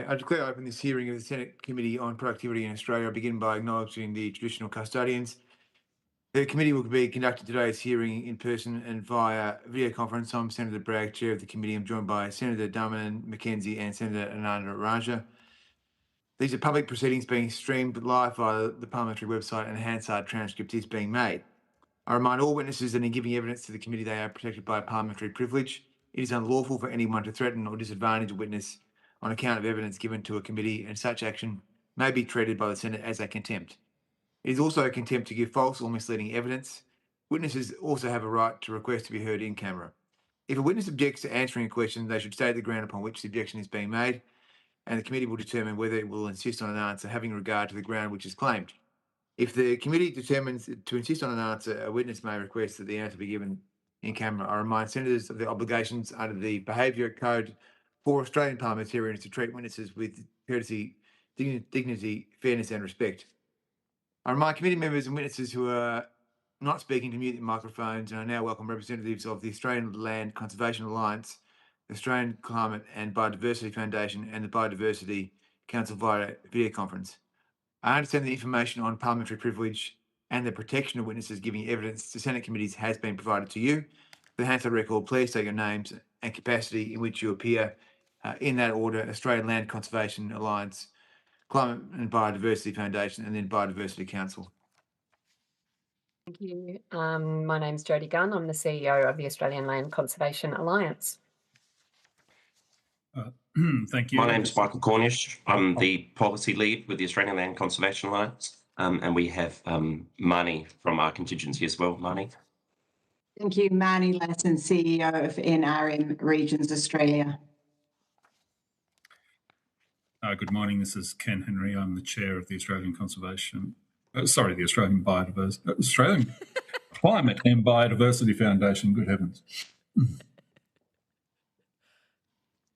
I declare open this hearing of the Senate Committee on Productivity in Australia. I begin by acknowledging the traditional custodians. The committee will be conducting today's hearing in person and via video conference. I'm Senator Bragg, Chair of the committee. I'm joined by Senator Duman, McKenzie and Senator Ananda Raja. These are public proceedings being streamed live via the parliamentary website, and a Hansard transcript is being made. I remind all witnesses that in giving evidence to the committee, they are protected by parliamentary privilege. It is unlawful for anyone to threaten or disadvantage a witness on account of evidence given to a committee, and such action may be treated by the Senate as a contempt. It is also a contempt to give false or misleading evidence. Witnesses also have a right to request to be heard in camera. If a witness objects to answering a question, they should state the ground upon which the objection is being made, and the committee will determine whether it will insist on an answer having regard to the ground which is claimed. If the committee determines to insist on an answer, a witness may request that the answer be given in camera. I remind senators of the obligations under the Behaviour Code for Australian parliamentarians to treat witnesses with courtesy, dignity, fairness and respect. I remind committee members and witnesses who are not speaking to mute their microphones, and I now welcome representatives of the Australian Land Conservation Alliance, the Australian Climate and Biodiversity Foundation and the Biodiversity Council via video conference. I understand the information on parliamentary privilege and the protection of witnesses giving evidence to Senate committees has been provided to you. For the Hansard record, please state your names and capacity in which you appear in that order: Australian Land Conservation Alliance, Climate and Biodiversity Foundation, and then Biodiversity Council. Thank you. My name's Jodie Gunn. I'm the CEO of the Australian Land Conservation Alliance. Thank you. My name's Michael Cornish. I'm the policy lead with the Australian Land Conservation Alliance, and we have Marnie from our contingency as well. Marnie. Thank you. Marnie Lasson, CEO of NRM Regions Australia. Good morning. This is Ken Henry. I'm the chair of the Australian Conservation. The Australian Biodiversity, Australian Climate and Biodiversity Foundation. Good heavens.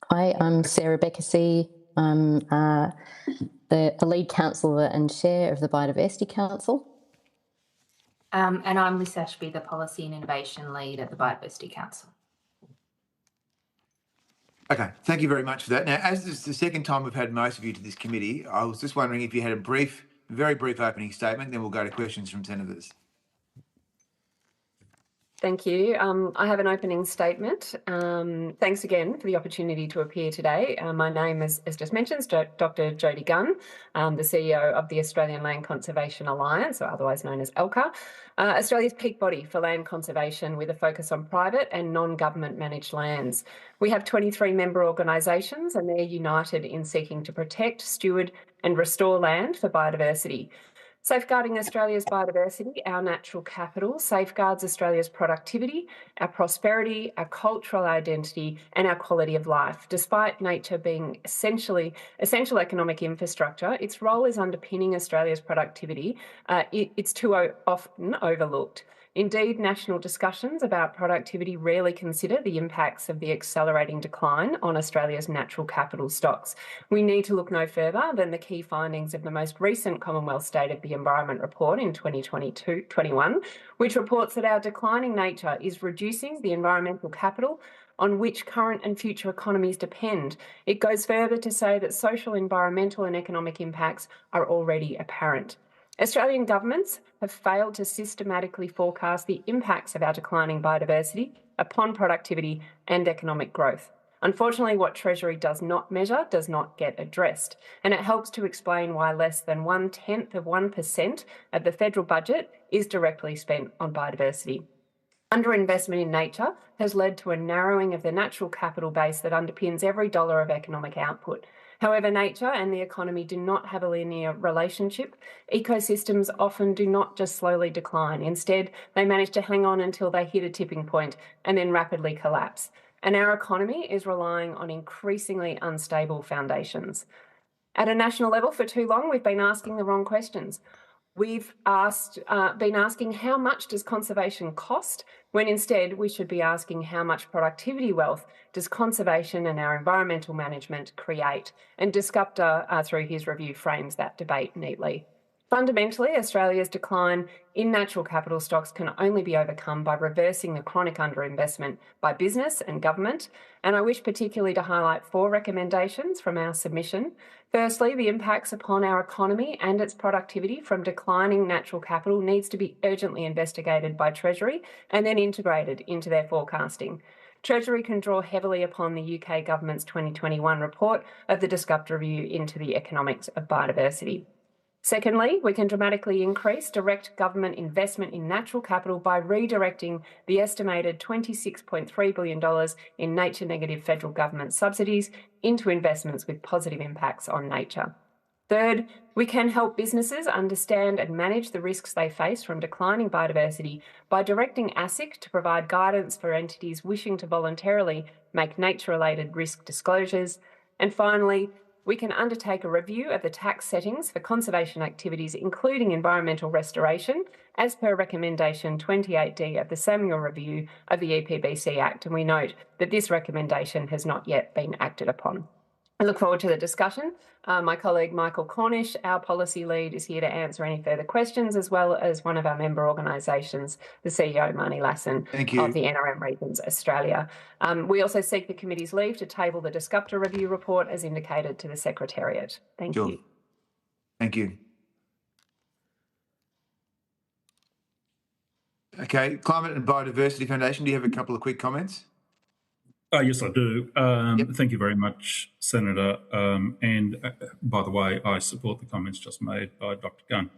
Hi, I'm Sarah Beckersey. I'm the lead councillor and chair of the Biodiversity Council. And I'm Liz Ashby, the policy and innovation lead at the Biodiversity Council. Okay, thank you very much for that. Now, as this is the second time we've had most of you to this committee, I was just wondering if you had a very brief opening statement, then we'll go to questions from senators. Thank you. I have an opening statement. Thanks again for the opportunity to appear today. My name is, as just mentioned, Dr. Jodie Gunn, the CEO of the Australian Land Conservation Alliance, or otherwise known as ALCA, Australia's peak body for land conservation with a focus on private and non-government managed lands. We have 23 member organisations, and they're united in seeking to protect, steward and restore land for biodiversity. Safeguarding Australia's biodiversity, our natural capital, safeguards Australia's productivity, our prosperity, our cultural identity and our quality of life. Despite nature being essential economic infrastructure, its role is underpinning Australia's productivity. It's too often overlooked. Indeed, national discussions about productivity rarely consider the impacts of the accelerating decline on Australia's natural capital stocks. We need to look no further than the key findings of the most recent Commonwealth State of the Environment report in 2022-21, which reports that our declining nature is reducing the environmental capital on which current and future economies depend. It goes further to say that social, environmental and economic impacts are already apparent. Australian governments have failed to systematically forecast the impacts of our declining biodiversity upon productivity and economic growth. Unfortunately, what Treasury does not measure does not get addressed, and it helps to explain why less than 0.1% of the federal budget is directly spent on biodiversity. Underinvestment in nature has led to a narrowing of the natural capital base that underpins every dollar of economic output. However, nature and the economy do not have a linear relationship. Ecosystems often do not just slowly decline. Instead, they manage to hang on until they hit a tipping point and then rapidly collapse. And our economy is relying on increasingly unstable foundations. At a national level, for too long, we've been asking the wrong questions. We've been asking how much does conservation cost, when instead we should be asking how much productivity wealth does conservation and our environmental management create, and Disruptor, through his review, frames that debate neatly. Fundamentally, Australia's decline in natural capital stocks can only be overcome by reversing the chronic underinvestment by business and government, and I wish particularly to highlight 4 recommendations from our submission. Firstly, the impacts upon our economy and its productivity from declining natural capital needs to be urgently investigated by Treasury and then integrated into their forecasting. Treasury can draw heavily upon the UK government's 2021 report of the Discussed Review into the economics of biodiversity. Secondly, we can dramatically increase direct government investment in natural capital by redirecting the estimated $26.3 billion in nature-negative federal government subsidies into investments with positive impacts on nature. Third, we can help businesses understand and manage the risks they face from declining biodiversity by directing ASIC to provide guidance for entities wishing to voluntarily make nature-related risk disclosures. And finally, we can undertake a review of the tax settings for conservation activities, including environmental restoration, as per recommendation 28D of the Samuel Review of the EPBC Act. And we note that this recommendation has not yet been acted upon. I look forward to the discussion. My colleague Michael Cornish, our policy lead, is here to answer any further questions, as well as one of our member organisations, the CEO, Marnie Lasson, of the NRM Regions Australia. We also seek the committee's leave to table the Discussed Review report as indicated to the Secretariat. Thank you. Thank you. Okay, Climate and Biodiversity Foundation, do you have a couple of quick comments? Yes, I do. Thank you very much, Senator. And by the way, I support the comments just made by Dr. Gunn.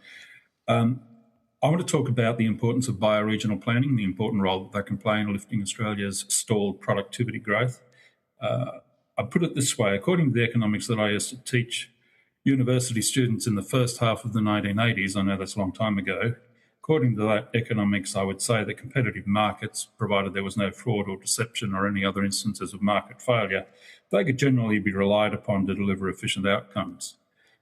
I want to talk about the importance of bioregional planning, the important role that they can play in lifting Australia's stalled productivity growth. I put it this way: according to the economics that I used to teach university students in the first half of the 1980s, I know that's a long time ago, according to that economics, I would say that competitive markets, provided there was no fraud or deception or any other instances of market failure, they could generally be relied upon to deliver efficient outcomes.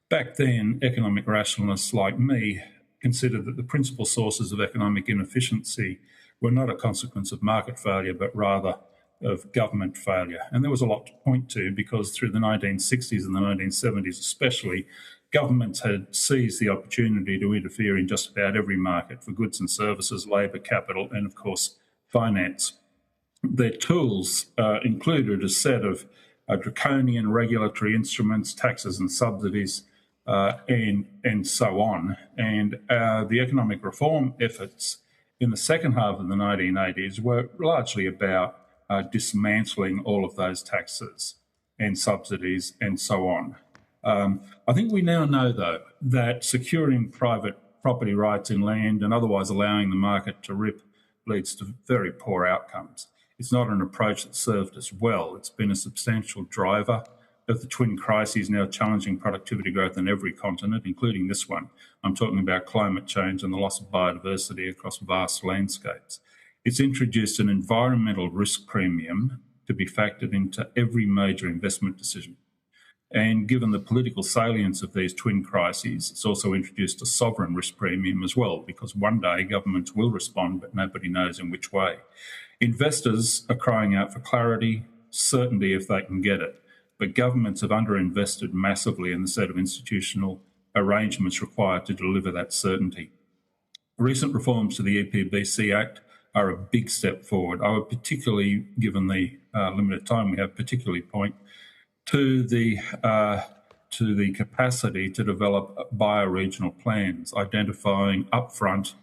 Back then, economic rationalists like me considered that the principal sources of economic inefficiency were not a consequence of market failure, but rather of government failure. And there was a lot to point to, because through the 1960s and the 1970s especially, governments had seized the opportunity to interfere in just about every market for goods and services, labour, capital, and of course, finance. Their tools included a set of draconian regulatory instruments, taxes and subsidies, and so on. And the economic reform efforts in the second half of the 1980s were largely about dismantling all of those taxes and subsidies and so on. I think we now know, though, that securing private property rights in land and otherwise allowing the market to rip leads to very poor outcomes. It's not an approach that served us well. It's been a substantial driver of the twin crises now challenging productivity growth in every continent, including this one. I'm talking about climate change and the loss of biodiversity across vast landscapes. It's introduced an environmental risk premium to be factored into every major investment decision. And given the political salience of these twin crises, it's also introduced a sovereign risk premium as well, because one day governments will respond, but nobody knows in which way. Investors are crying out for clarity, certainty if they can get it, but governments have underinvested massively in the set of institutional arrangements required to deliver that certainty. Recent reforms to the EPBC Act are a big step forward. I would particularly, given the limited time we have, particularly point to the capacity to develop bioregional plans, identifying upfront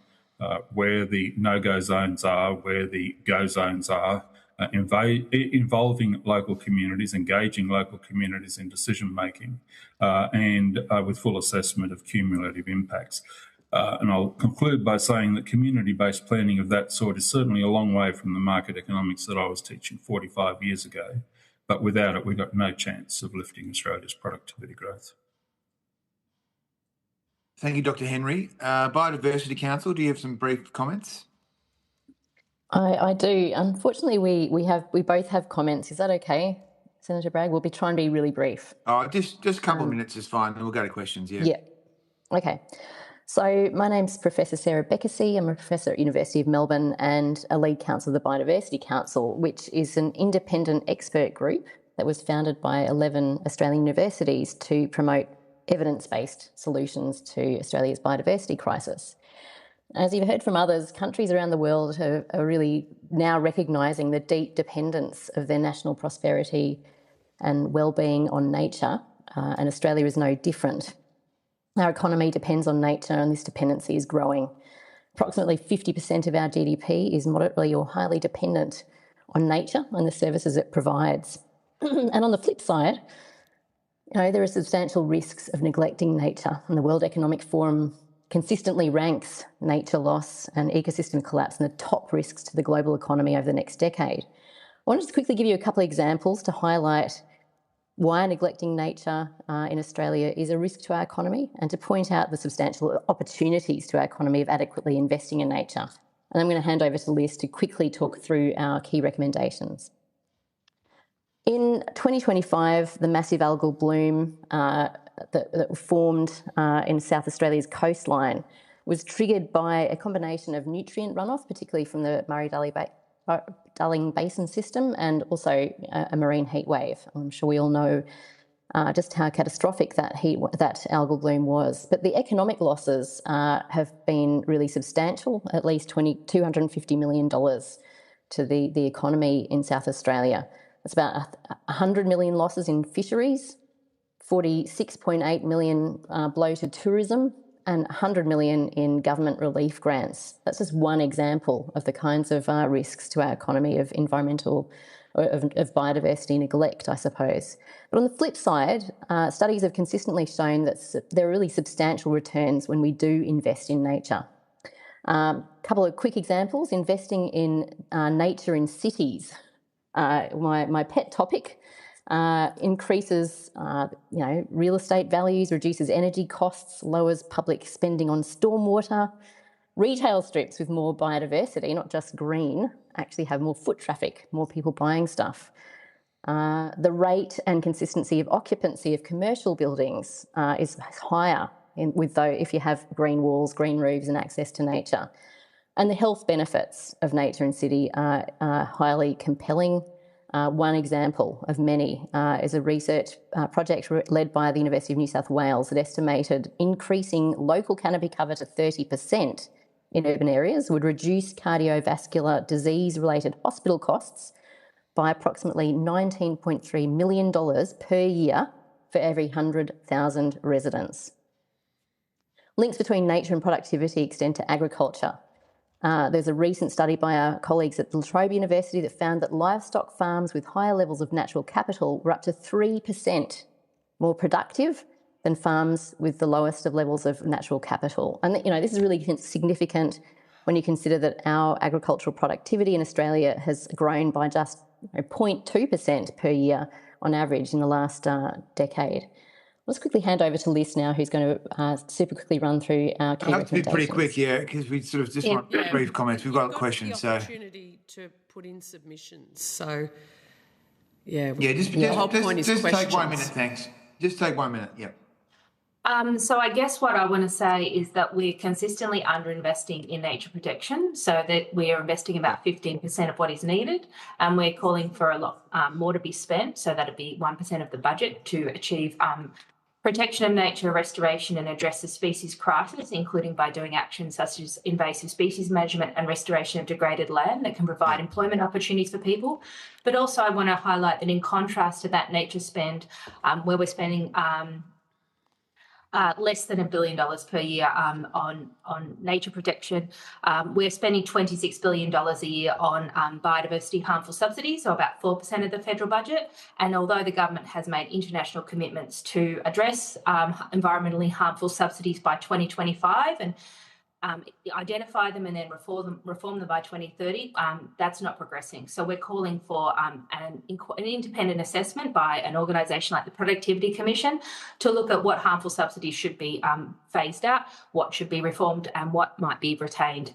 where the no-go zones are, where the go zones are, involving local communities, engaging local communities in decision-making, and with full assessment of cumulative impacts. And I'll conclude by saying that community-based planning of that sort is certainly a long way from the market economics that I was teaching 45 years ago. But without it, we've got no chance of lifting Australia's productivity growth. Thank you, Dr. Henry. Biodiversity Council, do you have some brief comments? I do. Unfortunately, we both have comments. Is that okay, Senator Bragg? We'll be trying to be really brief. Just a couple of minutes is fine, and we'll go to questions. Yeah. Okay. So my name's Professor Sarah Beckersey. I'm a professor at University of Melbourne and a lead counsel of the Biodiversity Council, which is an independent expert group that was founded by 11 Australian universities to promote evidence-based solutions to Australia's biodiversity crisis. As you've heard from others, countries around the world are really now recognising the deep dependence of their national prosperity and well-being on nature, and Australia is no different. Our economy depends on nature, and this dependency is growing. Approximately 50% of our GDP is moderately or highly dependent on nature and the services it provides. And on the flip side, there are substantial risks of neglecting nature, and the World Economic Forum consistently ranks nature loss and ecosystem collapse in the top risks to the global economy over the next decade. I want to just quickly give you a couple of examples to highlight why neglecting nature in Australia is a risk to our economy, and to point out the substantial opportunities to our economy of adequately investing in nature. And I'm going to hand over to Liz to quickly talk through our key recommendations. In 2025, the massive algal bloom that formed in South Australia's coastline was triggered by a combination of nutrient runoff, particularly from the Murray-Darling Basin system, and also a marine heat wave. I'm sure we all know just how catastrophic that algal bloom was. But the economic losses have been really substantial, at least $250 million to the economy in South Australia. It's about 100 million losses in fisheries, 46.8 million blow to tourism, and 100 million in government relief grants. That's just one example of the kinds of risks to our economy of environmental, of biodiversity neglect, I suppose. But on the flip side, studies have consistently shown that there are really substantial returns when we do invest in nature. A couple of quick examples: investing in nature in cities. My pet topic, increases real estate values, reduces energy costs, lowers public spending on stormwater. Retail strips with more biodiversity, not just green, actually have more foot traffic, more people buying stuff. The rate and consistency of occupancy of commercial buildings is higher if you have green walls, green roofs and access to nature. And the health benefits of nature in city are highly compelling. One example of many is a research project led by the University of New South Wales that estimated increasing local canopy cover to 30% in urban areas would reduce cardiovascular disease-related hospital costs by approximately $19.3 million per year for every 100,000 residents. Links between nature and productivity extend to agriculture. There's a recent study by our colleagues at La Trobe University that found that livestock farms with higher levels of natural capital were up to 3% more productive than farms with the lowest of levels of natural capital. And this is really significant when you consider that our agricultural productivity in Australia has grown by just 0.2% per year on average in the last decade. Let's quickly hand over to Liz now, who's going to super quickly run through our key recommendations. I'll have to be pretty quick, because we sort of just want brief comments. We've got questions, the opportunity to put in submissions. So, just take 1 minute, thanks. Just take 1 minute, So I guess what I want to say is that we're consistently underinvesting in nature protection, so that we are investing about 15% of what is needed, and we're calling for a lot more to be spent, so that'd be 1% of the budget to achieve protection of nature, restoration and address the species crisis, including by doing actions such as invasive species management and restoration of degraded land that can provide employment opportunities for people. But also I want to highlight that in contrast to that nature spend, where we're spending less than $1 billion per year on nature protection. We're spending $26 billion a year on biodiversity harmful subsidies, so about 4% of the federal budget. And although the government has made international commitments to address environmentally harmful subsidies by 2025 and identify them and then reform them by 2030, that's not progressing. So we're calling for an independent assessment by an organisation like the Productivity Commission to look at what harmful subsidies should be phased out, what should be reformed and what might be retained,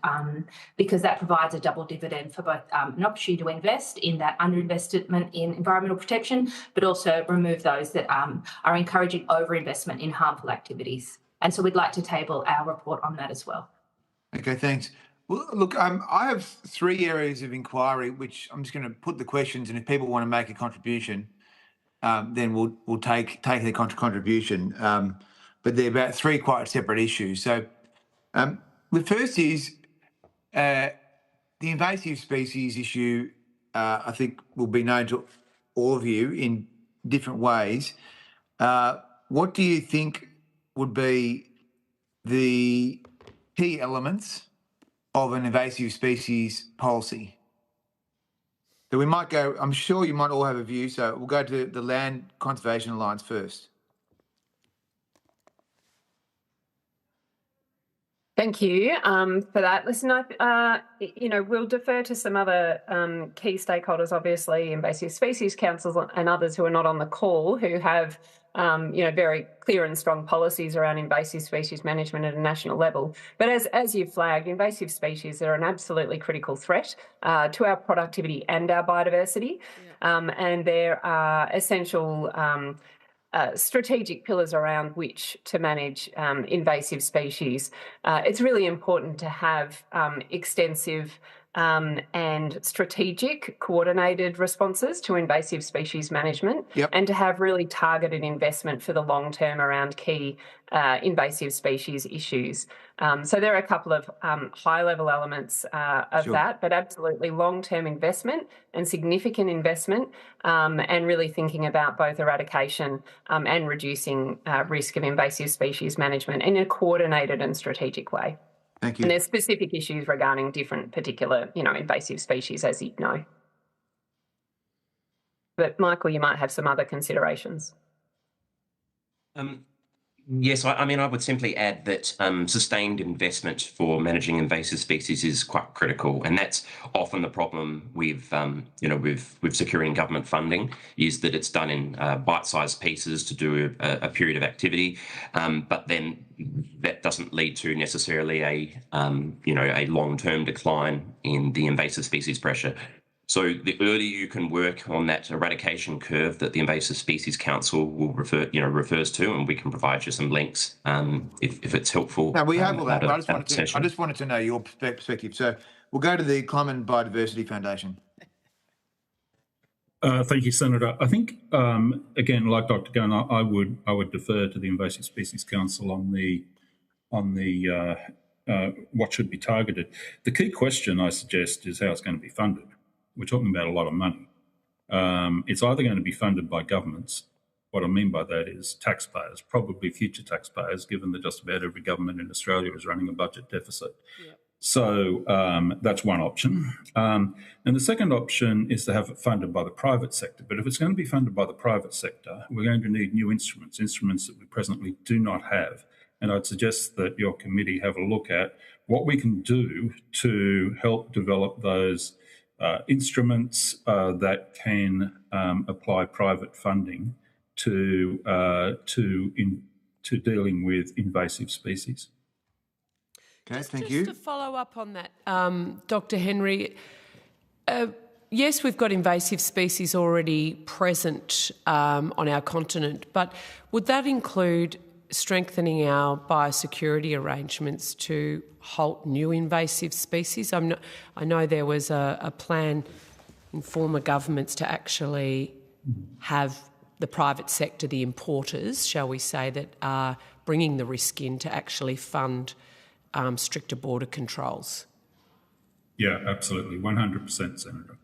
because that provides a double dividend for both an opportunity to invest in that underinvestment in environmental protection, but also remove those that are encouraging overinvestment in harmful activities. And so we'd like to table our report on that as well. Okay, thanks. Well, look, I have 3 areas of inquiry, which I'm just going to put the questions, and if people want to make a contribution, then we'll take their contribution. but they're about three quite separate issues. So the first is the invasive species issue, I think will be known to all of you in different ways. What do you think would be the key elements of an invasive species policy? So we might go, I'm sure you might all have a view, so we'll go to the Land Conservation Alliance first. Thank you for that. Listen, we'll defer to some other key stakeholders, obviously, invasive species councils and others who are not on the call, who have, very clear and strong policies around invasive species management at a national level. But as you've flagged, invasive species are an absolutely critical threat to our productivity and our biodiversity, and there are essential strategic pillars around which to manage invasive species. It's really important to have extensive and strategic coordinated responses to invasive species management, and to have really targeted investment for the long term around key invasive species issues. So there are a couple of high-level elements of that, but absolutely long-term investment and significant investment, and really thinking about both eradication and reducing risk of invasive species management in a coordinated and strategic way. Thank you. And there's specific issues regarding different particular, invasive species, as you know. But Michael, you might have some other considerations. Yes, I would simply add that sustained investment for managing invasive species is quite critical, and that's often the problem with securing government funding, is that it's done in bite-sized pieces to do a period of activity, but then that doesn't lead to necessarily a long-term decline in the invasive species pressure. So the earlier you can work on that eradication curve that the Invasive Species Council will refers to, and we can provide you some links if it's helpful. No, we have all that, but I just wanted to know your perspective. So we'll go to the Climate and Biodiversity Foundation. Thank you, Senator. I think again, like Dr. Gunn, I would defer to the Invasive Species Council on the what should be targeted. The key question I suggest is how it's going to be funded. We're talking about a lot of money. It's either going to be funded by governments. What I mean by that is taxpayers, probably future taxpayers, given that just about every government in Australia is running a budget deficit. Yep. So that's one option. And the second option is to have it funded by the private sector. But if it's going to be funded by the private sector, we're going to need new instruments that we presently do not have. And I'd suggest that your committee have a look at what we can do to help develop those instruments that can apply private funding to dealing with invasive species. Okay, thank you. Just to follow up on that, Dr. Henry, yes, we've got invasive species already present on our continent, but would that include strengthening our biosecurity arrangements to halt new invasive species? I know there was a plan in former governments to actually have the private sector, the importers, shall we say, that are bringing the risk in to actually fund stricter border controls. Yeah, absolutely. 100%, Senator.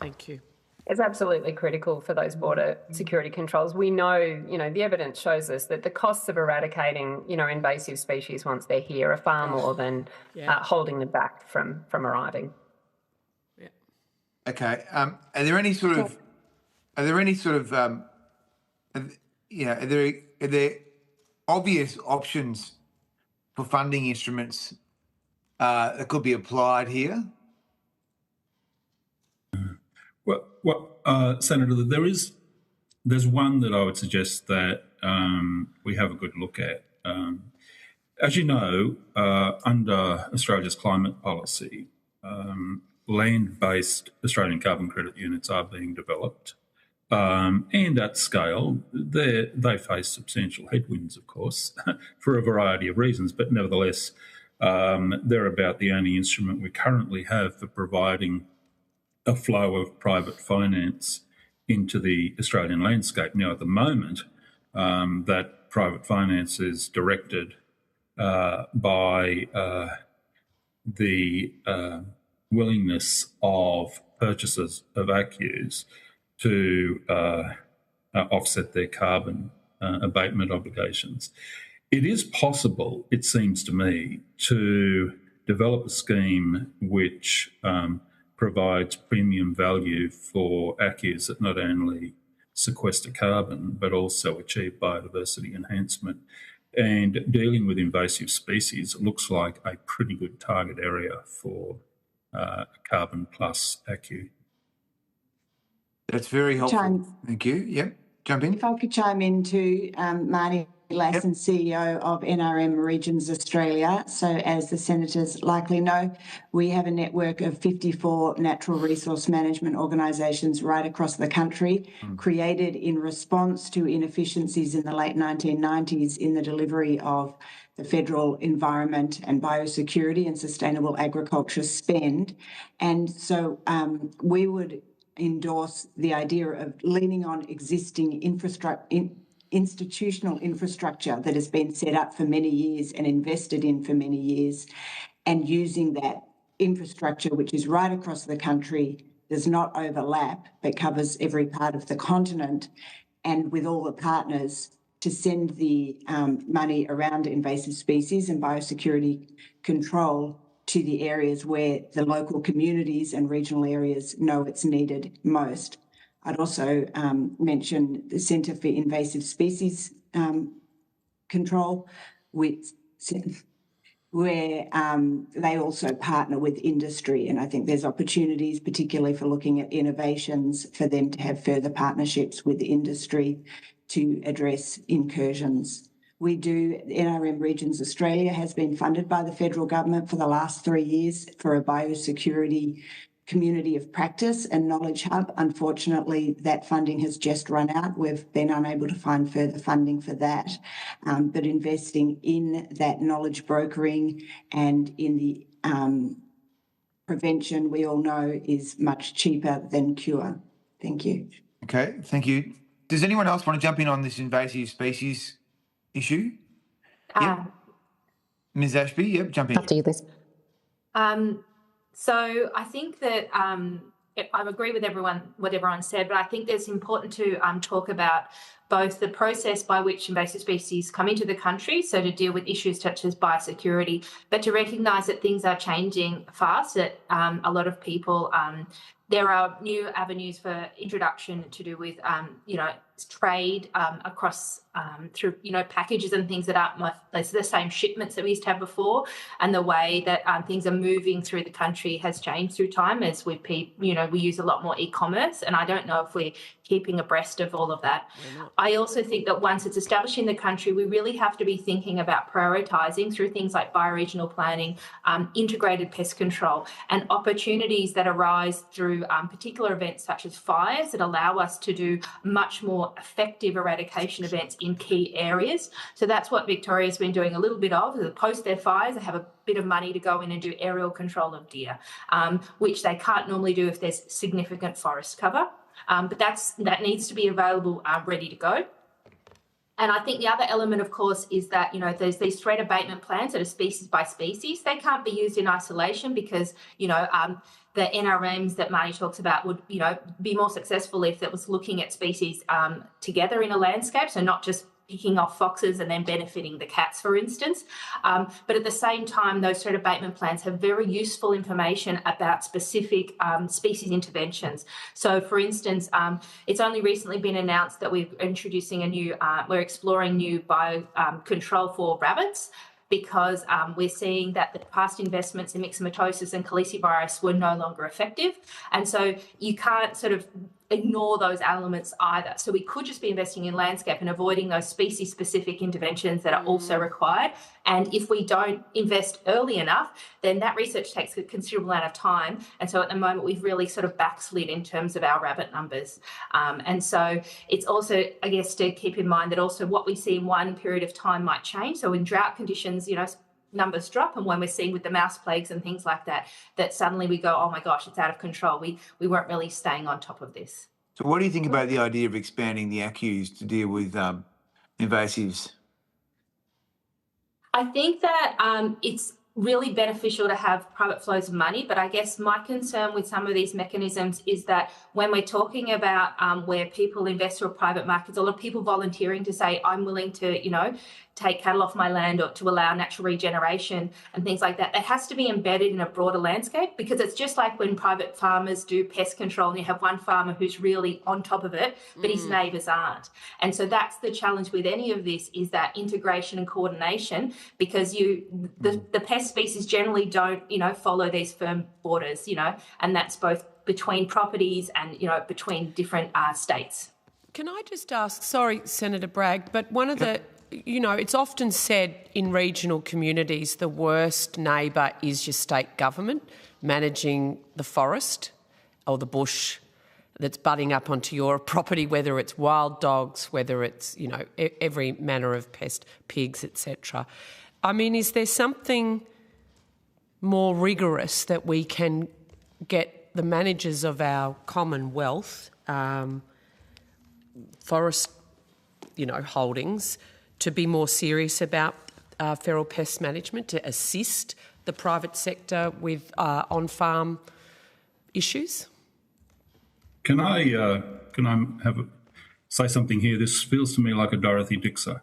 Thank you. It's absolutely critical for those border security controls. We know, the evidence shows us that the costs of eradicating, invasive species once they're here are far more than holding them back from arriving. Yeah. Okay. Are there any sort of are there obvious options for funding instruments that could be applied here? Well, Senator, there's one that I would suggest that we have a good look at. As you know, under Australia's climate policy, land-based Australian carbon credit units are being developed. And at scale, they face substantial headwinds, of course, for a variety of reasons, but nevertheless, they're about the only instrument we currently have for providing a flow of private finance into the Australian landscape. Now, at the moment, that private finance is directed by the willingness of purchasers of ACCUs to offset their carbon abatement obligations. It is possible, it seems to me, to develop a scheme which provides premium value for ACCUs that not only sequester carbon but also achieve biodiversity enhancement. And dealing with invasive species looks like a pretty good target area for carbon plus ACCU. That's very helpful. Thank you. Yep. Jump in. If I could chime in too, Marnie Lasson, CEO of NRM Regions Australia. So as the senators likely know, we have a network of 54 natural resource management organisations right across the country, created in response to inefficiencies in the late 1990s in the delivery of the federal environment and biosecurity and sustainable agriculture spend. And so we would endorse the idea of leaning on existing institutional infrastructure that has been set up for many years and invested in for many years, and using that infrastructure, which is right across the country, does not overlap, but covers every part of the continent, and with all the partners to send the money around invasive species and biosecurity control to the areas where the local communities and regional areas know it's needed most. I'd also mention the Centre for Invasive Species Control, where they also partner with industry. And I think there's opportunities, particularly for looking at innovations, for them to have further partnerships with industry to address incursions. We do, NRM Regions Australia has been funded by the federal government for the last 3 years for a biosecurity community of practice and knowledge hub. Unfortunately, that funding has just run out. We've been unable to find further funding for that. But investing in that knowledge brokering and in the prevention, we all know, is much cheaper than cure. Thank you. Okay, thank you. Does anyone else want to jump in on this invasive species issue? Yep. Ms. Ashby, yep, jump in. After you, Liz. So I think that I agree with what everyone said, but I think it's important to talk about both the process by which invasive species come into the country, so to deal with issues such as biosecurity, but to recognise that things are changing fast, that a lot of people, there are new avenues for introduction to do with, trade across through, packages and things that aren't the same shipments that we used to have before, and the way that things are moving through the country has changed through time as we use a lot more e-commerce, and I don't know if we're keeping abreast of all of that. I also think that once it's established in the country, we really have to be thinking about prioritising through things like bioregional planning, integrated pest control, and opportunities that arise through particular events such as fires that allow us to do much more effective eradication events in key areas. So that's what Victoria's been doing a little bit of. Post their fires, they have a bit of money to go in and do aerial control of deer, which they can't normally do if there's significant forest cover. But that needs to be available, ready to go. And I think the other element, of course, is that, there's these threat abatement plans that are species by species. They can't be used in isolation because, the NRMs that Marnie talks about would, be more successful if it was looking at species together in a landscape, so not just picking off foxes and then benefiting the cats, for instance. But at the same time, those threat abatement plans have very useful information about specific species interventions. So, for instance, it's only recently been announced that we're introducing we're exploring new bio control for rabbits, because we're seeing that the past investments in myxomatosis and calicivirus were no longer effective. And so you can't sort of ignore those elements either. So we could just be investing in landscape and avoiding those species-specific interventions that are also required. And if we don't invest early enough, then that research takes a considerable amount of time. And so at the moment, we've really sort of backslid in terms of our rabbit numbers. And so it's also, I guess, to keep in mind that also what we see in one period of time might change. So in drought conditions, numbers drop, and when we're seeing with the mouse plagues and things like that, that suddenly we go, oh my gosh, it's out of control. We weren't really staying on top of this. So what do you think about the idea of expanding the ACCUs to deal with invasives? I think that it's really beneficial to have private flows of money, but I guess my concern with some of these mechanisms is that when we're talking about where people invest through private markets, a lot of people volunteering to say, I'm willing to, take cattle off my land or to allow natural regeneration and things like that. It has to be embedded in a broader landscape, because it's just like when private farmers do pest control and you have one farmer who's really on top of it, but his neighbours aren't. And so that's the challenge with any of this, is that integration and coordination, because the pest species generally don't, follow these firm borders, and that's both between properties and, between different states. Can I just ask, sorry, Senator Bragg, but one of the, it's often said in regional communities the worst neighbour is your state government managing the forest or the bush that's butting up onto your property, whether it's wild dogs, whether it's, every manner of pest, pigs, etc. I mean, is there something more rigorous that we can get the managers of our Commonwealth forest, holdings to be more serious about feral pest management, to assist the private sector with on-farm issues? Can I say something here? This feels to me like a Dorothy Dixer.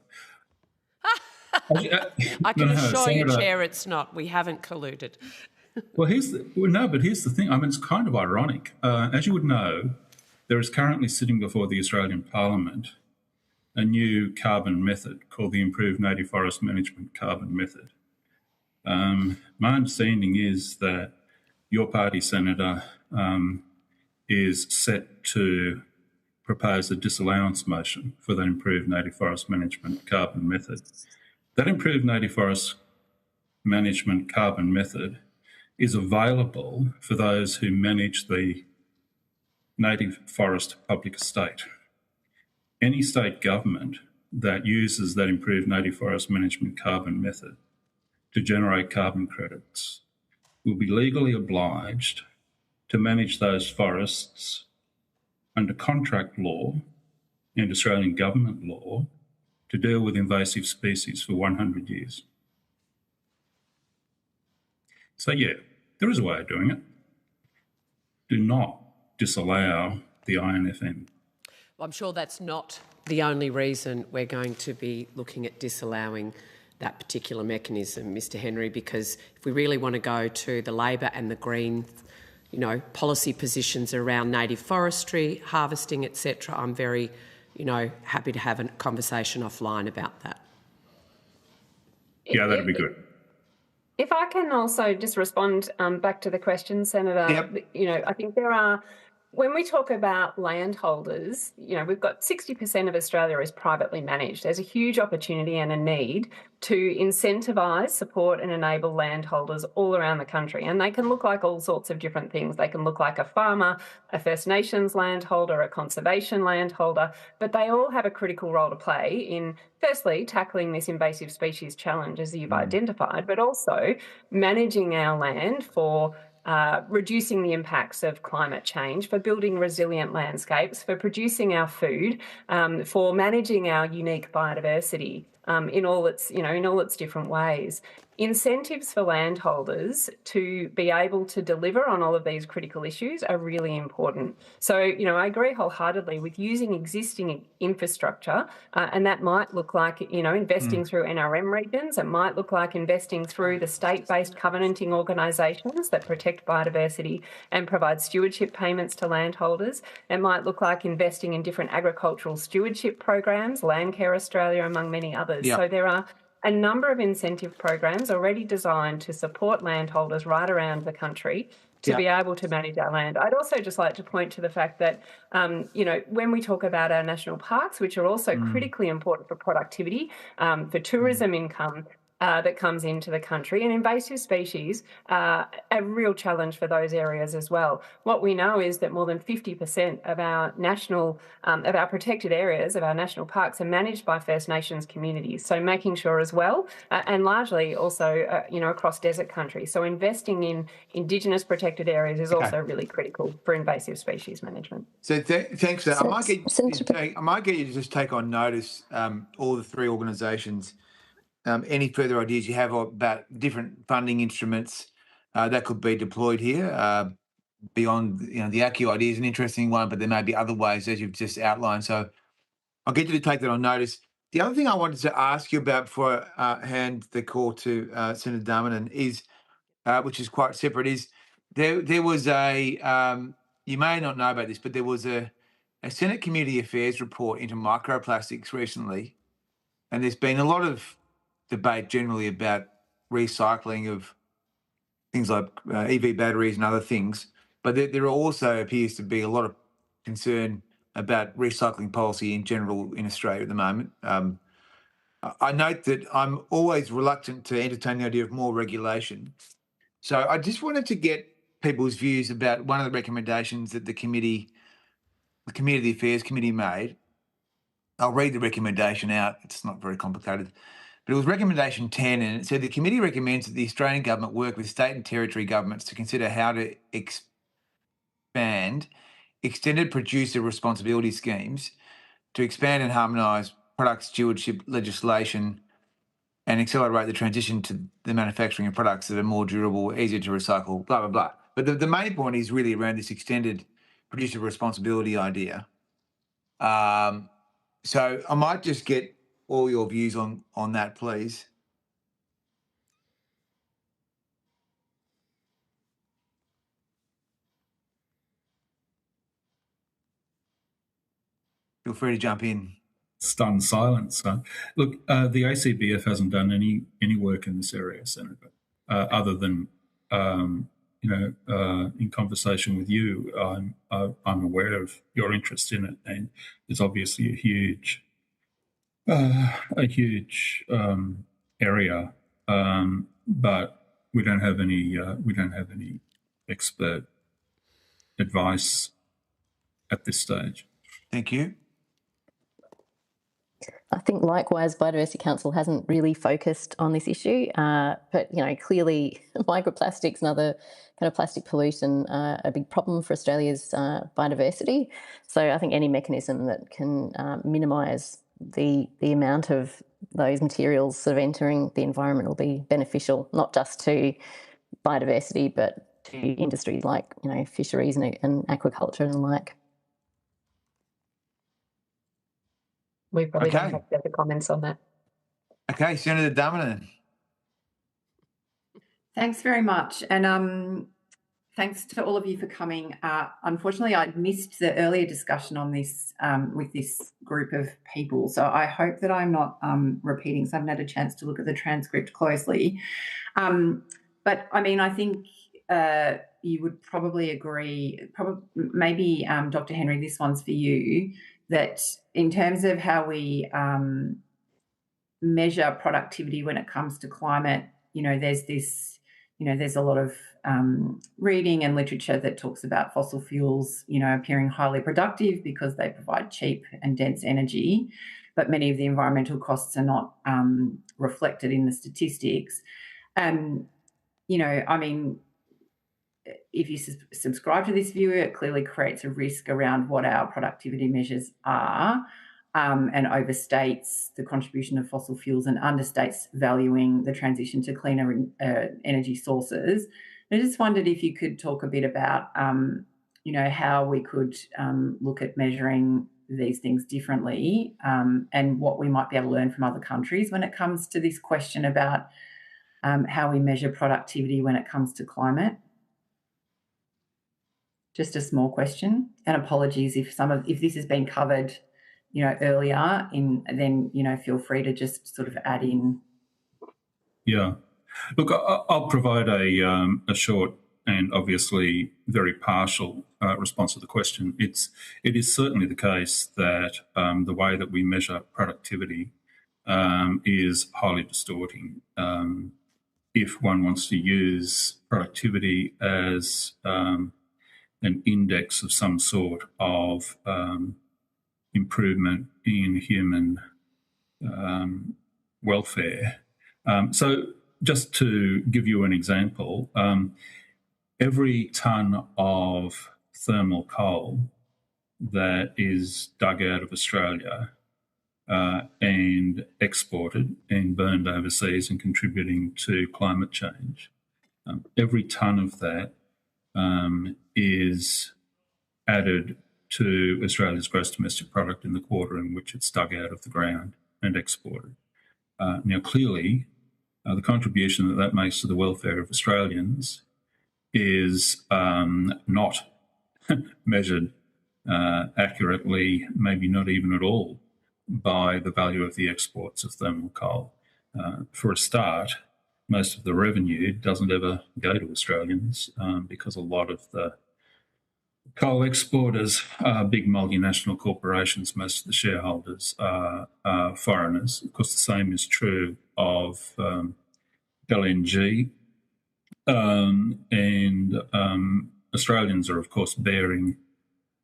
I can assure you, Chair, it's not. We haven't colluded. Well, here's the thing. I mean, it's kind of ironic. As you would know, there is currently sitting before the Australian Parliament a new carbon method called the Improved Native Forest Management Carbon Method. My understanding is that your party, Senator, is set to propose a disallowance motion for the Improved Native Forest Management Carbon Method. That Improved Native Forest Management Carbon Method is available for those who manage the native forest public estate. Any state government that uses that Improved Native Forest Management Carbon Method to generate carbon credits will be legally obliged to manage those forests under contract law and Australian government law to deal with invasive species for 100 years. So, yeah, there is a way of doing it. Do not disallow the INFM. Well, I'm sure that's not the only reason we're going to be looking at disallowing that particular mechanism, Mr Henry, because if we really want to go to the Labor and the Green, policy positions around native forestry, harvesting, etc., I'm very, happy to have a conversation offline about that. Yeah, that'd be good. If I can also just respond back to the question, Senator, I think there are, when we talk about landholders, we've got 60% of Australia is privately managed. There's a huge opportunity and a need to incentivise, support and enable landholders all around the country. And they can look like all sorts of different things. They can look like a farmer, a First Nations landholder, a conservation landholder, but they all have a critical role to play in, firstly, tackling this invasive species challenge, as you've identified, but also managing our land for reducing the impacts of climate change, for building resilient landscapes, for producing our food, for managing our unique biodiversity in all its different ways. Incentives for landholders to be able to deliver on all of these critical issues are really important. So, I agree wholeheartedly with using existing infrastructure, and that might look like, investing through NRM regions. It might look like investing through the state-based covenanting organisations that protect biodiversity and provide stewardship payments to landholders. It might look like investing in different agricultural stewardship programs, Landcare Australia, among many others. Yep. So there are a number of incentive programs already designed to support landholders right around the country to be able to manage our land. I'd also just like to point to the fact that, when we talk about our national parks, which are also critically important for productivity, for tourism income, that comes into the country, and invasive species are a real challenge for those areas as well. What we know is that more than 50% of our national, of our protected areas, of our national parks, are managed by First Nations communities. So making sure as well, and largely also, across desert country. So investing in Indigenous protected areas is also really critical for invasive species management. So thanks for that. I might get you to just take on notice all the three organisations any further ideas you have about different funding instruments that could be deployed here. Beyond, the ACCU idea is an interesting one, but there may be other ways, as you've just outlined. So I'll get you to take that on notice. The other thing I wanted to ask you about before I hand the call to Senator Darmanin is, which is quite separate, is there was you may not know about this, but there was a Senate Community Affairs report into microplastics recently, and there's been a lot of debate generally about recycling of things like EV batteries and other things. But there also appears to be a lot of concern about recycling policy in general in Australia at the moment. I note that I'm always reluctant to entertain the idea of more regulation. So I just wanted to get people's views about one of the recommendations that the Community Affairs Committee made. I'll read the recommendation out. It's not very complicated. But it was recommendation 10, and it said the committee recommends that the Australian government work with state and territory governments to consider how to expand extended producer responsibility schemes to expand and harmonise product stewardship legislation and accelerate the transition to the manufacturing of products that are more durable, easier to recycle, blah, blah, blah. But the main point is really around this extended producer responsibility idea. So I might just get all your views on that, please. Feel free to jump in. Stunned silence. Look, the ACBF hasn't done any work in this area, Senator, other than in conversation with you, I'm aware of your interest in it, and there's obviously a huge area, but we don't have any expert advice at this stage. Thank you. I think likewise, Biodiversity Council hasn't really focused on this issue, but clearly microplastics and other kind of plastic pollution are a big problem for Australia's biodiversity. So I think any mechanism that can minimise the amount of those materials sort of entering the environment will be beneficial, not just to biodiversity, but to industries like fisheries and aquaculture and the like. We probably don't have further comments on that. Okay, Senator Darmanin. Thanks very much. And thanks to all of you for coming. Unfortunately, I missed the earlier discussion on this with this group of people. So I hope that I'm not repeating, so I haven't had a chance to look at the transcript closely. But I mean, I think you would probably agree, maybe Dr. Henry, this one's for you, that in terms of how we measure productivity when it comes to climate, there's a lot of reading and literature that talks about fossil fuels, appearing highly productive because they provide cheap and dense energy, but many of the environmental costs are not reflected in the statistics. If you subscribe to this view, it clearly creates a risk around what our productivity measures are, and overstates the contribution of fossil fuels and understates valuing the transition to cleaner energy sources. I just wondered if you could talk a bit about, how we could look at measuring these things differently, and what we might be able to learn from other countries when it comes to this question about how we measure productivity when it comes to climate. Just a small question, and apologies if this has been covered, earlier then feel free to just sort of add in. Yeah, look, I'll provide a short and obviously very partial response to the question. It is certainly the case that the way that we measure productivity is highly distorting. If one wants to use productivity as an index of some sort of improvement in human welfare. So just to give you an example, every tonne of thermal coal that is dug out of Australia and exported and burned overseas and contributing to climate change. Every tonne of that is added to Australia's gross domestic product in the quarter in which it's dug out of the ground and exported. Now, clearly, the contribution that makes to the welfare of Australians is not measured accurately, maybe not even at all, by the value of the exports of thermal coal. For a start, most of the revenue doesn't ever go to Australians because a lot of the coal exporters are big multinational corporations. Most of the shareholders are foreigners. Of course, the same is true of LNG. And Australians are, of course, bearing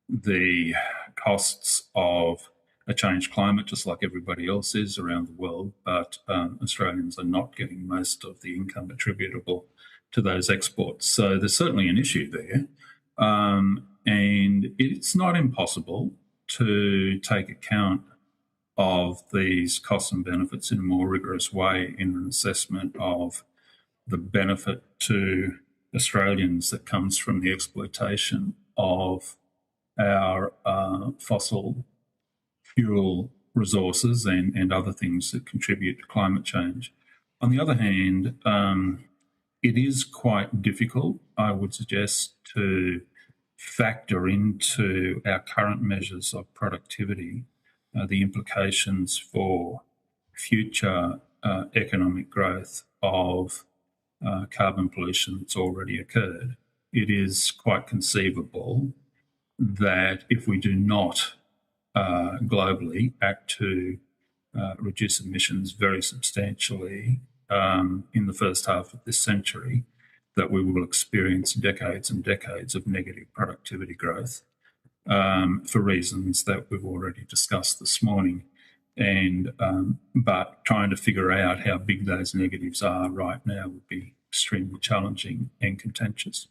the costs of a changed climate, just like everybody else is around the world, but Australians are not getting most of the income attributable to those exports. So there's certainly an issue there. And it's not impossible to take account of these costs and benefits in a more rigorous way in an assessment of the benefit to Australians that comes from the exploitation of our fossil fuel resources and other things that contribute to climate change. On the other hand, it is quite difficult, I would suggest, to factor into our current measures of productivity the implications for future economic growth of carbon pollution that's already occurred. It is quite conceivable that if we do not globally act to reduce emissions very substantially in the first half of this century, that we will experience decades and decades of negative productivity growth for reasons that we've already discussed this morning. And but trying to figure out how big those negatives are right now would be extremely challenging and contentious.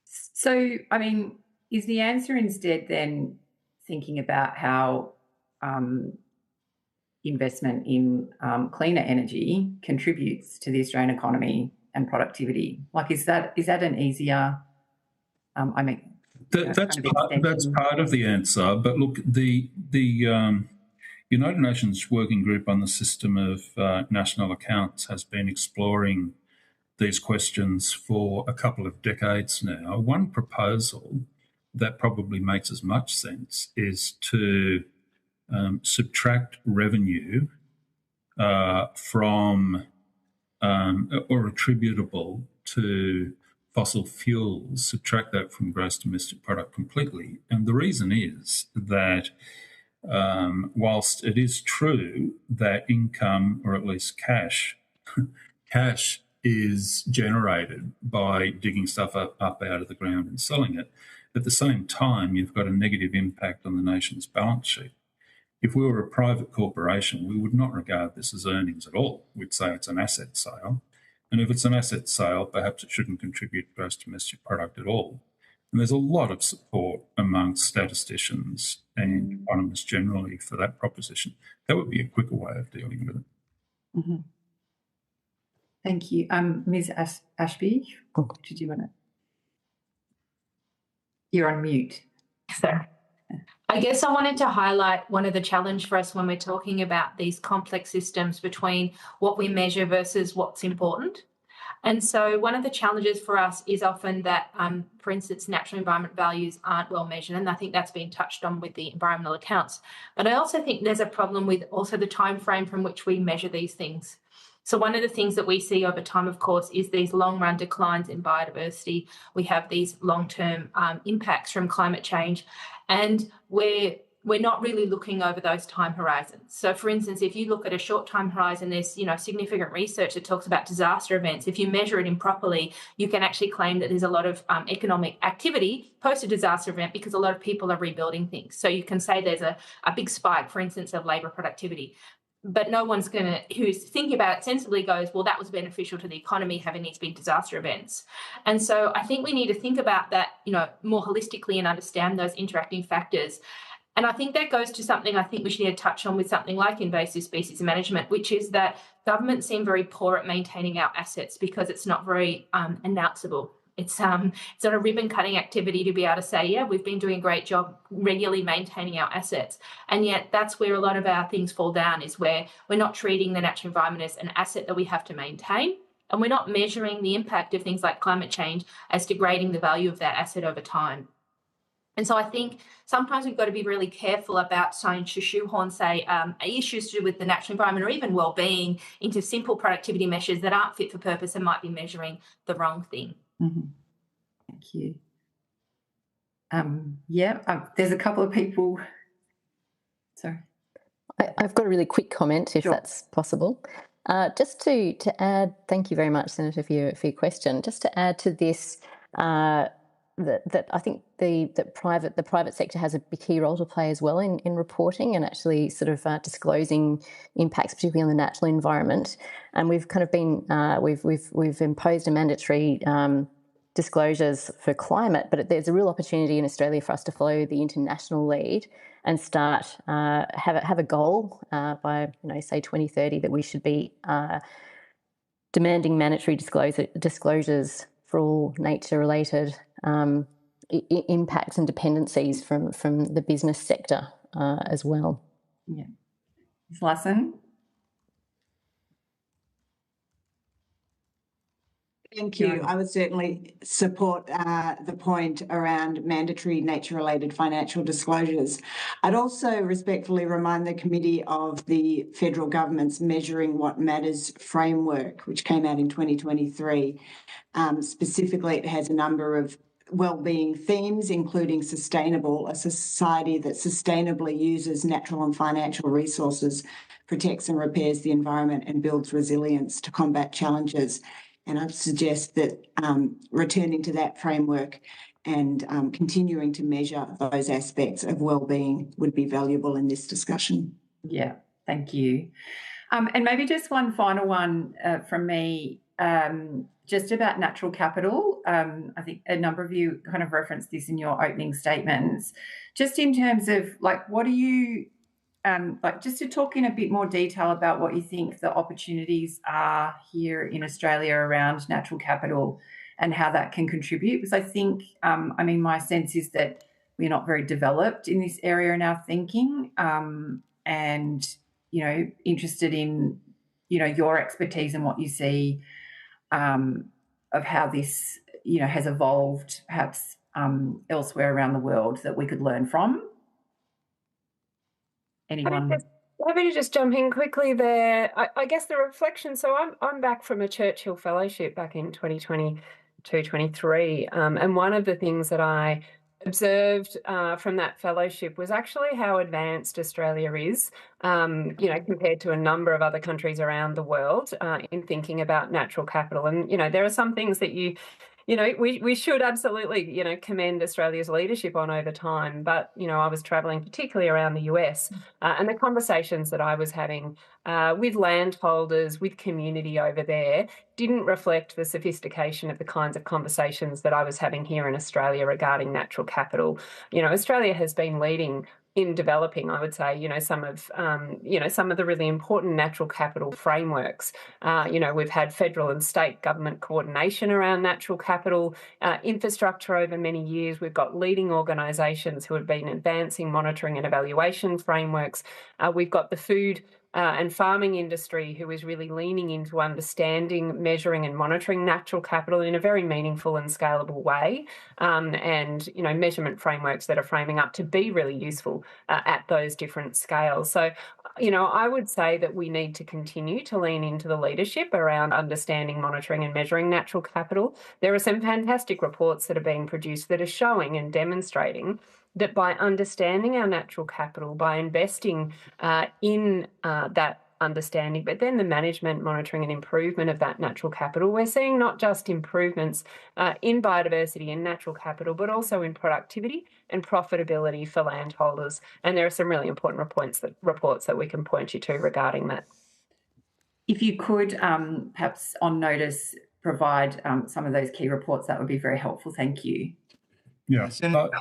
So, I mean, is the answer instead then thinking about how investment in cleaner energy contributes to the Australian economy and productivity? Like, is that an easier? I mean, that's part of the answer. But look, the United Nations Working Group on the System of National Accounts has been exploring these questions for a couple of decades now. One proposal that probably makes as much sense is to subtract revenue from or attributable to fossil fuels, subtract that from gross domestic product completely. And the reason is that whilst it is true that income, or at least cash is generated by digging stuff up out of the ground and selling it, at the same time, you've got a negative impact on the nation's balance sheet. If we were a private corporation, we would not regard this as earnings at all. We'd say it's an asset sale. And if it's an asset sale, perhaps it shouldn't contribute to gross domestic product at all. And there's a lot of support amongst statisticians and economists generally for that proposition. That would be a quicker way of dealing with it. Mm-hmm. Thank you. Ms. Ashby, did you want to? You're on mute. Sorry. I guess I wanted to highlight one of the challenge for us when we're talking about these complex systems between what we measure versus what's important. And so one of the challenges for us is often that, for instance, natural environment values aren't well measured, and I think that's been touched on with the environmental accounts. But I also think there's a problem with also the time frame from which we measure these things. So one of the things that we see over time, of course, is these long-run declines in biodiversity. We have these long-term impacts from climate change, and we're not really looking over those time horizons. So, for instance, if you look at a short time horizon, there's significant research that talks about disaster events. If you measure it improperly, you can actually claim that there's a lot of economic activity post a disaster event because a lot of people are rebuilding things. So you can say there's a big spike, for instance, of labour productivity. But no one's who's thinking about it sensibly goes, well, that was beneficial to the economy having these big disaster events. And so I think we need to think about that, more holistically and understand those interacting factors. And I think that goes to something I think we should need to touch on with something like invasive species management, which is that governments seem very poor at maintaining our assets because it's not very announceable. It's not a ribbon cutting activity to be able to say, yeah, we've been doing a great job regularly maintaining our assets. And yet that's where a lot of our things fall down, is where we're not treating the natural environment as an asset that we have to maintain. And we're not measuring the impact of things like climate change as degrading the value of that asset over time. And so I think sometimes we've got to be really careful about trying to shoehorn, say, issues to do with the natural environment or even well-being into simple productivity measures that aren't fit for purpose and might be measuring the wrong thing. Mm-hmm. Thank you. There's a couple of people. Sorry. I've got a really quick comment, if that's possible. Just to add, thank you very much, Senator, for your question. Just to add to this, that I think the private sector has a key role to play as well in reporting and actually sort of disclosing impacts, particularly on the natural environment. And we've kind of been we've imposed a mandatory disclosures for climate, but there's a real opportunity in Australia for us to follow the international lead and start have a goal by say 2030 that we should be demanding mandatory disclosures for all nature-related impacts and dependencies from the business sector as well. Yeah, Ms. Lassen. Thank you. I would certainly support the point around mandatory nature-related financial disclosures. I'd also respectfully remind the committee of the federal government's Measuring What Matters framework, which came out in 2023. Specifically, it has a number of wellbeing themes, including sustainable, a society that sustainably uses natural and financial resources, protects and repairs the environment, and builds resilience to combat challenges. And I'd suggest that returning to that framework and continuing to measure those aspects of wellbeing would be valuable in this discussion. Yeah, thank you. And maybe just one final one from me, just about natural capital. I think a number of you kind of referenced this in your opening statements. Just in terms of what do you, just to talk in a bit more detail about what you think the opportunities are here in Australia around natural capital and how that can contribute. Because I think, my sense is that we're not very developed in this area in our thinking, and, interested in, your expertise and what you see of how this, has evolved perhaps elsewhere around the world that we could learn from. Anyone? Happy to just jump in quickly there. I guess the reflection, so I'm back from a Churchill Fellowship back in 2022-23, and one of the things that I observed from that fellowship was actually how advanced Australia is, compared to a number of other countries around the world in thinking about natural capital. And, there are some things that we should absolutely, commend Australia's leadership on over time. But, I was travelling particularly around the US and the conversations that I was having with landholders, with community over there, didn't reflect the sophistication of the kinds of conversations that I was having here in Australia regarding natural capital. Australia has been leading in developing, I would say, some of the really important natural capital frameworks. We've had federal and state government coordination around natural capital infrastructure over many years. We've got leading organisations who have been advancing monitoring and evaluation frameworks. We've got the food and farming industry who is really leaning into understanding, measuring and monitoring natural capital in a very meaningful and scalable way, and measurement frameworks that are framing up to be really useful at those different scales. So, I would say that we need to continue to lean into the leadership around understanding, monitoring and measuring natural capital. There are some fantastic reports that are being produced that are showing and demonstrating that by understanding our natural capital, by investing in that understanding, but then the management, monitoring and improvement of that natural capital, we're seeing not just improvements in biodiversity and natural capital, but also in productivity and profitability for landholders. And there are some really important reports that we can point you to regarding that. If you could perhaps on notice provide some of those key reports, that would be very helpful. Thank you. Yeah.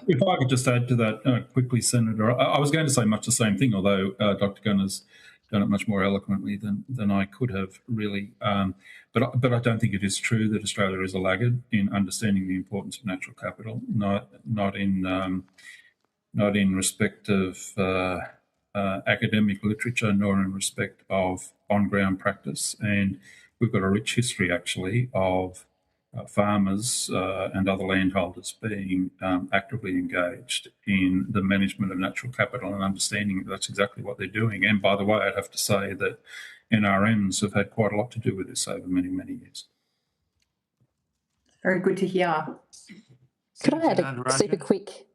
If I could just add to that quickly, Senator, I was going to say much the same thing, although Dr. Gunn has done it much more eloquently than I could have, really. But I don't think it is true that Australia is a laggard in understanding the importance of natural capital, not in respect of academic literature, nor in respect of on-ground practice. And we've got a rich history, actually, of farmers and other landholders being actively engaged in the management of natural capital and understanding that that's exactly what they're doing. And by the way, I'd have to say that NRMs have had quite a lot to do with this over many, many years. Very good to hear. Could I add a super quick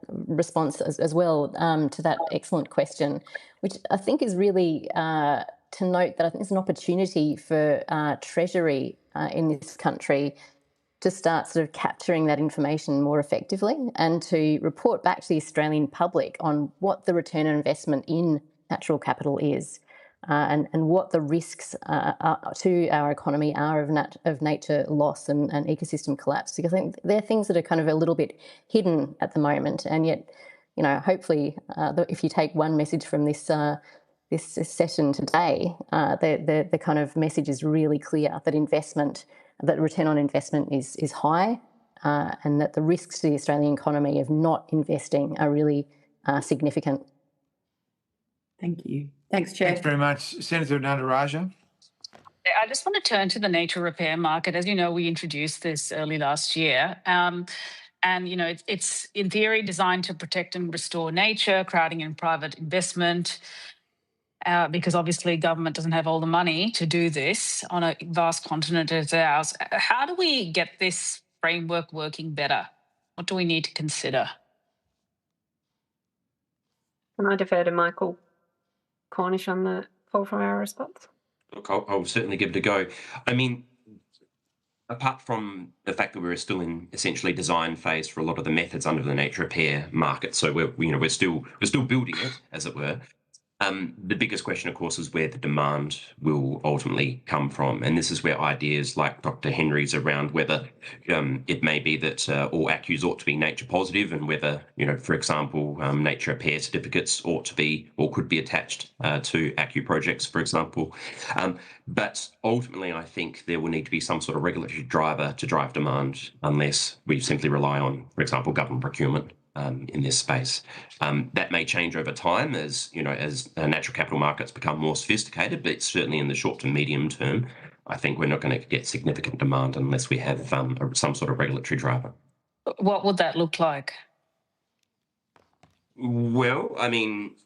response as well to that excellent question, which I think is really to note that I think there's an opportunity for Treasury in this country to start sort of capturing that information more effectively and to report back to the Australian public on what the return on investment in natural capital is and what the risks to our economy are of nature loss and ecosystem collapse. Because I think they're things that are kind of a little bit hidden at the moment, and yet, hopefully, if you take one message from this session today, the kind of message is really clear that return on investment is high, and that the risks to the Australian economy of not investing are really significant. Thank you. Thanks, Chair. Thanks very much. Senator Nataraja. I just want to turn to the nature repair market. As you know, we introduced this early last year. And, it's in theory designed to protect and restore nature, crowding in private investment, because obviously government doesn't have all the money to do this on a vast continent as ours. How do we get this framework working better? What do we need to consider? Can I defer to Michael Cornish on the call from our response? Look, I'll certainly give it a go. I mean, apart from the fact that we're still in essentially design phase for a lot of the methods under the nature repair market, so we're still building it, as it were. The biggest question, of course, is where the demand will ultimately come from. And this is where ideas like Dr. Henry's around whether it may be that all ACCUs ought to be nature positive and whether, for example, nature repair certificates ought to be or could be attached to ACCU projects, for example. But ultimately, I think there will need to be some sort of regulatory driver to drive demand unless we simply rely on, for example, government procurement. In this space. That may change over time as natural capital markets become more sophisticated, but certainly in the short to medium term, I think we're not going to get significant demand unless we have some sort of regulatory driver. What would that look like? Well, I mean,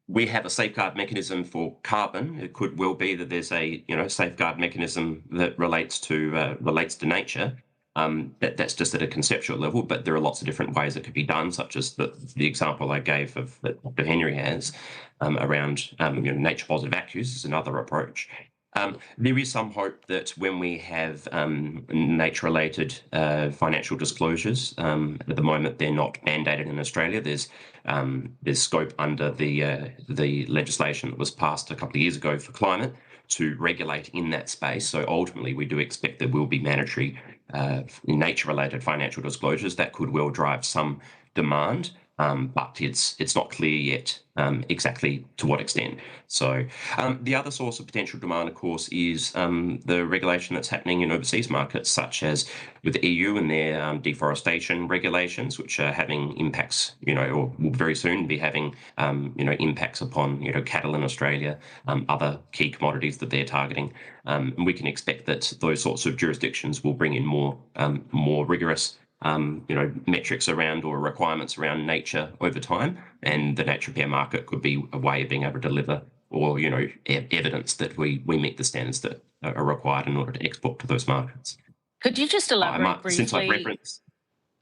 we have a safeguard mechanism for carbon. It could well be that there's a safeguard mechanism that relates to nature. That's just at a conceptual level, but there are lots of different ways it could be done, such as the example I gave of that Dr. Henry has around nature positive ACCUs is another approach. There is some hope that when we have nature-related financial disclosures, at the moment they're not mandated in Australia. There's scope under the legislation that was passed a couple of years ago for climate to regulate in that space. So ultimately, we do expect there will be mandatory nature-related financial disclosures that could well drive some demand, but it's not clear yet exactly to what extent. So the other source of potential demand, of course, is the regulation that's happening in overseas markets, such as with the EU and their deforestation regulations, which are having impacts, or will very soon be having, impacts upon, cattle in Australia, other key commodities that they're targeting. And we can expect that those sorts of jurisdictions will bring in more rigorous metrics around or requirements around nature over time, and the nature repair market could be a way of being able to deliver or evidence that we meet the standards that are required in order to export to those markets. Could you just elaborate briefly? Since I've referenced.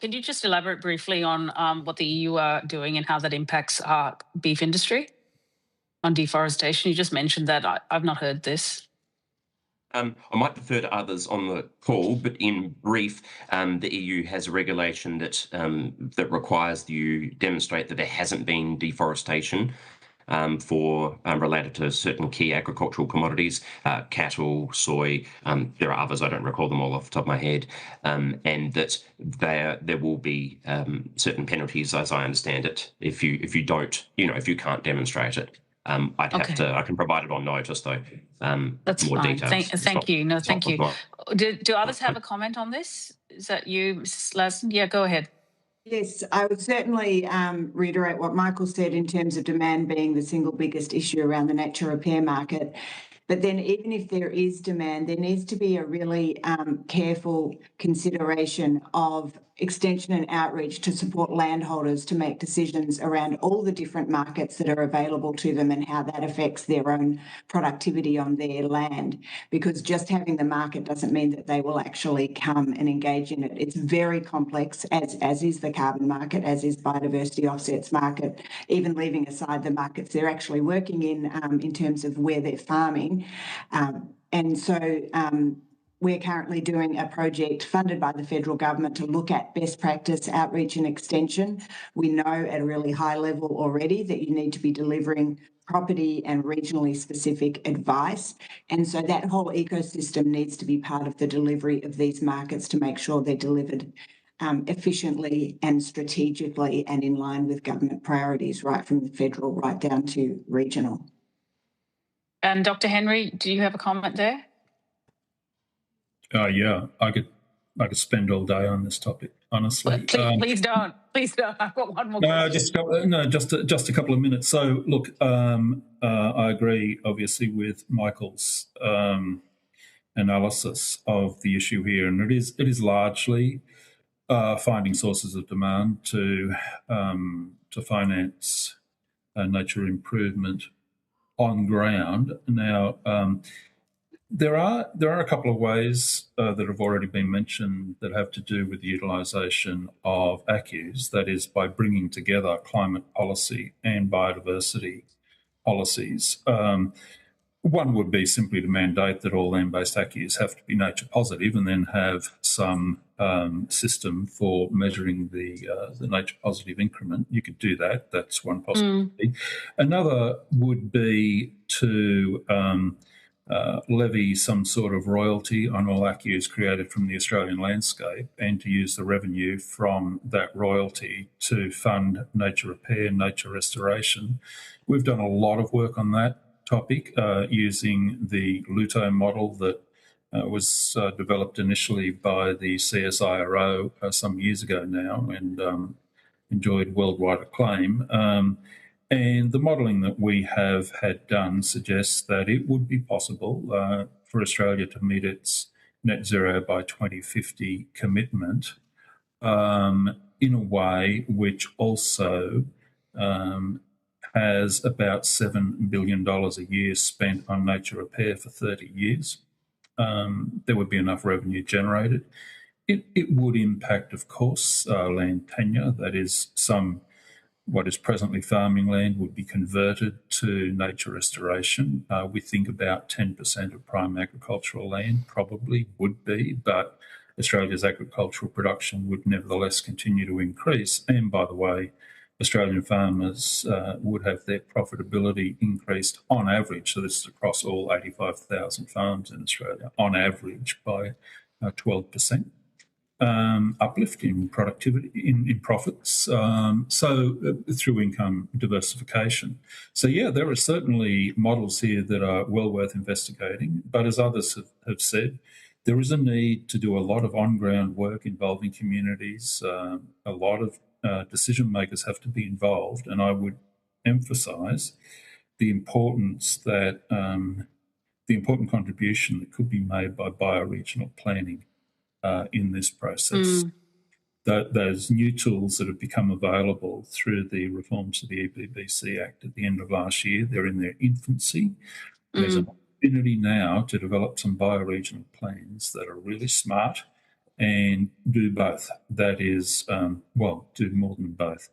Could you just elaborate briefly on what the EU are doing and how that impacts our beef industry on deforestation? You just mentioned that. I've not heard this. I might defer to others on the call, but in brief, the EU has a regulation that requires you demonstrate that there hasn't been deforestation related to certain key agricultural commodities, cattle, soy. There are others, I don't recall them all off the top of my head, and that there will be certain penalties, as I understand it, if you don't, if you can't demonstrate it. I can provide it on notice though. That's more fine. details. Thank you. No, thank you. Do others have a comment on this? Is that you, Mrs. Lassen? Yeah, go ahead. Yes, I would certainly reiterate what Michael said in terms of demand being the single biggest issue around the nature repair market. But then even if there is demand, there needs to be a really careful consideration of extension and outreach to support landholders to make decisions around all the different markets that are available to them and how that affects their own productivity on their land. Because just having the market doesn't mean that they will actually come and engage in it. It's very complex, as is the carbon market, as is biodiversity offsets market, even leaving aside the markets they're actually working in terms of where they're farming. And so we're currently doing a project funded by the federal government to look at best practice outreach and extension. We know at a really high level already that you need to be delivering property and regionally specific advice. And so that whole ecosystem needs to be part of the delivery of these markets to make sure they're delivered efficiently and strategically and in line with government priorities, right from the federal right down to regional. And Dr. Henry, do you have a comment there? Yeah, I could spend all day on this topic, honestly. Please don't. Please don't. I've got one more question. Just a couple of minutes. So, look, I agree, obviously, with Michael's analysis of the issue here, and it is largely finding sources of demand to finance nature improvement on ground. Now, there are a couple of ways that have already been mentioned that have to do with the utilisation of ACCUs, that is by bringing together climate policy and biodiversity policies. One would be simply to mandate that all land-based ACCUs have to be nature positive and then have some system for measuring the nature positive increment. You could do that. That's one possibility. Another would be to levy some sort of royalty on all ACCUs created from the Australian landscape and to use the revenue from that royalty to fund nature repair, nature restoration. We've done a lot of work on that topic using the LUTO model that was developed initially by the CSIRO some years ago now and enjoyed worldwide acclaim. And the modelling that we have had done suggests that it would be possible for Australia to meet its net zero by 2050 commitment in a way which also has about $7 billion a year spent on nature repair for 30 years. There would be enough revenue generated. It would impact, of course, land tenure. That is, what is presently farming land would be converted to nature restoration. We think about 10% of prime agricultural land probably would be, but Australia's agricultural production would nevertheless continue to increase. And by the way, Australian farmers would have their profitability increased on average, so this is across all 85,000 farms in Australia, on average by 12%. Uplift in productivity, in profits, so through income diversification. So yeah, there are certainly models here that are well worth investigating, but as others have said, there is a need to do a lot of on-ground work involving communities. A lot of decision makers have to be involved, and I would emphasise the importance that the important contribution that could be made by bioregional planning in this process. Those new tools that have become available through the reforms to the EPBC Act at the end of last year, they're in their infancy. There's an opportunity now to develop some bioregional plans that are really smart and do both. That is, do more than both.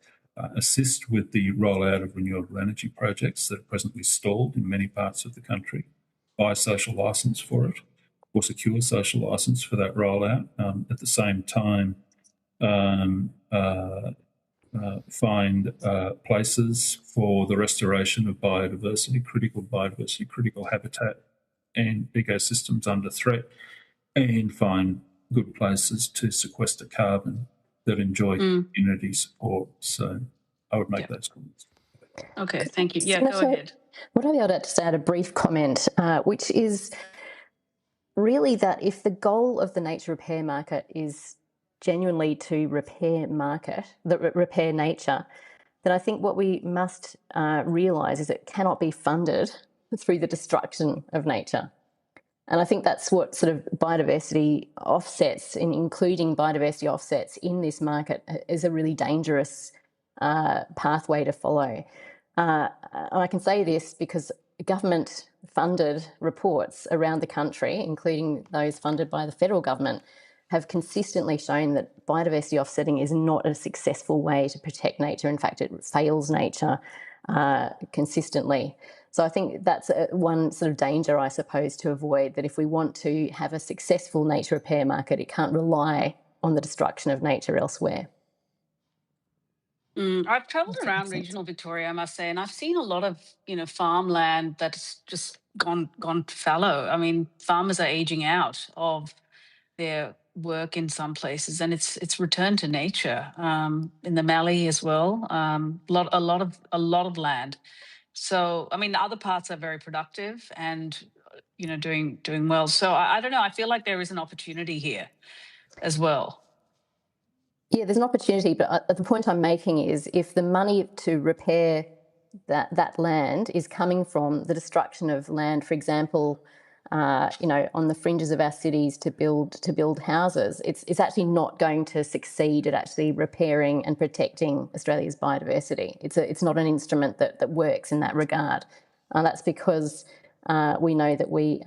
Assist with the rollout of renewable energy projects that are presently stalled in many parts of the country, buy social licence for it, or secure social licence for that rollout. At the same time, find places for the restoration of biodiversity, critical habitat and ecosystems under threat, and find good places to sequester carbon that enjoy community support. So I would make those comments. Okay, thank you. Yeah, go ahead. Would I be able to just add a brief comment, which is really that if the goal of the nature repair market is genuinely to repair nature, then I think what we must realise is it cannot be funded through the destruction of nature. And I think that's what sort of biodiversity offsets, including biodiversity offsets in this market, is a really dangerous pathway to follow. And I can say this because government-funded reports around the country, including those funded by the federal government, have consistently shown that biodiversity offsetting is not a successful way to protect nature. In fact, it fails nature consistently. So I think that's one sort of danger, I suppose, to avoid, that if we want to have a successful nature repair market, it can't rely on the destruction of nature elsewhere. I've travelled around regional Victoria, I must say, and I've seen a lot of, farmland that's just gone fallow. I mean, farmers are aging out of their work in some places, and it's returned to nature. In the Mallee as well, a lot of land. So, I mean, the other parts are very productive and, doing well. So I don't know. I feel like there is an opportunity here as well. Yeah, there's an opportunity, but the point I'm making is if the money to repair that land is coming from the destruction of land, for example, on the fringes of our cities to build houses, it's actually not going to succeed at actually repairing and protecting Australia's biodiversity. It's not an instrument that works in that regard. That's because we know that we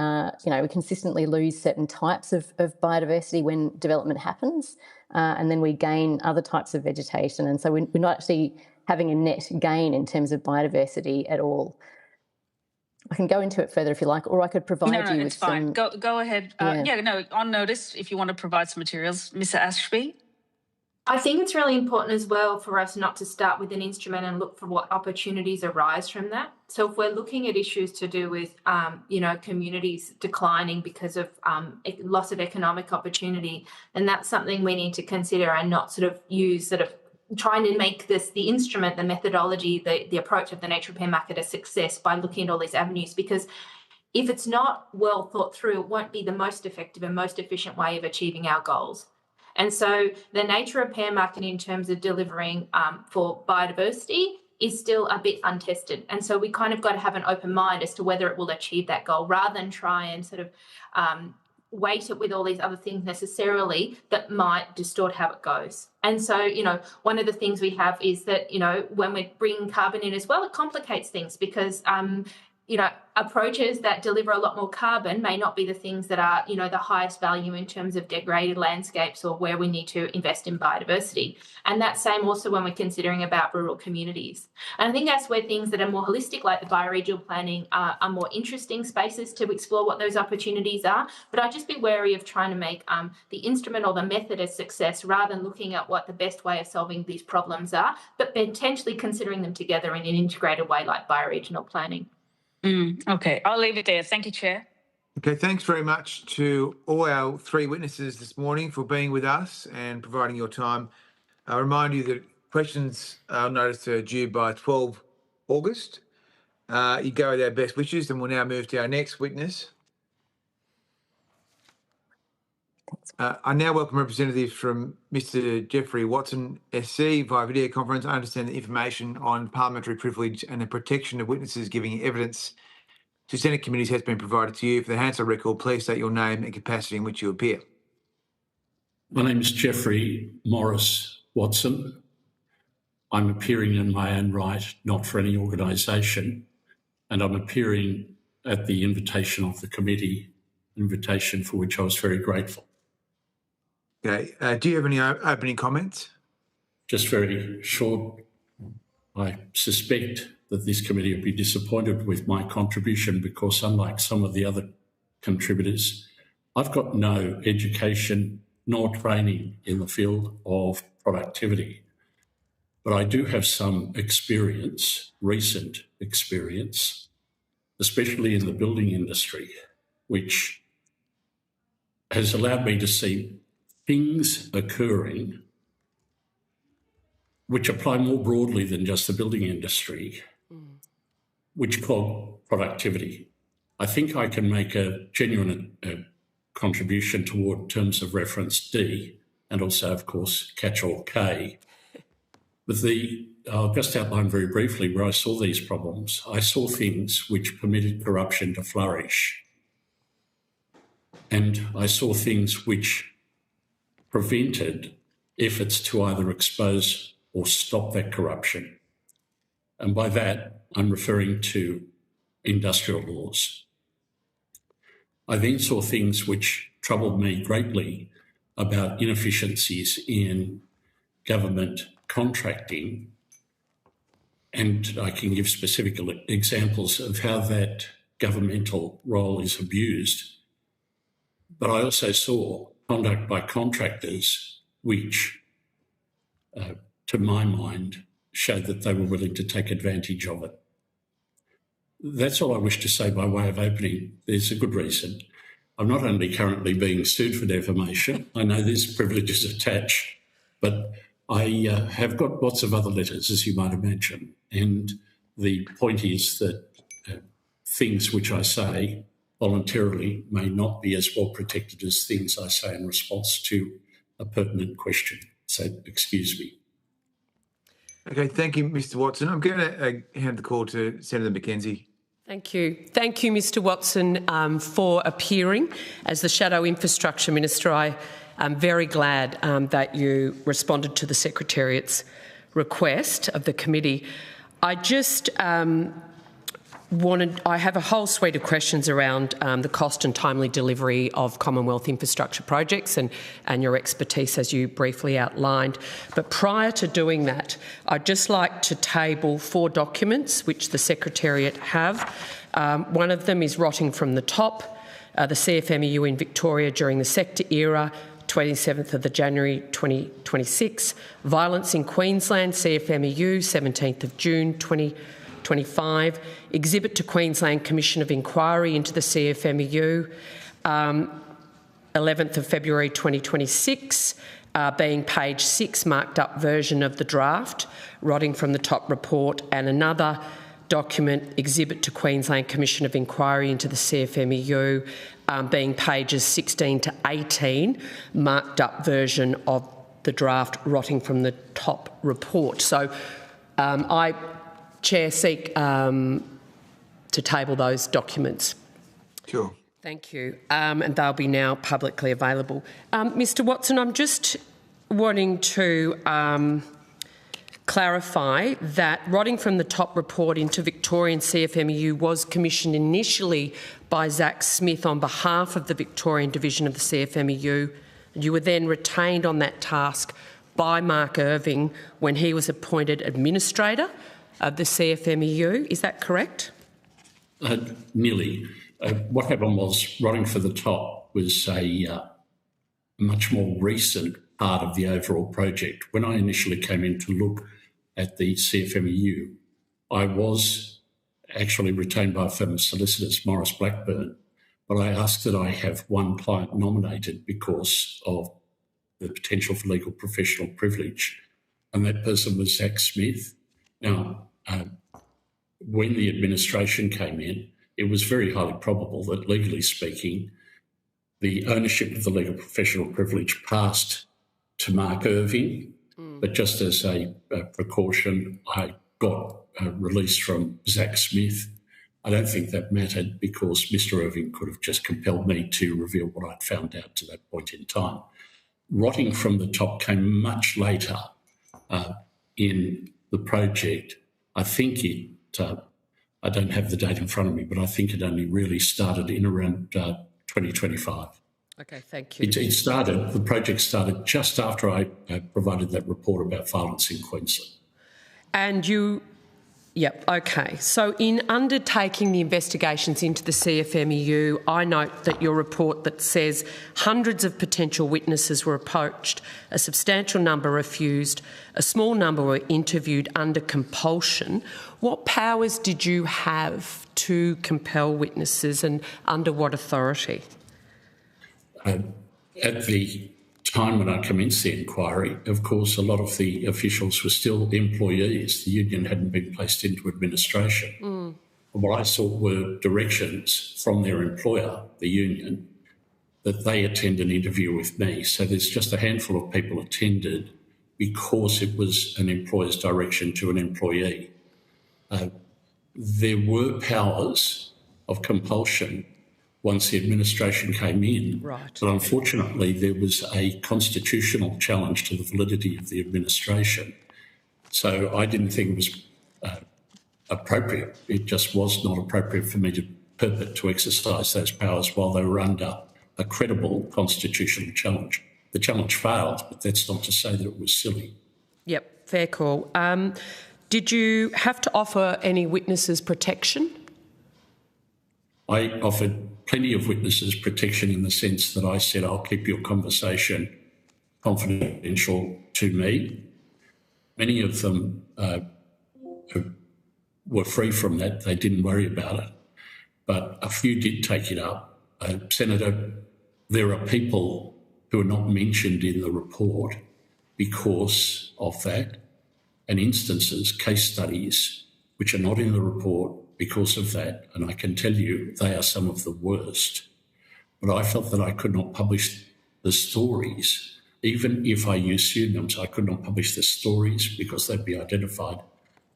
consistently lose certain types of biodiversity when development happens, and then we gain other types of vegetation. And so we're not actually having a net gain in terms of biodiversity at all. I can go into it further if you like, or I could provide you with some... Go ahead. On notice, if you want to provide some materials. Ms. Ashby? I think it's really important as well for us not to start with an instrument and look for what opportunities arise from that. So if we're looking at issues to do with, communities declining because of loss of economic opportunity, then that's something we need to consider and not sort of use sort of trying to make this the instrument, the methodology, the approach of the nature repair market a success by looking at all these avenues, because if it's not well thought through, it won't be the most effective and most efficient way of achieving our goals. And so the nature repair market in terms of delivering for biodiversity is still a bit untested. And so we kind of got to have an open mind as to whether it will achieve that goal rather than try and sort of weight it with all these other things necessarily that might distort how it goes. And so, one of the things we have is that, when we're bringing carbon in as well, it complicates things because, approaches that deliver a lot more carbon may not be the things that are, the highest value in terms of degraded landscapes or where we need to invest in biodiversity. And that's same also when we're considering about rural communities. And I think that's where things that are more holistic, like the bioregional planning, are more interesting spaces to explore what those opportunities are. But I'd just be wary of trying to make the instrument or the method a success rather than looking at what the best way of solving these problems are, but potentially considering them together in an integrated way like bioregional planning. Okay, I'll leave it there. Thank you, Chair. Okay, thanks very much to all our three witnesses this morning for being with us and providing your time. I remind you that questions noticed are due by 12 August. You go with our best wishes, and we'll now move to our next witness. I now welcome representatives from Mr. Jeffrey Watson, SC, via video conference. I understand the information on parliamentary privilege and the protection of witnesses giving evidence to Senate committees has been provided to you. For the Hansard record, please state your name and capacity in which you appear. My name is Jeffrey Morris Watson. I'm appearing in my own right, not for any organisation, and I'm appearing at the invitation of the committee, invitation for which I was very grateful. Okay. Do you have any opening comments? Just very short. I suspect that this committee will be disappointed with my contribution because, unlike some of the other contributors, I've got no education nor training in the field of productivity. but I do have some experience, recent experience, especially in the building industry, which has allowed me to see things occurring which apply more broadly than just the building industry, which clog productivity. I think I can make a genuine contribution toward terms of reference D and also, of course, catch-all K. But I'll just outline very briefly where I saw these problems. I saw things which permitted corruption to flourish. And I saw things which prevented efforts to either expose or stop that corruption. And by that, I'm referring to industrial laws. I then saw things which troubled me greatly about inefficiencies in government contracting, and I can give specific examples of how that governmental role is abused. But I also saw conduct by contractors which, to my mind, showed that they were willing to take advantage of it. That's all I wish to say by way of opening. There's a good reason. I'm not only currently being sued for defamation, I know there's privileges attached, but I have got lots of other letters, as you might imagine. And the point is that things which I say voluntarily may not be as well protected as things I say in response to a pertinent question. So excuse me. Okay, thank you, Mr. Watson. I'm going to hand the call to Senator Mackenzie. Thank you. Thank you, Mr. Watson, for appearing as the Shadow Infrastructure Minister. I'm very glad that you responded to the Secretariat's request of the committee. I just I have a whole suite of questions around the cost and timely delivery of Commonwealth infrastructure projects and your expertise, as you briefly outlined. But prior to doing that, I'd just like to table 4 documents which the Secretariat have. One of them is Rotting from the Top, the CFMEU in Victoria during the sector era, 27th of January 2026, Violence in Queensland, CFMEU, 17th of June 2025, Exhibit to Queensland Commission of Inquiry into the CFMEU, 11th of February 2026, being page 6 marked up version of the draft, Rotting from the Top report, and another document, Exhibit to Queensland Commission of Inquiry into the CFMEU, being pages 16 to 18, marked up version of the draft Rotting from the Top report. So I, Chair, seek to table those documents. Sure. Thank you. And they'll be now publicly available. Mr. Watson, I'm just wanting to clarify that Rotting from the Top report into Victorian CFMEU was commissioned initially by Zack Smith on behalf of the Victorian division of the CFMEU. You were then retained on that task by Mark Irving when he was appointed administrator of the CFMEU. Is that correct? Nearly. What happened was Rotting for the Top was a much more recent part of the overall project. When I initially came in to look at the CFMEU, I was actually retained by a firm of solicitors, Morris Blackburn, but I asked that I have one client nominated because of the potential for legal professional privilege, and that person was Zack Smith. Now, when the administration came in, it was very highly probable that, legally speaking, the ownership of the legal professional privilege passed to Mark Irving, but just as a precaution, I got a release from Zack Smith. I don't think that mattered because Mr. Irving could have just compelled me to reveal what I'd found out to that point in time. Rotting from the Top came much later in the project. I think it, I don't have the date in front of me, but I think it only really started in around 2025. Okay, thank you. The project started just after I provided that report about violence in Queensland. And you Yep, okay. So in undertaking the investigations into the CFMEU, I note that your report that says hundreds of potential witnesses were approached, a substantial number refused, a small number were interviewed under compulsion. What powers did you have to compel witnesses and under what authority? At the time when I commenced the inquiry, of course, a lot of the officials were still employees. The union hadn't been placed into administration. And what I saw were directions from their employer, the union, that they attend an interview with me. So there's just a handful of people attended because it was an employer's direction to an employee. There were powers of compulsion once the administration came in. Right. But unfortunately, there was a constitutional challenge to the validity of the administration. So I didn't think it was appropriate. It just was not appropriate for me to exercise those powers while they were under a credible constitutional challenge. The challenge failed, but that's not to say that it was silly. Yep, fair call. Did you have to offer any witnesses protection? I offered plenty of witnesses protection in the sense that I said, I'll keep your conversation confidential to me. Many of them were free from that. They didn't worry about it. But a few did take it up. Senator, there are people who are not mentioned in the report because of that, and instances, case studies, which are not in the report because of that, and I can tell you they are some of the worst. But I felt that I could not publish the stories, even if I used pseudonyms. I could not publish the stories because they'd be identified.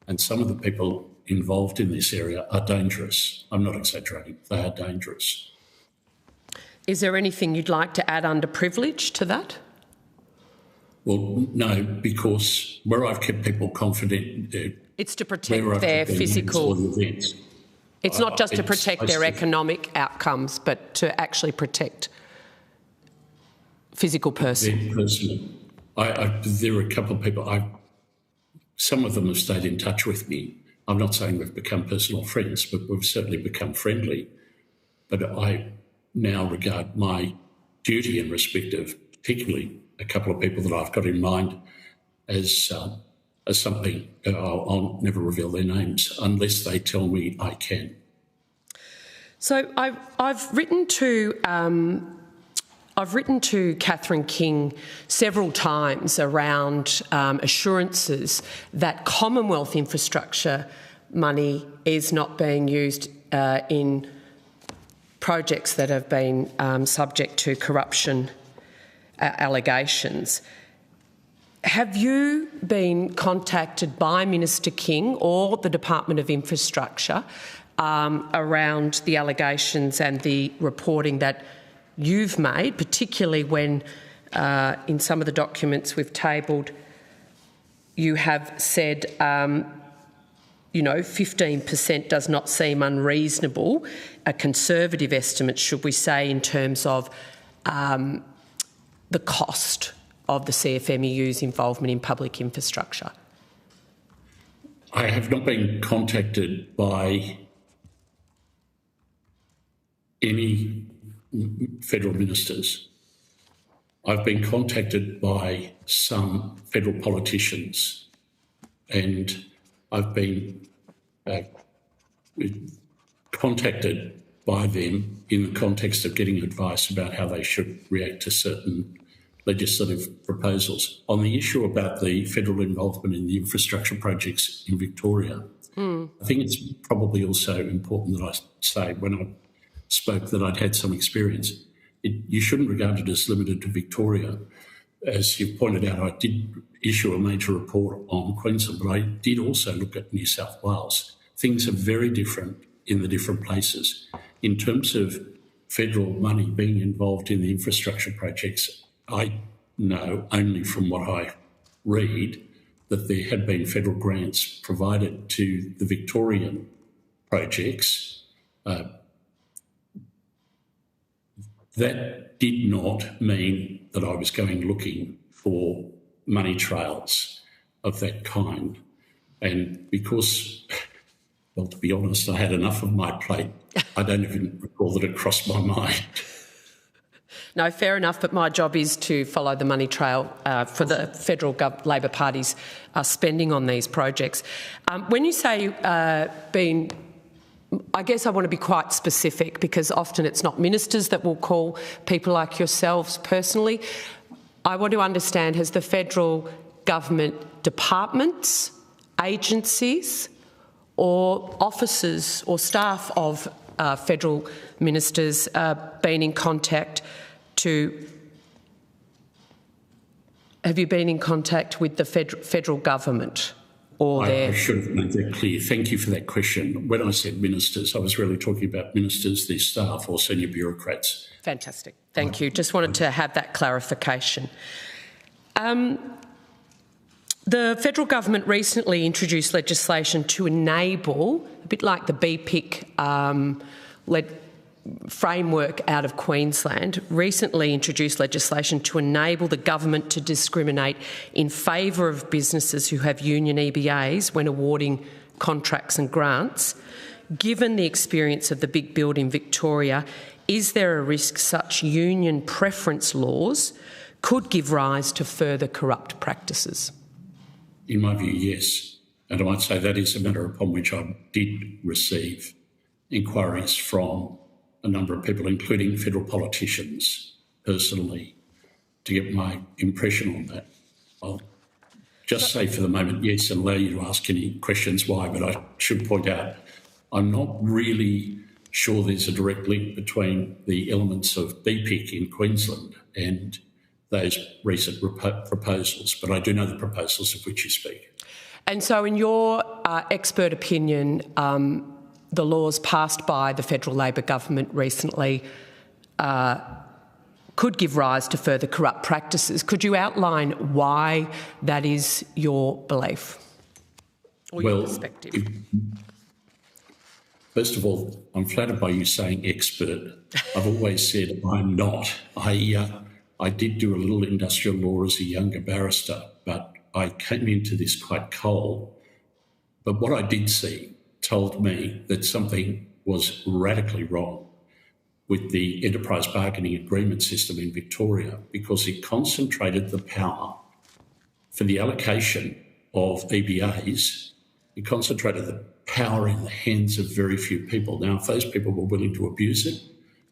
And some of the people involved in this area are dangerous. I'm not exaggerating. They are dangerous. Is there anything you'd like to add under privilege to that? Well, no, because where I've kept people confident... It's to protect their physical... Events, it's not just to protect their economic outcomes, but to actually protect physical person. Personally, there are a couple of people, some of them have stayed in touch with me. I'm not saying we've become personal friends, but we've certainly become friendly. But I now regard my duty in respect of particularly a couple of people that I've got in mind as something. I'll never reveal their names unless they tell me I can. So I've written to Catherine King several times around assurances that Commonwealth infrastructure money is not being used in projects that have been subject to corruption allegations. Have you been contacted by Minister King or the Department of Infrastructure around the allegations and the reporting that you've made, particularly when in some of the documents we've tabled you have said 15% does not seem unreasonable, a conservative estimate, should we say, in terms of the cost of the CFMEU's involvement in public infrastructure? I have not been contacted by any federal ministers. I've been contacted by some federal politicians, and I've been contacted by them in the context of getting advice about how they should react to certain legislative proposals. On the issue about the federal involvement in the infrastructure projects in Victoria, I think it's probably also important that I say, when I spoke, that I'd had some experience. You shouldn't regard it as limited to Victoria. As you've pointed out, I did issue a major report on Queensland, but I did also look at New South Wales. Things are very different in the different places. In terms of federal money being involved in the infrastructure projects, I know only from what I read that there had been federal grants provided to the Victorian projects. That did not mean that I was going looking for money trails of that kind. And because well, to be honest, I had enough of my plate. I don't even recall that it crossed my mind. No, fair enough, but my job is to follow the money trail for the federal Labor Party's spending on these projects. When you say I guess I want to be quite specific, because often it's not ministers that will call people like yourselves personally. I want to understand, has the federal government departments, agencies or officers or staff of federal ministers been in contact have you been in contact with the federal government? I should have made that clear. Thank you for that question. When I said ministers, I was really talking about ministers, their staff or senior bureaucrats. Fantastic. Thank you. Just wanted to have that clarification. The federal government recently introduced legislation to enable, a bit like the BPIC framework out of Queensland, recently introduced legislation to enable the government to discriminate in favour of businesses who have union EBAs when awarding contracts and grants. Given the experience of the big build in Victoria, is there a risk such union preference laws could give rise to further corrupt practices? In my view, yes. And I might say that is a matter upon which I did receive inquiries from a number of people, including federal politicians, personally, to get my impression on that. I'll just say for the moment yes and allow you to ask any questions why, but I should point out I'm not really sure there's a direct link between the elements of BPIC in Queensland and those recent proposals, but I do know the proposals of which you speak. And so in your expert opinion, the laws passed by the federal Labor government recently could give rise to further corrupt practices. Could you outline why that is your belief or your perspective? First of all, I'm flattered by you saying expert. I've always said I'm not. I did do a little industrial law as a younger barrister, but I came into this quite cold. But what I did see told me that something was radically wrong with the enterprise bargaining agreement system in Victoria, because it concentrated the power for the allocation of EBAs. It concentrated the power in the hands of very few people. Now, if those people were willing to abuse it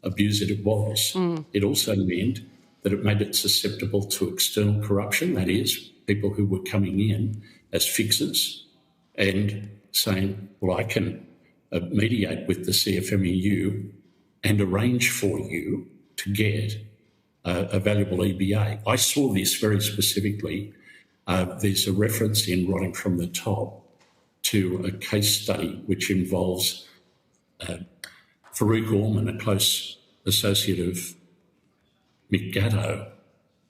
it was. It also meant that it made it susceptible to external corruption, that is, people who were coming in as fixers and saying, well, I can mediate with the CFMEU and arrange for you to get a valuable EBA. I saw this very specifically. There's a reference in Writing from the Top to a case study which involves Farouk Orman, a close associate of Mick Gatto,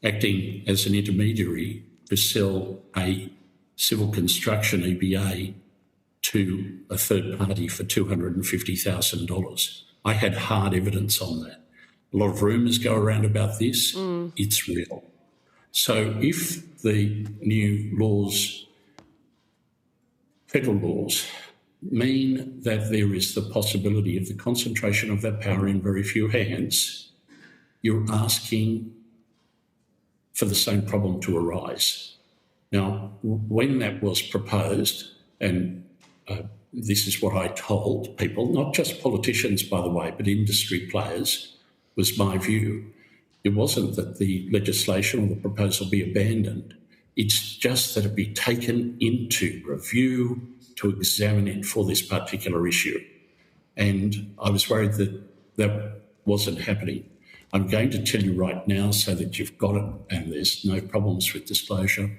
acting as an intermediary to sell a civil construction EBA to a third party for $250,000. I had hard evidence on that. A lot of rumours go around about this. It's real. So if the new laws, federal laws, mean that there is the possibility of the concentration of that power in very few hands, you're asking for the same problem to arise. Now, when that was proposed, and this is what I told people, not just politicians, by the way, but industry players, was my view. It wasn't that the legislation or the proposal be abandoned. It's just that it be taken into review to examine it for this particular issue. And I was worried that that wasn't happening. I'm going to tell you right now so that you've got it and there's no problems with disclosure.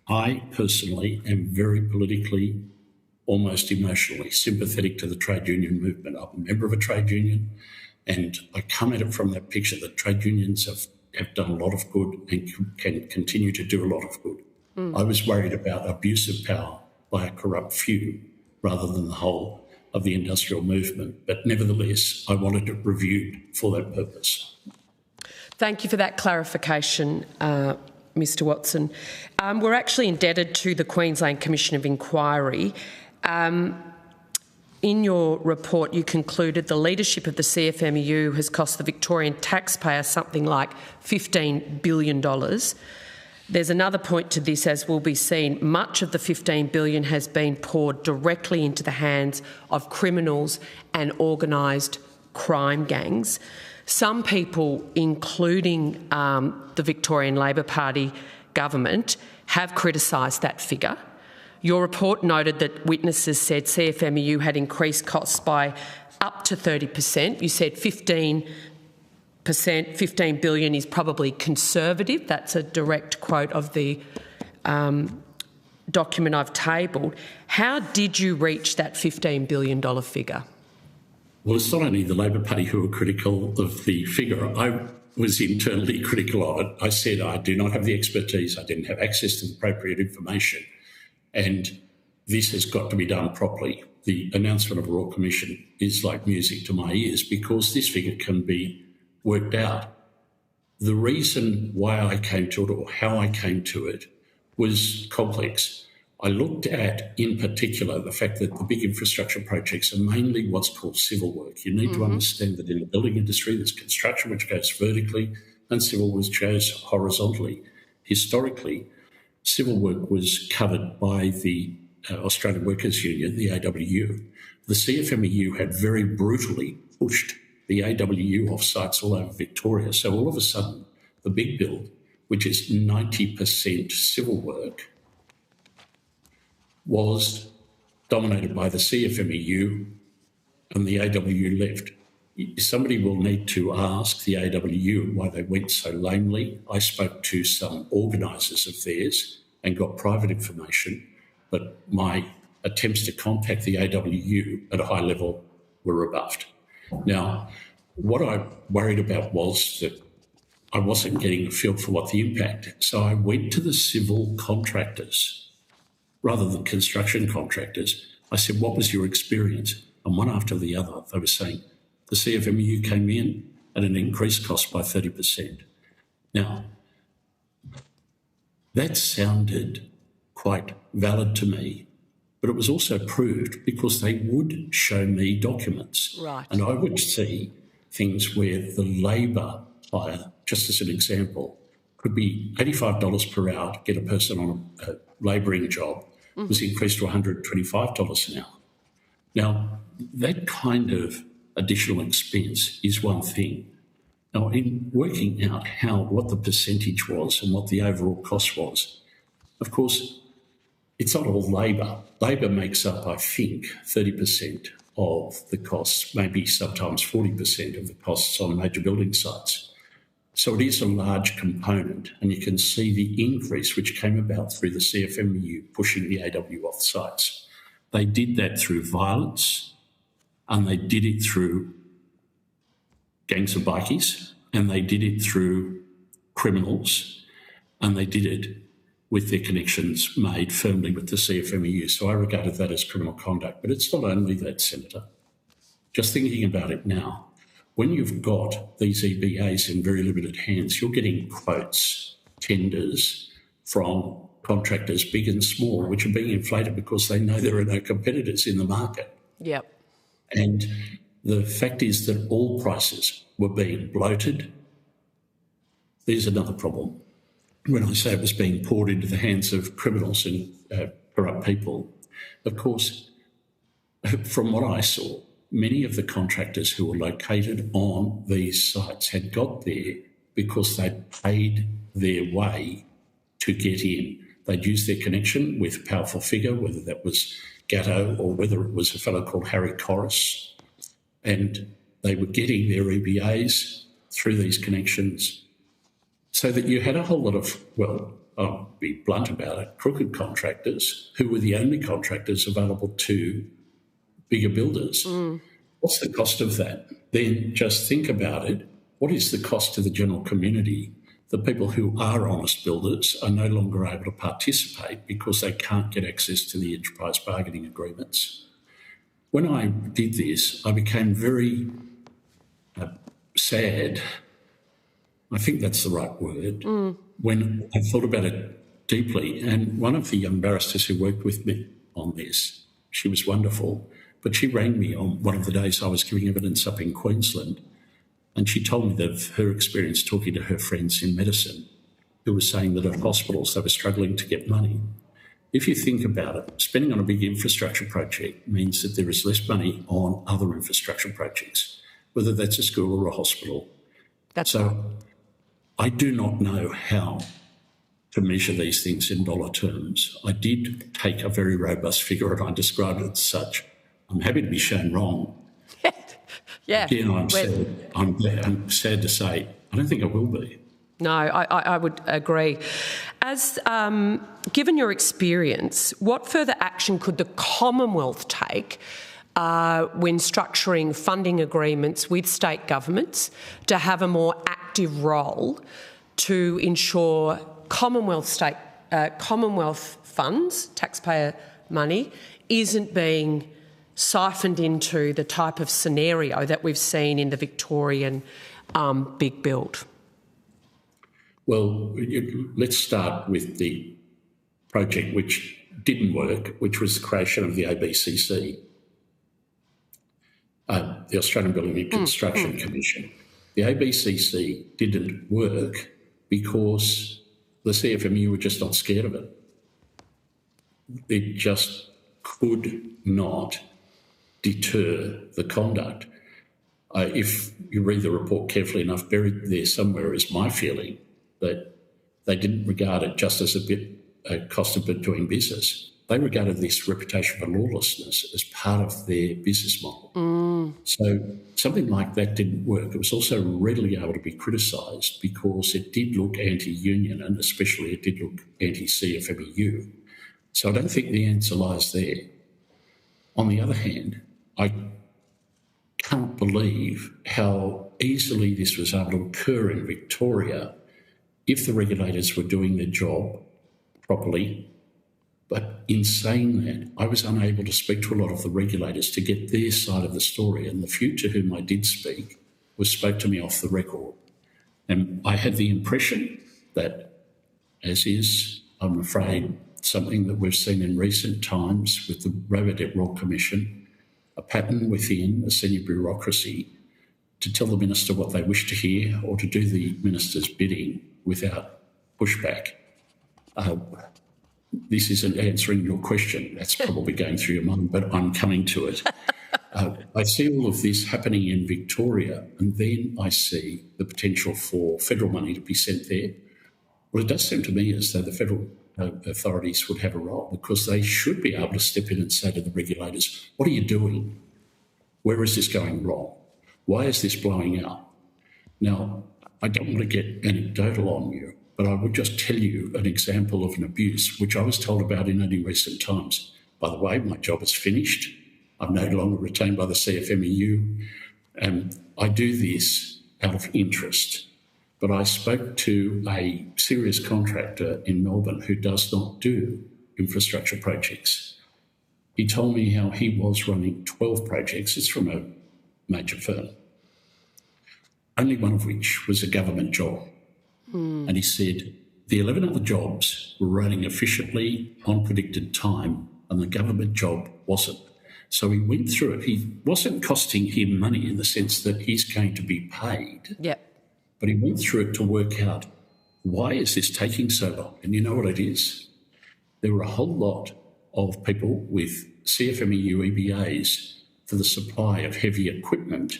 I personally am very politically, almost emotionally sympathetic to the trade union movement. I'm a member of a trade union, and I come at it from that picture that trade unions have done a lot of good and can continue to do a lot of good. I was worried about abuse of power by a corrupt few rather than the whole of the industrial movement. But nevertheless, I wanted it reviewed for that purpose. Thank you for that clarification, Mr Watson. We're actually indebted to the Queensland Commission of Inquiry. in your report, you concluded the leadership of the CFMEU has cost the Victorian taxpayer something like $15 billion. There's another point to this, as will be seen. Much of the $15 billion has been poured directly into the hands of criminals and organised crime gangs. Some people, including the Victorian Labor Party government, have criticised that figure. Your report noted that witnesses said CFMEU had increased costs by up to 30%. You said 15 billion is probably conservative. That's a direct quote of the document I've tabled. How did you reach that $15 billion figure? Well, it's not only the Labor Party who were critical of the figure. I was internally critical of it. I said I do not have the expertise. I didn't have access to the appropriate information. And this has got to be done properly. The announcement of a Royal Commission is like music to my ears because this figure can be worked out. The reason why I came to it or how I came to it was complex. I looked at, in particular, the fact that the big infrastructure projects are mainly what's called civil work. You need to understand that in the building industry, there's construction which goes vertically and civil which goes horizontally. Historically, civil work was covered by the Australian Workers' Union, the AWU. The CFMEU had very brutally pushed the AWU off sites all over Victoria. So all of a sudden, the big build, which is 90% civil work, was dominated by the CFMEU and the AWU left. Somebody will need to ask the AWU why they went so lamely. I spoke to some organisers of theirs and got private information, but my attempts to contact the AWU at a high level were rebuffed. Now, what I worried about was that I wasn't getting a feel for what the impact. So I went to the civil contractors rather than construction contractors. I said, what was your experience? And one after the other, they were saying, the CFMEU came in at an increased cost by 30%. Now, that sounded quite valid to me, but it was also proved because they would show me documents. Right. And I would see things where the labour hire, just as an example, could be $85 per hour to get a person on a labouring job, was increased to $125 an hour. Now, that kind of additional expense is one thing. Now, in working out what the percentage was and what the overall cost was, of course, it's not all labour. Labour makes up, I think, 30% of the costs, maybe sometimes 40% of the costs on major building sites. So it is a large component, and you can see the increase which came about through the CFMEU pushing the AW off sites. They did that through violence, and they did it through gangs of bikies, and they did it through criminals, and they did it with their connections made firmly with the CFMEU. So I regarded that as criminal conduct. But it's not only that, Senator. Just thinking about it now, when you've got these EBAs in very limited hands, you're getting quotes, tenders from contractors, big and small, which are being inflated because they know there are no competitors in the market. Yep. And the fact is that all prices were being bloated. There's another problem. When I say it was being poured into the hands of criminals and corrupt people, of course, from what I saw, many of the contractors who were located on these sites had got there because they'd paid their way to get in. They'd used their connection with a powerful figure, whether that was Gatto or whether it was a fellow called Harry Corris, and they were getting their EBAs through these connections, so that you had a whole lot of, well, I'll be blunt about it, crooked contractors who were the only contractors available to bigger builders. What's the cost of that? Then just think about it. What is the cost to the general community? The people who are honest builders are no longer able to participate because they can't get access to the enterprise bargaining agreements. When I did this, I became very sad. I think that's the right word. When I thought about it deeply, and one of the young barristers who worked with me on this, she was wonderful, but she rang me on one of the days I was giving evidence up in Queensland, and she told me that of her experience talking to her friends in medicine who were saying that at hospitals they were struggling to get money. If you think about it, spending on a big infrastructure project means that there is less money on other infrastructure projects, whether that's a school or a hospital. I do not know how to measure these things in dollar terms. I did take a very robust figure and I described it as such. I'm happy to be shown wrong. Yeah. Again, I'm sad to say, I don't think I will be. No, I would agree. As given your experience, what further action could the Commonwealth take when structuring funding agreements with state governments to have a more active role to ensure Commonwealth funds, taxpayer money, isn't being siphoned into the type of scenario that we've seen in the Victorian big build? Well, let's start with the project which didn't work, which was the creation of the ABCC, the Australian Building and Construction Commission. The ABCC didn't work because the CFMU were just not scared of it. It just could not deter the conduct. If you read the report carefully enough, buried there somewhere is my feeling that they didn't regard it just as a cost of doing business. They regarded this reputation for lawlessness as part of their business model. So something like that didn't work. It was also readily able to be criticised because it did look anti-union and especially it did look anti-CFMEU. So I don't think the answer lies there. On the other hand, I can't believe how easily this was able to occur in Victoria if the regulators were doing their job properly. But in saying that, I was unable to speak to a lot of the regulators to get their side of the story, and the few to whom I did speak spoke to me off the record. And I had the impression that, as is, I'm afraid, something that we've seen in recent times with the Robo-Debt Royal Commission, a pattern within a senior bureaucracy to tell the minister what they wish to hear or to do the minister's bidding without pushback. This isn't answering your question. That's probably going through your mind, but I'm coming to it. I see all of this happening in Victoria, and then I see the potential for federal money to be sent there. Well, it does seem to me as though the federal authorities would have a role because they should be able to step in and say to the regulators, what are you doing? Where is this going wrong? Why is this blowing up? Now, I don't want to get anecdotal on you, but I would just tell you an example of an abuse, which I was told about in only recent times. By the way, my job is finished. I'm no longer retained by the CFMEU. I do this out of interest. But I spoke to a serious contractor in Melbourne who does not do infrastructure projects. He told me how he was running 12 projects. It's from a major firm, only one of which was a government job. And he said the 11 other jobs were running efficiently on predicted time and the government job wasn't. So he went through it. He wasn't costing him money in the sense that he's going to be paid. Yep. But he went through it to work out, why is this taking so long? And you know what it is? There were a whole lot of people with CFMEU EBAs for the supply of heavy equipment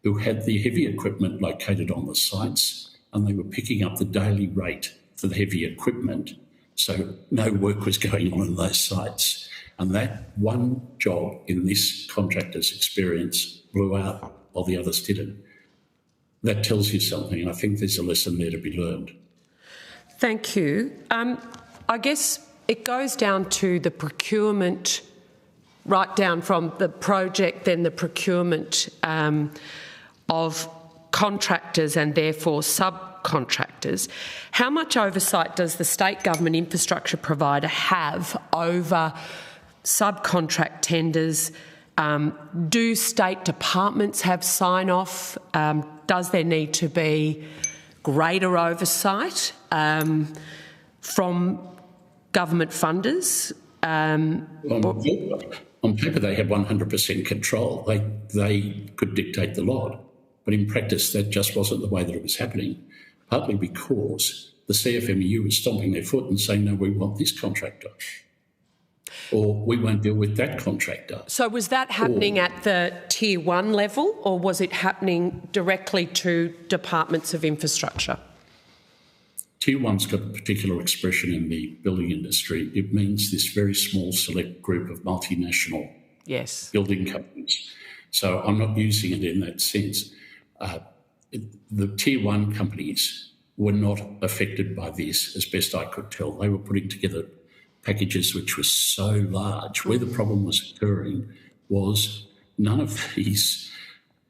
who had the heavy equipment located on the sites and they were picking up the daily rate for the heavy equipment. So no work was going on in those sites. And that one job in this contractor's experience blew out while the others didn't. That tells you something, and I think there's a lesson there to be learned. Thank you. I guess it goes down to the procurement, right down from the project, then the procurement of contractors and therefore subcontractors. How much oversight does the state government infrastructure provider have over subcontract tenders? Do state departments have sign-off? Does there need to be greater oversight from government funders? On paper, they had 100% control. They could dictate the lot. But in practice, that just wasn't the way that it was happening, partly because the CFMEU was stomping their foot and saying, no, we want this contractor, or we won't deal with that contractor. So was that happening at the Tier 1 level, or was it happening directly to departments of infrastructure? Tier 1's got a particular expression in the building industry. It means this very small select group of multinational building companies. So I'm not using it in that sense. The Tier 1 companies were not affected by this, as best I could tell. They were putting together packages which were so large. Where the problem was occurring was none of these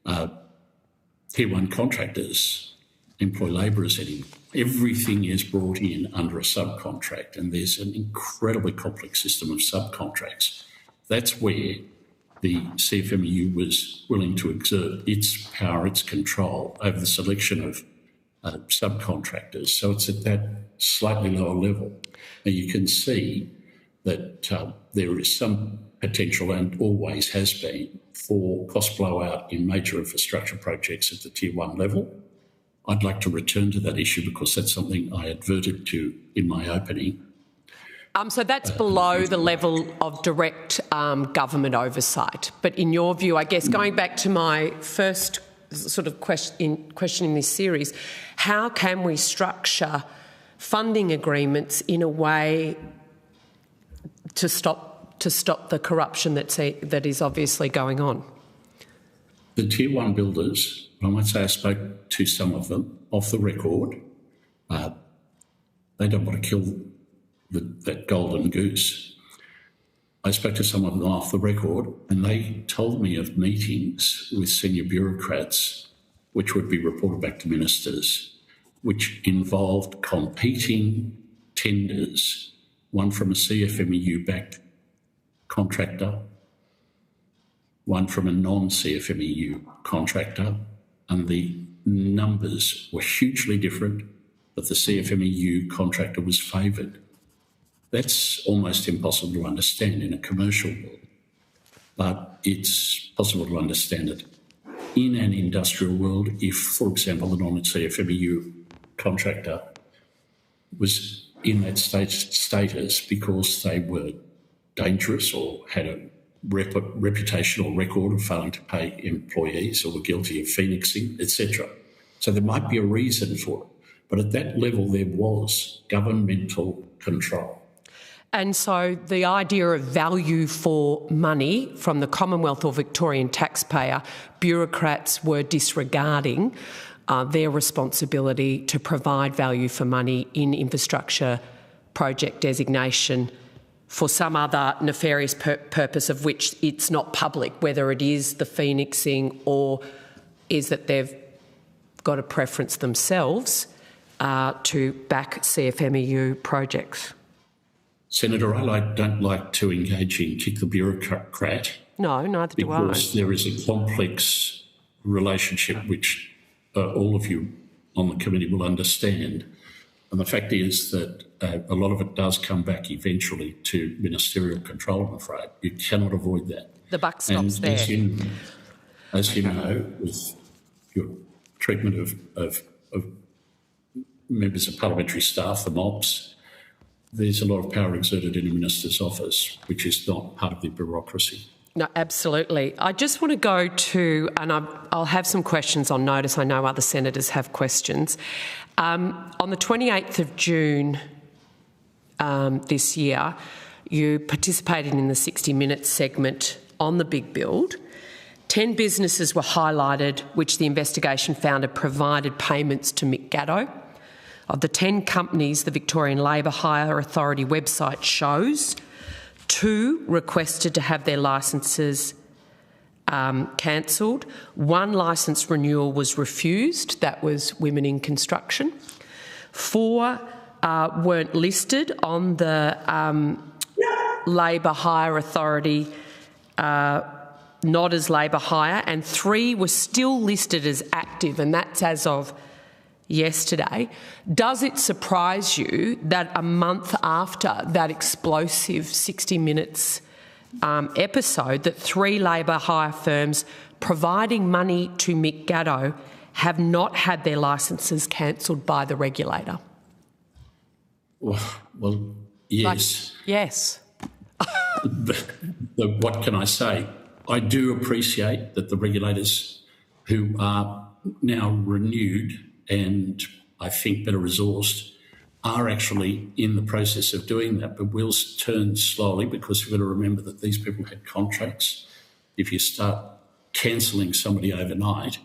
Tier 1 contractors employ labourers anymore. Everything is brought in under a subcontract, and there's an incredibly complex system of subcontracts. That's where the CFMEU was willing to exert its power, its control over the selection of subcontractors. So it's at that slightly lower level. Now you can see that there is some potential, and always has been, for cost blowout in major infrastructure projects at the Tier 1 level. I'd like to return to that issue because that's something I adverted to in my opening. So that's below the level of direct government oversight. But in your view, I guess, going back to my first sort of question in this series, how can we structure funding agreements in a way to stop the corruption that is obviously going on? The Tier 1 builders, I might say I spoke to some of them off the record. They don't want to kill that golden goose. I spoke to some of them off the record, and they told me of meetings with senior bureaucrats which would be reported back to ministers, which involved competing tenders, one from a CFMEU-backed contractor, one from a non-CFMEU contractor, and the numbers were hugely different, but the CFMEU contractor was favoured. That's almost impossible to understand in a commercial world, but it's possible to understand it in an industrial world if, for example, the non-CFMEU contractor was in that status because they were dangerous or had a reputational record of failing to pay employees or were guilty of phoenixing, etc. So there might be a reason for it. But at that level, there was governmental control. And so the idea of value for money from the Commonwealth or Victorian taxpayer, bureaucrats were disregarding their responsibility to provide value for money in infrastructure project designation for some other nefarious purpose of which it's not public, whether it is the phoenixing or is that they've got a preference themselves to back CFMEU projects. Senator, I don't like to engage in kick the bureaucrat. No, neither do I. Because there is a complex relationship which all of you on the committee will understand. And the fact is that a lot of it does come back eventually to ministerial control, I'm afraid. You cannot avoid that. The buck stops there. As you know, with your treatment of members of parliamentary staff, the MOPs, there's a lot of power exerted in a minister's office, which is not part of the bureaucracy. No, absolutely. I just want to go to, and I'll have some questions on notice. I know other senators have questions. On the 28th of June this year, you participated in the 60 Minutes segment on the Big Build. 10 businesses were highlighted, which the investigation found had provided payments to Mick Gatto. Of the 10 companies the Victorian Labour Hire Authority website shows, 2 requested to have their licences cancelled. 1 licence renewal was refused. That was Women in Construction. 4 weren't listed on the Labour Hire Authority, not as Labour Hire, and 3 were still listed as active, and that's as of yesterday. Does it surprise you that a month after that explosive 60 Minutes episode that 3 Labor hire firms providing money to Mick Gatto have not had their licences cancelled by the regulator? Well, yes. Yes. What can I say? I do appreciate that the regulators, who are now renewed and I think better resourced, are actually in the process of doing that. But wheels turn slowly because we've got to remember that these people had contracts. If you start cancelling somebody overnight,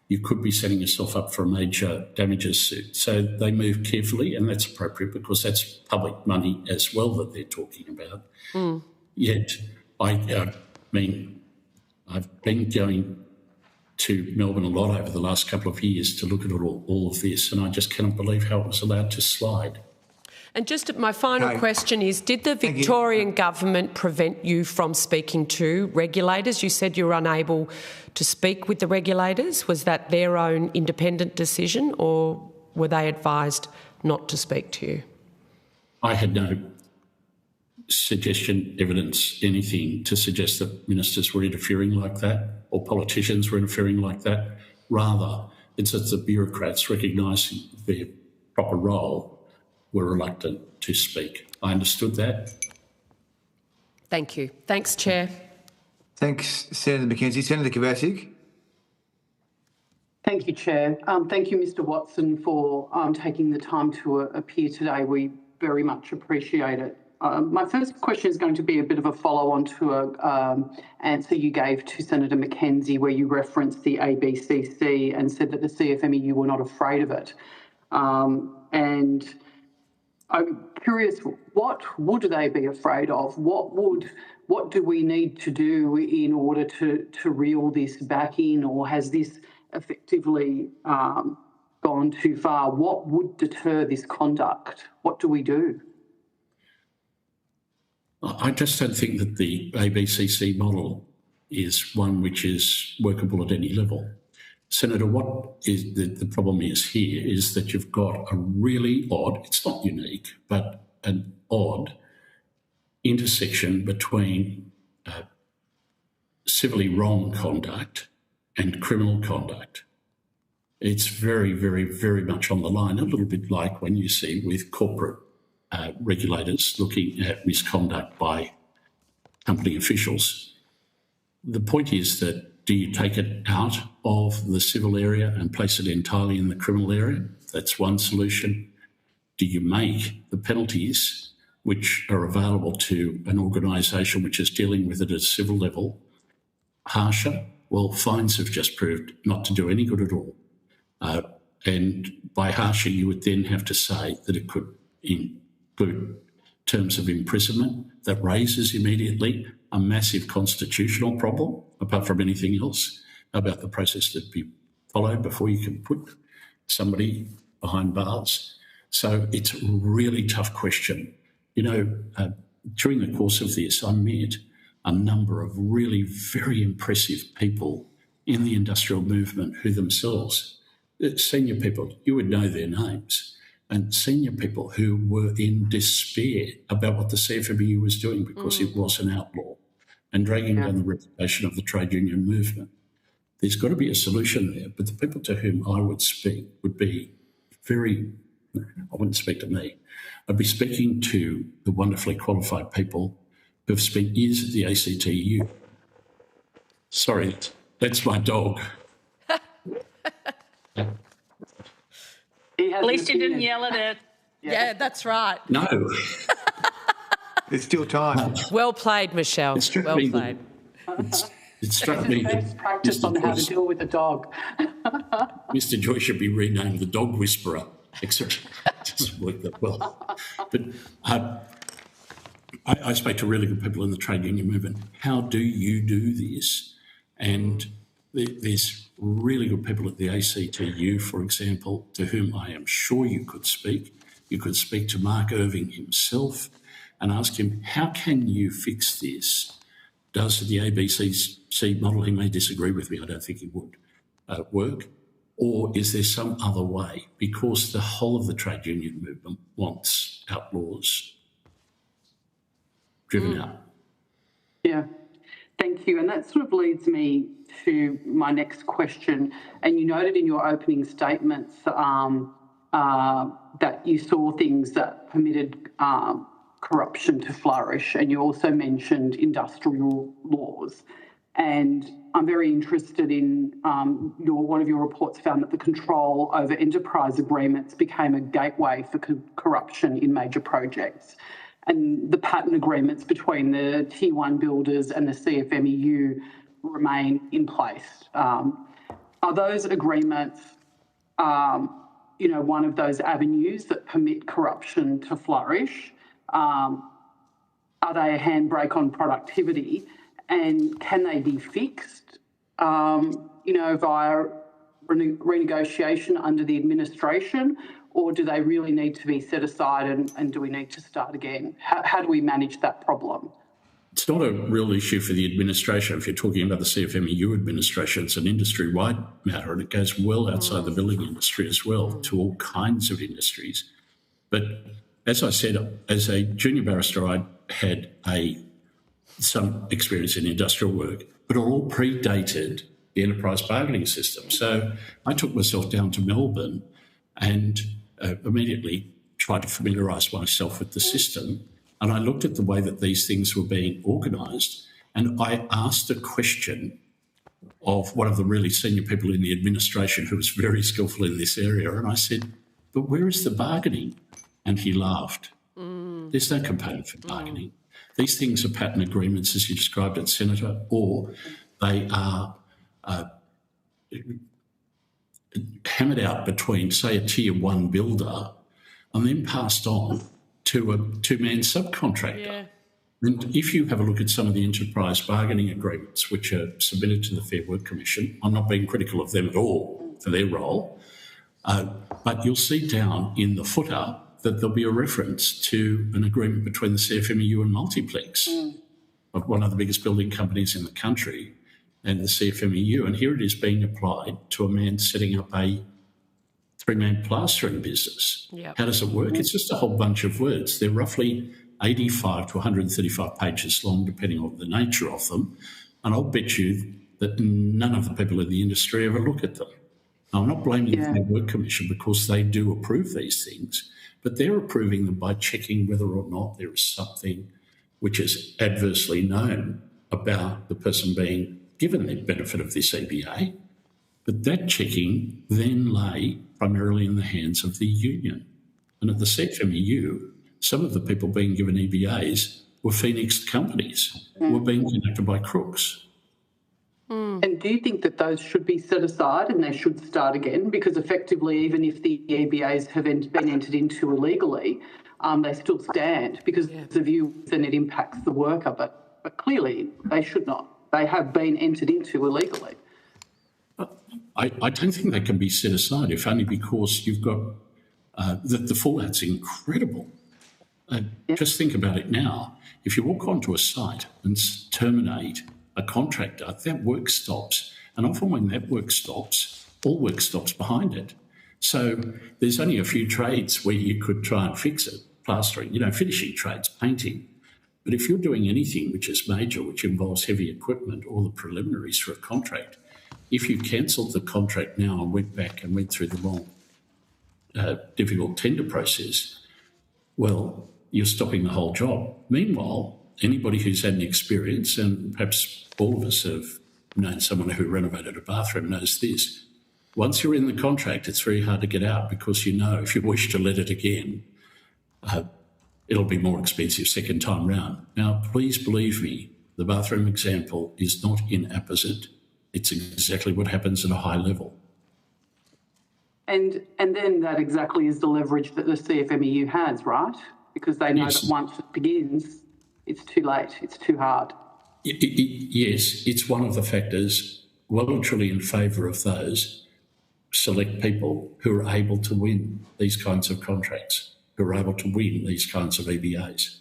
you could be setting yourself up for a major damages suit. So they move carefully, and that's appropriate because that's public money as well that they're talking about. Yet, I mean, I've been going to Melbourne a lot over the last couple of years to look at all of this, and I just cannot believe how it was allowed to slide. And just my final question is, did the Victorian government prevent you from speaking to regulators? You said you were unable to speak with the regulators. Was that their own independent decision, or were they advised not to speak to you? I had no suggestion, evidence, anything to suggest that ministers were interfering like that or politicians were interfering like that. Rather, it's that the bureaucrats, recognising their proper role, were reluctant to speak. I understood that. Thank you. Thanks, Chair. Thanks, Senator McKenzie. Senator Kovacic. Thank you, Chair. Thank you, Mr Watson, for taking the time to appear today. We very much appreciate it. My first question is going to be a bit of a follow-on to an answer you gave to Senator McKenzie, where you referenced the ABCC and said that the CFMEU were not afraid of it. And I'm curious, what would they be afraid of? What do we need to do in order to reel this back in, or has this effectively gone too far? What would deter this conduct? What do we do? I just don't think that the ABCC model is one which is workable at any level. Senator, what is the problem is here is that you've got a really odd, it's not unique, but an odd intersection between civilly wrong conduct and criminal conduct. It's very, very, very much on the line, a little bit like when you see with corporate regulators looking at misconduct by company officials. The point is that, do you take it out of the civil area and place it entirely in the criminal area? That's one solution. Do you make the penalties which are available to an organisation which is dealing with it at a civil level harsher? Well, fines have just proved not to do any good at all. And by harsher, you would then have to say that it could include terms of imprisonment. That raises immediately a massive constitutional problem, apart from anything else, about the process that be followed before you can put somebody behind bars. So it's a really tough question. You know, during the course of this, I met a number of really very impressive people in the industrial movement who themselves, senior people, you would know their names, and senior people who were in despair about what the CFMEU was doing because it was an outlaw and dragging down the reputation of the trade union movement. There's got to be a solution there, but the people to whom I would speak would be I wouldn't speak to me. I'd be speaking to the wonderfully qualified people who have spent years at the ACTU. Sorry, that's my dog. At least you didn't yell at it. Yeah, that's right. No. There's still time. Well played, Michelle. Well played. It struck me that Best practice on how to deal with a dog. Mr. Joy should be renamed the Dog Whisperer, except it doesn't work that well. But I spoke to really good people in the trade union movement. How do you do this? And there's really good people at the ACTU, for example, to whom I am sure you could speak. You could speak to Mark Irving himself and ask him, how can you fix this? Does the ABCC model, he may disagree with me, I don't think he would, work? Or is there some other way? Because the whole of the trade union movement wants outlaws driven out. Yeah, thank you. And that sort of leads me to my next question. And you noted in your opening statements that you saw things that permitted corruption to flourish, and you also mentioned industrial laws. And I'm very interested in one of your reports found that the control over enterprise agreements became a gateway for corruption in major projects. And the patent agreements between the Tier 1 builders and the CFMEU remain in place. Are those agreements, one of those avenues that permit corruption to flourish? Are they a handbrake on productivity? And can they be fixed, via renegotiation under the administration? Or do they really need to be set aside and do we need to start again? How do we manage that problem? It's not a real issue for the administration. If you're talking about the CFMEU administration, it's an industry-wide matter, and it goes well outside the building industry as well, to all kinds of industries. But as I said, as a junior barrister, I had some experience in industrial work, but it all predated the enterprise bargaining system. So I took myself down to Melbourne and immediately tried to familiarise myself with the system. And I looked at the way that these things were being organised, and I asked a question of one of the really senior people in the administration who was very skillful in this area. And I said, but where is the bargaining? And he laughed. There's no component for bargaining. These things are patent agreements, as you described it, Senator, or they are hammered out between, say, a Tier 1 builder and then passed on to a two-man subcontractor. Yeah. And if you have a look at some of the enterprise bargaining agreements which are submitted to the Fair Work Commission, I'm not being critical of them at all for their role, but you'll see down in the footer that there'll be a reference to an agreement between the CFMEU and Multiplex, of one of the biggest building companies in the country, and the CFMEU. And here it is being applied to a man setting up a three-man plastering business. Yep. How does it work? It's just a whole bunch of words. They're roughly 85 to 135 pages long, depending on the nature of them. And I'll bet you that none of the people in the industry ever look at them. Now, I'm not blaming the Fair Work Commission because they do approve these things, but they're approving them by checking whether or not there is something which is adversely known about the person being given the benefit of this EBA. But that checking then lay primarily in the hands of the union. And at the CFMEU, some of the people being given EBAs were Phoenix companies, were being conducted by crooks. And do you think that those should be set aside and they should start again? Because effectively, even if the EBAs have been entered into illegally, they still stand because the view is then it impacts the worker. But clearly, they should not. They have been entered into illegally. I don't think they can be set aside, if only because you've got the fallout's incredible. Just think about it now. If you walk onto a site and terminate a contractor, that work stops. And often when that work stops, all work stops behind it. So there's only a few trades where you could try and fix it, plastering, finishing trades, painting. But if you're doing anything which is major, which involves heavy equipment or the preliminaries for a contract, if you cancelled the contract now and went back and went through the long, difficult tender process, well, you're stopping the whole job. Meanwhile, anybody who's had an experience, and perhaps all of us have known someone who renovated a bathroom, knows this. Once you're in the contract, it's very hard to get out because if you wish to let it again, it'll be more expensive second time round. Now, please believe me, the bathroom example is not inapposite. It's exactly what happens at a high level. And then that exactly is the leverage that the CFMEU has, right? Because they know that once it begins, it's too late, it's too hard. Yes, it's one of the factors well and truly in favour of those select people who are able to win these kinds of contracts, who are able to win these kinds of EBAs.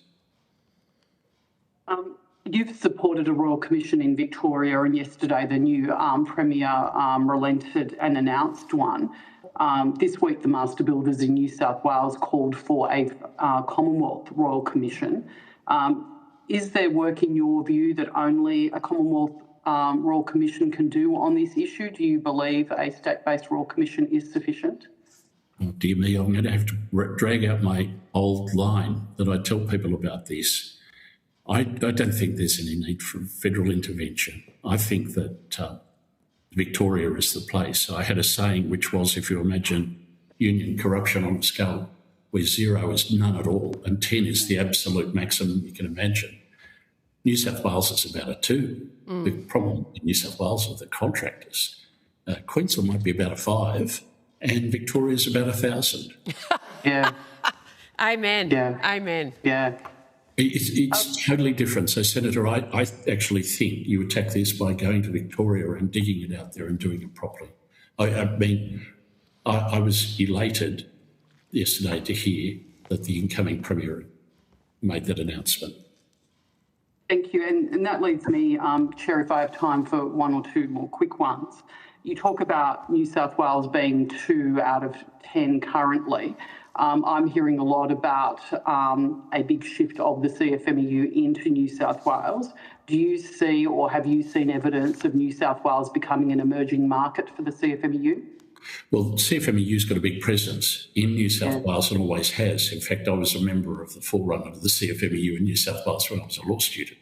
You've supported a Royal Commission in Victoria, and yesterday the new Premier relented and announced one. This week the Master Builders in New South Wales called for a Commonwealth Royal Commission. Is there work in your view that only a Commonwealth Royal Commission can do on this issue? Do you believe a state-based Royal Commission is sufficient? Oh, dear me, I'm going to have to drag out my old line that I tell people about this. I don't think there's any need for federal intervention. I think that Victoria is the place. I had a saying which was, if you imagine union corruption on a scale where 0 is none at all and 10 is the absolute maximum you can imagine, New South Wales is about a 2. The problem in New South Wales are the contractors. Queensland might be about a 5 and Victoria's about 1,000. Yeah. Amen. Yeah. Amen. Yeah. It's totally different. So, Senator, I actually think you attack this by going to Victoria and digging it out there and doing it properly. I was elated yesterday to hear that the incoming Premier made that announcement. Thank you. And that leads me, Chair, if I have time for one or two more quick ones. You talk about New South Wales being 2 out of 10 currently. I'm hearing a lot about a big shift of the CFMEU into New South Wales. Do you see or have you seen evidence of New South Wales becoming an emerging market for the CFMEU? Well, CFMEU's got a big presence in New South Wales and always has. In fact, I was a member of the forerunner of the CFMEU in New South Wales when I was a law student.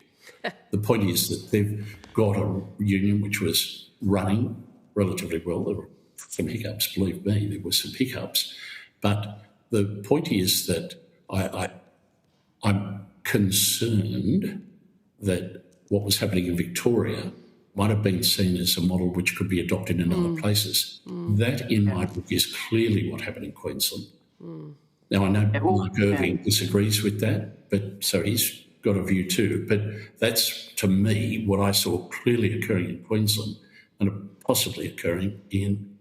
The point is that they've got a union which was running relatively well. There were some hiccups, believe me, there were some hiccups. But the point is that I'm concerned that what was happening in Victoria might have been seen as a model which could be adopted in other places. That, in my book, is clearly what happened in Queensland. Now, I know Mark Irving disagrees with that, but so he's got a view too. But that's, to me, what I saw clearly occurring in Queensland and possibly occurring in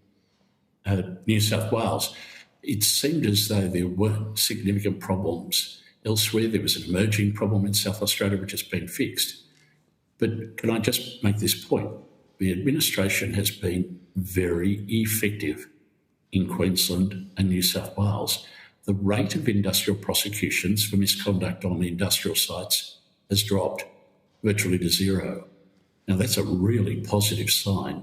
New South Wales. It seemed as though there weren't significant problems elsewhere. There was an emerging problem in South Australia which has been fixed. But can I just make this point? The administration has been very effective in Queensland and New South Wales. The rate of industrial prosecutions for misconduct on the industrial sites has dropped virtually to 0. Now, that's a really positive sign.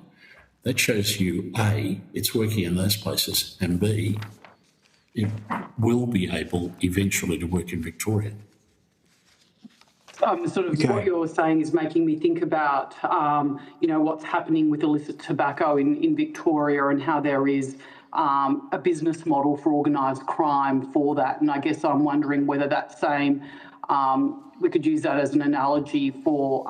That shows you, A, it's working in those places, and B, it will be able eventually to work in Victoria. What you're saying is making me think about, what's happening with illicit tobacco in Victoria and how there is a business model for organised crime for that. And I guess I'm wondering whether that same, we could use that as an analogy for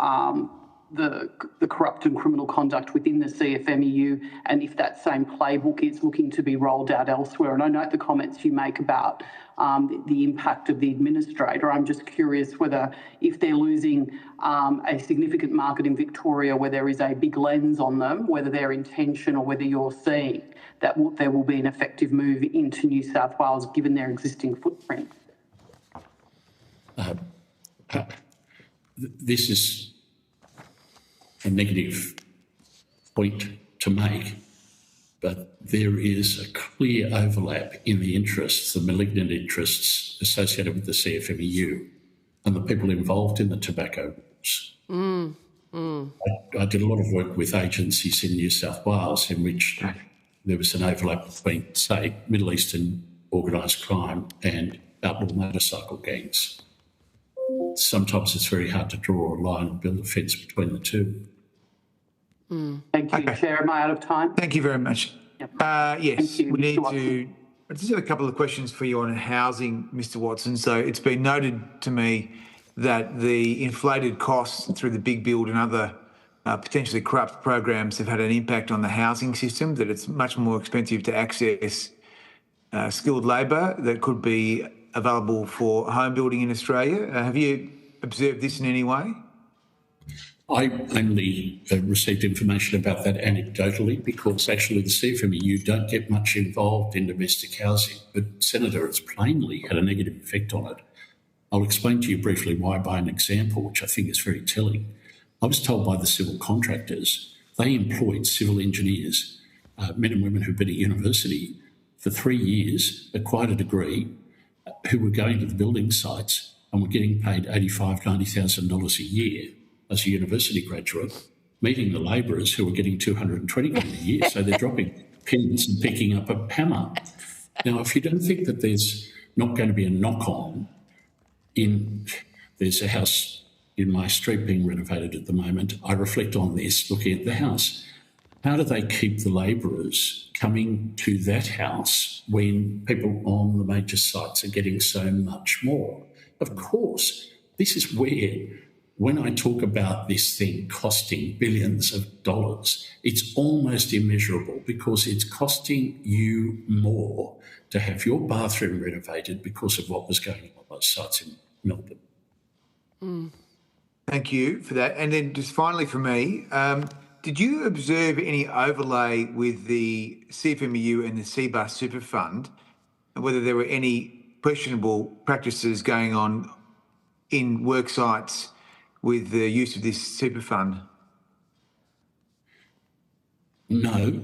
the corrupt and criminal conduct within the CFMEU, and if that same playbook is looking to be rolled out elsewhere. And I note the comments you make about the impact of the administrator. I'm just curious whether, if they're losing a significant market in Victoria where there is a big lens on them, whether their intention or whether you're seeing that there will be an effective move into New South Wales given their existing footprint. This is a negative point to make, but there is a clear overlap in the interests, the malignant interests associated with the CFMEU and the people involved in the tobacco wars. I did a lot of work with agencies in New South Wales in which there was an overlap between, say, Middle Eastern organised crime and outlaw motorcycle gangs. Sometimes it's very hard to draw a line and build a fence between the two. Thank you, Chair. Am I out of time? Thank you very much. Yep. Yes, Thank you, we need Mr. Watson. I just have a couple of questions for you on housing, Mr. Watson. So it's been noted to me that the inflated costs through the big build and other potentially corrupt programs have had an impact on the housing system, that it's much more expensive to access skilled labour that could be available for home building in Australia. Have you observed this in any way? I only received information about that anecdotally because actually the CFMEU don't get much involved in domestic housing, but Senator, it's plainly had a negative effect on it. I'll explain to you briefly why by an example, which I think is very telling. I was told by the civil contractors they employed civil engineers, men and women who've been at university for 3 years, acquired a degree, who were going to the building sites and were getting paid $85,000, $90,000 a year as a university graduate, meeting the labourers who were getting $220,000 a year. So they're dropping pins and picking up a hammer. Now, if you don't think that there's not going to be a knock-on there's a house in my street being renovated at the moment. I reflect on this looking at the house. How do they keep the labourers coming to that house when people on the major sites are getting so much more? Of course, this is where, when I talk about this thing costing billions of dollars, it's almost immeasurable because it's costing you more to have your bathroom renovated because of what was going on those sites in Melbourne. Thank you for that. And then just finally for me, did you observe any overlay with the CFMEU and the CBUS Super Fund, and whether there were any questionable practices going on in work sites with the use of this super fund? No.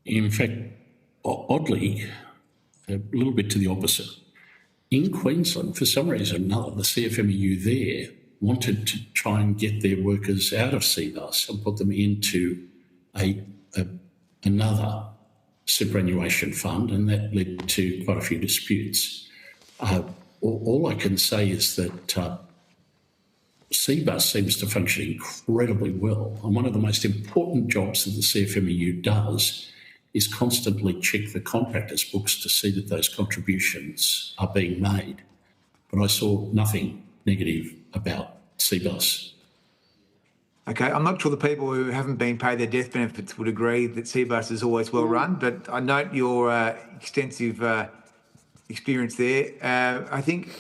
In fact, oddly, a little bit to the opposite. In Queensland, for some reason or another, the CFMEU there wanted to try and get their workers out of CBUS and put them into another superannuation fund, and that led to quite a few disputes. All I can say is that CBUS seems to function incredibly well, and one of the most important jobs that the CFMEU does is constantly check the contractors' books to see that those contributions are being made. But I saw nothing negative about CBUS. Okay, I'm not sure the people who haven't been paid their death benefits would agree that CBUS is always well run, but I note your extensive experience there. I think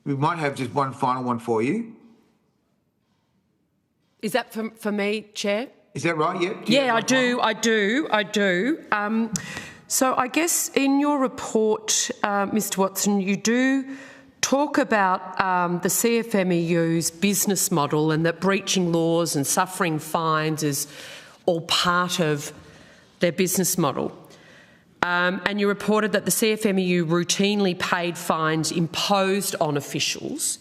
we might have just one final one for you. Is that for me, Chair? Is that right? Yep. Yeah, I do. So I guess in your report, Mr. Watson, you do talk about the CFMEU's business model and that breaching laws and suffering fines is all part of their business model. And you reported that the CFMEU routinely paid fines imposed on officials,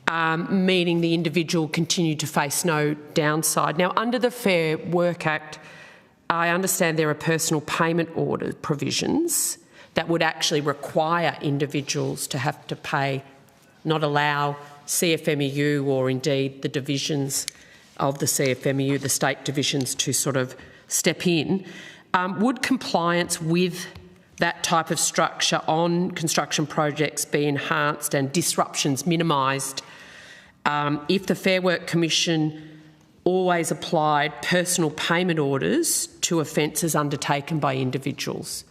meaning the individual continued to face no downside. Now, under the Fair Work Act, I understand there are personal payment order provisions that would actually require individuals to have to pay, not allow CFMEU or indeed the divisions of the CFMEU, the state divisions, to sort of step in. Would compliance with that type of structure on construction projects be enhanced and disruptions minimised if the Fair Work Commission always applied personal payment orders to offences undertaken by individuals?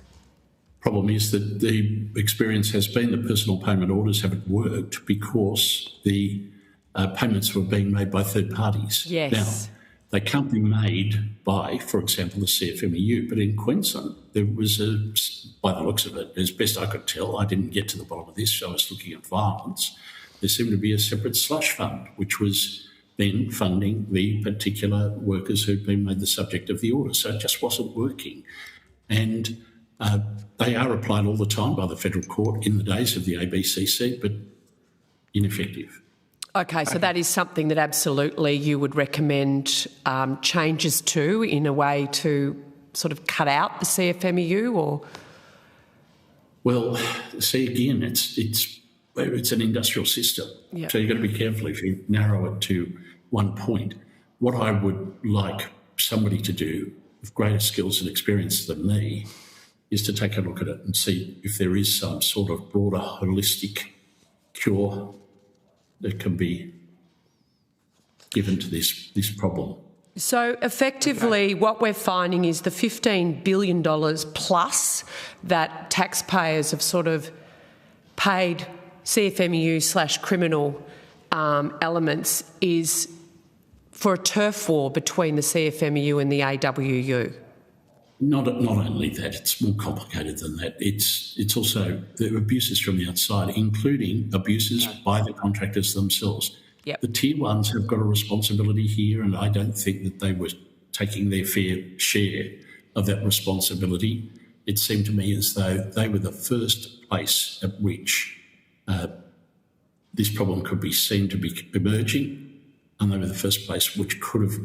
Problem is that the experience has been that personal payment orders haven't worked because the payments were being made by third parties. Yes. Now, they can't be made by, for example, the CFMEU, but in Queensland there was by the looks of it, as best I could tell, I didn't get to the bottom of this, so I was looking at violence, there seemed to be a separate slush fund, which was then funding the particular workers who'd been made the subject of the order. So it just wasn't working. And they are applied all the time by the federal court in the days of the ABCC, but ineffective. Okay, so that is something that absolutely you would recommend changes to in a way to sort of cut out the CFMEU, or? Well, see, again, it's an industrial system. Yep. So you've got to be careful if you narrow it to one point. What I would like somebody to do with greater skills and experience than me is to take a look at it and see if there is some sort of broader holistic cure that can be given to this problem. So effectively what we're finding is the $15 billion plus that taxpayers have sort of paid CFMEU/criminal elements is for a turf war between the CFMEU and the AWU. Not only that, it's more complicated than that. It's also the abuses from the outside, including abuses by the contractors themselves. Yep. The tier ones have got a responsibility here, and I don't think that they were taking their fair share of that responsibility. It seemed to me as though they were the first place at which this problem could be seen to be emerging, and they were the first place which could have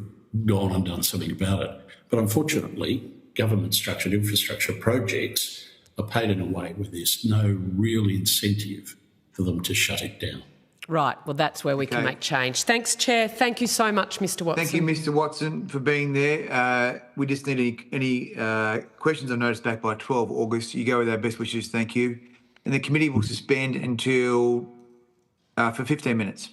gone and done something about it. But unfortunately, government-structured infrastructure projects are paid in a way where there's no real incentive for them to shut it down. Right, well, that's where we can make change. Thanks, Chair. Thank you so much, Mr Watson. Thank you, Mr Watson, for being there. We just need any questions or notice back by 12 August. You go with our best wishes. Thank you. And the committee will suspend until for 15 minutes.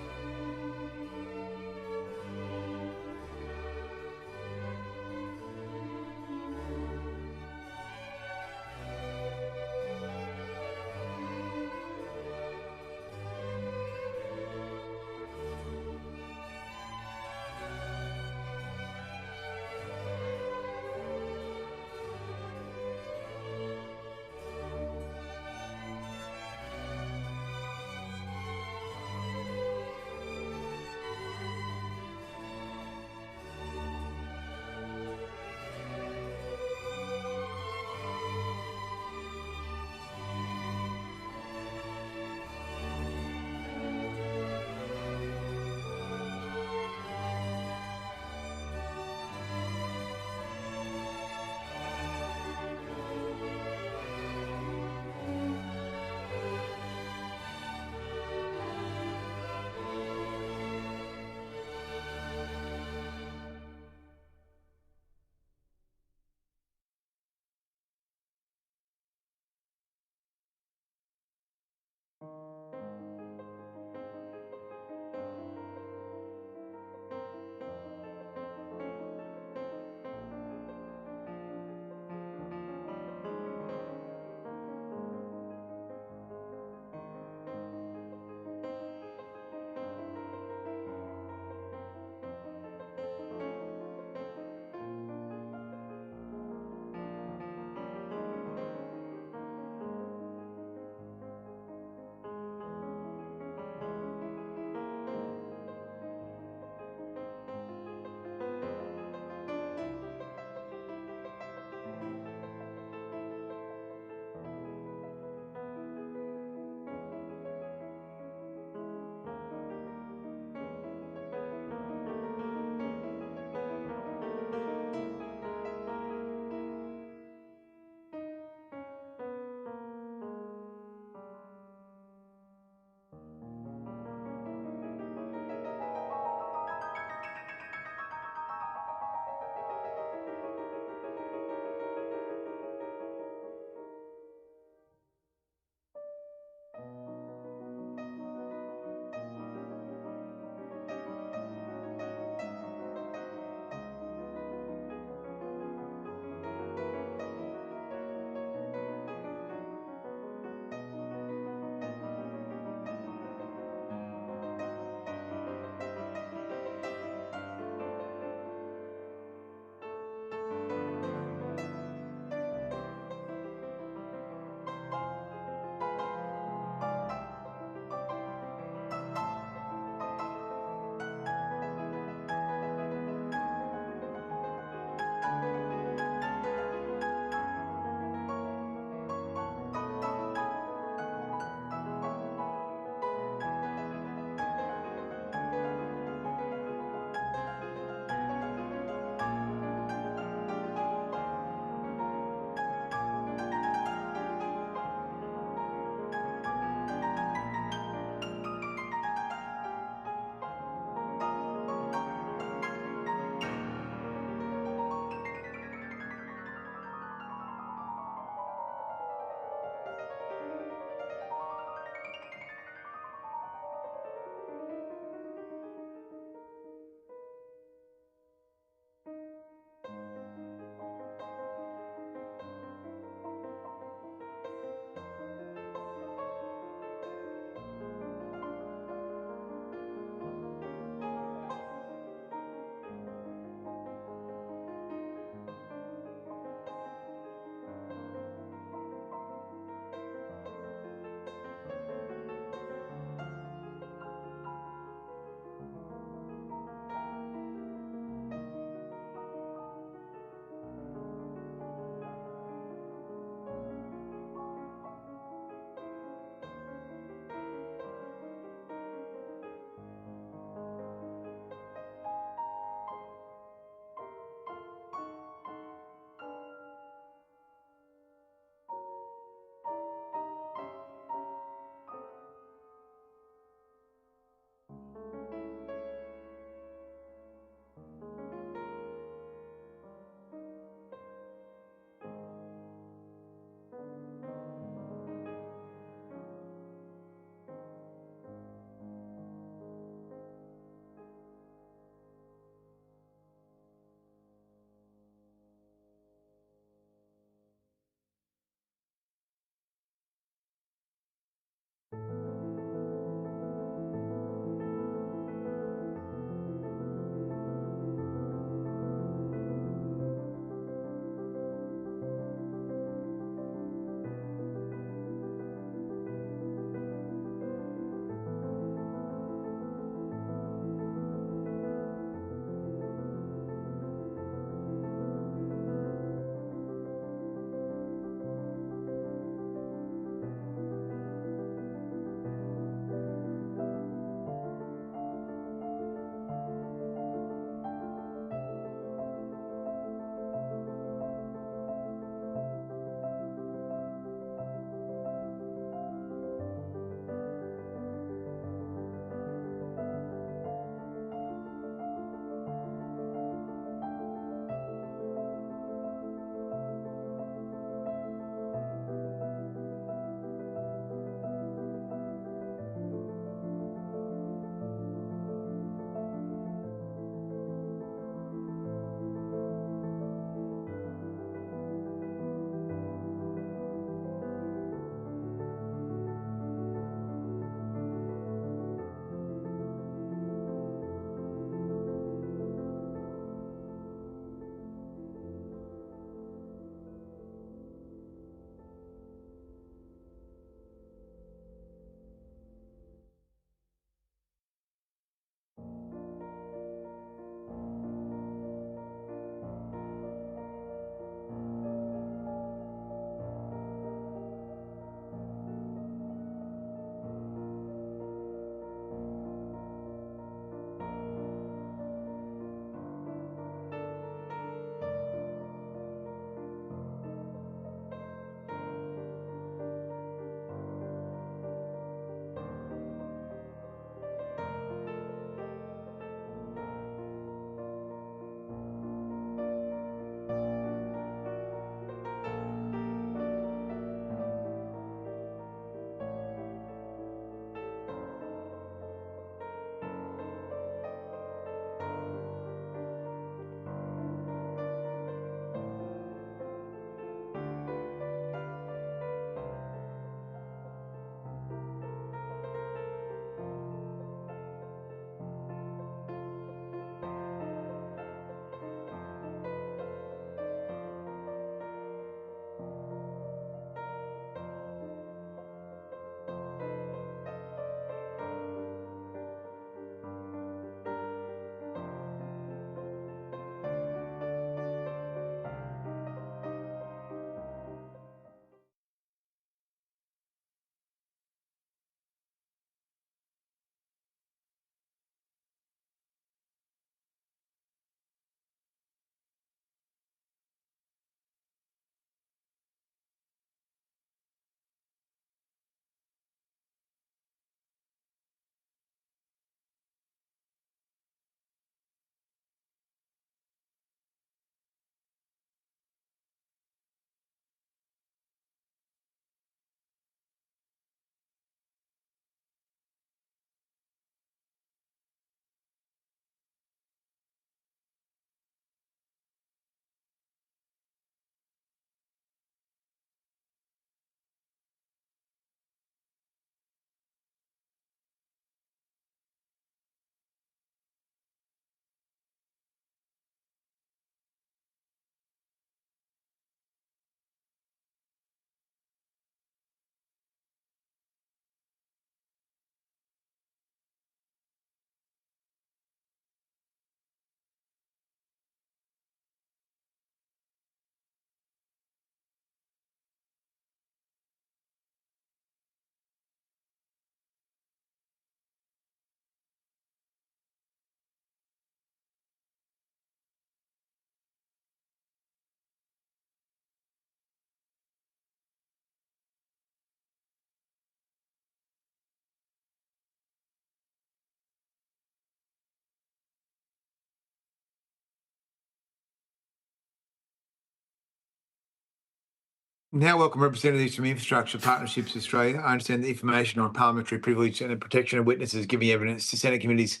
Now welcome representatives from Infrastructure Partnerships Australia. I understand the information on parliamentary privilege and the protection of witnesses giving evidence to Senate committees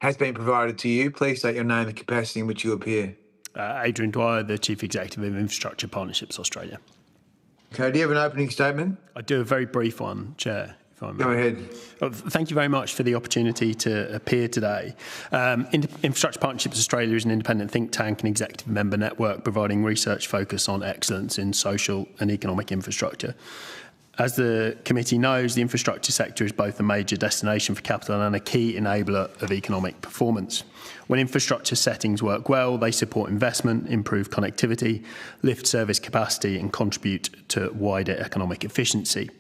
has been provided to you. Please state your name and capacity in which you appear. Adrian Dwyer, the Chief Executive of Infrastructure Partnerships Australia. Okay, do you have an opening statement? I do, a very brief one, Chair. Go ahead. Thank you very much for the opportunity to appear today. Infrastructure Partnerships Australia is an independent think tank and executive member network providing research focus on excellence in social and economic infrastructure. As the committee knows, the infrastructure sector is both a major destination for capital and a key enabler of economic performance. When infrastructure settings work well, they support investment, improve connectivity, lift service capacity and contribute to wider economic efficiency.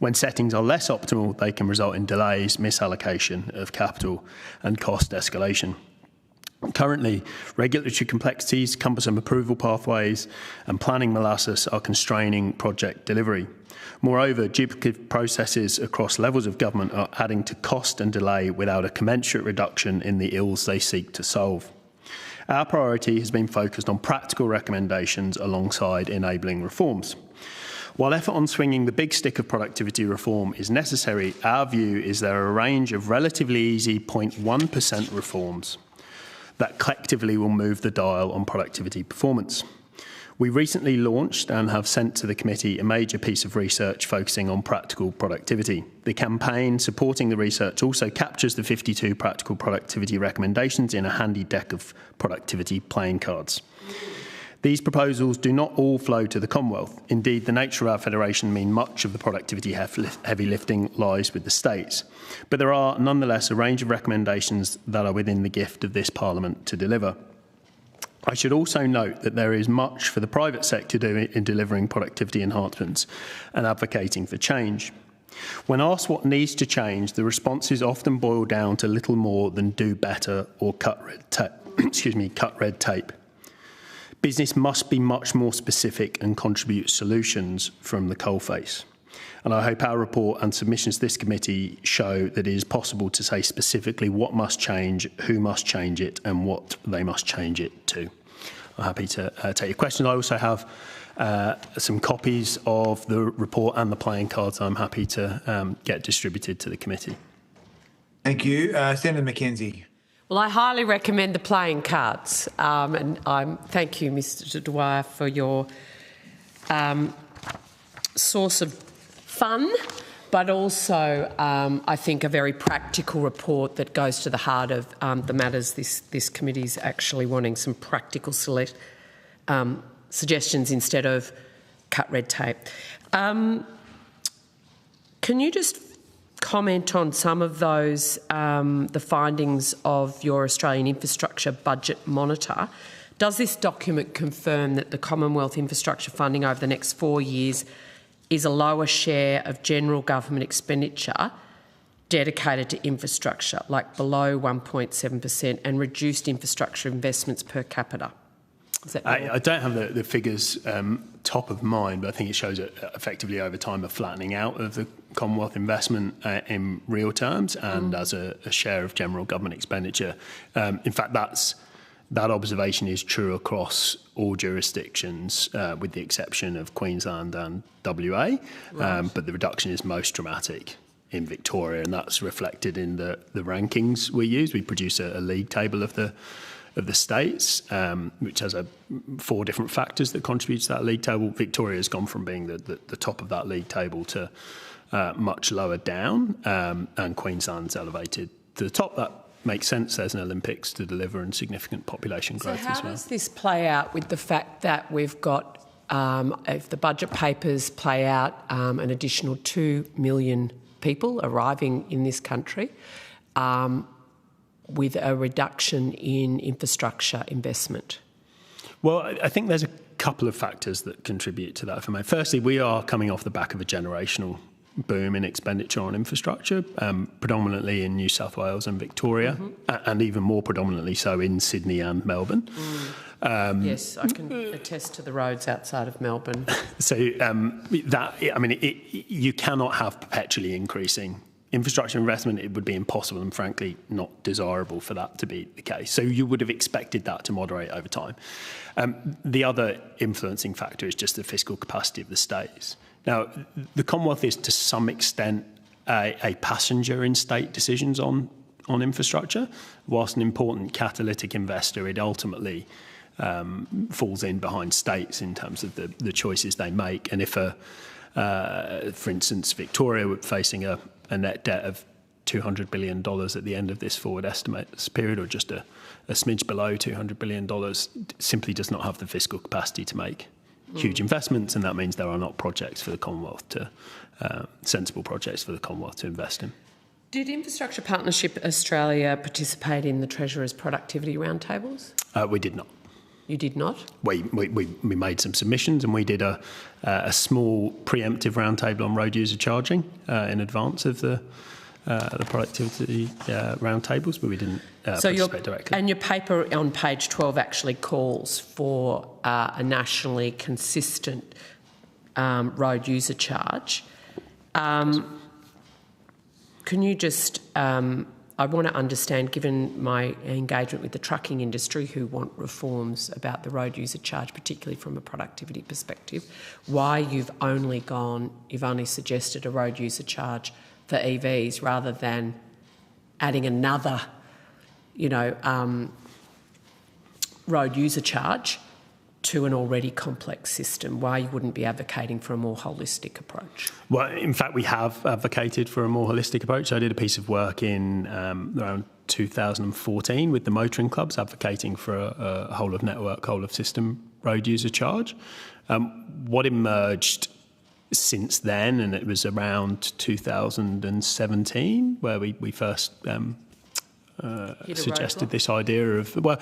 When settings are less optimal, they can result in delays, misallocation of capital and cost escalation. Currently, regulatory complexities, cumbersome approval pathways and planning molasses are constraining project delivery. Moreover, duplicative processes across levels of government are adding to cost and delay without a commensurate reduction in the ills they seek to solve. Our priority has been focused on practical recommendations alongside enabling reforms. While effort on swinging the big stick of productivity reform is necessary, our view is there are a range of relatively easy 0.1% reforms that collectively will move the dial on productivity performance. We recently launched and have sent to the committee a major piece of research focusing on practical productivity. The campaign supporting the research also captures the 52 practical productivity recommendations in a handy deck of productivity playing cards. These proposals do not all flow to the Commonwealth. Indeed, the nature of our federation means much of the productivity heavy lifting lies with the states. But there are nonetheless a range of recommendations that are within the gift of this Parliament to deliver. I should also note that there is much for the private sector to do in delivering productivity enhancements and advocating for change. When asked what needs to change, the responses often boil down to little more than do better or cut red tape. Business must be much more specific and contribute solutions from the coalface. And I hope our report and submissions to this committee show that it is possible to say specifically what must change, who must change it, and what they must change it to. I'm happy to take your questions. I also have some copies of the report and the playing cards I'm happy to get distributed to the committee. Thank you. Senator Mackenzie. Well, I highly recommend the playing cards, and thank you, Mr. Dwyer, for your source of fun, but also, I think, a very practical report that goes to the heart of the matters this committee is actually wanting, some practical suggestions instead of cut red tape. Can you just comment on some of those, the findings of your Australian Infrastructure Budget Monitor? Does this document confirm that the Commonwealth infrastructure funding over the next 4 years is a lower share of general government expenditure dedicated to infrastructure, like below 1.7%, and reduced infrastructure investments per capita? I don't have the figures top of mind, but I think it shows effectively over time a flattening out of the Commonwealth investment in real terms and as a share of general government expenditure. In fact, that observation is true across all jurisdictions, with the exception of Queensland and WA, but the reduction is most dramatic in Victoria, and that's reflected in the rankings we use. We produce a league table of the states, which has 4 different factors that contribute to that league table. Victoria has gone from being the top of that league table to much lower down, and Queensland's elevated to the top. That makes sense. There's an Olympics to deliver and significant population growth as well. So how does this play out with the fact that we've got, if the budget papers play out, an additional 2 million people arriving in this country, with a reduction in infrastructure investment? Well, I think there's a couple of factors that contribute to that. Firstly, we are coming off the back of a generational boom in expenditure on infrastructure, predominantly in New South Wales and Victoria, and even more predominantly so in Sydney and Melbourne. Yes, I can attest to the roads outside of Melbourne. So you cannot have perpetually increasing infrastructure investment, it would be impossible and frankly not desirable for that to be the case. So you would have expected that to moderate over time. The other influencing factor is just the fiscal capacity of the states. Now, the Commonwealth is to some extent a passenger in state decisions on infrastructure. Whilst an important catalytic investor, it ultimately falls in behind states in terms of the choices they make. And if, for instance, Victoria were facing a net debt of $200 billion at the end of this forward estimates period, or just a smidge below $200 billion, simply does not have the fiscal capacity to make huge investments, and that means there are not projects for the Commonwealth to, sensible projects for the Commonwealth to invest in. Did Infrastructure Partnership Australia participate in the Treasurer's productivity roundtables? We did not. You did not? We made some submissions, and we did a small preemptive roundtable on road user charging in advance of the productivity roundtables, but we didn't participate directly. And your paper on page 12 actually calls for a nationally consistent road user charge. Can you just, I want to understand, given my engagement with the trucking industry who want reforms about the road user charge, particularly from a productivity perspective, why you've only suggested a road user charge for EVs rather than adding another, road user charge to an already complex system, why you wouldn't be advocating for a more holistic approach? Well, in fact, we have advocated for a more holistic approach. I did a piece of work in around 2014 with the motoring clubs advocating for a whole of network, whole of system road user charge. What emerged since then, and it was around 2017 where we first suggested this idea of, well,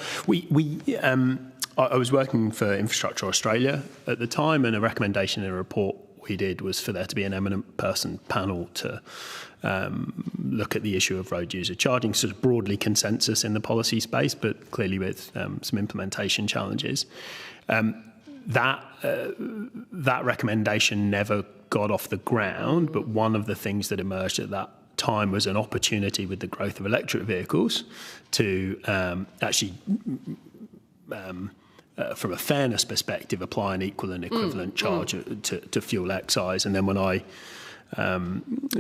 I was working for Infrastructure Australia at the time, and a recommendation in a report we did was for there to be an eminent person panel to look at the issue of road user charging, sort of broadly consensus in the policy space, but clearly with some implementation challenges. That recommendation never got off the ground, but one of the things that emerged at that time was an opportunity with the growth of electric vehicles to actually from a fairness perspective, apply an equal and equivalent charge to fuel excise. And then when I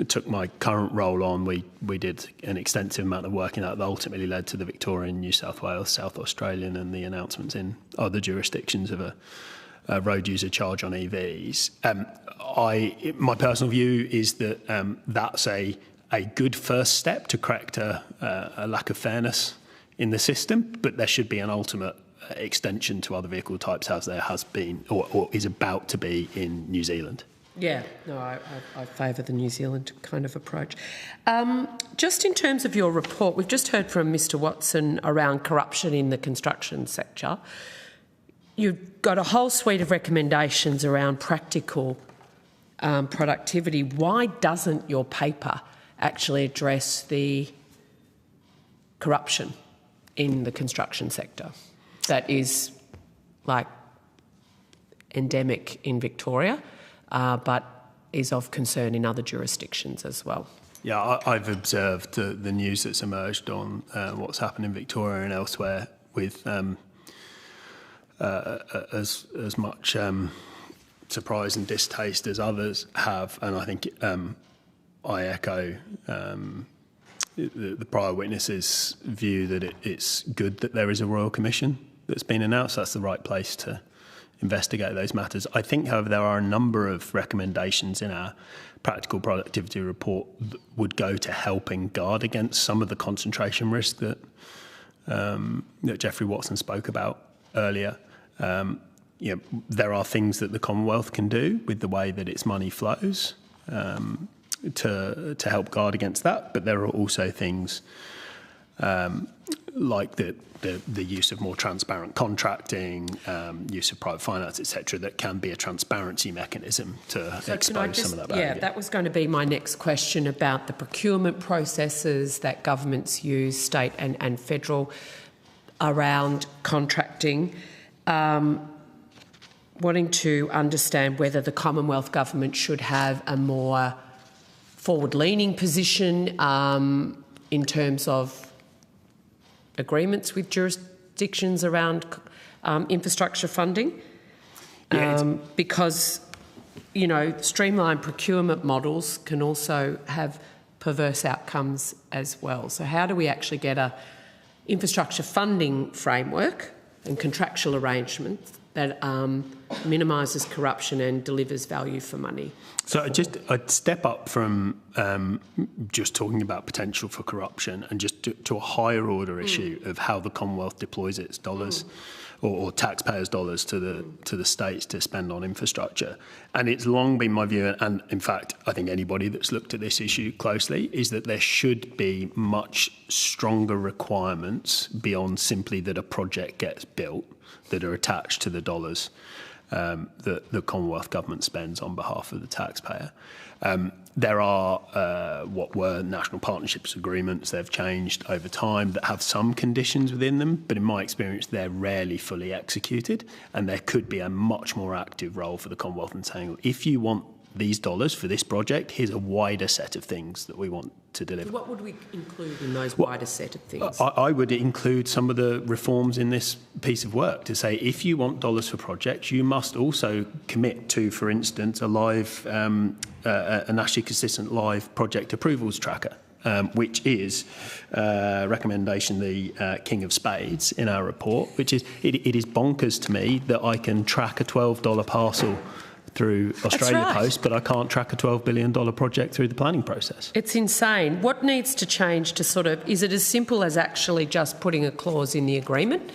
took my current role on, we did an extensive amount of work in that ultimately led to the Victorian, New South Wales, South Australian, and the announcements in other jurisdictions of a road user charge on EVs. My personal view is that that's a good first step to correct a lack of fairness in the system, but there should be an ultimate extension to other vehicle types, as there has been or is about to be in New Zealand. Yeah, no, I favour the New Zealand kind of approach. Just in terms of your report, we've just heard from Mr Watson around corruption in the construction sector. You've got a whole suite of recommendations around practical productivity. Why doesn't your paper actually address the corruption in the construction sector that is like endemic in Victoria, but is of concern in other jurisdictions as well? Yeah, I've observed the news that's emerged on what's happened in Victoria and elsewhere with as much surprise and distaste as others have, and I think I echo the prior witness's view that it's good that there is a Royal Commission that's been announced. That's the right place to investigate those matters. I think, however, there are a number of recommendations in our practical productivity report that would go to helping guard against some of the concentration risk that Geoffrey Watson spoke about earlier. There are things that the Commonwealth can do with the way that its money flows to help guard against that, but there are also things like the use of more transparent contracting, use of private finance, etc., that can be a transparency mechanism to expose some of that behaviour. Yeah, that was going to be my next question about the procurement processes that governments use, state and federal, around contracting. Wanting to understand whether the Commonwealth government should have a more forward-leaning position in terms of agreements with jurisdictions around infrastructure funding, because, you know, streamlined procurement models can also have perverse outcomes as well. So how do we actually get a infrastructure funding framework and contractual arrangement that minimises corruption and delivers value for money? So I'd step up from just talking about potential for corruption and just to a higher order issue of how the Commonwealth deploys its dollars or taxpayers' dollars to the states to spend on infrastructure. And it's long been my view, and in fact, I think anybody that's looked at this issue closely, is that there should be much stronger requirements beyond simply that a project gets built that are attached to the dollars that the Commonwealth Government spends on behalf of the taxpayer. There are what were national partnerships agreements. They've changed over time that have some conditions within them, but in my experience, they're rarely fully executed, and there could be a much more active role for the Commonwealth in saying, if you want these dollars for this project, here's a wider set of things that we want to deliver. What would we include in those wider set of things? I would include some of the reforms in this piece of work to say, if you want dollars for projects, you must also commit to, for instance, a live, a nationally consistent live project approvals tracker, which is a recommendation, the King of Spades in our report, which is, it is bonkers to me that I can track a $12 parcel through Australia Post, but I can't track a $12 billion project through the planning process. It's insane. What needs to change to sort of, is it as simple as actually just putting a clause in the agreement?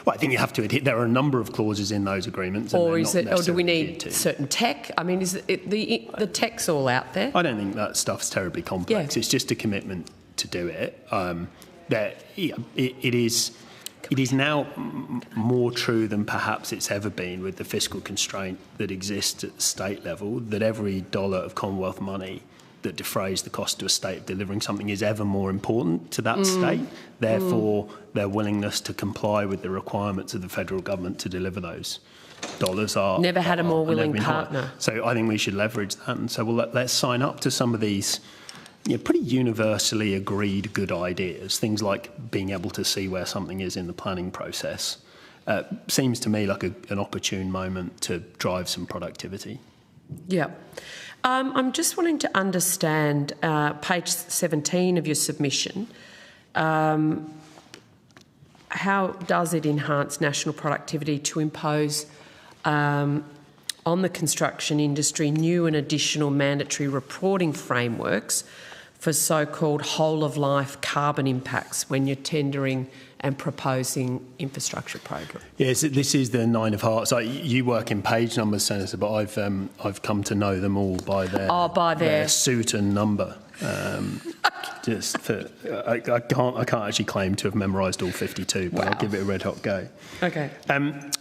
Well, I think you have to adhere. There are a number of clauses in those agreements. Or do we need certain tech? I mean, is it the tech's all out there? I don't think that stuff's terribly complex. Yeah. It's just a commitment to do it. It is now more true than perhaps it's ever been with the fiscal constraint that exists at the state level, that every dollar of Commonwealth money that defrays the cost to a state of delivering something is ever more important to that state. Therefore, their willingness to comply with the requirements of the federal government to deliver those dollars are... Never had a more willing partner. So I think we should leverage that and say, well, let's sign up to some of these pretty universally agreed good ideas, things like being able to see where something is in the planning process. Seems to me like an opportune moment to drive some productivity. Yeah. I'm just wanting to understand page 17 of your submission. How does it enhance national productivity to impose on the construction industry new and additional mandatory reporting frameworks for so-called whole-of-life carbon impacts when you're tendering and proposing infrastructure program? Yes, this is the nine of hearts. You work in page numbers, Senator, but I've come to know them all by their suit and number. Just for I can't actually claim to have memorised all 52, but I'll give it a red hot go. Okay.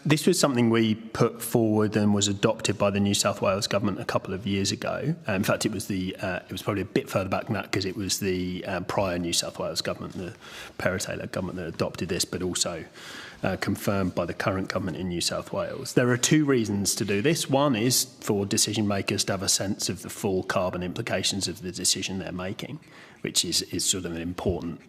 This was something we put forward and was adopted by the New South Wales government a couple of years ago. In fact, it was probably a bit further back than that because it was the prior New South Wales government, the Parliamentary government, that adopted this, but also confirmed by the current government in New South Wales. There are two reasons to do this. One is for decision makers to have a sense of the full carbon implications of the decision they're making, which is sort of an important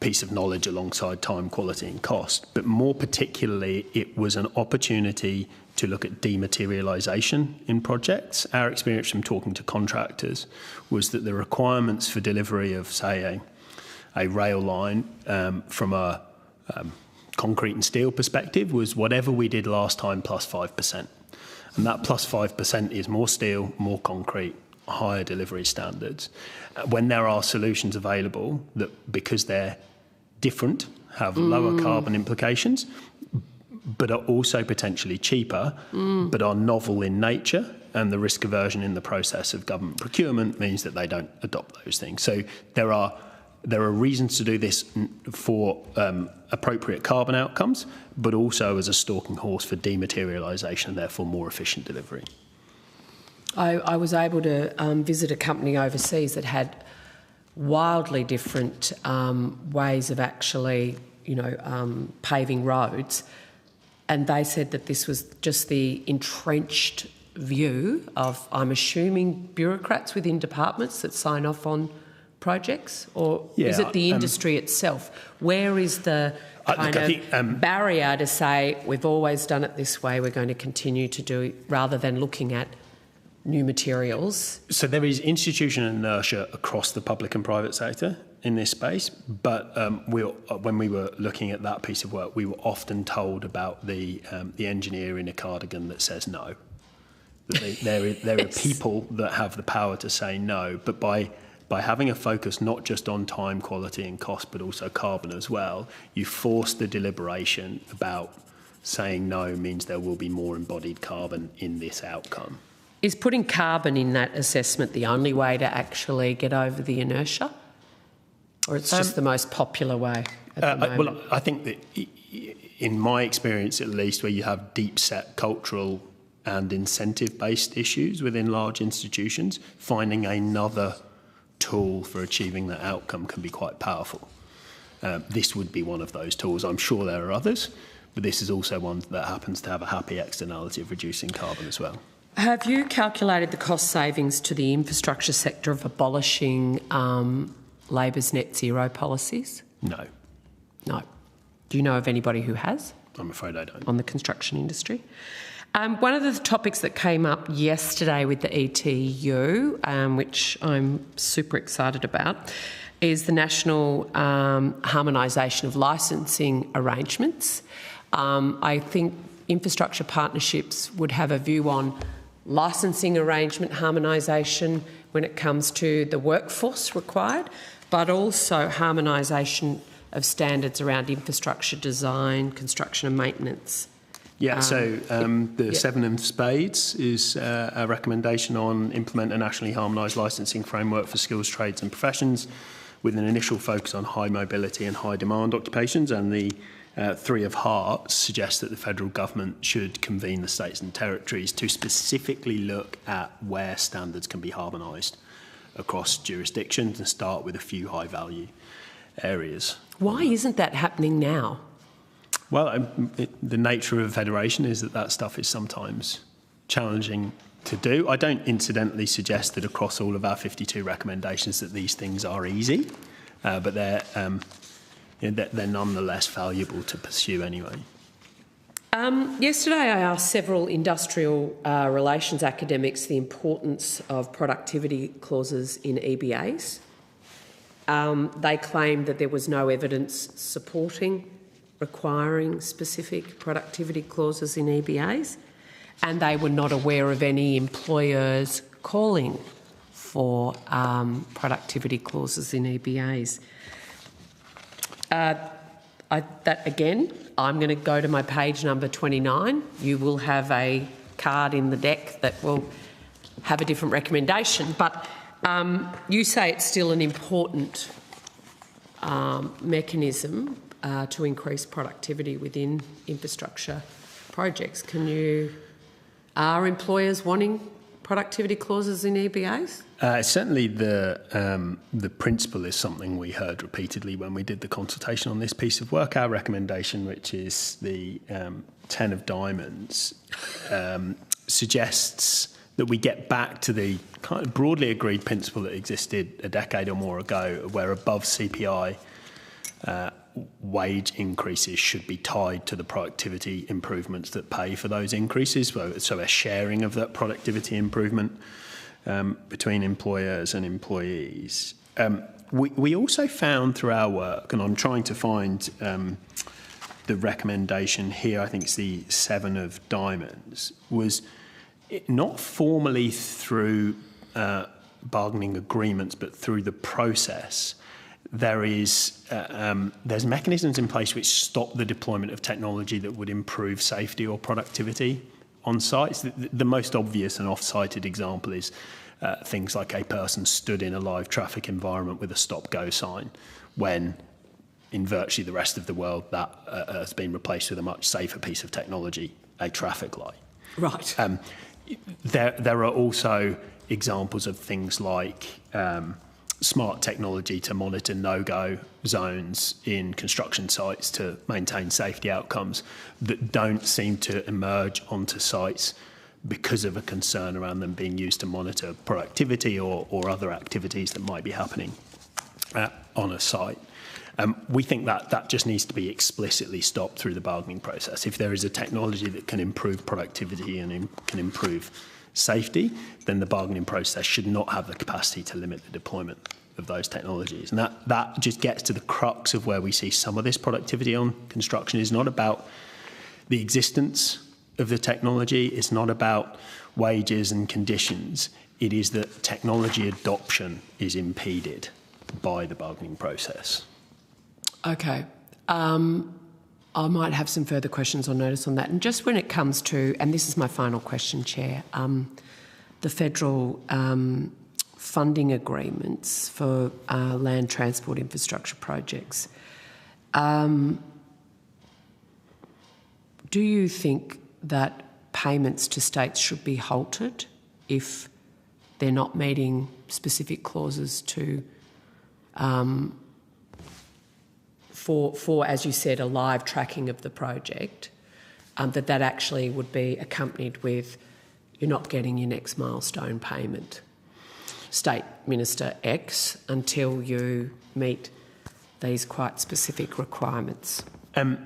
piece of knowledge alongside time, quality and cost. But more particularly, it was an opportunity to look at dematerialisation in projects. Our experience from talking to contractors was that the requirements for delivery of, say, a rail line from a concrete and steel perspective was whatever we did last time plus 5%. And that plus 5% is more steel, more concrete, higher delivery standards. When there are solutions available that, because they're different, have lower carbon implications, but are also potentially cheaper, but are novel in nature, and the risk aversion in the process of government procurement means that they don't adopt those things. So there are reasons to do this for appropriate carbon outcomes, but also as a stalking horse for dematerialisation and therefore more efficient delivery. I was able to visit a company overseas that had wildly different ways of actually, paving roads, and they said that this was just the entrenched view of, I'm assuming, bureaucrats within departments that sign off on projects, or is it the industry itself? Where is the barrier to say, we've always done it this way, we're going to continue to do it, rather than looking at new materials? So there is institutional inertia across the public and private sector in this space, but when we were looking at that piece of work, we were often told about the engineer in a cardigan that says no. There are people that have the power to say no, but by having a focus not just on time, quality and cost, but also carbon as well, you force the deliberation about saying no means there will be more embodied carbon in this outcome. Is putting carbon in that assessment the only way to actually get over the inertia? Or it's just the most popular way at the moment? Well, I think that in my experience at least, where you have deep-set cultural and incentive-based issues within large institutions, finding another tool for achieving that outcome can be quite powerful. This would be one of those tools. I'm sure there are others, but this is also one that happens to have a happy externality of reducing carbon as well. Have you calculated the cost savings to the infrastructure sector of abolishing Labor's net zero policies? No. No. Do you know of anybody who has? I'm afraid I don't. On the construction industry? One of the topics that came up yesterday with the ETU, which I'm super excited about, is the national harmonisation of licensing arrangements. I think infrastructure partnerships would have a view on licensing arrangement harmonisation when it comes to the workforce required, but also harmonisation of standards around infrastructure design, construction and maintenance. Yeah, the Seven and Spades is a recommendation on implement a nationally harmonised licensing framework for skills, trades and professions with an initial focus on high mobility and high demand occupations, and the Three of Hearts suggests that the federal government should convene the states and territories to specifically look at where standards can be harmonised across jurisdictions and start with a few high value areas. Why isn't that happening now? Well, the nature of a federation is that stuff is sometimes challenging to do. I don't incidentally suggest that across all of our 52 recommendations that these things are easy, but they're nonetheless valuable to pursue anyway. Yesterday I asked several industrial relations academics the importance of productivity clauses in EBAs. They claimed that there was no evidence supporting requiring specific productivity clauses in EBAs, and they were not aware of any employers calling for productivity clauses in EBAs. I'm going to go to my page number 29. You will have a card in the deck that will have a different recommendation, but you say it's still an important mechanism to increase productivity within infrastructure projects. Are employers wanting productivity clauses in EBAs? Certainly the principle is something we heard repeatedly when we did the consultation on this piece of work. Our recommendation, which is the 10 of diamonds, suggests that we get back to the kind of broadly agreed principle that existed a decade or more ago, where above CPI wage increases should be tied to the productivity improvements that pay for those increases, so a sharing of that productivity improvement between employers and employees. We also found through our work, and I'm trying to find the recommendation here, I think it's the 7 of diamonds, was not formally through bargaining agreements, but through the process. There's mechanisms in place which stop the deployment of technology that would improve safety or productivity on sites. The most obvious and oft-cited example is things like a person stood in a live traffic environment with a stop-go sign, when in virtually the rest of the world that has been replaced with a much safer piece of technology, a traffic light. Right. There are also examples of things like smart technology to monitor no-go zones in construction sites to maintain safety outcomes that don't seem to emerge onto sites because of a concern around them being used to monitor productivity or other activities that might be happening on a site. We think that just needs to be explicitly stopped through the bargaining process. If there is a technology that can improve productivity and can improve safety, then the bargaining process should not have the capacity to limit the deployment of those technologies. And that just gets to the crux of where we see some of this productivity on construction. Is not about the existence of the technology, it's not about wages and conditions, it is that technology adoption is impeded by the bargaining process. Okay. I might have some further questions or notice on that. And just when it comes to, and this is my final question, Chair, the federal funding agreements for land transport infrastructure projects, do you think that payments to states should be halted if they're not meeting specific clauses to for, as you said, a live tracking of the project, that actually would be accompanied with you're not getting your next milestone payment, State Minister X, until you meet these quite specific requirements? I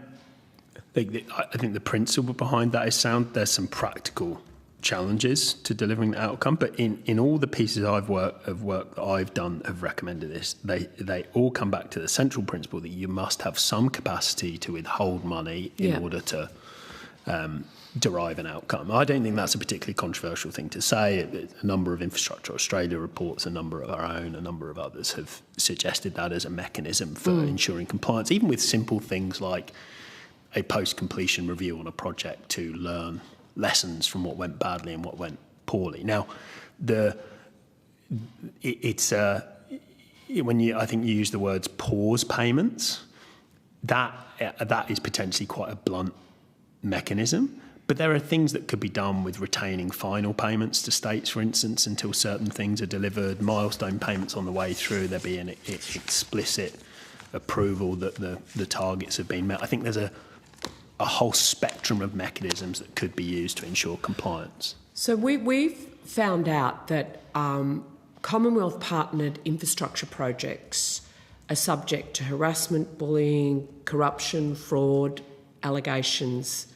think the principle behind that is sound. There's some practical challenges to delivering the outcome, but in all the pieces of work that I've done have recommended this. They all come back to the central principle that you must have some capacity to withhold money in order to derive an outcome. I don't think that's a particularly controversial thing to say. A number of Infrastructure Australia reports, a number of our own, a number of others have suggested that as a mechanism for ensuring compliance, even with simple things like a post-completion review on a project to learn lessons from what went badly and what went poorly. Now, when I think you use the words pause payments, that is potentially quite a blunt mechanism. But there are things that could be done with retaining final payments to states, for instance, until certain things are delivered, milestone payments on the way through, there be an explicit approval that the targets have been met. I think there's a whole spectrum of mechanisms that could be used to ensure compliance. So we've found out that Commonwealth partnered infrastructure projects are subject to harassment, bullying, corruption, fraud, allegations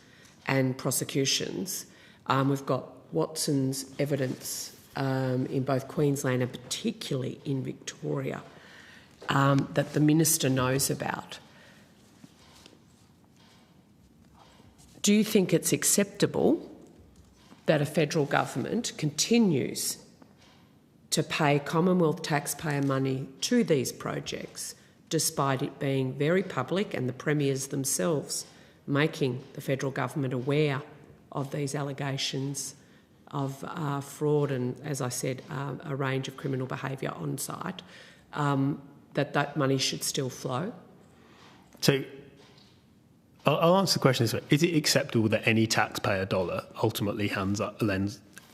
and prosecutions. We've got Watson's evidence in both Queensland and particularly in Victoria that the Minister knows about. Do you think it's acceptable that a federal government continues to pay Commonwealth taxpayer money to these projects, despite it being very public and the premiers themselves making the federal government aware of these allegations of fraud and, as I said, a range of criminal behaviour on site, that money should still flow? So I'll answer the question this way. Is it acceptable that any taxpayer dollar ultimately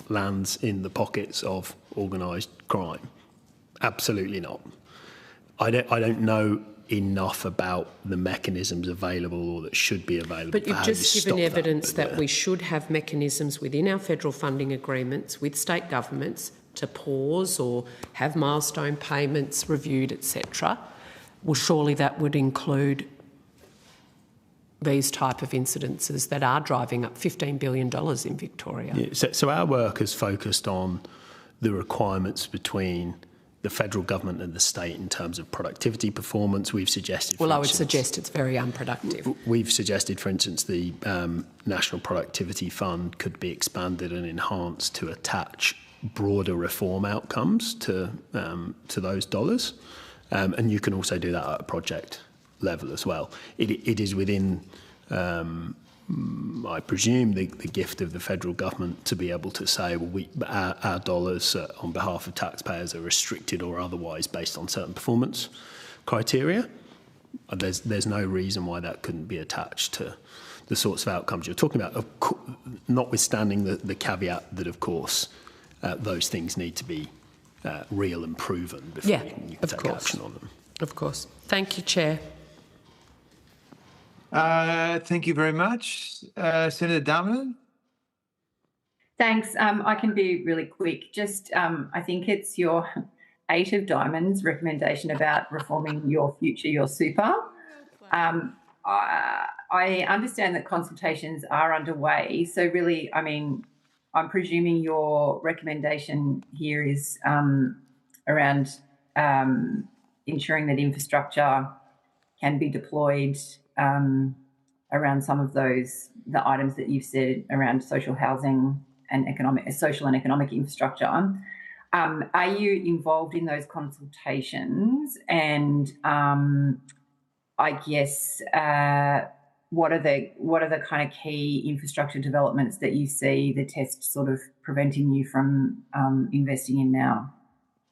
lands in the pockets of organised crime? Absolutely not. I don't know enough about the mechanisms available or that should be available. But you've just given evidence that we should have mechanisms within our federal funding agreements with state governments to pause or have milestone payments reviewed, etc. Well, surely that would include these type of incidences that are driving up $15 billion in Victoria. Yeah, so our work has focused on the requirements between the federal government and the state in terms of productivity performance. We've suggested... Well, I would suggest it's very unproductive. We've suggested, for instance, the National Productivity Fund could be expanded and enhanced to attach broader reform outcomes to those dollars. And you can also do that at a project level as well. It is within, I presume, the gift of the federal government to be able to say, well, our dollars on behalf of taxpayers are restricted or otherwise based on certain performance criteria. There's no reason why that couldn't be attached to the sorts of outcomes you're talking about, notwithstanding the caveat that, of course, those things need to be real and proven before you can take action on them. Of course. Thank you, Chair. Thank you very much. Senator Darminen? Thanks. I can be really quick. Just, I think it's your 8 of diamonds recommendation about reforming your future, your super. I understand that consultations are underway. So really, I mean, I'm presuming your recommendation here is around ensuring that infrastructure can be deployed around some of the items that you've said around social housing and social and economic infrastructure. Are you involved in those consultations? And I guess what are the kind of key infrastructure developments that you see the test sort of preventing you from investing in now?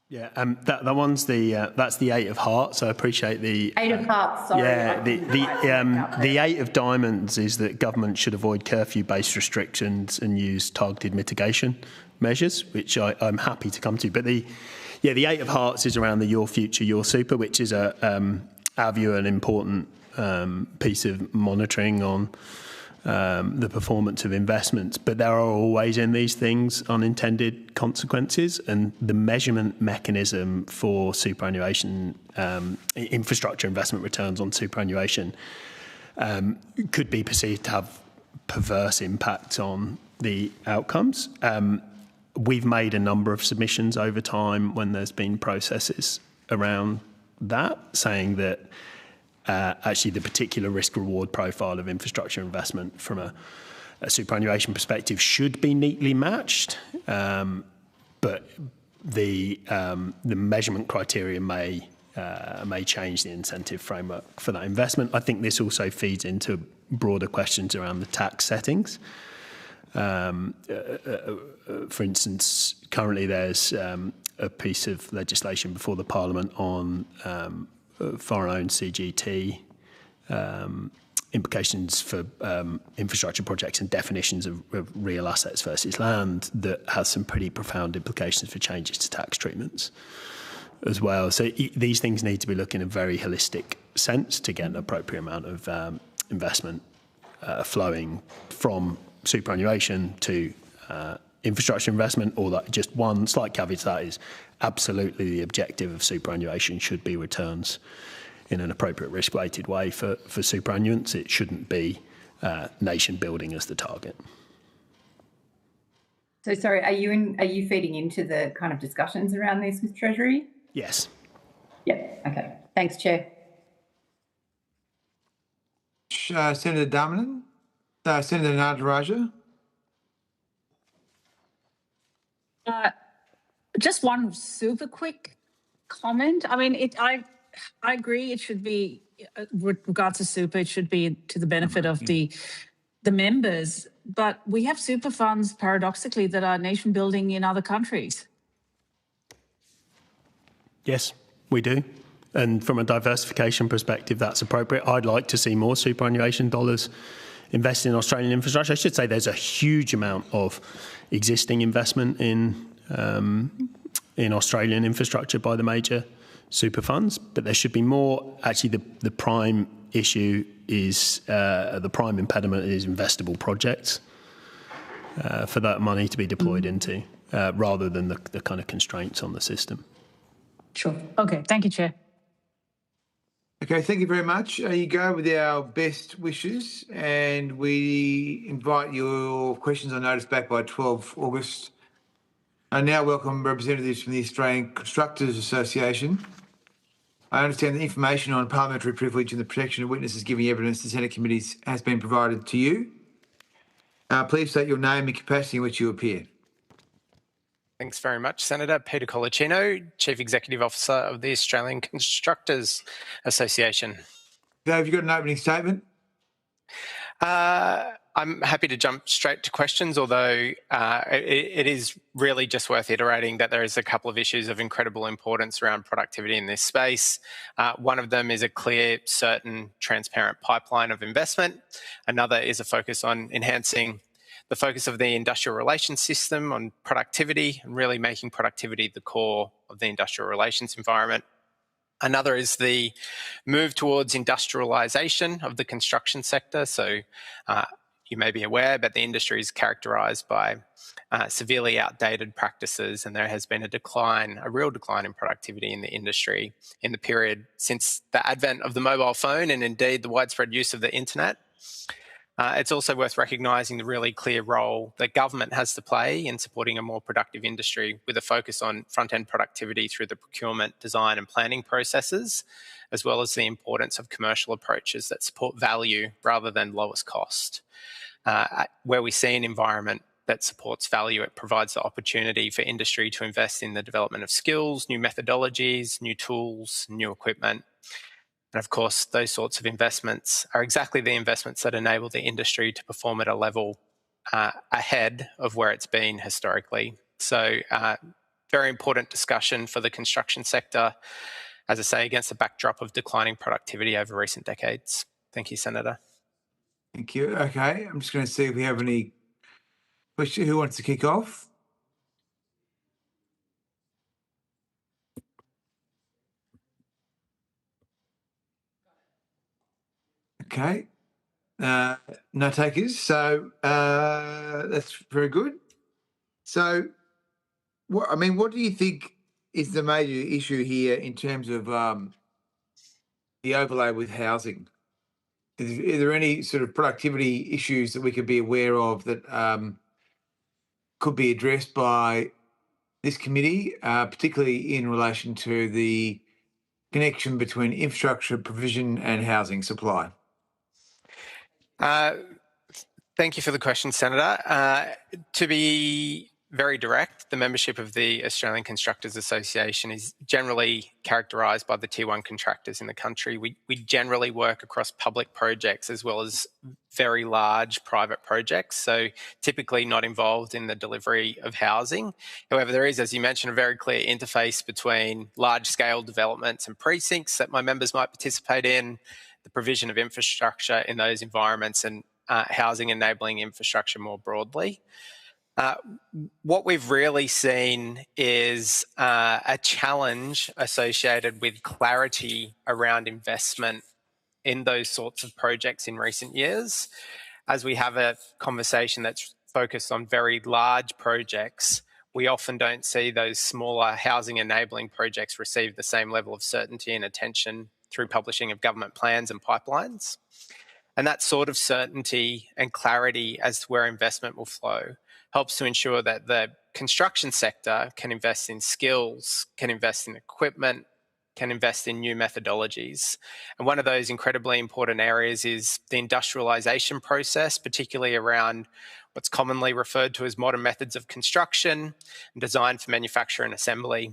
Yeah, that one's that's the 8 of hearts. So I appreciate the 8 of hearts. Sorry. Yeah, the 8 of diamonds is that government should avoid curfew-based restrictions and use targeted mitigation measures, which I'm happy to come to. But the 8 of hearts is around the Your Future, Your Super, which is our view an important piece of monitoring on the performance of investments. But there are always in these things unintended consequences, and the measurement mechanism for superannuation, infrastructure investment returns on superannuation could be perceived to have perverse impacts on the outcomes. We've made a number of submissions over time when there's been processes around that, saying that actually the particular risk-reward profile of infrastructure investment from a superannuation perspective should be neatly matched, but the measurement criteria may change the incentive framework for that investment. I think this also feeds into broader questions around the tax settings. For instance, currently there's a piece of legislation before the Parliament on foreign-owned CGT, implications for infrastructure projects and definitions of real assets versus land that has some pretty profound implications for changes to tax treatments as well. So these things need to be looked in a very holistic sense to get an appropriate amount of investment flowing from superannuation to infrastructure investment, or that just one slight caveat to that is absolutely the objective of superannuation should be returns in an appropriate risk-weighted way for superannuants. It shouldn't be nation building as the target. So sorry, are you feeding into the kind of discussions around this with Treasury? Yes. Yeah, okay. Thanks, Chair. Senator Darmanin. Senator Nataraja. Just one super quick comment. I mean, I agree. It should be, with regards to super, it should be to the benefit of the members. But we have super funds, paradoxically, that are nation building in other countries. Yes, we do. And from a diversification perspective, that's appropriate. I'd like to see more superannuation dollars invested in Australian infrastructure. I should say there's a huge amount of existing investment in Australian infrastructure by the major super funds, but there should be more. Actually, the prime issue is the prime impediment is investable projects for that money to be deployed into, rather than the kind of constraints on the system. Sure. Okay. Thank you, Chair. Okay, thank you very much. You go with our best wishes, and we invite your questions on notice back by 12 August. I now welcome representatives from the Australian Constructors Association. I understand that information on parliamentary privilege and the protection of witnesses giving evidence to Senate committees has been provided to you. Please state your name and capacity in which you appear. Thanks very much, Senator. Peter Colicino, Chief Executive Officer of the Australian Constructors Association. Okay, have you got an opening statement? I'm happy to jump straight to questions, although it is really just worth iterating that there is a couple of issues of incredible importance around productivity in this space. One of them is a clear, certain, transparent pipeline of investment. Another is a focus on enhancing the focus of the industrial relations system on productivity and really making productivity the core of the industrial relations environment. Another is the move towards industrialisation of the construction sector. So, you may be aware, but the industry is characterised by severely outdated practices, and there has been a real decline in productivity in the industry in the period since the advent of the mobile phone and indeed the widespread use of the internet. It's also worth recognising the really clear role that government has to play in supporting a more productive industry, with a focus on front-end productivity through the procurement, design and planning processes, as well as the importance of commercial approaches that support value rather than lowest cost. Where we see an environment that supports value, it provides the opportunity for industry to invest in the development of skills, new methodologies, new tools, new equipment. And of course, those sorts of investments are exactly the investments that enable the industry to perform at a level ahead of where it's been historically. So very important discussion for the construction sector, as I say, against the backdrop of declining productivity over recent decades. Thank you, Senator. Thank you. Okay, I'm just going to see if we have any questions. Who wants to kick off? Okay. No takers. So that's very good. So, what do you think is the major issue here in terms of the overlay with housing? Is there any sort of productivity issues that we could be aware of that could be addressed by this committee, particularly in relation to the connection between infrastructure provision and housing supply? Thank you for the question, Senator. To be very direct, the membership of the Australian Constructors Association is generally characterised by the Tier 1 contractors in the country. We generally work across public projects as well as very large private projects, so typically not involved in the delivery of housing. However, there is, as you mentioned, a very clear interface between large-scale developments and precincts that my members might participate in, the provision of infrastructure in those environments, and housing enabling infrastructure more broadly. What we've really seen is a challenge associated with clarity around investment in those sorts of projects in recent years. As we have a conversation that's focused on very large projects, we often don't see those smaller housing enabling projects receive the same level of certainty and attention through publishing of government plans and pipelines. And that sort of certainty and clarity as to where investment will flow helps to ensure that the construction sector can invest in skills, can invest in equipment, can invest in new methodologies. And one of those incredibly important areas is the industrialisation process, particularly around what's commonly referred to as modern methods of construction and design for manufacture and assembly.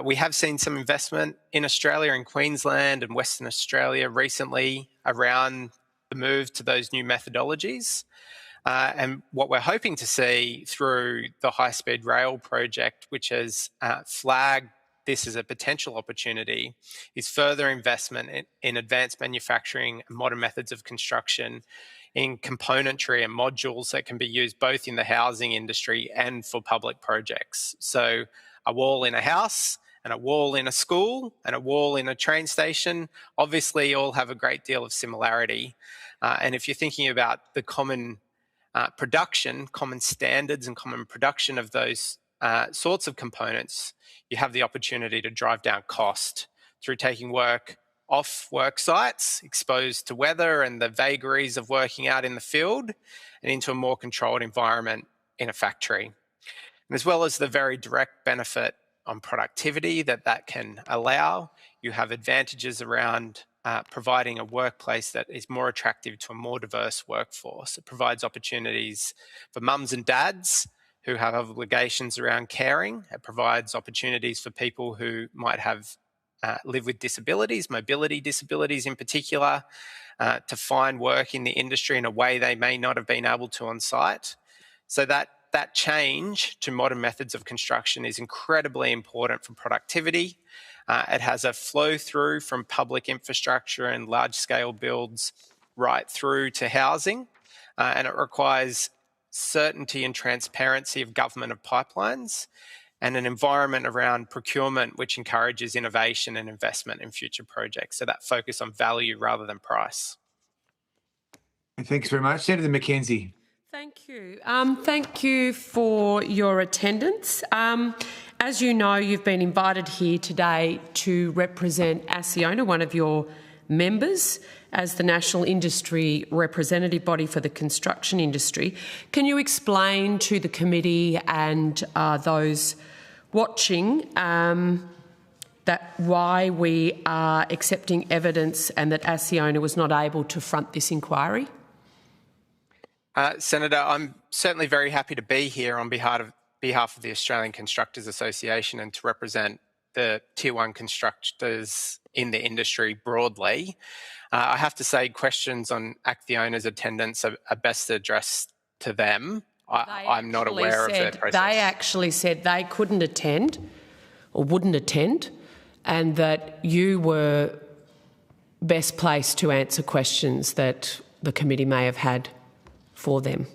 We have seen some investment in Australia, in Queensland and Western Australia recently around the move to those new methodologies. And what we're hoping to see through the high-speed rail project, which has flagged this as a potential opportunity, is further investment in advanced manufacturing and modern methods of construction, in componentry and modules that can be used both in the housing industry and for public projects. So a wall in a house and a wall in a school and a wall in a train station obviously all have a great deal of similarity. And if you're thinking about the common production, common standards and common production of those sorts of components, you have the opportunity to drive down cost through taking work off work sites, exposed to weather and the vagaries of working out in the field, and into a more controlled environment in a factory. And as well as the very direct benefit on productivity that can allow, you have advantages around providing a workplace that is more attractive to a more diverse workforce. It provides opportunities for mums and dads who have obligations around caring. It provides opportunities for people who might have live with disabilities, mobility disabilities in particular, to find work in the industry in a way they may not have been able to on site. So that change to modern methods of construction is incredibly important for productivity. It has a flow through from public infrastructure and large-scale builds right through to housing, and it requires certainty and transparency of government of pipelines and an environment around procurement which encourages innovation and investment in future projects. So that focus on value rather than price. Thanks very much. Senator McKenzie. Thank you. Thank you for your attendance. As you know, you've been invited here today to represent ASIONA, one of your members, as the national industry representative body for the construction industry. Can you explain to the committee and those watching that why we are accepting evidence and that ASIONA was not able to front this inquiry? Senator, I'm certainly very happy to be here on behalf of the Australian Constructors Association and to represent the Tier 1 constructors in the industry broadly. I have to say questions on ACCIONA's attendance are best addressed to them. I'm not aware of their process. They actually said they couldn't attend or wouldn't attend, and that you were best placed to answer questions that the committee may have had for them.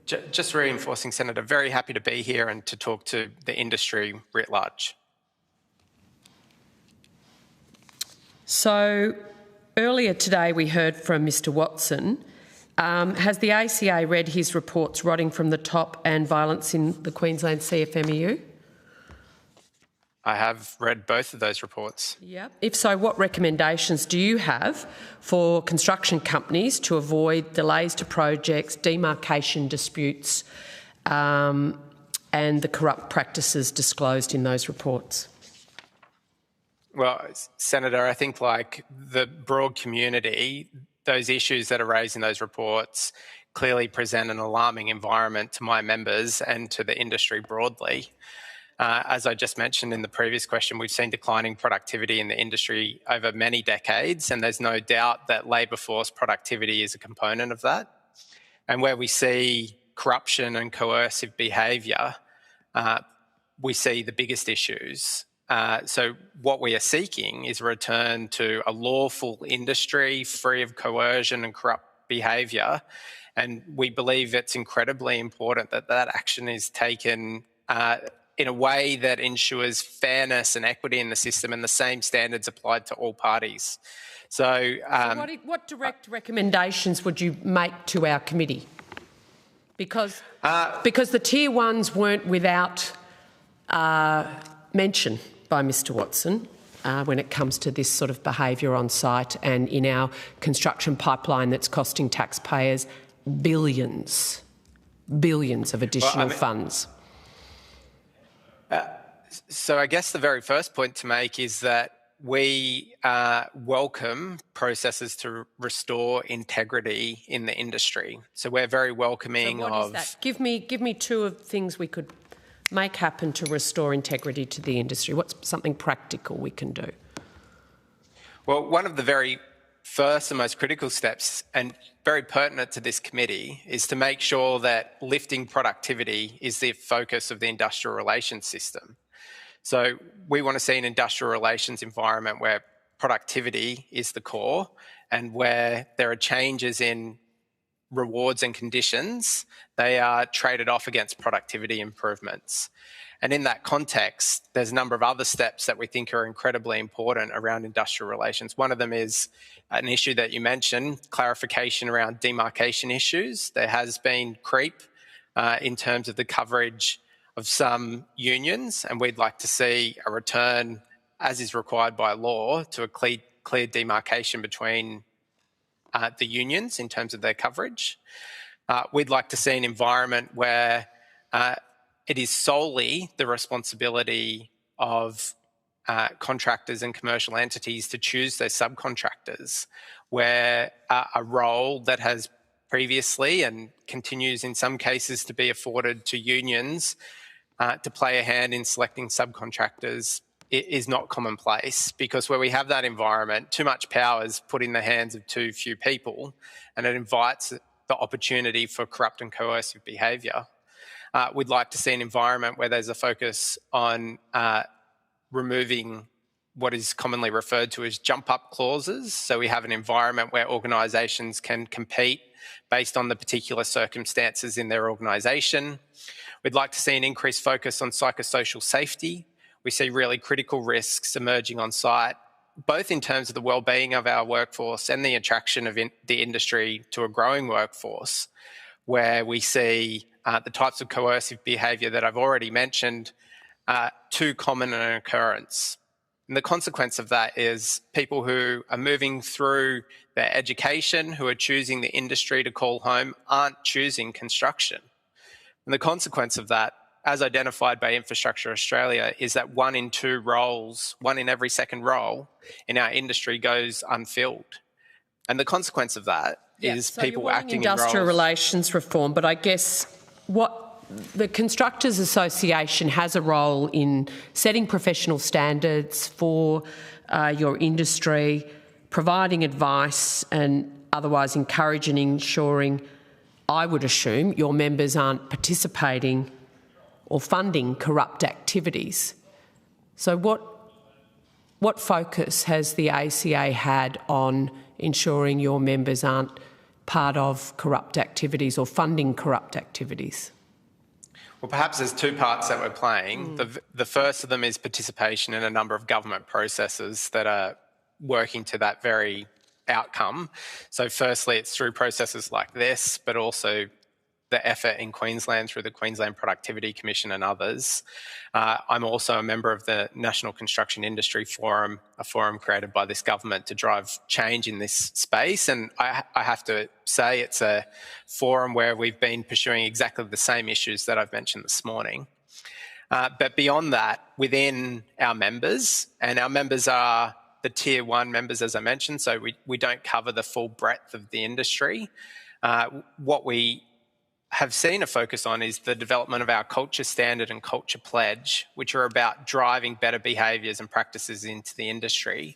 Just reinforcing, Senator, very happy to be here and to talk to the industry writ large. So earlier today we heard from Mr Watson. Has the ACA read his reports, Rotting from the Top and Violence in the Queensland CFMEU? I have read both of those reports. Yep. If so, what recommendations do you have for construction companies to avoid delays to projects, demarcation disputes, and the corrupt practices disclosed in those reports? Well, Senator, I think like the broad community, those issues that are raised in those reports clearly present an alarming environment to my members and to the industry broadly. As I just mentioned in the previous question, we've seen declining productivity in the industry over many decades, and there's no doubt that labour force productivity is a component of that. And where we see corruption and coercive behaviour, we see the biggest issues. So what we are seeking is a return to a lawful industry free of coercion and corrupt behaviour, and we believe it's incredibly important that that action is taken in a way that ensures fairness and equity in the system and the same standards applied to all parties. So what direct recommendations would you make to our committee? Because the Tier 1s weren't without mention by Mr Watson when it comes to this sort of behaviour on site and in our construction pipeline that's costing taxpayers billions of additional funds. So I guess the very first point to make is that we welcome processes to restore integrity in the industry. So we're very welcoming so what is that? Give me two of things we could make happen to restore integrity to the industry. What's something practical we can do? Well, one of the very first and most critical steps, and very pertinent to this committee, is to make sure that lifting productivity is the focus of the industrial relations system. So we want to see an industrial relations environment where productivity is the core and where there are changes in rewards and conditions, they are traded off against productivity improvements. And in that context, there's a number of other steps that we think are incredibly important around industrial relations. One of them is an issue that you mentioned, clarification around demarcation issues. There has been creep in terms of the coverage of some unions, and we'd like to see a return, as is required by law, to a clear demarcation between the unions in terms of their coverage. We'd like to see an environment where it is solely the responsibility of contractors and commercial entities to choose their subcontractors, where a role that has previously and continues in some cases to be afforded to unions to play a hand in selecting subcontractors is not commonplace, because where we have that environment, too much power is put in the hands of too few people, and it invites the opportunity for corrupt and coercive behaviour. We'd like to see an environment where there's a focus on removing what is commonly referred to as jump-up clauses. So we have an environment where organisations can compete based on the particular circumstances in their organisation. We'd like to see an increased focus on psychosocial safety. We see really critical risks emerging on site both in terms of the well-being of our workforce and the attraction of the industry to a growing workforce, where we see the types of coercive behaviour that I've already mentioned too common an occurrence. And the consequence of that is people who are moving through their education, who are choosing the industry to call home, aren't choosing construction. And the consequence of that, as identified by Infrastructure Australia, is that 1 in 2 roles, 1 in every second role in our industry goes unfilled. And the consequence of that is so people acting in roles... industrial relations reform, but I guess what the Constructors Association has a role in setting professional standards for your industry, providing advice and otherwise encouraging and ensuring, I would assume, your members aren't participating or funding corrupt activities. So what focus has the ACA had on ensuring your members aren't part of corrupt activities or funding corrupt activities? Well, perhaps there's 2 parts that we're playing. The first of them is participation in a number of government processes that are working to that very outcome. So firstly, it's through processes like this, but also the effort in Queensland through the Queensland Productivity Commission and others. I'm also a member of the National Construction Industry Forum, a forum created by this government to drive change in this space. And I have to say it's a forum where we've been pursuing exactly the same issues that I've mentioned this morning. But beyond that, within our members, and our members are the Tier 1 members, as I mentioned, so we don't cover the full breadth of the industry. What we have seen a focus on is the development of our culture standard and culture pledge, which are about driving better behaviours and practices into the industry,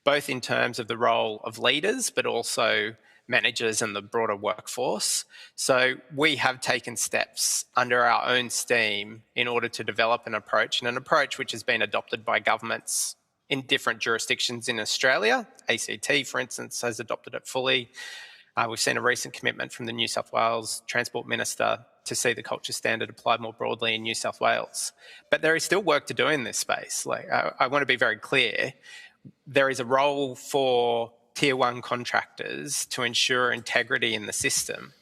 both in terms of the role of leaders, but also managers and the broader workforce. So we have taken steps under our own steam in order to develop an approach, and an approach which has been adopted by governments in different jurisdictions in Australia. ACT, for instance, has adopted it fully. We've seen a recent commitment from the New South Wales Transport Minister to see the culture standard applied more broadly in New South Wales. But there is still work to do in this space. I want to be very clear. There is a role for Tier 1 contractors to ensure integrity in the system.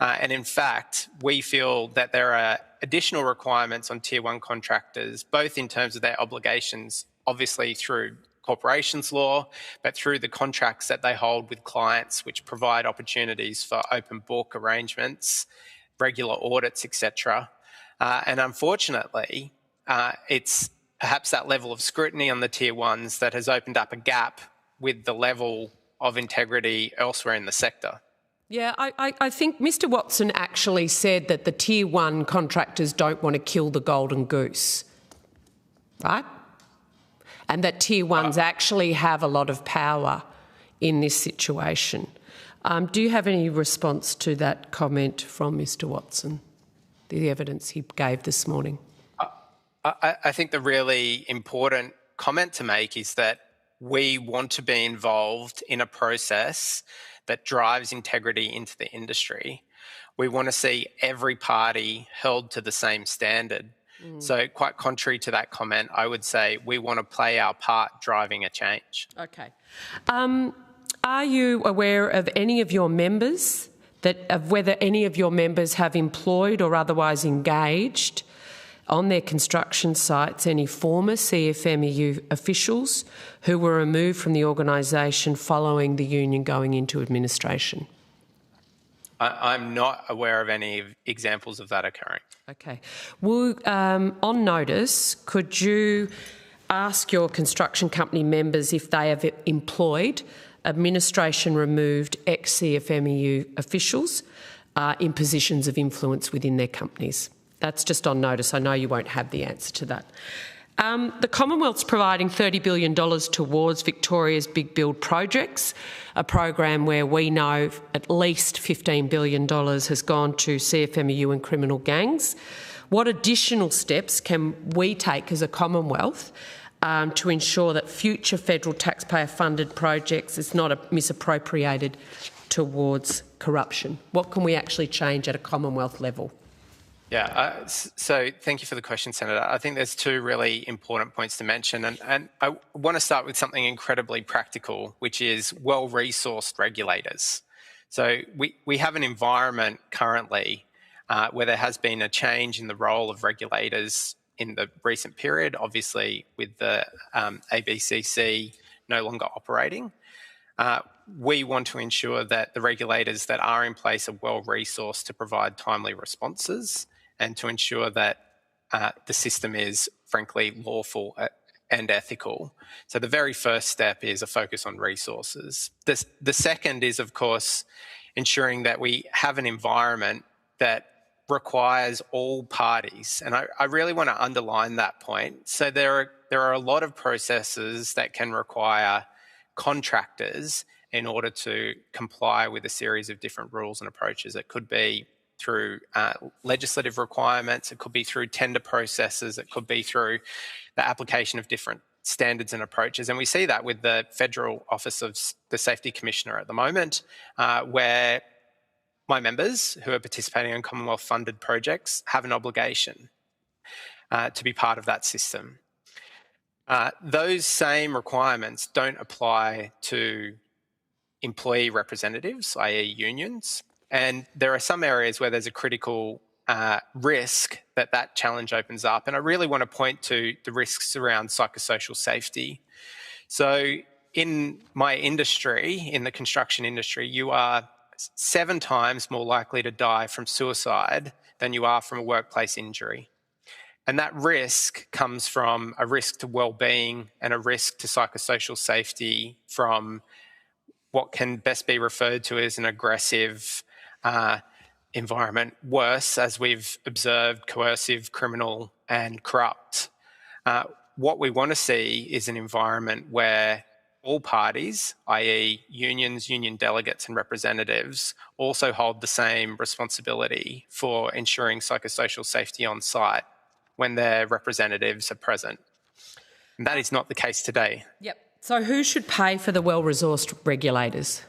And in fact, we feel that there are additional requirements on Tier 1 contractors, both in terms of their obligations, obviously through corporations law, but through the contracts that they hold with clients, which provide opportunities for open book arrangements, regular audits, etc. And unfortunately, it's perhaps that level of scrutiny on the Tier 1s that has opened up a gap with the level of integrity elsewhere in the sector. Yeah, I think Mr Watson actually said that the Tier 1 contractors don't want to kill the golden goose, right? And that Tier 1s actually have a lot of power in this situation. Do you have any response to that comment from Mr Watson, the evidence he gave this morning? I think the really important comment to make is that we want to be involved in a process that drives integrity into the industry. We want to see every party held to the same standard. So quite contrary to that comment, I would say we want to play our part driving a change. Okay. Are you aware of any of your members, whether any of your members have employed or otherwise engaged on their construction sites any former CFMEU officials who were removed from the organisation following the union going into administration? I'm not aware of any examples of that occurring. Okay. On notice, could you ask your construction company members if they have employed administration-removed ex-CFMEU officials in positions of influence within their companies? That's just on notice. I know you won't have the answer to that. The Commonwealth's providing $30 billion towards Victoria's Big Build projects, a program where we know at least $15 billion has gone to CFMEU and criminal gangs. What additional steps can we take as a Commonwealth to ensure that future federal taxpayer-funded projects is not misappropriated towards corruption? What can we actually change at a Commonwealth level? Yeah, so thank you for the question, Senator. I think there's two really important points to mention, and I want to start with something incredibly practical, which is well-resourced regulators. So we have an environment currently where there has been a change in the role of regulators in the recent period, obviously with the ABCC no longer operating. We want to ensure that the regulators that are in place are well-resourced to provide timely responses and to ensure that the system is, frankly, lawful and ethical. So the very first step is a focus on resources. The second is, of course, ensuring that we have an environment that requires all parties. And I really want to underline that point. So there are a lot of processes that can require contractors in order to comply with a series of different rules and approaches. It could be through legislative requirements, it could be through tender processes, it could be through the application of different standards and approaches. And we see that with the Federal Office of the Safety Commissioner at the moment, where my members who are participating in Commonwealth-funded projects have an obligation to be part of that system. Those same requirements don't apply to employee representatives, i.e. unions, and there are some areas where there's a critical risk that challenge opens up. And I really want to point to the risks around psychosocial safety. So in my industry, in the construction industry, you are 7 times more likely to die from suicide than you are from a workplace injury. And that risk comes from a risk to well-being and a risk to psychosocial safety from what can best be referred to as an aggressive environment, worse, as we've observed, coercive, criminal and corrupt. What we want to see is an environment where all parties, i.e. unions, union delegates and representatives, also hold the same responsibility for ensuring psychosocial safety on site when their representatives are present. And that is not the case today. Yep. So who should pay for the well-resourced regulators?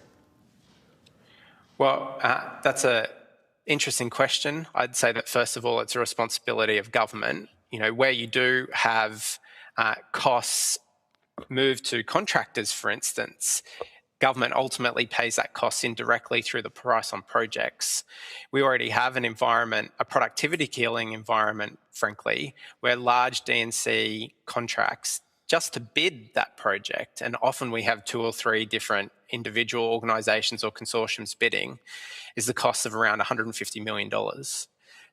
Well, that's an interesting question. I'd say that, first of all, it's a responsibility of government. You know, where you do have costs moved to contractors, for instance, government ultimately pays that cost indirectly through the price on projects. We already have an environment, a productivity killing environment, frankly, where large D&C contracts, just to bid that project, and often we have 2 or 3 different individual organisations or consortiums bidding, is the cost of around $150 million.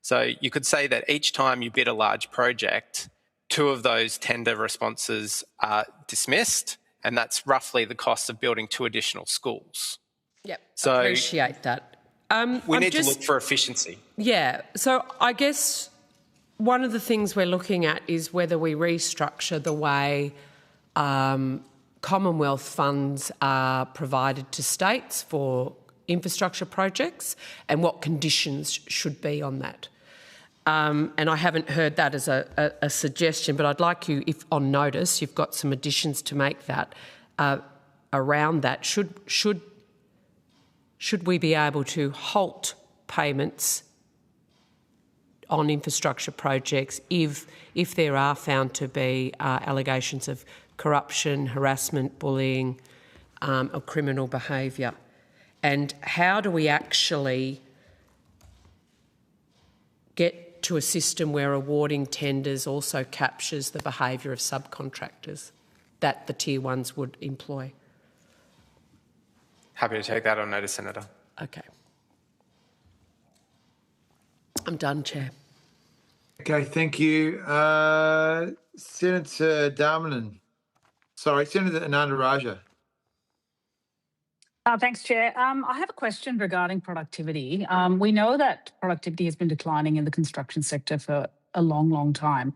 So you could say that each time you bid a large project, 2 of those tender responses are dismissed, and that's roughly the cost of building 2 additional schools. Yep, so appreciate that. We need to look for efficiency. Yeah, so I guess one of the things we're looking at is whether we restructure the way Commonwealth funds are provided to states for infrastructure projects and what conditions should be on that. And I haven't heard that as a suggestion, but I'd like you, if on notice, you've got some additions to make that around that. Should we be able to halt payments on infrastructure projects if there are found to be allegations of corruption, harassment, bullying, or criminal behaviour? And how do we actually get to a system where awarding tenders also captures the behaviour of subcontractors that the tier 1s would employ? Happy to take that on notice, Senator. Okay. I'm done, Chair. Okay, thank you. Senator Ananda Raja. Thanks, Chair. I have a question regarding productivity. We know that productivity has been declining in the construction sector for a long, long time.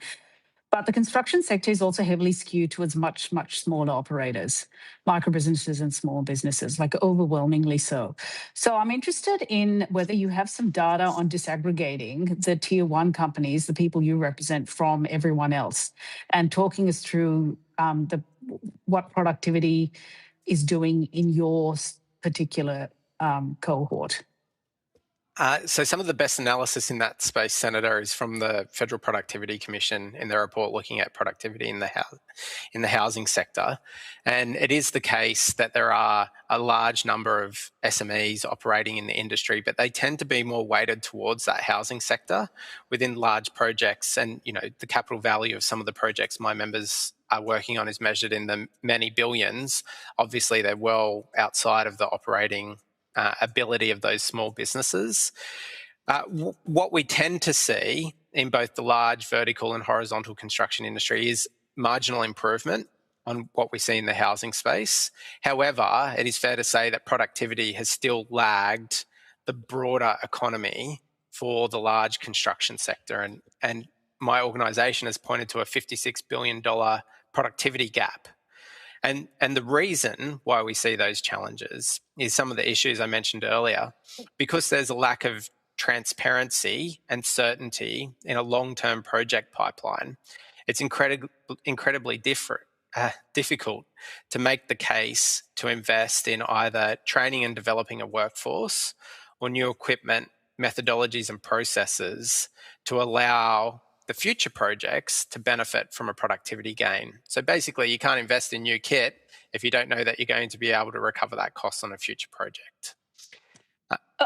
But the construction sector is also heavily skewed towards much, much smaller operators, micro businesses and small businesses, like overwhelmingly so. So I'm interested in whether you have some data on disaggregating the tier 1 companies, the people you represent, from everyone else, and talking us through what productivity is doing in your particular cohort. So some of the best analysis in that space, Senator, is from the Federal Productivity Commission in their report looking at productivity in the housing sector. And it is the case that there are a large number of SMEs operating in the industry, but they tend to be more weighted towards that housing sector within large projects. And, you know, the capital value of some of the projects my members are working on is measured in the many billions. Obviously, they're well outside of the operating ability of those small businesses. What we tend to see in both the large vertical and horizontal construction industry is marginal improvement on what we see in the housing space. However, it is fair to say that productivity has still lagged the broader economy for the large construction sector. And my organisation has pointed to a $56 billion productivity gap. And the reason why we see those challenges is some of the issues I mentioned earlier, because there's a lack of transparency and certainty in a long-term project pipeline. It's incredibly difficult to make the case to invest in either training and developing a workforce or new equipment, methodologies and processes to allow the future projects to benefit from a productivity gain. So basically, you can't invest in new kit if you don't know that you're going to be able to recover that cost on a future project.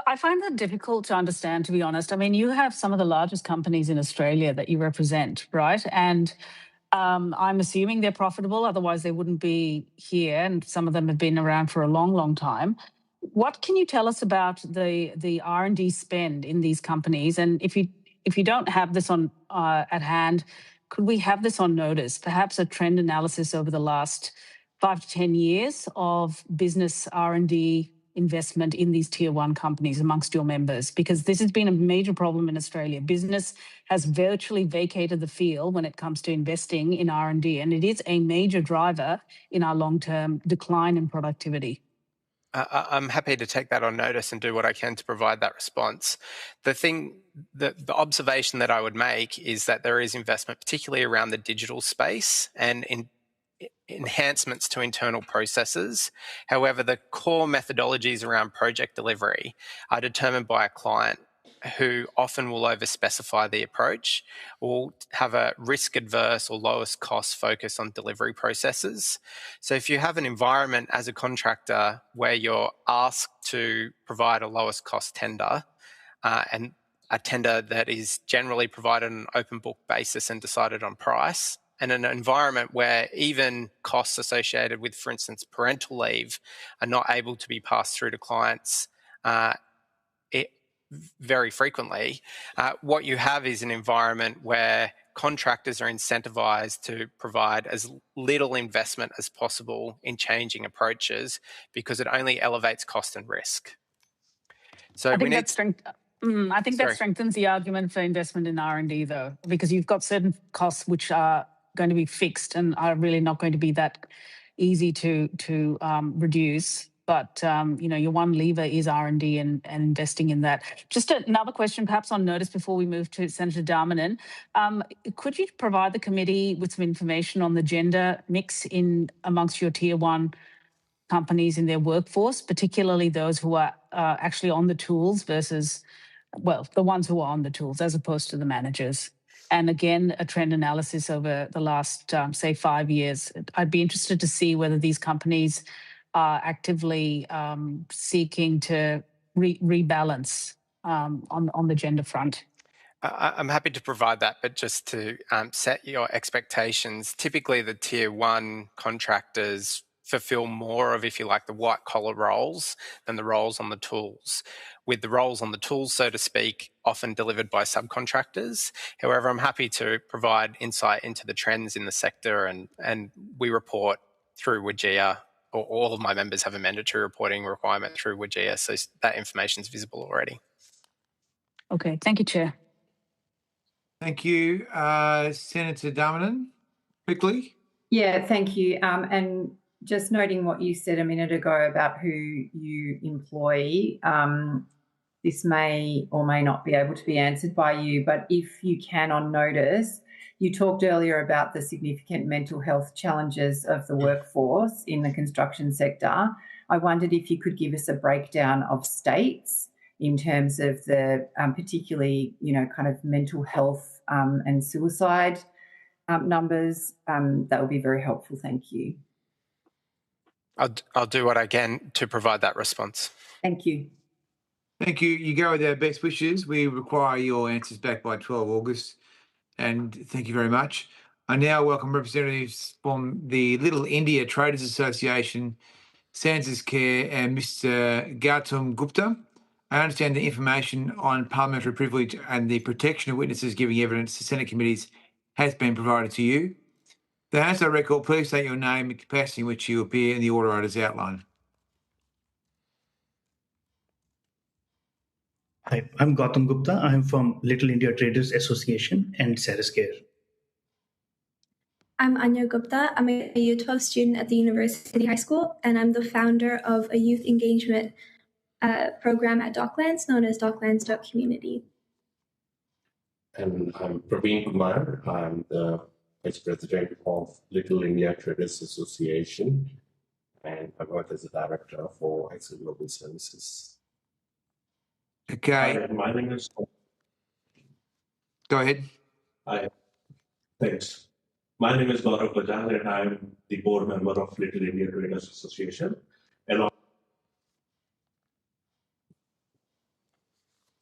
I find that difficult to understand, to be honest. I mean, you have some of the largest companies in Australia that you represent, right? And I'm assuming they're profitable, otherwise they wouldn't be here, and some of them have been around for a long, long time. What can you tell us about the R&D spend in these companies? And if you don't have this on at hand, could we have this on notice? Perhaps a trend analysis over the last 5 to 10 years of business R&D investment in these tier one companies amongst your members, because this has been a major problem in Australia. Business has virtually vacated the field when it comes to investing in R&D, and it is a major driver in our long-term decline in productivity. I'm happy to take that on notice and do what I can to provide that response. The observation that I would make is that there is investment, particularly around the digital space and in enhancements to internal processes. However, the core methodologies around project delivery are determined by a client who often will overspecify the approach, will have a risk-adverse or lowest cost focus on delivery processes. So if you have an environment as a contractor where you're asked to provide a lowest cost tender, and a tender that is generally provided on an open book basis and decided on price, and an environment where even costs associated with, for instance, parental leave are not able to be passed through to clients very frequently, what you have is an environment where contractors are incentivized to provide as little investment as possible in changing approaches, because it only elevates cost and risk. So I think that strengthens the argument for investment in R&D, though, because you've got certain costs which are going to be fixed and are really not going to be that easy to reduce. But your one lever is R&D and investing in that. Just another question, perhaps on notice before we move to Senator Darmanin. Could you provide the committee with some information on the gender mix amongst your tier one companies in their workforce, particularly those who are actually on the tools versus, the ones who are on the tools as opposed to the managers? And again, a trend analysis over the last, say, 5 years. I'd be interested to see whether these companies are actively seeking to rebalance on the gender front. I'm happy to provide that, but just to set your expectations, typically the tier one contractors fulfill more of, if you like, the white collar roles than the roles on the tools, with the roles on the tools, so to speak, often delivered by subcontractors. However, I'm happy to provide insight into the trends in the sector, and we report through WGEA, or all of my members have a mandatory reporting requirement through WGEA, so that information is visible already. Okay, thank you, Chair. Thank you. Senator Darmanin, quickly. Yeah, thank you. And just noting what you said a minute ago about who you employ, this may or may not be able to be answered by you, but if you can on notice, you talked earlier about the significant mental health challenges of the workforce in the construction sector. I wondered if you could give us a breakdown of states in terms of the particularly, kind of mental health and suicide numbers, that would be very helpful. Thank you. I'll do what I can to provide that response. Thank you. Thank you. You go with our best wishes. We require your answers back by 12 August. And thank you very much. I now welcome representatives from the Little India Traders Association, Sansa's Care, and Mr. Gautam Gupta. I understand the information on parliamentary privilege and the protection of witnesses giving evidence to Senate committees has been provided to you. The Hansard record, please state your name and capacity in which you appear in the order as outlined. Hi, I'm Gautam Gupta. I'm from Little India Traders Association and Sarah's Care. I'm Anya Gupta. I'm a Year 12 student at the University High School, and I'm the founder of a youth engagement program at Docklands known as Docklands.community. And I'm Praveen Kumar. I'm the Vice President of Little India Traders Association, and I work as a Director for Excel Global Services. Okay. My name is... Go ahead. Hi. Thanks. My name is Gaurav Bajaj, and I'm the board member of Little India Traders Association. And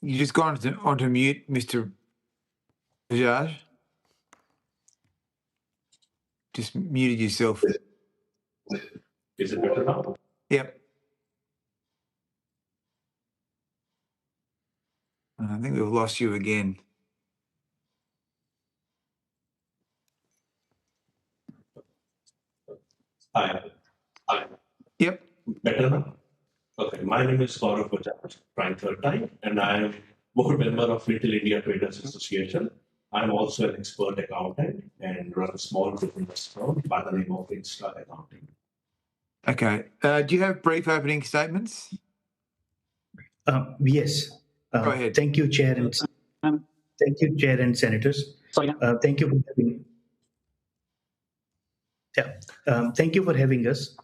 you just gone onto mute, Mr. Bajaj. Just muted yourself. Is it better now? Yep. I think we've lost you again. Hi. Yep. Better now? Okay. My name is Gaurav Bajaj, trying third time, and I am board member of Little India Traders Association. I'm also an expert accountant and run a small business firm by the name of Insta Accounting. Okay. Do you have brief opening statements? Yes. Go ahead. Thank you, Chair and Senators. Thank you for having. Thank you for having us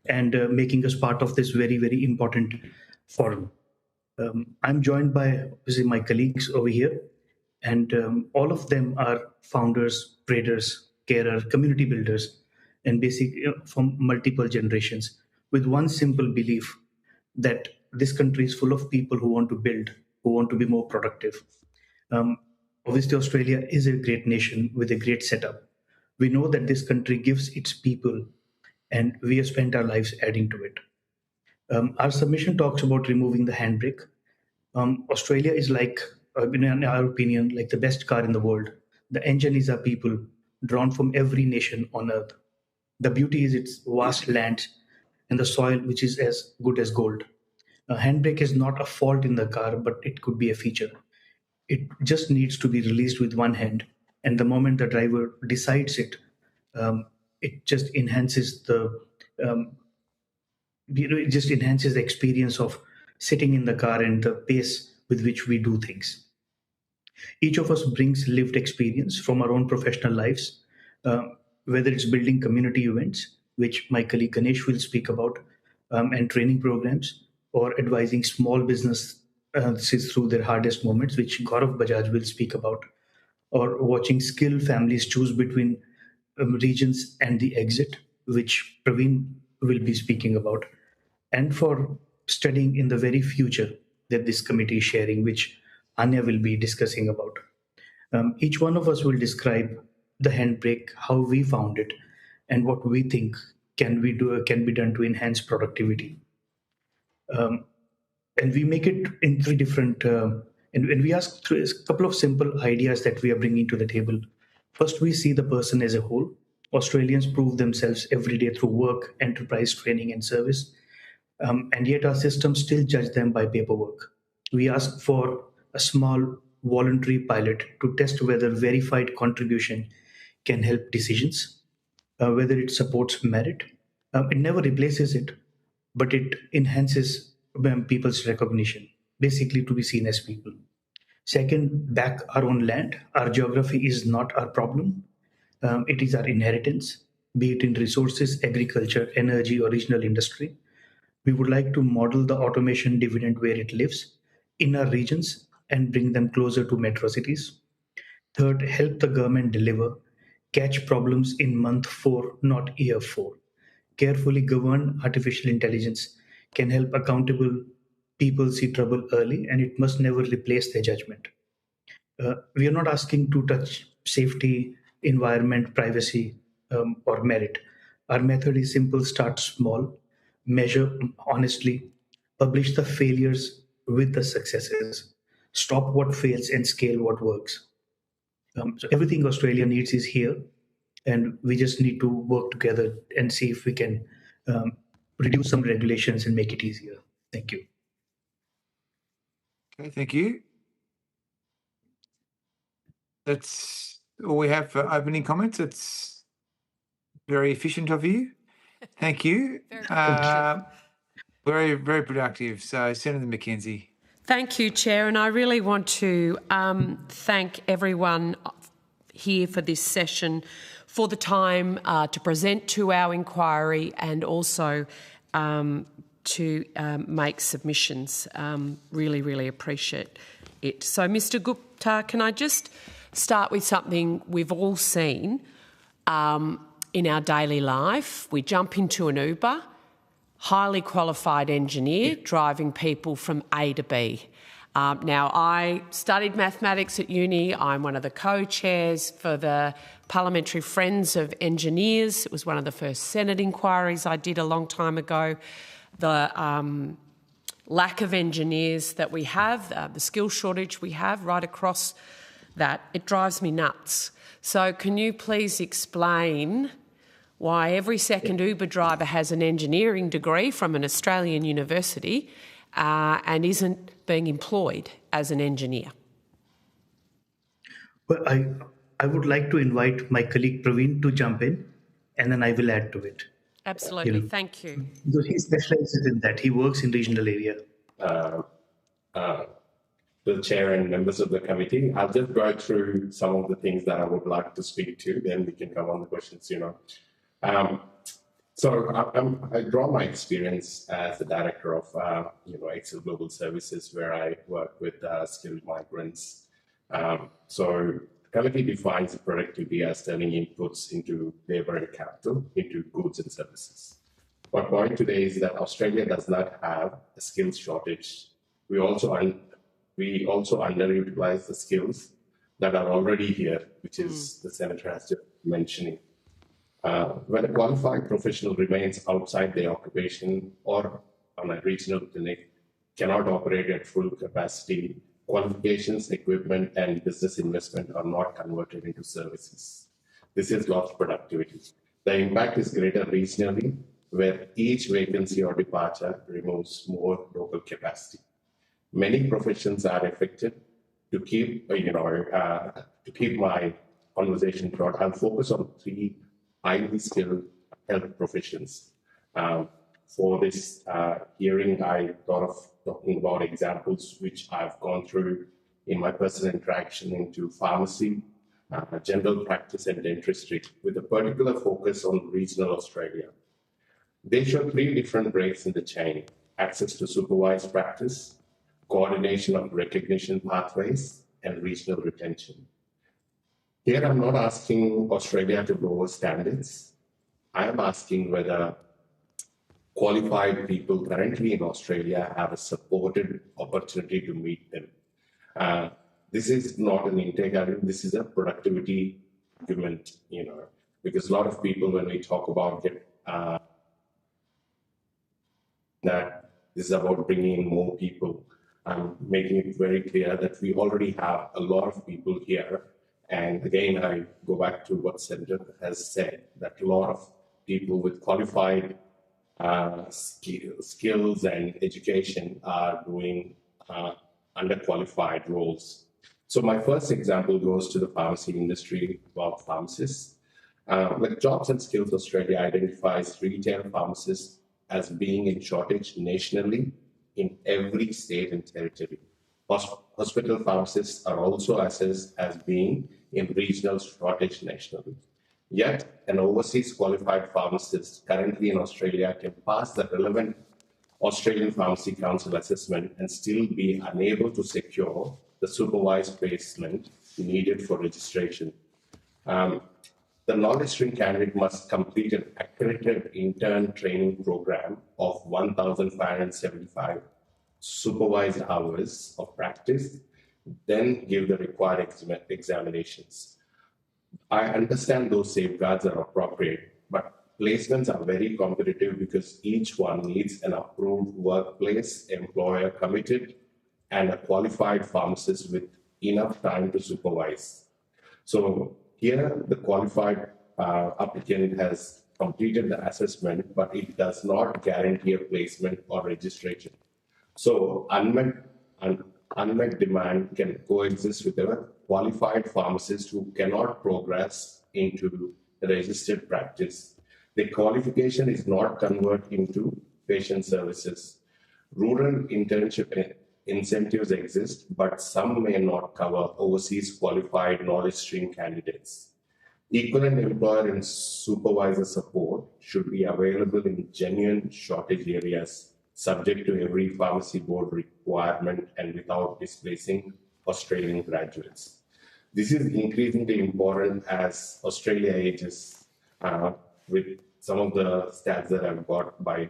and making us part of this very, very important forum. I'm joined by my colleagues over here, and all of them are founders, traders, carers, community builders, and basically from multiple generations, with one simple belief that this country is full of people who want to build, who want to be more productive. Obviously, Australia is a great nation with a great setup. We know that this country gives its people, and we have spent our lives adding to it. Our submission talks about removing the handbrake. Australia is like, in our opinion, like the best car in the world. The engine is our people, drawn from every nation on earth. The beauty is its vast land and the soil, which is as good as gold. A handbrake is not a fault in the car, but it could be a feature. It just needs to be released with one hand, and the moment the driver decides it, it just enhances it just enhances the experience of sitting in the car and the pace with which we do things. Each of us brings lived experience from our own professional lives, whether it's building community events, which my colleague Ganesh will speak about, and training programs, or advising small business through their hardest moments, which Gaurav Bajaj will speak about, or watching skilled families choose between regions and the exit, which Praveen will be speaking about, and for studying in the very future that this committee is sharing, which Anya will be discussing about. Each one of us will describe the handbrake, how we found it, and what we think can be done to enhance productivity. And we make it in three different, and we ask a couple of simple ideas that we are bringing to the table. First, we see the person as a whole. Australians prove themselves every day through work, enterprise, training, and service. And yet our systems still judge them by paperwork. We ask for a small voluntary pilot to test whether verified contribution can help decisions, whether it supports merit. It never replaces it, but it enhances people's recognition, basically to be seen as people. Second, back our own land. Our geography is not our problem. It is our inheritance, be it in resources, agriculture, energy, or regional industry. We would like to model the automation dividend where it lives, in our regions and bring them closer to metro cities. Third, help the government deliver, catch problems in month 4, not year 4. Carefully govern artificial intelligence can help accountable people see trouble early, and it must never replace their judgment. We are not asking to touch safety, environment, privacy, or merit. Our method is simple: start small, measure honestly, publish the failures with the successes, stop what fails and scale what works. So everything Australia needs is here, and we just need to work together and see if we can reduce some regulations and make it easier. Thank you. Okay, thank you. That's all we have for opening comments. It's very efficient of you. Thank you. Very, very productive. So, Senator McKenzie. Thank you, Chair. And I really want to thank everyone here for this session, for the time to present to our inquiry and also to make submissions. Really, really appreciate it. So, Mr Gupta, can I just start with something we've all seen in our daily life? We jump into an Uber, highly qualified engineer driving people from A to B. Now, I studied mathematics at uni. I'm one of the co-chairs for the Parliamentary Friends of Engineers. It was one of the first Senate inquiries I did a long time ago. The lack of engineers that we have, the skill shortage we have right across that, it drives me nuts. So can you please explain why every second Uber driver has an engineering degree from an Australian university and isn't being employed as an engineer? Well, I would like to invite my colleague Praveen to jump in, and then I will add to it. Absolutely, thank you. Because he specializes in that. He works in regional area. The chair and members of the committee, I'll just go through some of the things that I would like to speak to, then we can come on the questions, I draw my experience as the director of, Excel Global Services, where I work with skilled migrants. The committee defines productivity as turning inputs into labor and capital into goods and services. My point today is that Australia does not have a skills shortage. We also underutilize the skills that are already here, which is the Senator has just mentioning. When a qualified professional remains outside their occupation or on a regional clinic, cannot operate at full capacity, qualifications, equipment, and business investment are not converted into services. This is lost productivity. The impact is greater regionally, where each vacancy or departure removes more local capacity. Many professions are affected. To keep my conversation short, I'll focus on 3 highly skilled health professions. For this hearing, I thought of talking about examples which I've gone through in my personal interaction into pharmacy, general practice, and dentistry, with a particular focus on regional Australia. They show 3 different breaks in the chain: access to supervised practice, coordination of recognition pathways, and regional retention. Here, I'm not asking Australia to lower standards. I am asking whether qualified people currently in Australia have a supported opportunity to meet them. This is not an intake argument, this is a productivity argument, because a lot of people, when we talk about that this is about bringing in more people, making it very clear that we already have a lot of people here. And again, I go back to what Senator has said, that a lot of people with qualified skills and education are doing underqualified roles. So my first example goes to the pharmacy industry about pharmacists. With Jobs and Skills Australia identifies retail pharmacists as being in shortage nationally in every state and territory. Hospital pharmacists are also assessed as being in regional shortage nationally. Yet, an overseas qualified pharmacist currently in Australia can pass the relevant Australian Pharmacy Council assessment and still be unable to secure the supervised placement needed for registration. The knowledge stream candidate must complete an accredited intern training program of 1,575 supervised hours of practice, then give the required examinations. I understand those safeguards are appropriate, but placements are very competitive because each one needs an approved workplace, employer committed, and a qualified pharmacist with enough time to supervise. So here, the qualified applicant has completed the assessment, but it does not guarantee a placement or registration. So unmet demand can coexist with a qualified pharmacist who cannot progress into registered practice. The qualification is not converted into patient services. Rural internship incentives exist, but some may not cover overseas qualified knowledge stream candidates. Equivalent employer and supervisor support should be available in genuine shortage areas, subject to every pharmacy board requirement and without displacing Australian graduates. This is increasingly important as Australia ages, with some of the stats that I've got by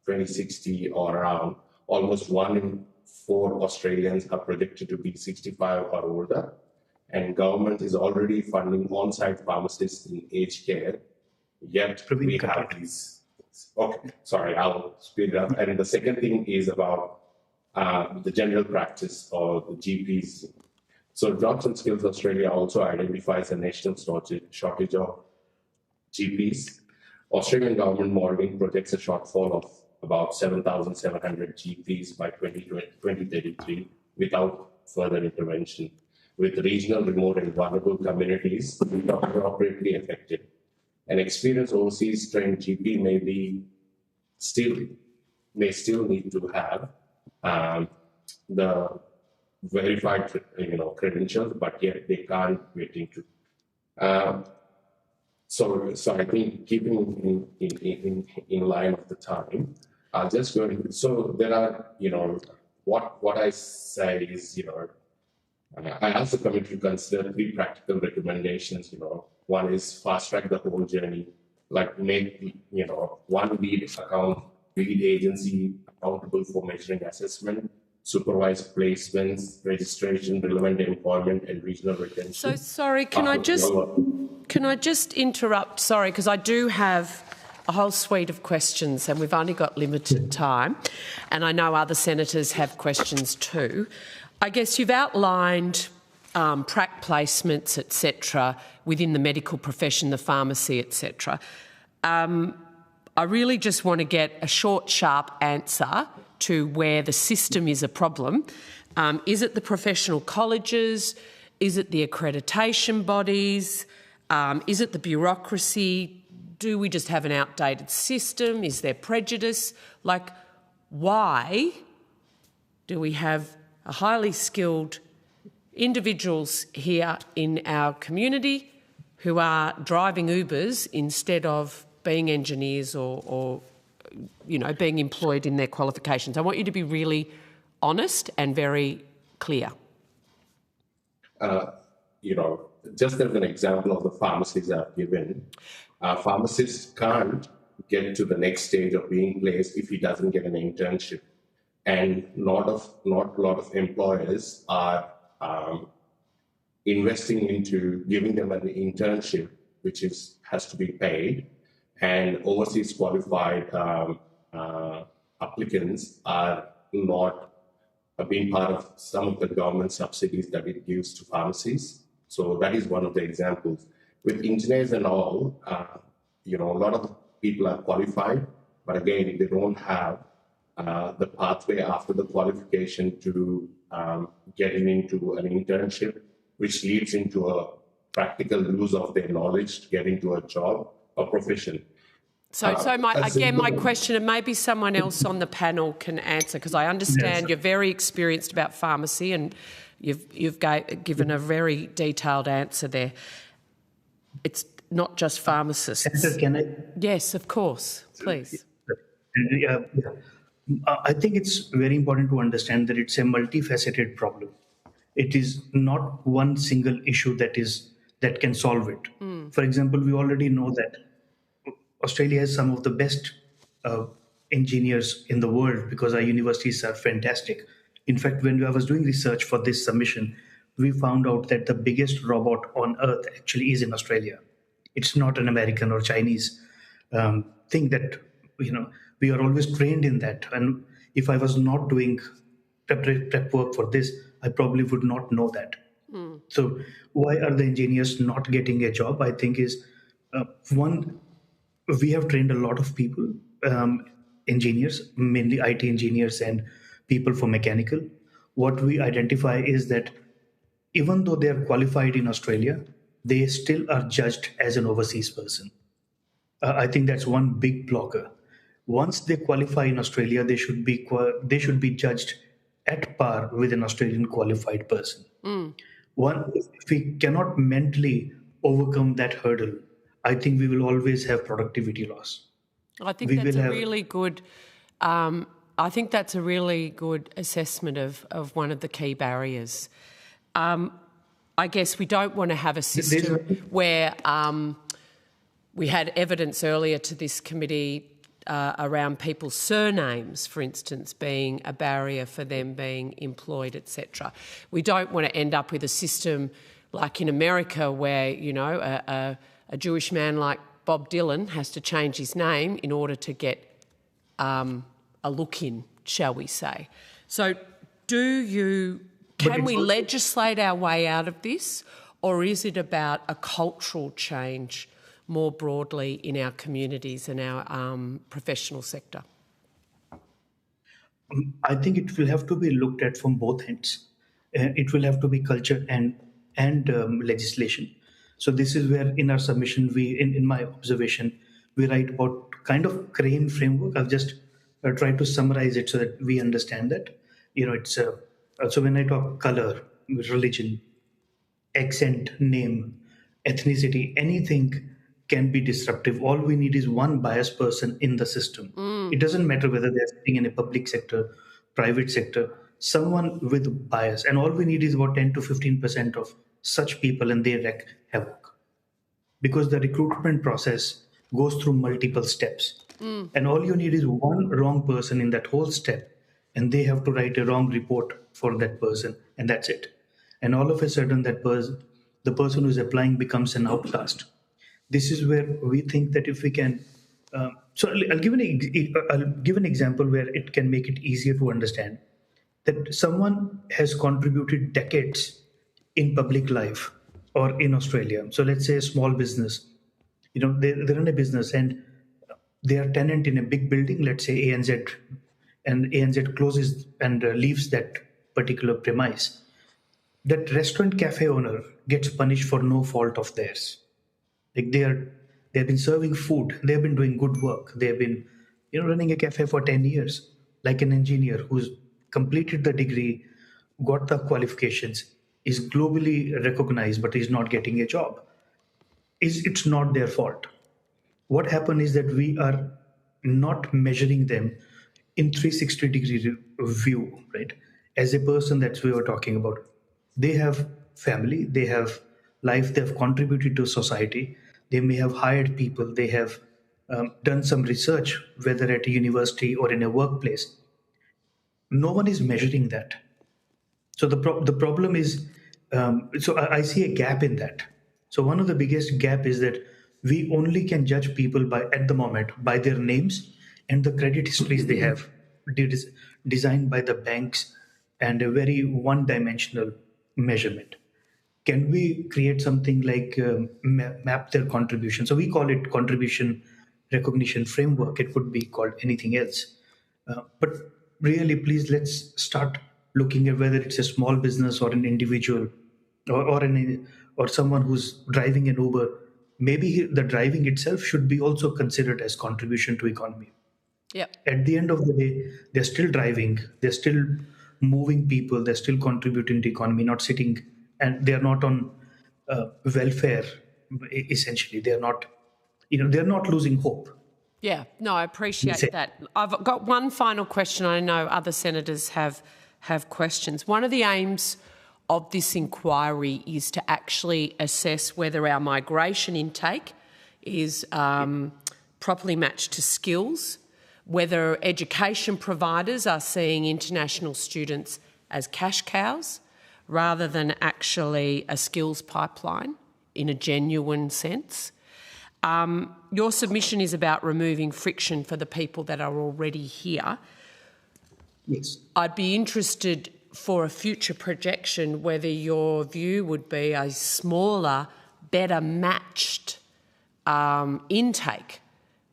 2060 or around, almost 1 in 4 Australians are predicted to be 65 or older, and government is already funding on-site pharmacists in aged care, yet we have these. Okay, sorry, I'll speed it up. And the second thing is about the general practice or the GPs. So Jobs and Skills Australia also identifies a national shortage of GPs. Australian government modelling projects a shortfall of about 7,700 GPs by 2033 without further intervention, with regional, remote, and vulnerable communities appropriately affected. An experienced overseas trained GP may still need to have the verified, credentials, but yet they can't get into. So I think keeping in line of the time, I'll just go into. So there are, what I say is, I asked the committee to consider 3 practical recommendations. One is fast track the whole journey, like make one lead agency accountable for measuring assessment, supervised placements, registration, relevant employment, and regional retention. So sorry, can I just interrupt? Sorry, because I do have a whole suite of questions and we've only got limited time, and I know other senators have questions too. I guess you've outlined prac placements, etc., within the medical profession, the pharmacy, etc. I really just want to get a short, sharp answer to where the system is a problem. Is it the professional colleges? Is it the accreditation bodies? Is it the bureaucracy? Do we just have an outdated system? Is there prejudice? Like, why do we have a highly skilled individuals here in our community who are driving Ubers instead of being engineers or being employed in their qualifications? I want you to be really honest and very clear. Just as an example of the pharmacies I've given, pharmacists can't get to the next stage of being placed if he doesn't get an internship. And not a lot of employers are investing into giving them an internship, which has to be paid. And overseas qualified applicants are not being part of some of the government subsidies that it gives to pharmacies. So that is one of the examples. With engineers and all, a lot of people are qualified, but again, they don't have the pathway after the qualification to getting into an internship, which leads into a practical use of their knowledge to get into a job or profession. So my question, and maybe someone else on the panel can answer, because I understand you're very experienced about pharmacy and you've given a very detailed answer there. It's not just pharmacists. Senator, can I? Yes, of course, please. I think it's very important to understand that it's a multifaceted problem. It is not one single issue that can solve it. For example, we already know that Australia has some of the best uh, engineers in the world because our universities are fantastic. In fact, when I was doing research for this submission, we found out that the biggest robot on Earth actually is in Australia. It's not an American or Chinese thing that, we are always trained in that. And if I was not doing prep work for this, I probably would not know that. So why are the engineers not getting a job? I think is one, we have trained a lot of people, engineers, mainly IT engineers and people for mechanical. What we identify is that even though they are qualified in Australia, they still are judged as an overseas person. I think that's one big blocker. Once they qualify in Australia, they should be judged at par with an Australian qualified person. One, if we cannot mentally overcome that hurdle, I think we will always have productivity loss. I think that's a really good. I think that's a really good assessment of one of the key barriers. I guess we don't want to have a system where we had evidence earlier to this committee around people's surnames, for instance, being a barrier for them being employed, etc. We don't want to end up with a system like in America where, a Jewish man like Bob Dylan has to change his name in order to get a look in, shall we say. So can we legislate our way out of this, or is it about a cultural change more broadly in our communities and our professional sector? I think it will have to be looked at from both ends. It will have to be culture and legislation. So this is where in our submission, in my observation, we write about kind of crane framework. I've just tried to summarize it so that we understand that. It's so when I talk color, religion, accent, name, ethnicity, anything can be disruptive. All we need is one biased person in the system. It doesn't matter whether they're sitting in a public sector, private sector, someone with bias. And all we need is about 10 to 15% of such people, and they wreak havoc. Because the recruitment process goes through multiple steps. And all you need is one wrong person in that whole step, and they have to write a wrong report for that person, and that's it. And all of a sudden, the person who's applying becomes an outcast. This is where we think that if we can, so I'll give an example where it can make it easier to understand that someone has contributed decades in public life or in Australia. So let's say a small business, they run a business and they are tenant in a big building, let's say ANZ, and ANZ closes and leaves that particular premise. That restaurant cafe owner gets punished for no fault of theirs. Like they've been serving food, they've been doing good work, they've been running a cafe for 10 years, like an engineer who's completed the degree, got the qualifications, is globally recognized, but is not getting a job. It's not their fault. What happened is that we are not measuring them in 360-degree view, right? As a person that we were talking about, they have family, they have life, they have contributed to society, they may have hired people, they have done some research, whether at a university or in a workplace. No one is measuring that. So the problem is, so I see a gap in that. So one of the biggest gap is that we only can judge people at the moment by their names and the credit histories they have, designed by the banks, and a very one-dimensional measurement. Can we create something like map their contribution? So we call it contribution recognition framework. It could be called anything else. But really, please, let's start looking at whether it's a small business or an individual or someone who's driving an Uber. Maybe the driving itself should be also considered as contribution to economy. Yep. At the end of the day, they're still driving, they're still moving people, they're still contributing to economy, not sitting, and they're not on welfare, essentially. They're not losing hope. Yeah, no, I appreciate that. I've got one final question. I know other senators have questions. One of the aims of this inquiry is to actually assess whether our migration intake is properly matched to skills, whether education providers are seeing international students as cash cows rather than actually a skills pipeline in a genuine sense. Your submission is about removing friction for the people that are already here. Yes. I'd be interested for a future projection whether your view would be a smaller, better matched intake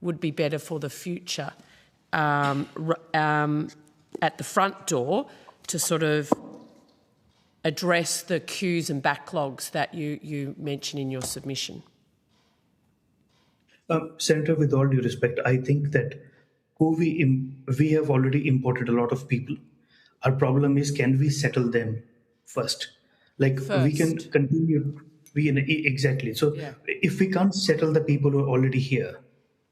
would be better for the future at the front door to sort of address the queues and backlogs that you mention in your submission. Senator, with all due respect, I think that we have already imported a lot of people. Our problem is, can we settle them first? We can continue. Exactly. So if we can't settle the people who are already here,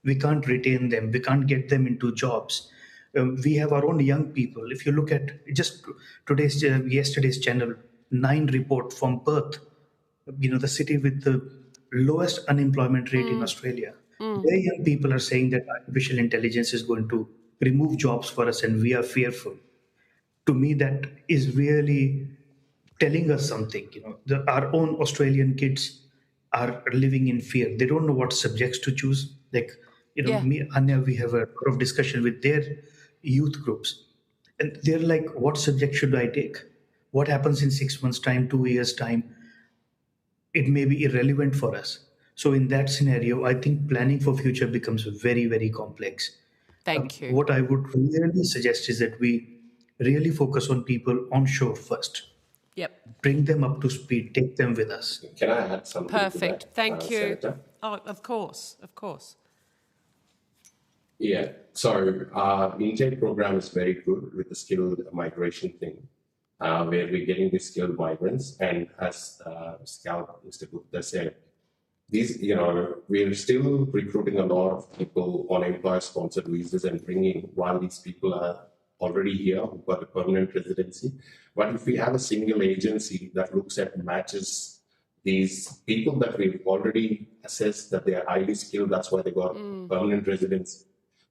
we can't retain them. We can't get them into jobs. We have our own young people. If you look at just yesterday's Channel 9 report from Perth, the city with the lowest unemployment rate in Australia. Very young people are saying that artificial intelligence is going to remove jobs for us and we are fearful. To me, that is really telling us something. Our own Australian kids are living in fear. They don't know what subjects to choose. Me, Anya, we have a lot of discussion with their youth groups. And they're like, what subject should I take? What happens in 6 months' time, 2 years' time? It may be irrelevant for us. So in that scenario, I think planning for future becomes very, very complex. Thank you. What I would really suggest is that we really focus on people onshore first. Yep. Bring them up to speed, take them with us. Can I add something Perfect. to that, Thank you. Senator? Oh, of course. Yeah, so our intake program is very good with the skilled migration thing, where we're getting the skilled migrants. And as Mr. Gupta said, we're still recruiting a lot of people on employer-sponsored visas and bringing, while these people are already here, who've got a permanent residency. But if we have a single agency that looks at and matches these people that we've already assessed that they are highly skilled, that's why they got permanent residency.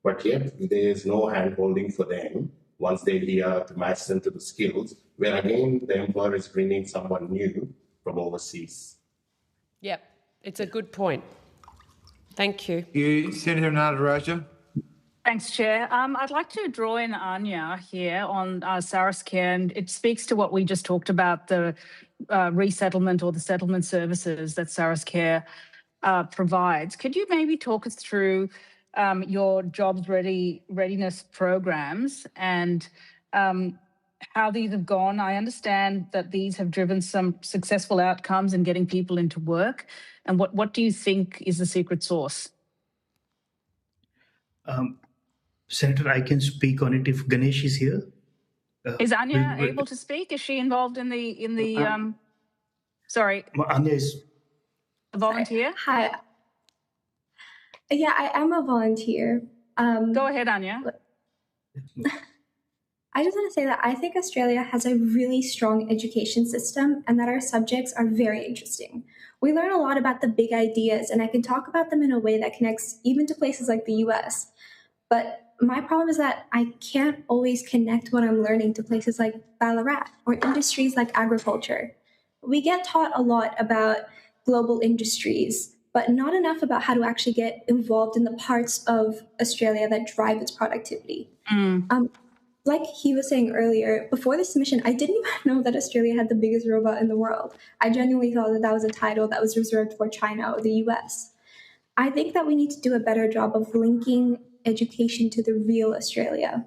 But yet there's no hand-holding for them once they're here to match them to the skills, where again, the employer is bringing someone new from overseas. Yep, it's a good point. Thank you. Senator Nataraja. Thanks, Chair. I'd like to draw in Anya here on Sarascare, and it speaks to what we just talked about, the resettlement or the settlement services that Sarascare provides. Could you maybe talk us through your jobs readiness programs and how these have gone? I understand that these have driven some successful outcomes in getting people into work. And what do you think is the secret sauce? Senator, I can speak on it if Ganesh is here. Is Anya able to speak? Is she involved in the sorry? Anya is a volunteer. Hi. Yeah, I am a volunteer. Go ahead, Anya. I just want to say that I think Australia has a really strong education system and that our subjects are very interesting. We learn a lot about the big ideas, and I can talk about them in a way that connects even to places like the US. But my problem is that I can't always connect what I'm learning to places like Ballarat or industries like agriculture. We get taught a lot about global industries, but not enough about how to actually get involved in the parts of Australia that drive its productivity. Like he was saying earlier, before this submission, I didn't even know that Australia had the biggest robot in the world. I genuinely thought that that was a title that was reserved for China or the US. I think that we need to do a better job of linking education to the real Australia.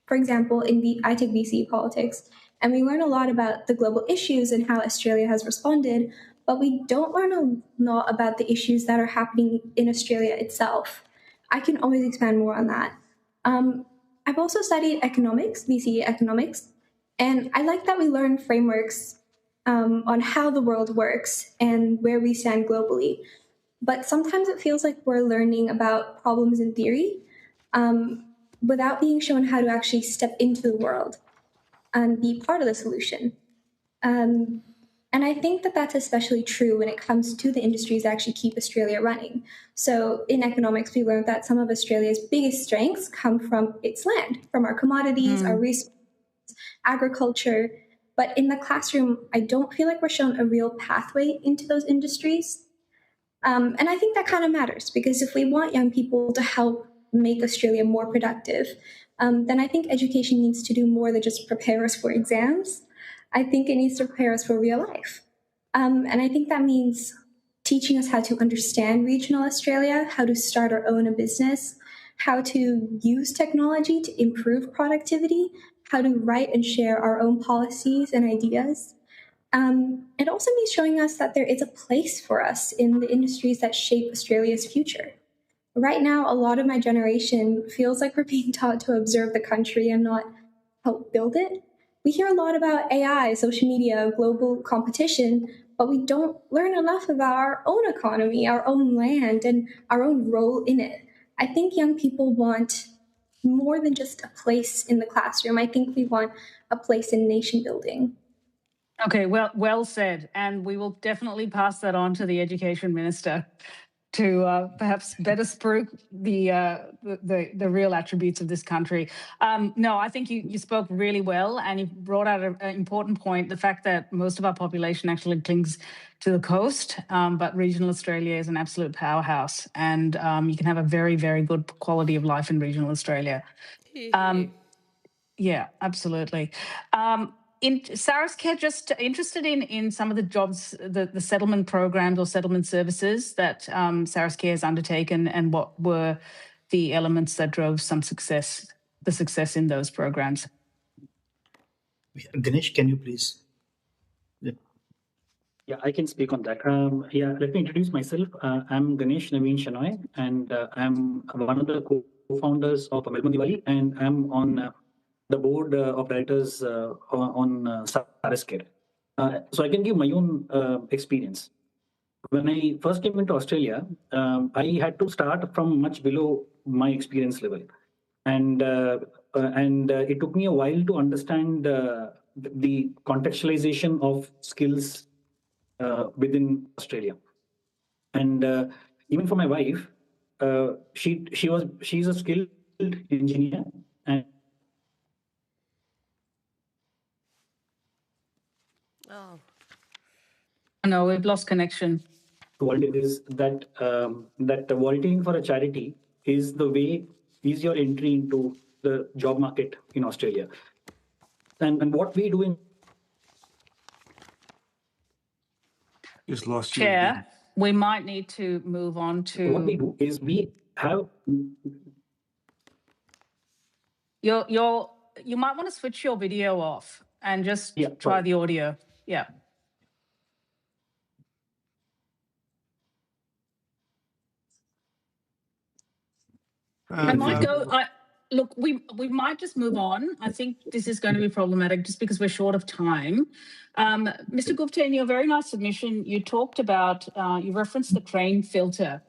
For example, I take BC politics, and we learn a lot about the global issues and how Australia has responded, but we don't learn a lot about the issues that are happening in Australia itself. I can always expand more on that. I've also studied economics, BCE economics, and I like that we learn frameworks on how the world works and where we stand globally. but sometimes it feels like we're learning about problems in theory without being shown how to actually step into the world and be part of the solution. And I think that that's especially true when it comes to the industries that actually keep Australia running. So in economics, we learned that some of Australia's biggest strengths come from its land, from our commodities, our resources, agriculture. But in the classroom, I don't feel like we're shown a real pathway into those industries. And I think that kind of matters, because if we want young people to help make Australia more productive, then I think education needs to do more than just prepare us for exams. I think it needs to prepare us for real life. And I think that means teaching us how to understand regional Australia, how to start our own business, how to use technology to improve productivity, how to write and share our own policies and ideas. It also means showing us that there is a place for us in the industries that shape Australia's future. Right now, a lot of my generation feels like we're being taught to observe the country and not help build it. We hear a lot about AI, social media, global competition, but we don't learn enough about our own economy, our own land, and our own role in it. I think young people want more than just a place in the classroom. I think we want a place in nation building. Okay, well said. And we will definitely pass that on to the Education Minister to perhaps better spruik the real attributes of this country. No, I think you spoke really well, and you brought out an important point, the fact that most of our population actually clings to the coast, but regional Australia is an absolute powerhouse, and you can have a very, very good quality of life in regional Australia. Yeah, absolutely. In Sarascare, just interested in some of the jobs, the settlement programs or settlement services that Sarascare has undertaken, and what were the elements that drove the success in those programs? Ganesh, can you please? Yeah, I can speak on that. Yeah, let me introduce myself. I'm Ganesh Naveen Shenoy, and I'm one of the co-founders of Melbourne Diwali, and I'm on the board of directors on Sarascare. So I can give my own experience. When I first came into Australia, I had to start from much below my experience level, and it took me a while to understand the contextualization of skills within Australia. And even for my wife, she's a skilled engineer, and No, we've lost connection. Volunteer is that that volunteering for a charity is your entry into the job market in Australia. And what we do in just lost you. Chair, we might need to move on to. What we do is we have. You might want to switch your video off and just try the audio. Yeah. I might go. Look, we might just move on. I think this is going to be problematic just because we're short of time. Mr. Gupta, in your very nice submission, you talked about, you referenced the crane filter.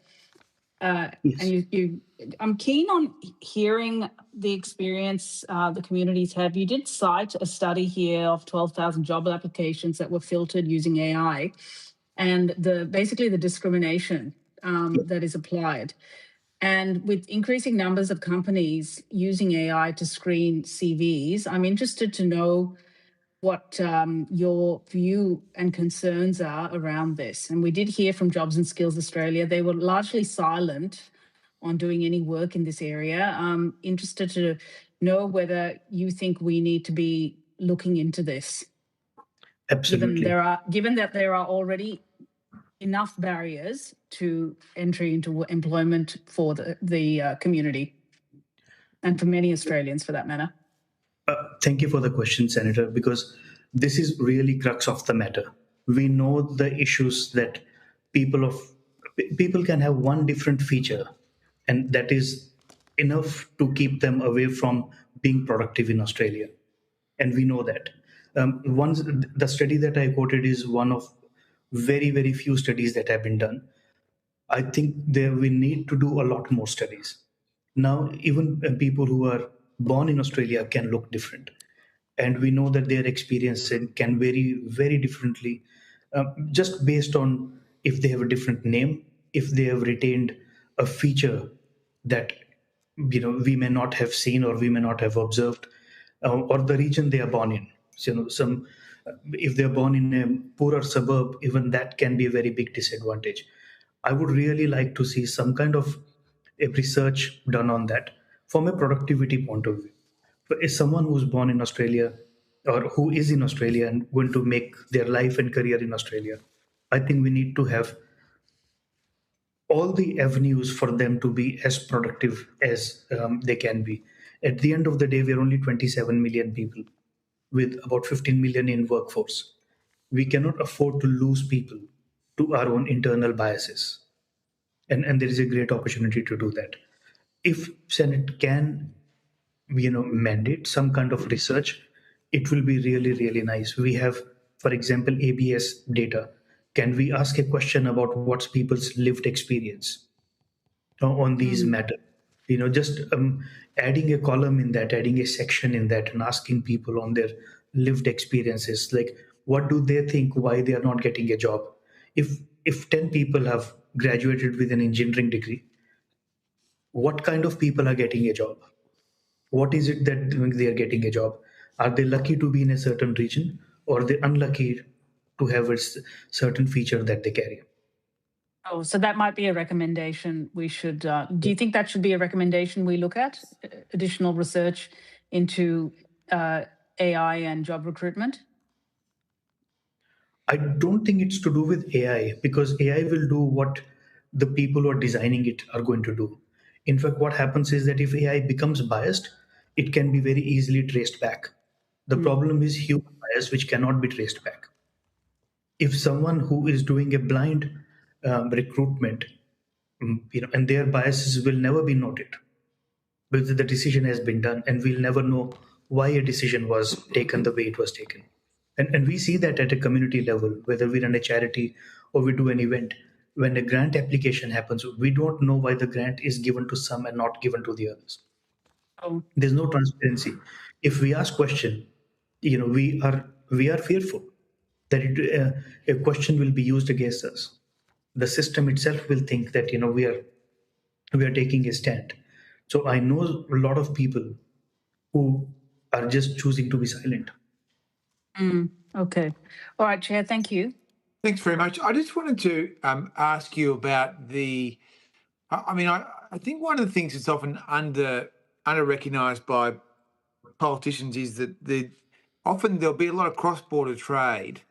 Yes. And I'm keen on hearing the experience the communities have. You did cite a study here of 12,000 job applications that were filtered using AI, and basically the discrimination that is applied. And with increasing numbers of companies using AI to screen CVs, I'm interested to know what your view and concerns are around this. And we did hear from Jobs and Skills Australia. They were largely silent on doing any work in this area. I'm interested to know whether you think we need to be looking into this. Absolutely. Given that there are already enough barriers to entry into employment for the community and for many Australians for that matter. Thank you for the question, Senator, because this is really crux of the matter. We know the issues that people can have one different feature, and that is enough to keep them away from being productive in Australia. And we know that. The study that I quoted is one of very, very few studies that have been done. I think we need to do a lot more studies. Now, even people who are born in Australia can look different. And we know that their experience can vary very differently, just based on if they have a different name, if they have retained a feature that we may not have seen or we may not have observed, or the region they are born in. So, if they're born in a poorer suburb, even that can be a very big disadvantage. I would really like to see some kind of a research done on that from a productivity point of view. Is someone who's born in Australia or who is in Australia and going to make their life and career in Australia, I think we need to have all the avenues for them to be as productive as they can be. At the end of the day, we're only 27 million people with about 15 million in workforce. We cannot afford to lose people to our own internal biases. And there is a great opportunity to do that. If Senate can mandate some kind of research, it will be really, really nice. We have, for example, ABS data. Can we ask a question about what's people's lived experience on these matters? Just adding a column in that, adding a section in that, and asking people on their lived experiences, like what do they think, why they are not getting a job. If 10 people have graduated with an engineering degree, what kind of people are getting a job? What is it that they are getting a job? Are they lucky to be in a certain region, or are they unlucky to have a certain feature that they carry? Oh, so that might be a recommendation we should. Do you think that should be a recommendation we look at? Additional research into AI and job recruitment? I don't think it's to do with AI, because AI will do what the people who are designing it are going to do. In fact, what happens is that if AI becomes biased, it can be very easily traced back. The problem is human bias, which cannot be traced back. If someone who is doing a blind recruitment, and their biases will never be noted, because the decision has been done, and we'll never know why a decision was taken the way it was taken. And we see that at a community level, whether we run a charity or we do an event. When a grant application happens, we don't know why the grant is given to some and not given to the others. Oh. There's no transparency. If we ask question, we are fearful that a question will be used against us. The system itself will think that we are taking a stand. So I know a lot of people who are just choosing to be silent. Okay. All right, Chair, thank you. Thanks very much. I just wanted to ask you about I think one of the things that's often under-recognised by politicians is that often there'll be a lot of cross-border trade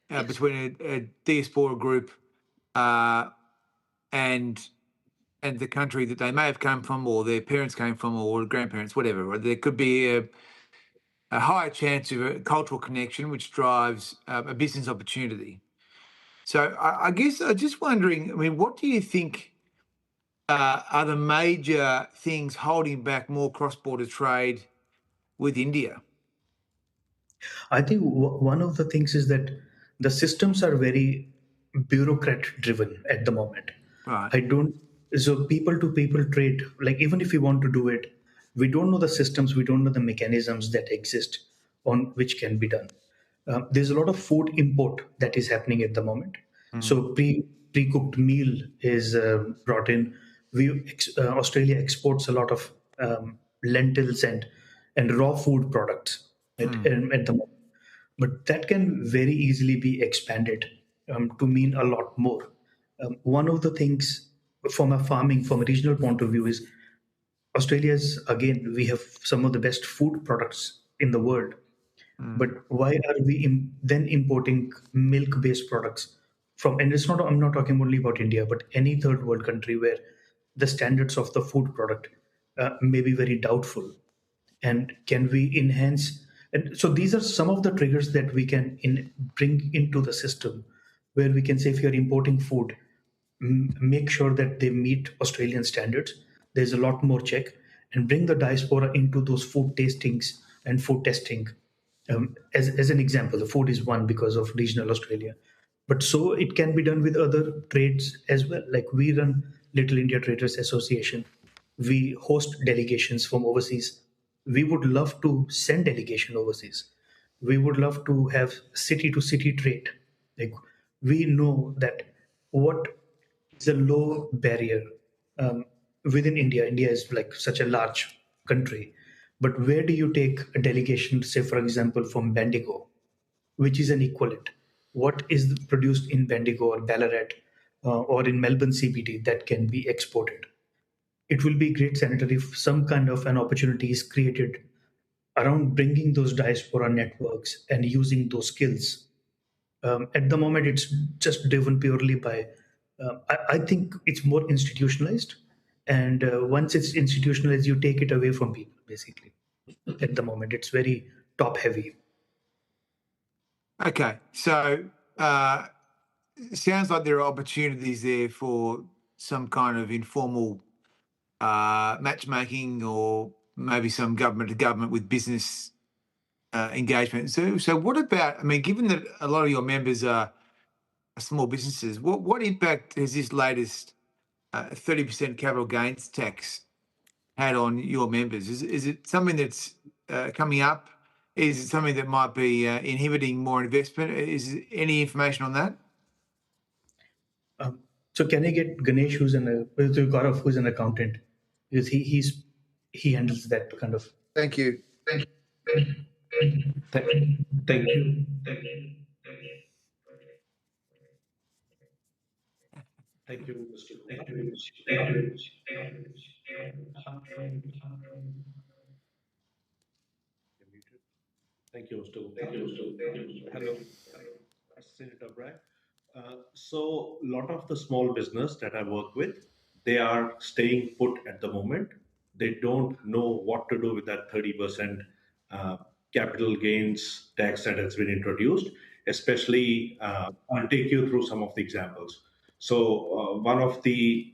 between a diaspora group and the country that they may have come from, or their parents came from, or grandparents, whatever. Or there could be a higher chance of a cultural connection, which drives a business opportunity. So I guess I'm just wondering, what do you think are the major things holding back more cross-border trade with India? I think one of the things is that the systems are very bureaucrat-driven at the moment. Right. So people-to-people trade, like even if we want to do it, we don't know the systems, we don't know the mechanisms that exist on which can be done. There's a lot of food import that is happening at the moment. So pre-cooked meal is brought in. Australia exports a lot of lentils and raw food products at the moment. But that can very easily be expanded to mean a lot more. One of the things from a regional point of view is we have some of the best food products in the world. But why are we then importing milk-based products from? And I'm not talking only about India, but any third world country where the standards of the food product may be very doubtful. And can we enhance? And so these are some of the triggers that we can bring into the system, where we can say, if you're importing food, make sure that they meet Australian standards. There's a lot more check, and bring the diaspora into those food tastings and food testing. As an example, the food is one because of regional Australia. But so it can be done with other trades as well. Like we run Little India Traders Association. We host delegations from overseas. We would love to send delegation overseas. We would love to have city to city trade. Like we know that what is a low barrier within India. India is like such a large country, but where do you take a delegation, say for example, from Bendigo, which is an equivalent? What is produced in Bendigo or Ballarat or in Melbourne CBD that can be exported? It will be great, Senator, if some kind of an opportunity is created around bringing those diaspora networks and using those skills. At the moment, it's just driven purely by, I think it's more institutionalized. And once it's institutionalized, you take it away from people, basically. At the moment, it's very top heavy. Okay, so it sounds like there are opportunities there for some kind of informal matchmaking, or maybe some government to government with business engagement. So what about, I mean, given that a lot of your members are small businesses, what impact has this latest 30% capital gains tax had on your members? Is it something that's coming up? Is it something that might be inhibiting more investment? Is there any information on that? So can I get Ganesh, who's Gaurav, who's an accountant, because he handles that kind of. Thank you. Thank you. Thank you. Thank you, Mr. Thank you. Thank you, Mr. Hello, Senator Bragg. So a lot of the small business that I work with, they are staying put at the moment. They don't know what to do with that 30% capital gains tax that has been introduced. Especially, I'll take you through some of the examples. So one of the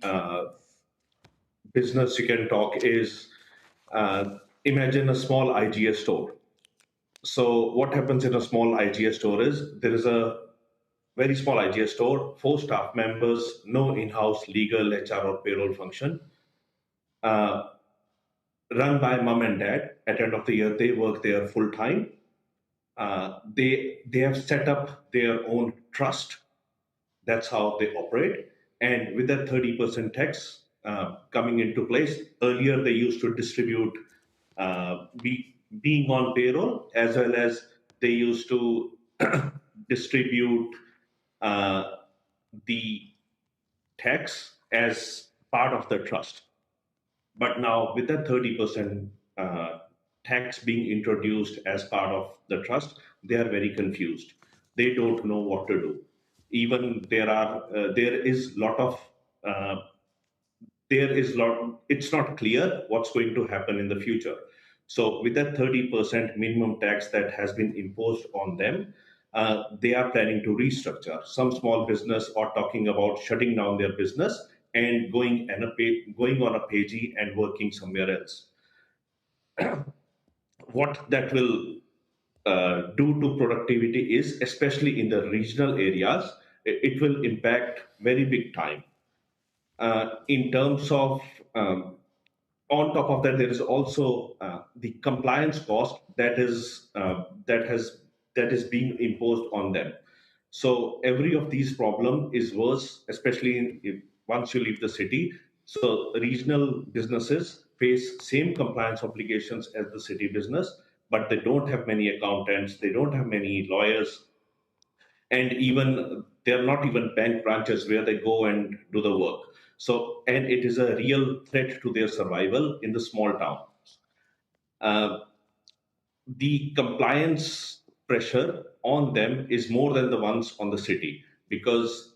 business you can talk is, imagine a small IGA store. So what happens in a small IGA store is there is a very small IGA store, 4 staff members, no in-house legal, HR or payroll function, run by mom and dad. At the end of the year, they work there full time. They have set up their own trust. That's how they operate. And with that 30% tax coming into place, earlier they used to distribute being on payroll, as well as they used to distribute the tax as part of the trust. But now with that 30% tax being introduced as part of the trust, they are very confused. They don't know what to do. Even it's not clear what's going to happen in the future. So with that 30% minimum tax that has been imposed on them, they are planning to restructure. Some small business are talking about shutting down their business and going on a payee and working somewhere else. What that will do to productivity is, especially in the regional areas, it will impact very big time. In terms of, on top of that, there is also the compliance cost that is being imposed on them. So every of these problem is worse, especially once you leave the city. So regional businesses face same compliance obligations as the city business, but they don't have many accountants, they don't have many lawyers, and even they're not even bank branches where they go and do the work. So, and it is a real threat to their survival in the small towns. The compliance pressure on them is more than the ones on the city, because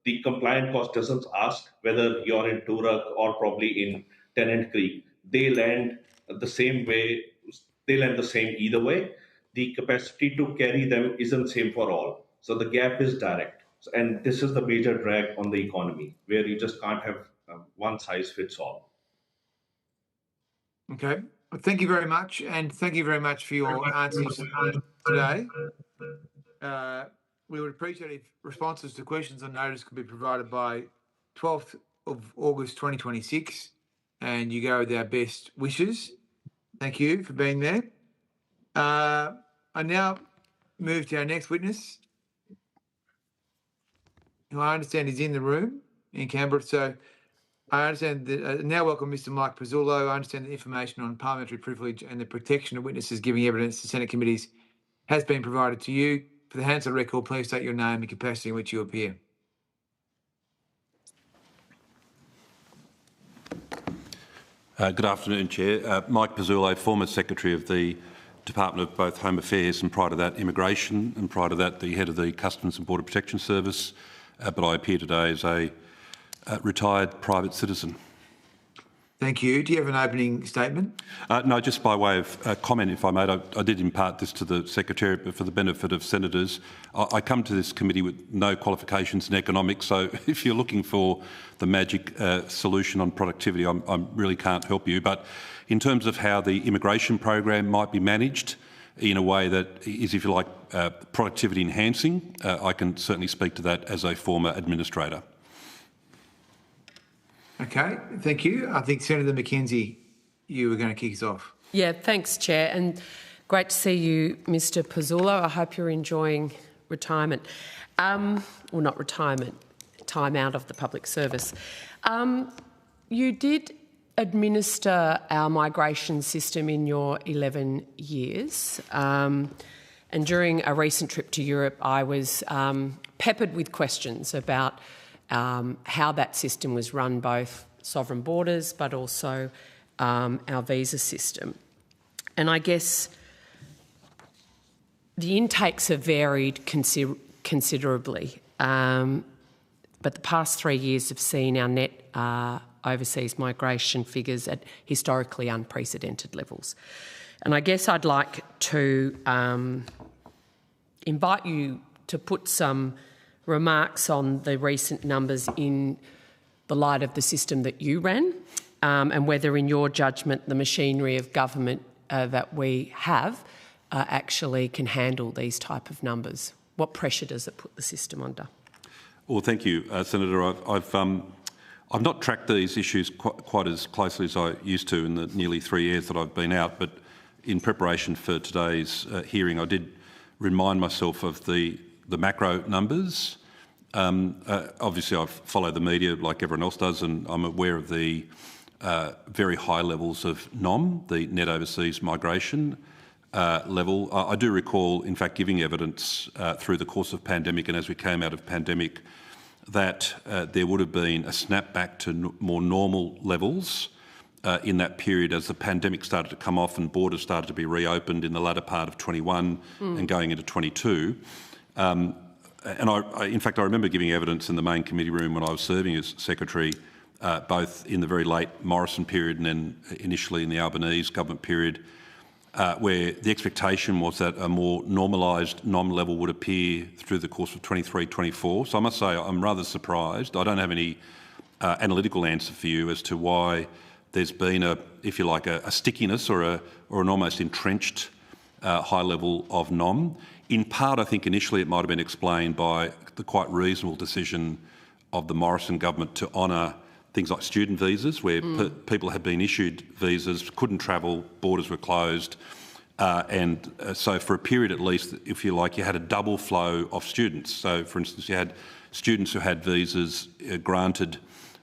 the compliant cost doesn't ask whether you're in Toorak or probably in Tennant Creek. They land the same way, they land the same either way. The capacity to carry them isn't same for all. So the gap is direct. And this is the major drag on the economy, where you just can't have one size fits all. Okay. Well, thank you very much. And thank you very much for your answers today. we would appreciate if responses to questions on notice could be provided by 12th of August 2026, and you go with our best wishes. Thank you for being there. I now move to our next witness, who I understand is in the room in Canberra. So I understand that now welcome Mr. Mike Pizzullo. I understand the information on parliamentary privilege and the protection of witnesses giving evidence to Senate committees has been provided to you. For the Hansard record, please state your name and capacity in which you appear. Good afternoon, Chair. Mike Pizzullo, former Secretary of the Department of both Home Affairs and prior to that Immigration, and prior to that the Head of the Customs and Border Protection Service, but I appear today as a retired private citizen. Thank you. Do you have an opening statement? No, just by way of comment, if I may. I did impart this to the Secretariat, but for the benefit of senators, I come to this committee with no qualifications in economics, so if you're looking for the magic solution on productivity, I really can't help you. But in terms of how the immigration program might be managed in a way that is, if you like, productivity enhancing, I can certainly speak to that as a former administrator. Okay, thank you. I think Senator McKenzie, you were going to kick us off. Yeah, thanks, Chair, and great to see you, Mr. Pizzullo. I hope you're enjoying retirement. Well, not retirement, time out of the public service. You did administer our migration system in your 11 years, and during a recent trip to Europe, I was peppered with questions about how that system was run, both sovereign borders but also our visa system. And I guess the intakes have varied considerably, but the past 3 years have seen our net overseas migration figures at historically unprecedented levels. And I guess I'd like to invite you to put some remarks on the recent numbers in the light of the system that you ran, and whether, in your judgment, the machinery of government that we have actually can handle these type of numbers. What pressure does it put the system under? Well, thank you, Senator. I've not tracked these issues quite as closely as I used to in the nearly 3 years that I've been out, but in preparation for today's hearing, I did remind myself of the macro numbers. Obviously, I've followed the media like everyone else does, and I'm aware of the very high levels of NOM, the net overseas migration level. I do recall, in fact, giving evidence through the course of pandemic and as we came out of pandemic that there would have been a snapback to more normal levels in that period as the pandemic started to come off and borders started to be reopened in the latter part of 21 and going into 22. And in fact, I remember giving evidence in the main committee room when I was serving as Secretary, both in the very late Morrison period and then initially in the Albanese government period, where the expectation was that a more normalised NOM level would appear through the course of 23-24. So I must say I'm rather surprised. I don't have any analytical answer for you as to why there's been a, if you like, a stickiness or an almost entrenched high level of NOM. In part, I think initially it might have been explained by the quite reasonable decision of the Morrison government to honour things like student visas, where people had been issued visas, couldn't travel, borders were closed, and so for a period at least, if you like, you had a double flow of students. So, for instance, you had students who had visas granted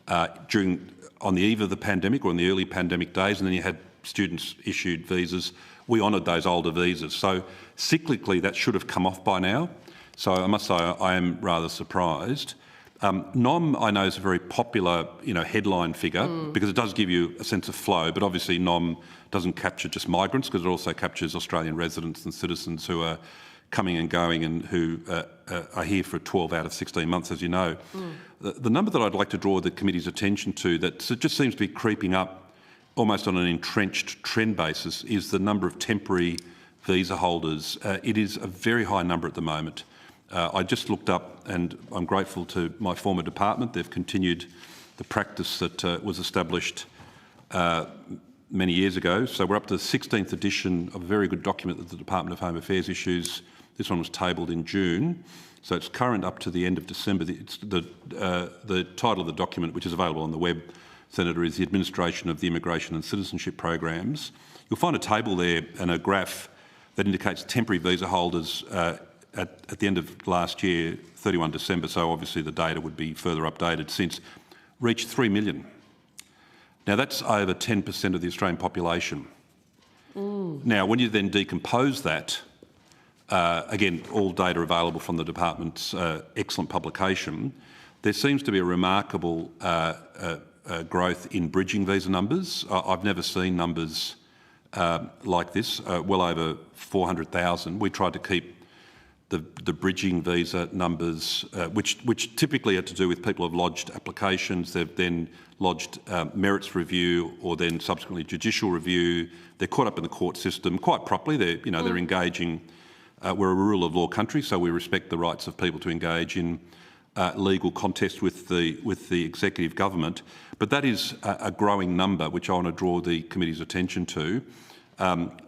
on the eve of the pandemic or in the early pandemic days, and then you had students issued visas. We honoured those older visas. So cyclically, that should have come off by now. So I must say I am rather surprised. NOM, I know, is a very popular, headline figure because it does give you a sense of flow. But obviously, NOM doesn't capture just migrants because it also captures Australian residents and citizens who are coming and going and who are here for 12 out of 16 months, as you know. The number that I'd like to draw the committee's attention to that just seems to be creeping up almost on an entrenched trend basis is the number of temporary visa holders. It is a very high number at the moment. I just looked up, and I'm grateful to my former department. They've continued the practice that was established many years ago. So we're up to the 16th edition of a very good document that the Department of Home Affairs issues. This one was tabled in June. So it's current up to the end of December. The title of the document, which is available on the web, Senator, is the Administration of the Immigration and Citizenship Programs. You'll find a table there and a graph that indicates temporary visa holders at the end of last year, 31 December, so obviously the data would be further updated since, reached 3 million. Now that's over 10% of the Australian population. Now, when you then decompose that, again, all data available from the department's excellent publication, there seems to be a remarkable growth in bridging visa numbers. I've never seen numbers like this, well over 400,000. We tried to keep the bridging visa numbers, which typically are to do with people who have lodged applications, they've then lodged merits review or then subsequently judicial review. They're caught up in the court system quite properly. They're engaging. We're a rule of law country, so we respect the rights of people to engage in legal contest with the executive government. But that is a growing number, which I want to draw the committee's attention to,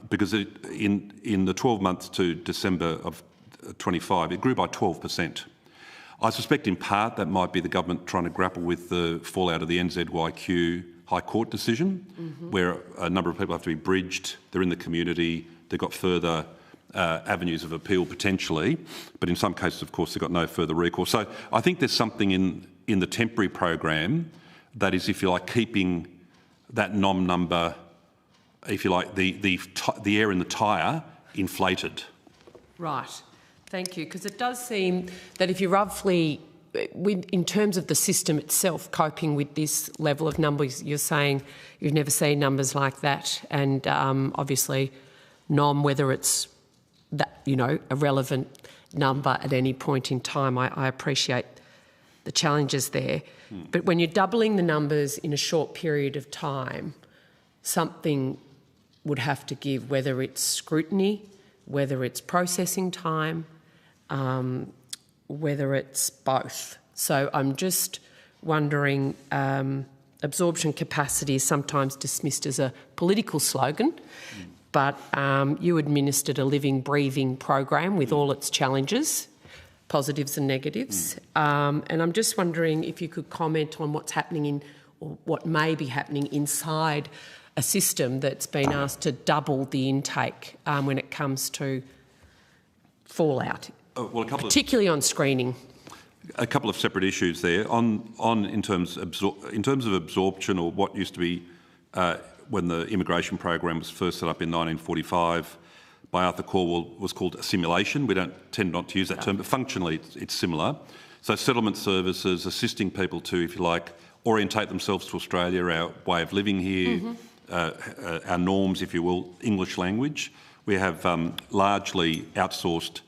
because in the 12 months to December of 25, it grew by 12%. I suspect in part that might be the government trying to grapple with the fallout of the NZYQ High Court decision, where a number of people have to be bridged, they're in the community, they've got further avenues of appeal potentially, but in some cases, of course, they've got no further recourse. So I think there's something in the temporary program that is, if you like, keeping that NOM number, if you like, the air in the tyre inflated. Right. Thank you, because it does seem that if you roughly, in terms of the system itself, coping with this level of numbers, you're saying you've never seen numbers like that, and obviously NOM, whether it's that, a relevant number at any point in time, I appreciate the challenges there. But when you're doubling the numbers in a short period of time, something would have to give, whether it's scrutiny, whether it's processing time, whether it's both. So I'm just wondering, absorption capacity is sometimes dismissed as a political slogan, but you administered a living, breathing program with all its challenges, positives and negatives. And I'm just wondering if you could comment on what's happening or what may be happening inside a system that's been asked to double the intake when it comes to fallout, particularly on screening. A couple of separate issues there. In terms of absorption, or what used to be when the immigration program was first set up in 1945 by Arthur Corwell, was called assimilation. We tend not to use that term, but functionally it's similar. So settlement services, assisting people to, if you like, orientate themselves to Australia, our way of living here, our norms, if you will, English language. We have largely outsourced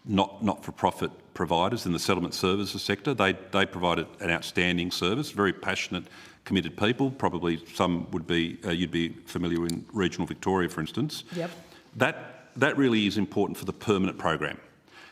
not-for-profit providers in the settlement services sector. They provide an outstanding service, very passionate, committed people. Probably some would be, you'd be familiar in regional Victoria, for instance. Yep. That really is important for the permanent program.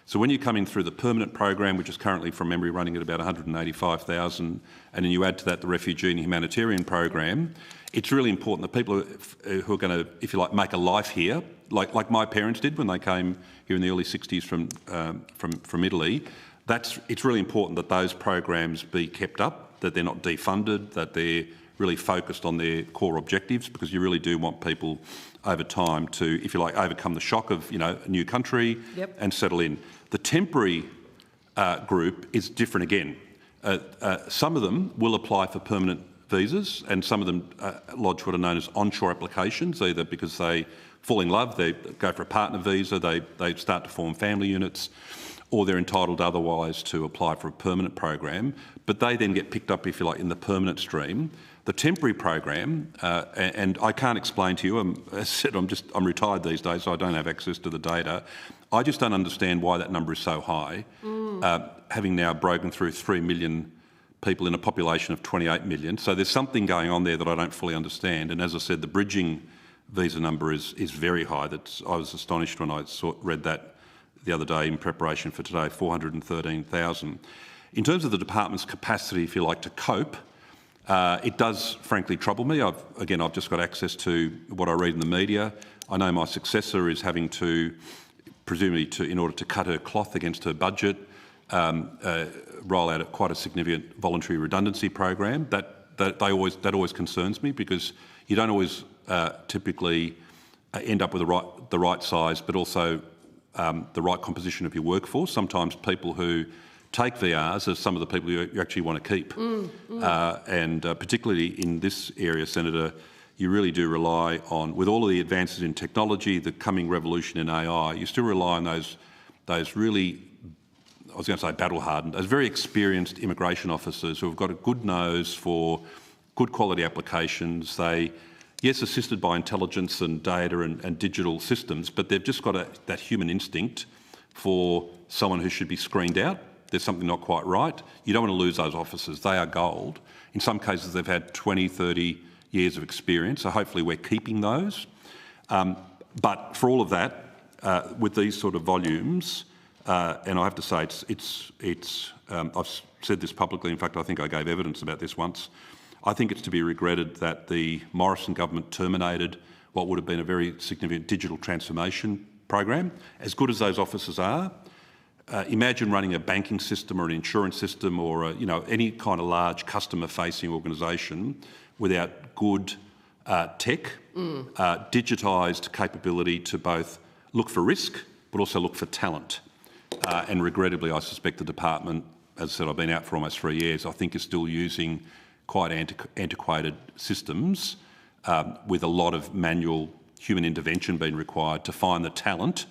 So when you come in through the permanent program, which is currently from memory running at about 185,000, and then you add to that the refugee and humanitarian program, it's really important that people who are going to, if you like, make a life here, like my parents did when they came here in the early 60s from Italy, it's really important that those programs be kept up, that they're not defunded, that they're really focused on their core objectives, because you really do want people over time to, if you like, overcome the shock of, a new country and settle in. The temporary group is different again. Some of them will apply for permanent visas, and some of them lodge what are known as onshore applications, either because they fall in love, they go for a partner visa, they start to form family units, or they're entitled otherwise to apply for a permanent program, but they then get picked up, if you like, in the permanent stream. The temporary program, and I can't explain to you, as I said, I'm retired these days, so I don't have access to the data. I just don't understand why that number is so high, having now broken through 3 million people in a population of 28 million. So there's something going on there that I don't fully understand. And as I said, the bridging visa number is very high. I was astonished when I read that the other day in preparation for today, 413,000. In terms of the department's capacity, if you like, to cope, it does frankly trouble me. I've just got access to what I read in the media. I know my successor is having to, presumably in order to cut her cloth against her budget, roll out quite a significant voluntary redundancy program. That always concerns me, because you don't always typically end up with the right size, but also the right composition of your workforce. Sometimes people who take VRs are some of the people you actually want to keep. And particularly in this area, Senator, you really do rely on, with all of the advances in technology, the coming revolution in AI, you still rely on those really, I was going to say battle-hardened, those very experienced immigration officers who have got a good nose for good quality applications. They, yes, assisted by intelligence and data and digital systems, but they've just got that human instinct for someone who should be screened out. There's something not quite right. You don't want to lose those officers. They are gold. In some cases, they've had 20, 30 years of experience, so hopefully we're keeping those. But for all of that, with these sort of volumes, and I have to say, I've said this publicly, in fact I think I gave evidence about this once, I think it's to be regretted that the Morrison government terminated what would have been a very significant digital transformation program. As good as those officers are, imagine running a banking system or an insurance system or any kind of large customer-facing organisation without good tech, digitised capability to both look for risk but also look for talent. And regrettably, I suspect the department, as I said, I've been out for almost 3 years, I think is still using quite antiquated systems with a lot of manual human intervention being required to find the talent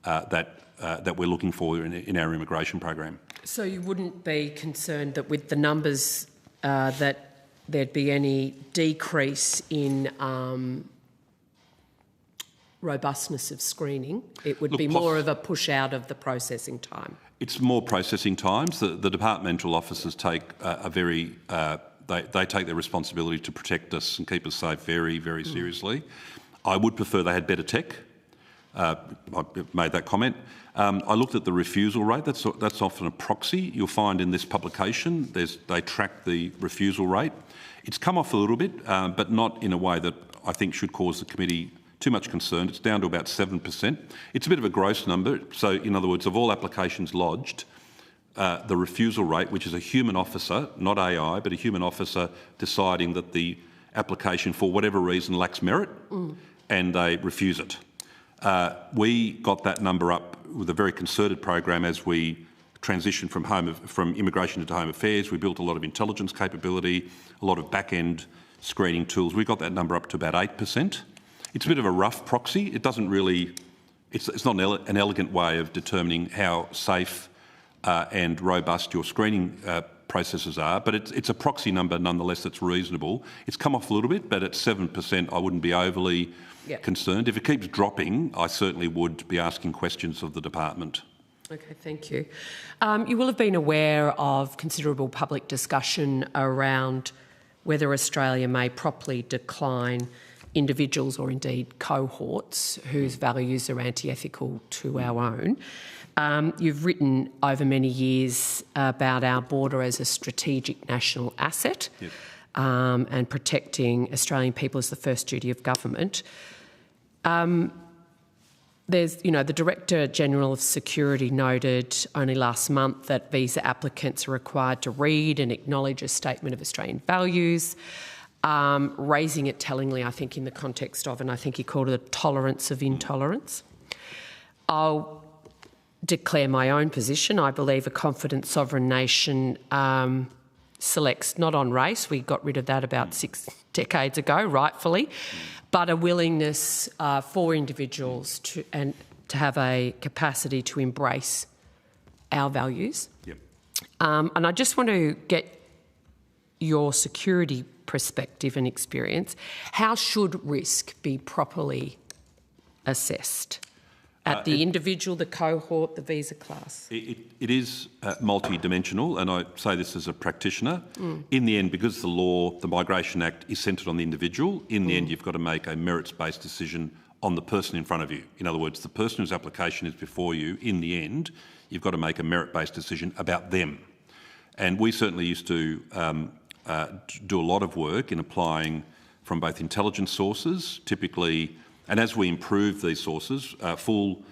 that we're looking for in our immigration program. So you wouldn't be concerned that with the numbers that there'd be any decrease in robustness of screening? It would be more of a push out of the processing time. It's more processing times. The departmental officers take they take their responsibility to protect us and keep us safe very, very seriously. I would prefer they had better tech. I made that comment. I looked at the refusal rate. That's often a proxy. You'll find in this publication they track the refusal rate. It's come off a little bit, but not in a way that I think should cause the committee too much concern. It's down to about 7%. It's a bit of a gross number. So, in other words, of all applications lodged, the refusal rate, which is a human officer, not AI, but a human officer deciding that the application for whatever reason lacks merit, and they refuse it. We got that number up with a very concerted program as we transitioned from immigration into home affairs. We built a lot of intelligence capability, a lot of back-end screening tools. We got that number up to about 8%. It's a bit of a rough proxy. It doesn't really, it's not an elegant way of determining how safe and robust your screening processes are, but it's a proxy number nonetheless that's reasonable. It's come off a little bit, but at 7% I wouldn't be overly concerned. If it keeps dropping, I certainly would be asking questions of the department. Okay, thank you. You will have been aware of considerable public discussion around whether Australia may properly decline individuals or indeed cohorts whose values are anti-ethical to our own. You've written over many years about our border as a strategic national asset, and protecting Australian people is the first duty of government. There's, the Director General of Security noted only last month that visa applicants are required to read and acknowledge a statement of Australian values, raising it tellingly, I think, in the context of, and I think he called it a tolerance of intolerance. I'll declare my own position. I believe a confident sovereign nation selects not on race, we got rid of that about 6 decades ago, rightfully, but a willingness for individuals to have a capacity to embrace our values. And I just want to get your security perspective and experience. How should risk be properly assessed? At the individual, the cohort, the visa class? It is multi-dimensional, and I say this as a practitioner. In the end, because the law, the Migration Act, is centred on the individual, in the end you've got to make a merits-based decision on the person in front of you. In other words, the person whose application is before you, in the end, you've got to make a merit-based decision about them. And we certainly used to do a lot of work in applying from both intelligence sources, typically. And as we improve these sources, full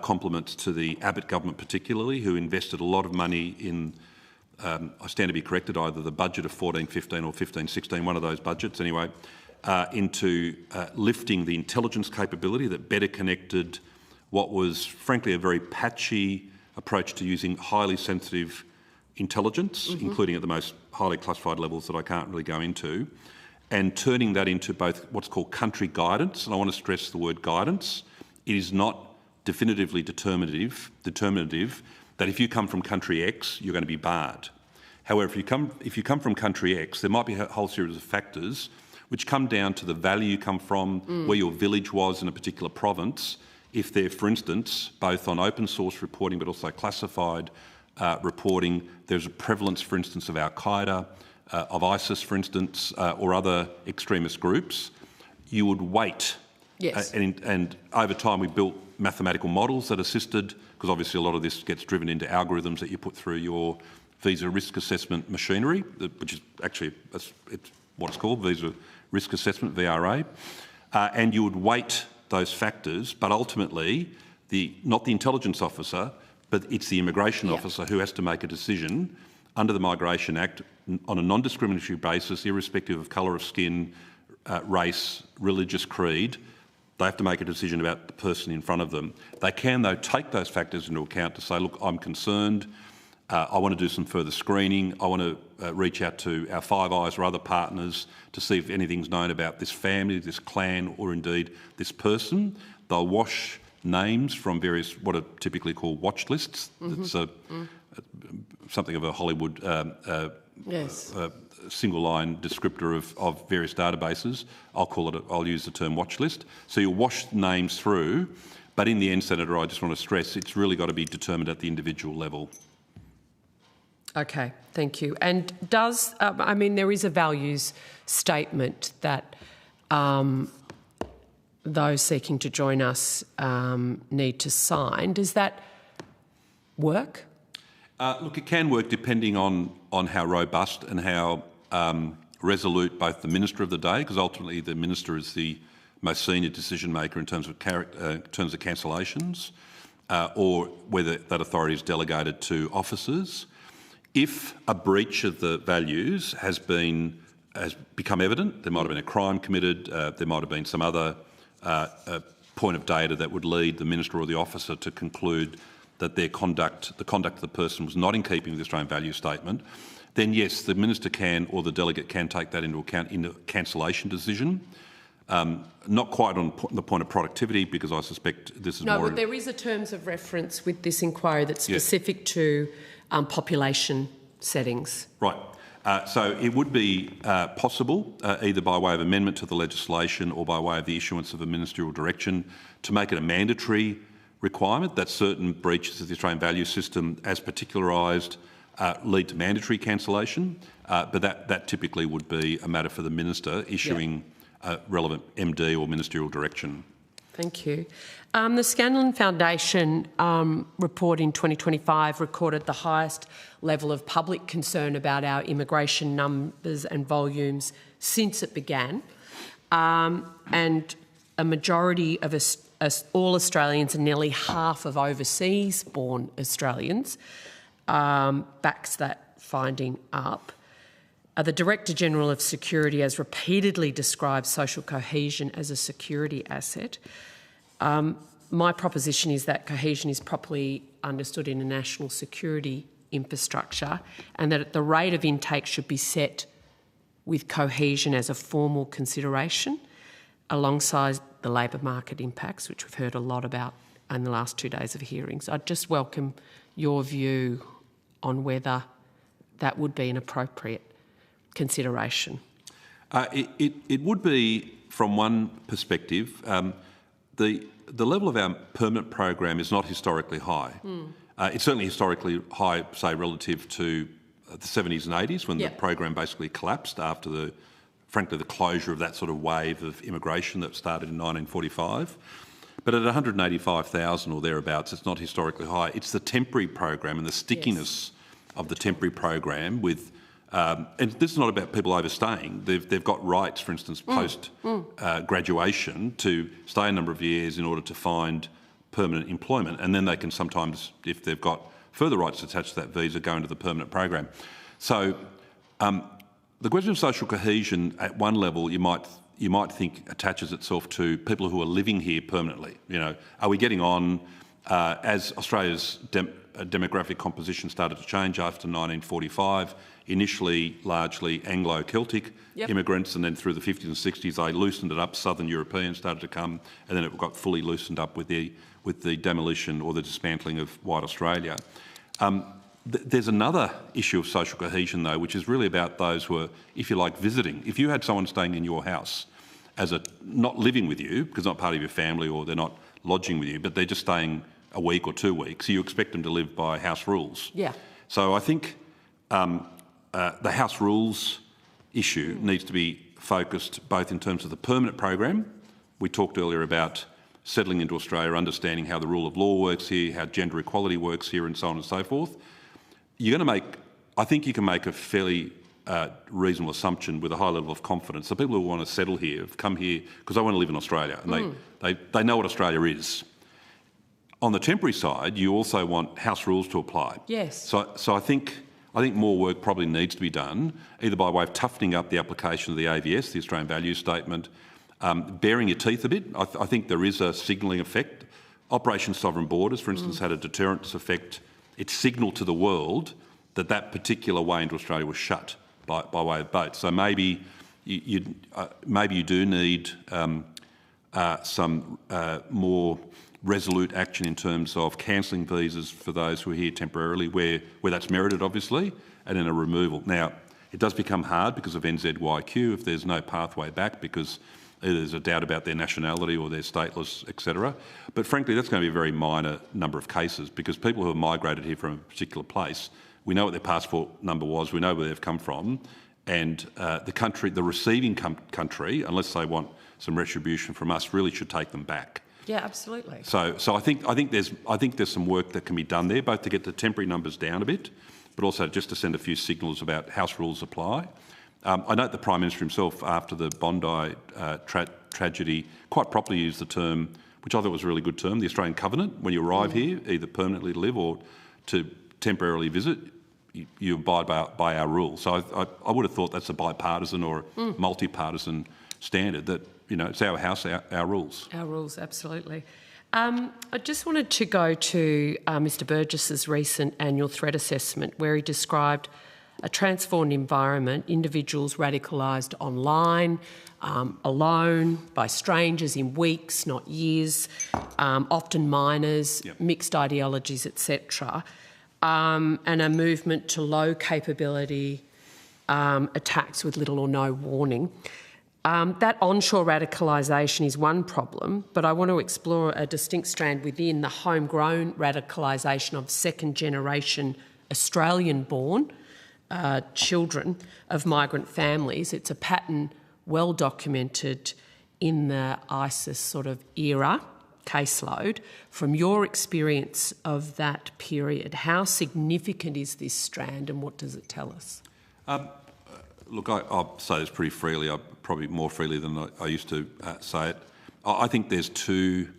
compliments to the Abbott government particularly, who invested a lot of money in, I stand to be corrected, either the budget of 14-15 or 15-16, one of those budgets anyway, into lifting the intelligence capability that better connected what was frankly a very patchy approach to using highly sensitive intelligence, including at the most highly classified levels that I can't really go into, and turning that into both what's called country guidance, and I want to stress the word guidance. It is not definitively determinative that if you come from country X, you're going to be barred. However, if you come from country X, there might be a whole series of factors which come down to the value you come from, where your village was in a particular province. If they're, for instance, both on open source reporting but also classified reporting, there's a prevalence, for instance, of Al-Qaeda, of ISIS, for instance, or other extremist groups, you would wait. Yes. And over time we built mathematical models that assisted, because obviously a lot of this gets driven into algorithms that you put through your visa risk assessment machinery, which is actually it's what it's called, visa risk assessment, VRA. And you would weight those factors, but ultimately not the intelligence officer, but it's the immigration officer who has to make a decision under the Migration Act on a non-discriminatory basis, irrespective of colour of skin, race, religious creed. They have to make a decision about the person in front of them. They can, though, take those factors into account to say, look, I'm concerned, I want to do some further screening, I want to reach out to our Five Eyes or other partners to see if anything's known about this family, this clan, or indeed this person. They'll wash names from various, what are typically called watch lists. It's something of a Hollywood single-line descriptor of various databases. I'll use the term watch list. So you'll wash names through, but in the end, Senator, I just want to stress it's really got to be determined at the individual level. Okay, thank you. And does, I mean, there is a values statement that those seeking to join us need to sign. Does that work? Look, it can work depending on how robust and how resolute both the Minister of the day, because ultimately the Minister is the most senior decision maker in terms of cancellations, or whether that authority is delegated to officers. If a breach of the values has become evident, there might have been a crime committed, there might have been some other point of data that would lead the Minister or the officer to conclude that the conduct of the person was not in keeping with the Australian Values Statement, then yes, the Minister can or the delegate can take that into account in the cancellation decision. Not quite on the point of productivity, because I suspect this is more... No, but there is a terms of reference with this inquiry that's specific to population settings. Right. So it would be possible, either by way of amendment to the legislation or by way of the issuance of a ministerial direction, to make it a mandatory requirement that certain breaches of the Australian value system, as particularised, lead to mandatory cancellation. But that typically would be a matter for the Minister issuing a relevant MD or ministerial direction. Thank you. The Scanlon Foundation report in 2025 recorded the highest level of public concern about our immigration numbers and volumes since it began. And a majority of all Australians and nearly half of overseas-born Australians backs that finding up. The Director-General of Security has repeatedly described social cohesion as a security asset. My proposition is that cohesion is properly understood in a national security infrastructure, and that the rate of intake should be set with cohesion as a formal consideration alongside the labour market impacts, which we've heard a lot about in the last 2 days of hearings. I'd just welcome your view on whether that would be an appropriate consideration. It would be, from one perspective. The level of our permanent program is not historically high. It's certainly historically high, say, relative to the 70s and 80s, when the program basically collapsed after frankly, the closure of that sort of wave of immigration that started in 1945. But at 185,000 or thereabouts, it's not historically high. It's the temporary program and the stickiness of the temporary program with, and this is not about people overstaying. They've got rights, for instance, post graduation to stay a number of years in order to find permanent employment, and then they can sometimes, if they've got further rights attached to that visa, go into the permanent program. So the question of social cohesion at one level you might think attaches itself to people who are living here permanently. You know, are we getting on as Australia's demographic composition started to change after 1945, initially largely Anglo-Celtic immigrants, and then through the 50s and 60s they loosened it up, Southern Europeans started to come, and then it got fully loosened up with the demolition or the dismantling of white Australia. There's another issue of social cohesion though, which is really about those who are, if you like, visiting. If you had someone staying in your house not living with you, because not part of your family or they're not lodging with you, but they're just staying a week or 2 weeks, you expect them to live by house rules. Yeah. So I think the house rules issue needs to be focused both in terms of the permanent program. We talked earlier about settling into Australia, understanding how the rule of law works here, how gender equality works here, and so on and so forth. I think you can make a fairly reasonable assumption with a high level of confidence. The people who want to settle here have come here because they want to live in Australia, and they know what Australia is. On the temporary side, you also want house rules to apply. Yes. So I think more work probably needs to be done, either by way of toughening up the application of the AVS, the Australian Values Statement, bearing your teeth a bit. I think there is a signalling effect. Operation Sovereign Borders, for instance, had a deterrence effect. It signalled to the world that particular way into Australia was shut by way of boat. So maybe you do need some more resolute action in terms of cancelling visas for those who are here temporarily, where that's merited, obviously, and then a removal. Now, it does become hard because of NZYQ if there's no pathway back, because either there's a doubt about their nationality or they're stateless, etc. But frankly, that's going to be a very minor number of cases, because people who have migrated here from a particular place, we know what their passport number was, we know where they've come from, and the receiving country, unless they want some retribution from us, really should take them back. Yeah, absolutely. So I think there's some work that can be done there, both to get the temporary numbers down a bit, but also just to send a few signals about house rules apply. I note the Prime Minister himself, after the Bondi tragedy, quite properly used the term, which I thought was a really good term, the Australian Covenant. When you arrive here, either permanently to live or to temporarily visit, you abide by our rules. So I would have thought that's a bipartisan or multi-partisan standard, that, you know, it's our house, our rules. Our rules, absolutely. I just wanted to go to Mr Burgess's recent annual threat assessment, where he described a transformed environment, individuals radicalised online, alone, by strangers in weeks, not years, often minors, mixed ideologies, etc., and a movement to low capability attacks with little or no warning. That onshore radicalisation is one problem, but I want to explore a distinct strand within the homegrown radicalisation of second-generation Australian-born children of migrant families. It's a pattern well documented in the ISIS sort of era caseload. From your experience of that period, how significant is this strand and what does it tell us? Look, I'll say this pretty freely, probably more freely than I used to say it. I think there's two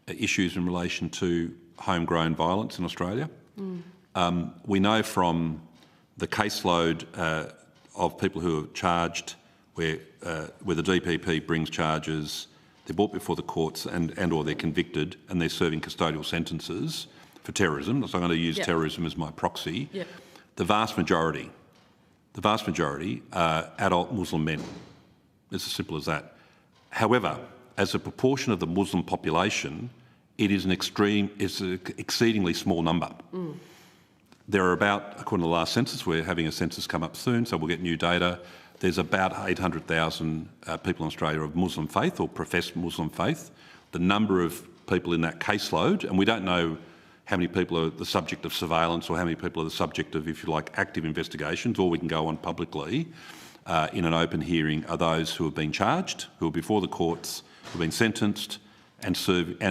issues in relation to homegrown violence in Australia. We know from the caseload of people who are charged, where the DPP brings charges, they're brought before the courts and or they're convicted and they're serving custodial sentences for terrorism. So I'm going to use terrorism as my proxy. The vast majority are adult Muslim men. It's as simple as that. However, as a proportion of the Muslim population, it's an exceedingly small number. There are about, according to the last census, we're having a census come up soon, so we'll get new data. There's about 800,000 people in Australia of Muslim faith or professed Muslim faith. The number of people in that caseload, and we don't know how many people are the subject of surveillance or how many people are the subject of, if you like, active investigations, or we can go on publicly in an open hearing, are those who have been charged, who are before the courts, who have been sentenced and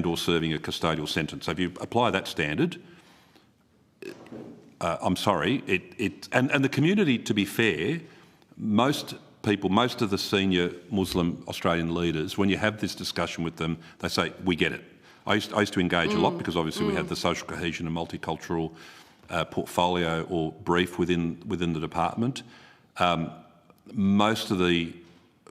or serving a custodial sentence. So if you apply that standard, I'm sorry, and the community, to be fair, most of the senior Muslim Australian leaders, when you have this discussion with them, they say, we get it. I used to engage a lot because obviously we have the social cohesion and multicultural portfolio or brief within the department. Most of the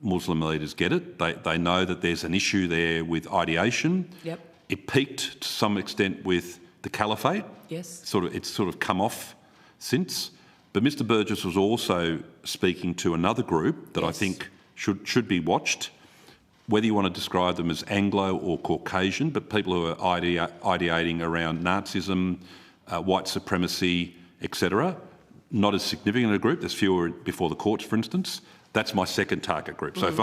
Muslim leaders get it. They know that there's an issue there with ideation. Yep. It peaked to some extent with the caliphate. Yes. It's sort of come off since. But Mr Burgess was also speaking to another group that I think should be watched, whether you want to describe them as Anglo or Caucasian, but people who are ideating around Nazism, white supremacy, etc. Not as significant a group. There's fewer before the courts, for instance. That's my second target group. So if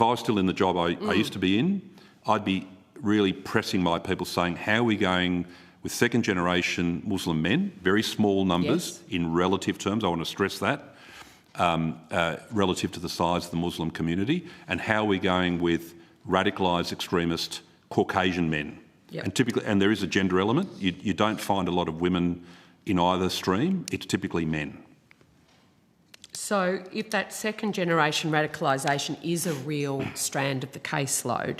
I was still in the job I used to be in, I'd be really pressing my people, saying, how are we going with second-generation Muslim men, very small numbers in relative terms, I want to stress that, relative to the size of the Muslim community, and how are we going with radicalised extremist Caucasian men? Yep. And typically, and there is a gender element. You don't find a lot of women in either stream. It's typically men. So if that second-generation radicalisation is a real strand of the caseload...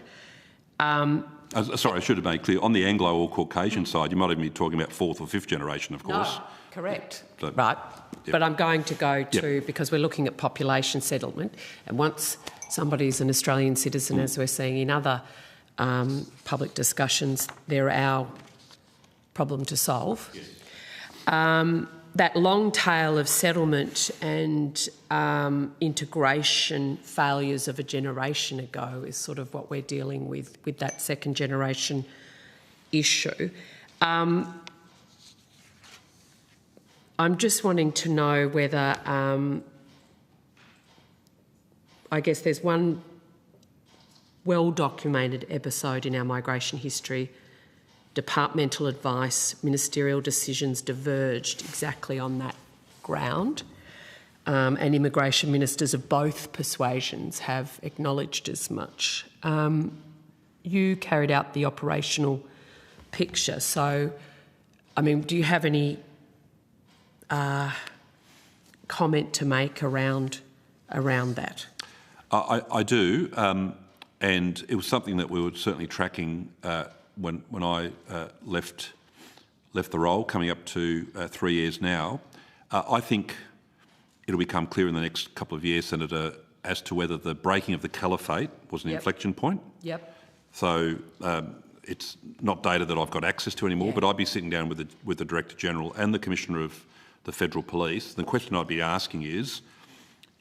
sorry, I should have made clear, on the Anglo or Caucasian side, you might even be talking about fourth or fifth generation, of course. No, correct. So, right. Yep. But I'm going to go to, because we're looking at population settlement, and once somebody's an Australian citizen, as we're seeing in other public discussions, they're our problem to solve. Yes. That long tail of settlement and integration failures of a generation ago is sort of what we're dealing with that second generation issue. I'm just wanting to know whether, I guess there's one well-documented episode in our migration history. Departmental advice, ministerial decisions diverged exactly on that ground, and immigration ministers of both persuasions have acknowledged as much. You carried out the operational picture, so, I mean, do you have any comment to make around that? I do, and it was something that we were certainly tracking when I left the role, coming up to 3 years now. I think it'll become clear in the next couple of years, Senator, as to whether the breaking of the caliphate was an inflection point. Yep. So it's not data that I've got access to anymore, but I'd be sitting down with the Director General and the Commissioner of the Federal Police. The question I'd be asking is,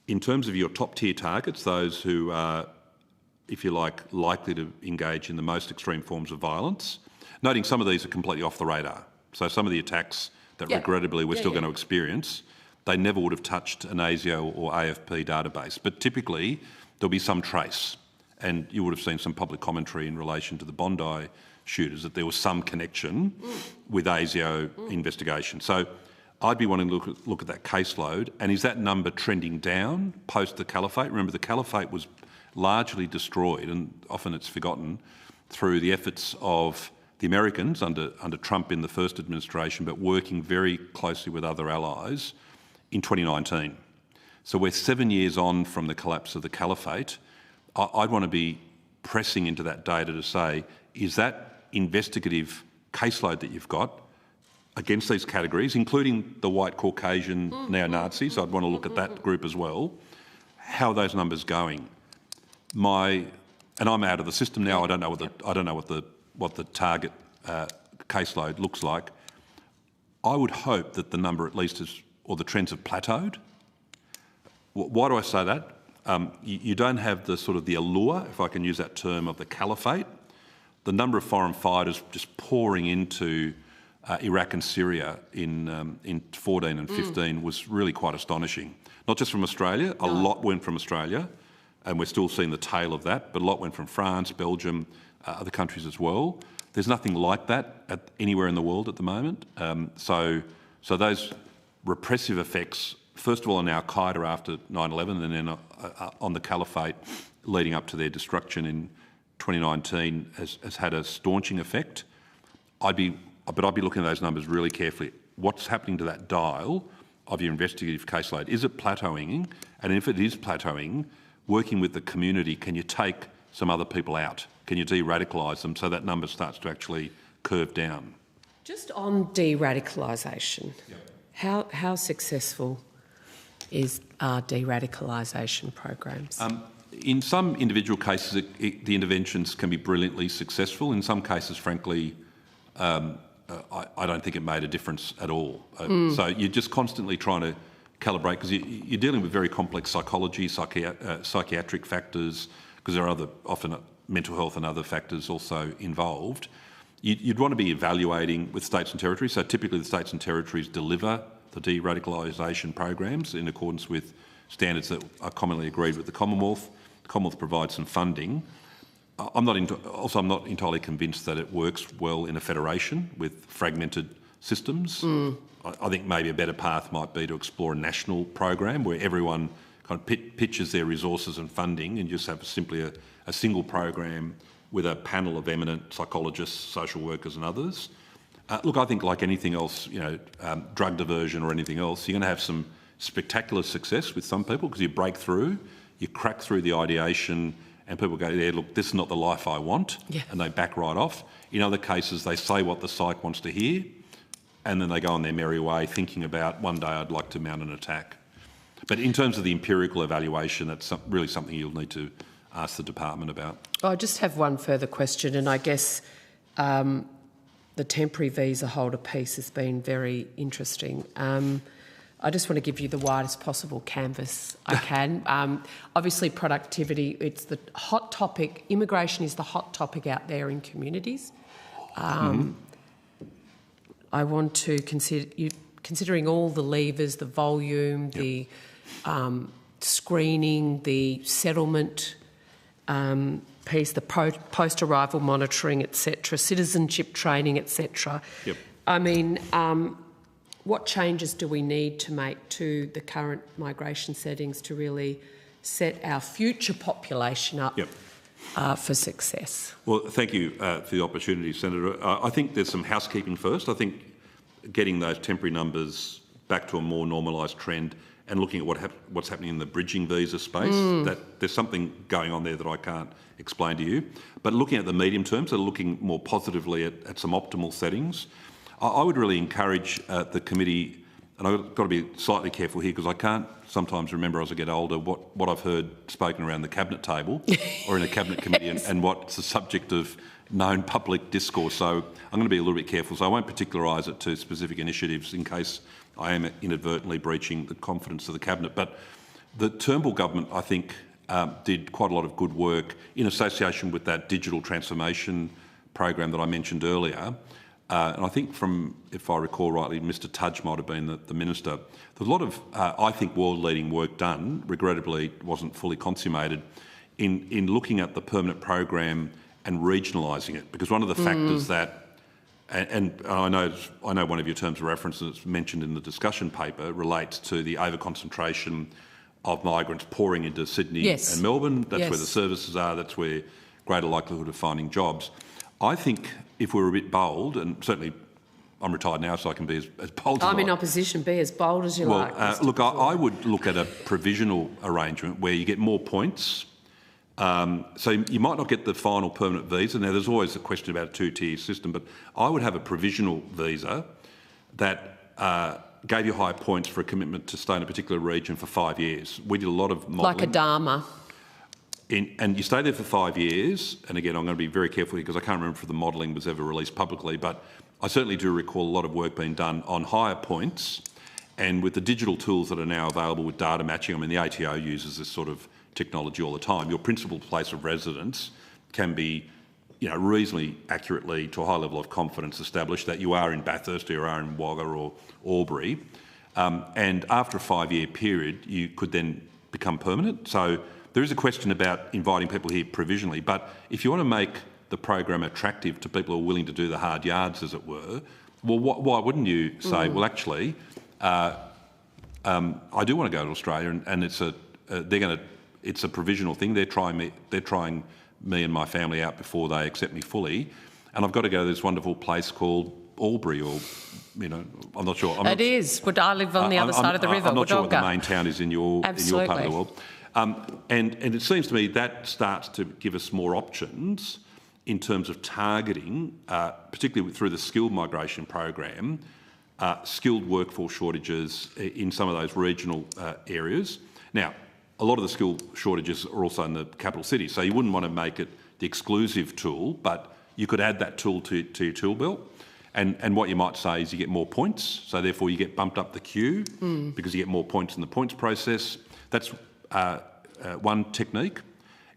in terms of your top-tier targets, those who are, if you like, likely to engage in the most extreme forms of violence, noting some of these are completely off the radar. So some of the attacks that regrettably we're still going to experience, they never would have touched an ASIO or AFP database. But typically there'll be some trace. And you would have seen some public commentary in relation to the Bondi shooters, that there was some connection with ASIO investigation. So I'd be wanting to look at that caseload. And is that number trending down post the caliphate? Remember, the caliphate was largely destroyed, and often it's forgotten, through the efforts of the Americans under Trump in the first administration, but working very closely with other allies in 2019. So we're 7 years on from the collapse of the caliphate. I'd want to be pressing into that data to say, is that investigative caseload that you've got against these categories, including the white Caucasian neo-Nazis, I'd want to look at that group as well, how are those numbers going? And I'm out of the system now. I don't know what the target caseload looks like. I would hope that the number at least is, or the trends have plateaued. Why do I say that? You don't have the sort of the allure, if I can use that term, of the caliphate. The number of foreign fighters just pouring into Iraq and Syria in 14 and 15 was really quite astonishing. Not just from Australia, a lot went from Australia, and we're still seeing the tail of that, but a lot went from France, Belgium, other countries as well. There's nothing like that anywhere in the world at the moment. So those repressive effects, first of all on Al-Qaeda after 9/11, and then on the caliphate leading up to their destruction in 2019 has had a staunching effect. But I'd be looking at those numbers really carefully. What's happening to that dial of your investigative caseload? Is it plateauing? And if it is plateauing, working with the community, can you take some other people out? Can you de-radicalise them so that number starts to actually curve down? Just on de-radicalisation, how successful are de-radicalisation programs? In some individual cases, the interventions can be brilliantly successful. In some cases, frankly, I don't think it made a difference at all. So you're just constantly trying to calibrate, because you're dealing with very complex psychology, psychiatric factors, because there are often mental health and other factors also involved. You'd want to be evaluating with states and territories. So typically the states and territories deliver the de-radicalisation programs in accordance with standards that are commonly agreed with the Commonwealth. The Commonwealth provides some funding. I'm not entirely convinced that it works well in a federation with fragmented systems. I think maybe a better path might be to explore a national program where everyone kind of pitches their resources and funding, and just have simply a single program with a panel of eminent psychologists, social workers and others. Look, I think like anything else, drug diversion or anything else, you're going to have some spectacular success with some people because you break through, you crack through the ideation, and people go, yeah, look, this is not the life I want, and they back right off. In other cases, they say what the psych wants to hear, and then they go on their merry way thinking about, one day I'd like to mount an attack. But in terms of the empirical evaluation, that's really something you'll need to ask the department about. I just have one further question, and I guess the temporary visa holder piece has been very interesting. I just want to give you the widest possible canvas I can. Obviously, productivity, it's the hot topic. Immigration is the hot topic out there in communities. I want to considering all the levers, the volume, the screening, the settlement piece, the post-arrival monitoring, etc., citizenship training, etc. I mean, what changes do we need to make to the current migration settings to really set our future population up for success? Well, thank you for the opportunity, Senator. I think there's some housekeeping first. I think getting those temporary numbers back to a more normalised trend and looking at what's happening in the bridging visa space, that there's something going on there that I can't explain to you. But looking at the medium term, so looking more positively at some optimal settings, I would really encourage the committee, and I've got to be slightly careful here because I can't sometimes remember as I get older what I've heard spoken around the cabinet table or in a cabinet committee and what's the subject of known public discourse. So I'm going to be a little bit careful. So I won't particularise it to specific initiatives in case I am inadvertently breaching the confidence of the cabinet. But the Turnbull government, I think, did quite a lot of good work in association with that digital transformation program that I mentioned earlier. And I think if I recall rightly, Mr Tudge might have been the minister. There's a lot of, I think, world-leading work done, regrettably wasn't fully consummated, in looking at the permanent program and regionalising it. Because one of the factors that, and I know one of your terms of reference that's mentioned in the discussion paper relates to the over-concentration of migrants pouring into Sydney and Melbourne. That's where the services are, that's where greater likelihood of finding jobs. I think if we're a bit bold, and certainly I'm retired now so I can be as bold as I like. I'm in opposition, be as bold as you like. Look, I would look at a provisional arrangement where you get more points. So you might not get the final permanent visa. Now, there's always a question about a two-tier system, but I would have a provisional visa that gave you higher points for a commitment to stay in a particular region for 5 years. We did a lot of modelling. Like a Dharma. And you stay there for 5 years, and again, I'm going to be very careful here because I can't remember if the modelling was ever released publicly, but I certainly do recall a lot of work being done on higher points, and with the digital tools that are now available with data matching. I mean, the ATO uses this sort of technology all the time. Your principal place of residence can be, reasonably accurately, to a high level of confidence, established that you are in Bathurst or you are in Wagga or Albury, and after a 5-year period, you could then become permanent. So there is a question about inviting people here provisionally, but if you want to make the program attractive to people who are willing to do the hard yards, as it were, well, why wouldn't you say, well, actually, I do want to go to Australia, and it's a provisional thing. They're trying me and my family out before they accept me fully, and I've got to go to this wonderful place called Albury, or I'm not sure. It is. Would I live on the other side of the river? I'm not sure what the main town is in your part of the world. And it seems to me that starts to give us more options in terms of targeting, particularly through the skilled migration program, skilled workforce shortages in some of those regional areas. Now, a lot of the skill shortages are also in the capital cities, so you wouldn't want to make it the exclusive tool, but you could add that tool to your tool belt. And what you might say is you get more points, so therefore you get bumped up the queue because you get more points in the points process. That's one technique.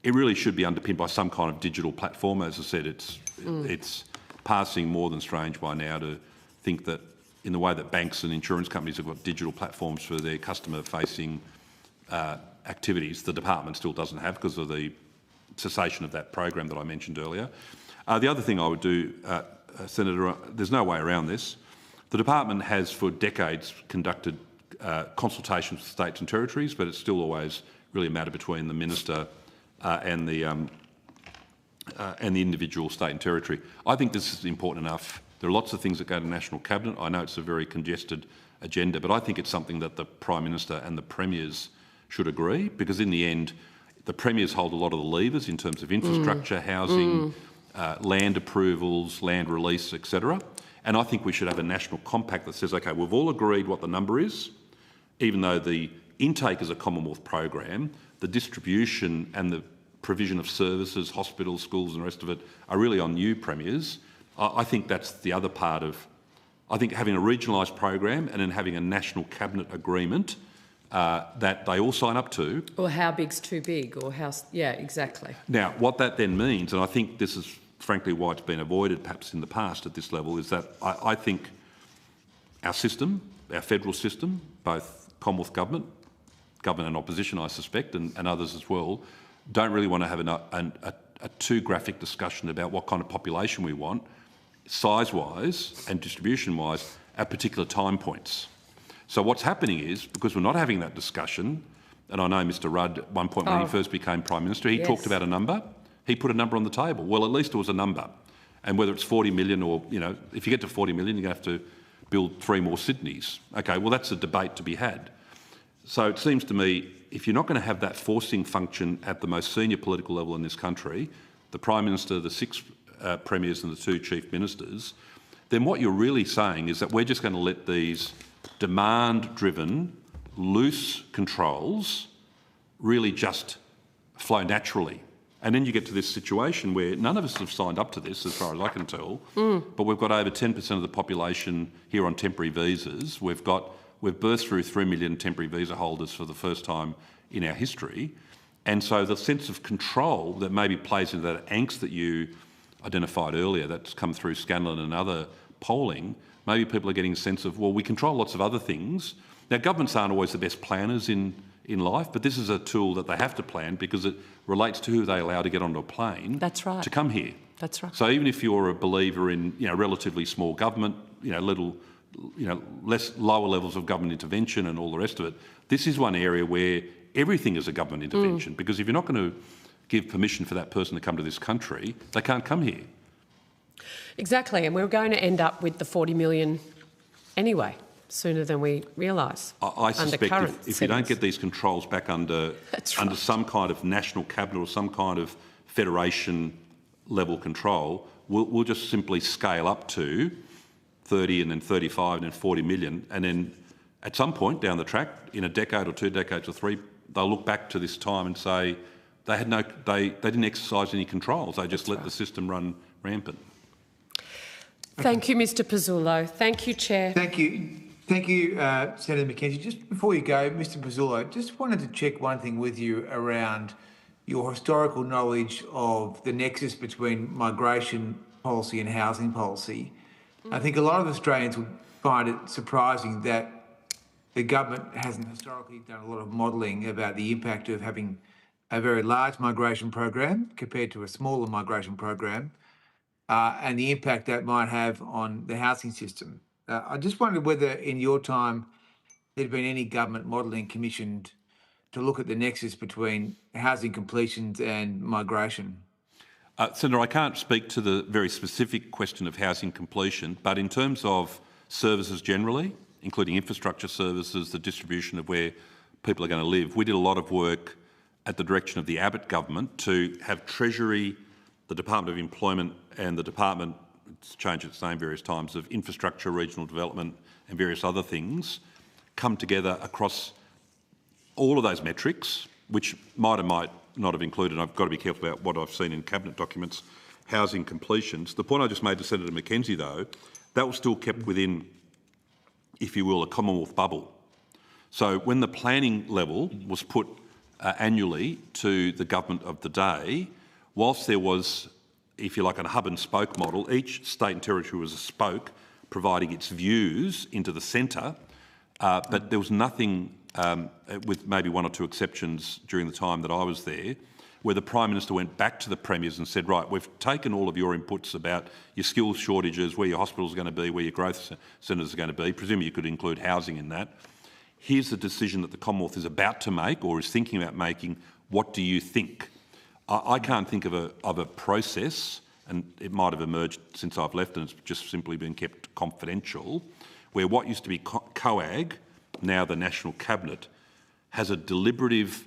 It really should be underpinned by some kind of digital platform. As I said, it's passing more than strange by now to think that in the way that banks and insurance companies have got digital platforms for their customer-facing activities, the department still doesn't have because of the cessation of that program that I mentioned earlier. The other thing I would do, Senator, there's no way around this. The department has for decades conducted consultations with states and territories, but it's still always really a matter between the minister and the individual state and territory. I think this is important enough. There are lots of things that go to National Cabinet. I know it's a very congested agenda, but I think it's something that the Prime Minister and the Premiers should agree, because in the end, the Premiers hold a lot of the levers in terms of infrastructure, housing, land approvals, land release, etc. And I think we should have a national compact that says, OK, we've all agreed what the number is, even though the intake is a Commonwealth program, the distribution and the provision of services, hospitals, schools and the rest of it are really on you, Premiers. I think that's the other part of, I think having a regionalised program and then having a national cabinet agreement that they all sign up to. Or how big's too big, or how, yeah, exactly. Now, what that then means, and I think this is frankly why it's been avoided perhaps in the past at this level, is that I think our system, our federal system, both Commonwealth government and opposition I suspect, and others as well, don't really want to have a too graphic discussion about what kind of population we want, size-wise and distribution-wise, at particular time points. So what's happening is, because we're not having that discussion, and I know Mr Rudd at one point when he first became Prime Minister, he talked about a number. He put a number on the table. Well, at least it was a number. And whether it's 40 million or, you know, if you get to 40 million, you're going to have to build 3 more Sydneys. OK, well, that's a debate to be had. So it seems to me, if you're not going to have that forcing function at the most senior political level in this country, the Prime Minister, the 6 Premiers and the 2 Chief Ministers, then what you're really saying is that we're just going to let these demand-driven, loose controls really just flow naturally. And then you get to this situation where none of us have signed up to this, as far as I can tell, but we've got over 10% of the population here on temporary visas. We've burst through 3 million temporary visa holders for the first time in our history. And so the sense of control that maybe plays into that angst that you identified earlier, that's come through Scanlon and other polling, maybe people are getting a sense of, well, we control lots of other things. Now, governments aren't always the best planners in life, but this is a tool that they have to plan because it relates to who they allow to get onto a plane. That's right. To come here. That's right. So even if you're a believer in, you know, relatively small government, you know, little, you know, lower levels of government intervention and all the rest of it, this is one area where everything is a government intervention, because if you're not going to give permission for that person to come to this country, they can't come here. Exactly, and we're going to end up with the 40 million anyway, sooner than we realise. I suspect if you don't get these controls back under some kind of national cabinet or some kind of federation level control, we'll just simply scale up to 30 and then 35 and then 40 million, and then at some point down the track, in a decade or 2 decades or 3, they'll look back to this time and say they didn't exercise any controls. They just let the system run rampant. Thank you, Mr Pizzullo. Thank you, Chair. Thank you. Thank you, Senator McKenzie. Just before you go, Mr Pizzullo, just wanted to check one thing with you around your historical knowledge of the nexus between migration policy and housing policy. I think a lot of Australians would find it surprising that the government hasn't historically done a lot of modelling about the impact of having a very large migration program compared to a smaller migration program, and the impact that might have on the housing system. I just wondered whether in your time there'd been any government modelling commissioned to look at the nexus between housing completions and migration. Senator, I can't speak to the very specific question of housing completion, but in terms of services generally, including infrastructure services, the distribution of where people are going to live, we did a lot of work at the direction of the Abbott government to have Treasury, the Department of Employment and the Department, it's changed its name various times, of Infrastructure, Regional Development and various other things, come together across all of those metrics, which might or might not have included, and I've got to be careful about what I've seen in cabinet documents, housing completions. The point I just made to Senator McKenzie, though, that was still kept within, if you will, a Commonwealth bubble. So when the planning level was put annually to the government of the day, whilst there was, if you like, a hub and spoke model, each state and territory was a spoke providing its views into the centre, but there was nothing, with maybe one or two exceptions during the time that I was there, where the Prime Minister went back to the premiers and said, right, we've taken all of your inputs about your skills shortages, where your hospitals are going to be, where your growth centres are going to be. Presumably you could include housing in that. Here's the decision that the Commonwealth is about to make or is thinking about making. What do you think? I can't think of a process, and it might have emerged since I've left and it's just simply been kept confidential, where what used to be COAG, now the National Cabinet, has a deliberative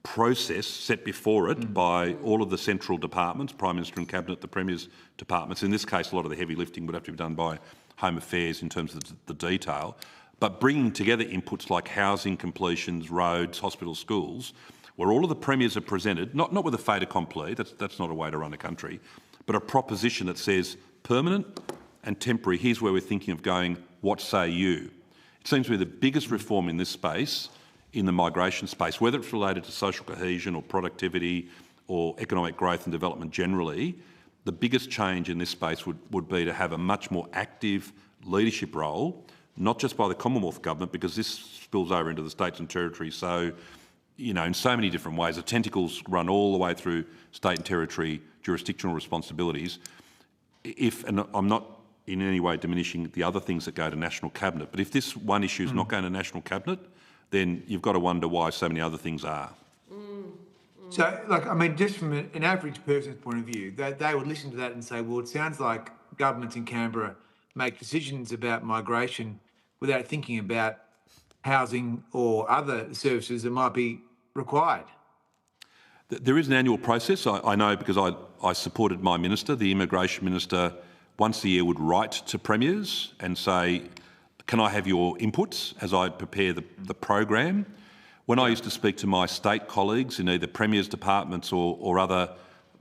process set before it by all of the central departments, Prime Minister and Cabinet, the Premier's departments. In this case, a lot of the heavy lifting would have to be done by Home Affairs in terms of the detail. But bringing together inputs like housing completions, roads, hospitals, schools, where all of the premiers are presented, not with a fait accompli, that's not a way to run a country, but a proposition that says permanent and temporary, here's where we're thinking of going, what say you? It seems to be the biggest reform in this space, in the migration space, whether it's related to social cohesion or productivity or economic growth and development generally. The biggest change in this space would be to have a much more active leadership role, not just by the Commonwealth Government, because this spills over into the states and territories. So, you know, in so many different ways, the tentacles run all the way through state and territory jurisdictional responsibilities. And I'm not in any way diminishing the other things that go to National Cabinet, but if this one issue is not going to National Cabinet, then you've got to wonder why so many other things are. So, like, I mean, just from an average person's point of view, they would listen to that and say, well, it sounds like governments in Canberra make decisions about migration without thinking about housing or other services that might be required. There is an annual process. I know because I supported my minister. The Immigration Minister once a year would write to premiers and say, can I have your inputs as I prepare the program? When I used to speak to my state colleagues in either premiers' departments or other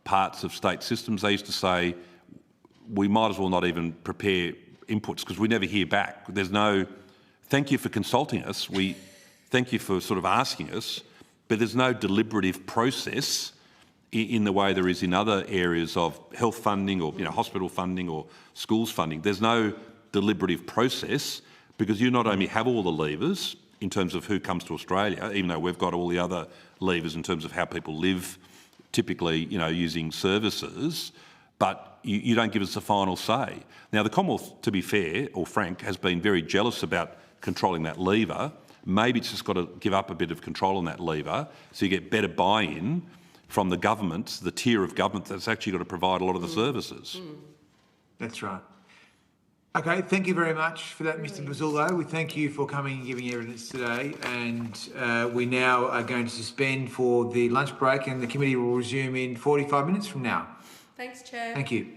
parts of state systems, they used to say, we might as well not even prepare inputs because we never hear back. There's no, thank you for consulting us. We thank you for sort of asking us, but there's no deliberative process in the way there is in other areas of health funding or hospital funding or schools funding. There's no deliberative process because you not only have all the levers in terms of who comes to Australia, even though we've got all the other levers in terms of how people live, typically, using services, but you don't give us the final say. Now, the Commonwealth, to be fair or frank, has been very jealous about controlling that lever. Maybe it's just got to give up a bit of control on that lever so you get better buy-in from the government, the tier of government that's actually got to provide a lot of the services. That's right. Okay, thank you very much for that, Mr. Bazzullo. We thank you for coming and giving evidence today, and we now are going to suspend for the lunch break, and the committee will resume in 45 minutes from now. Thanks, Chair. Thank you.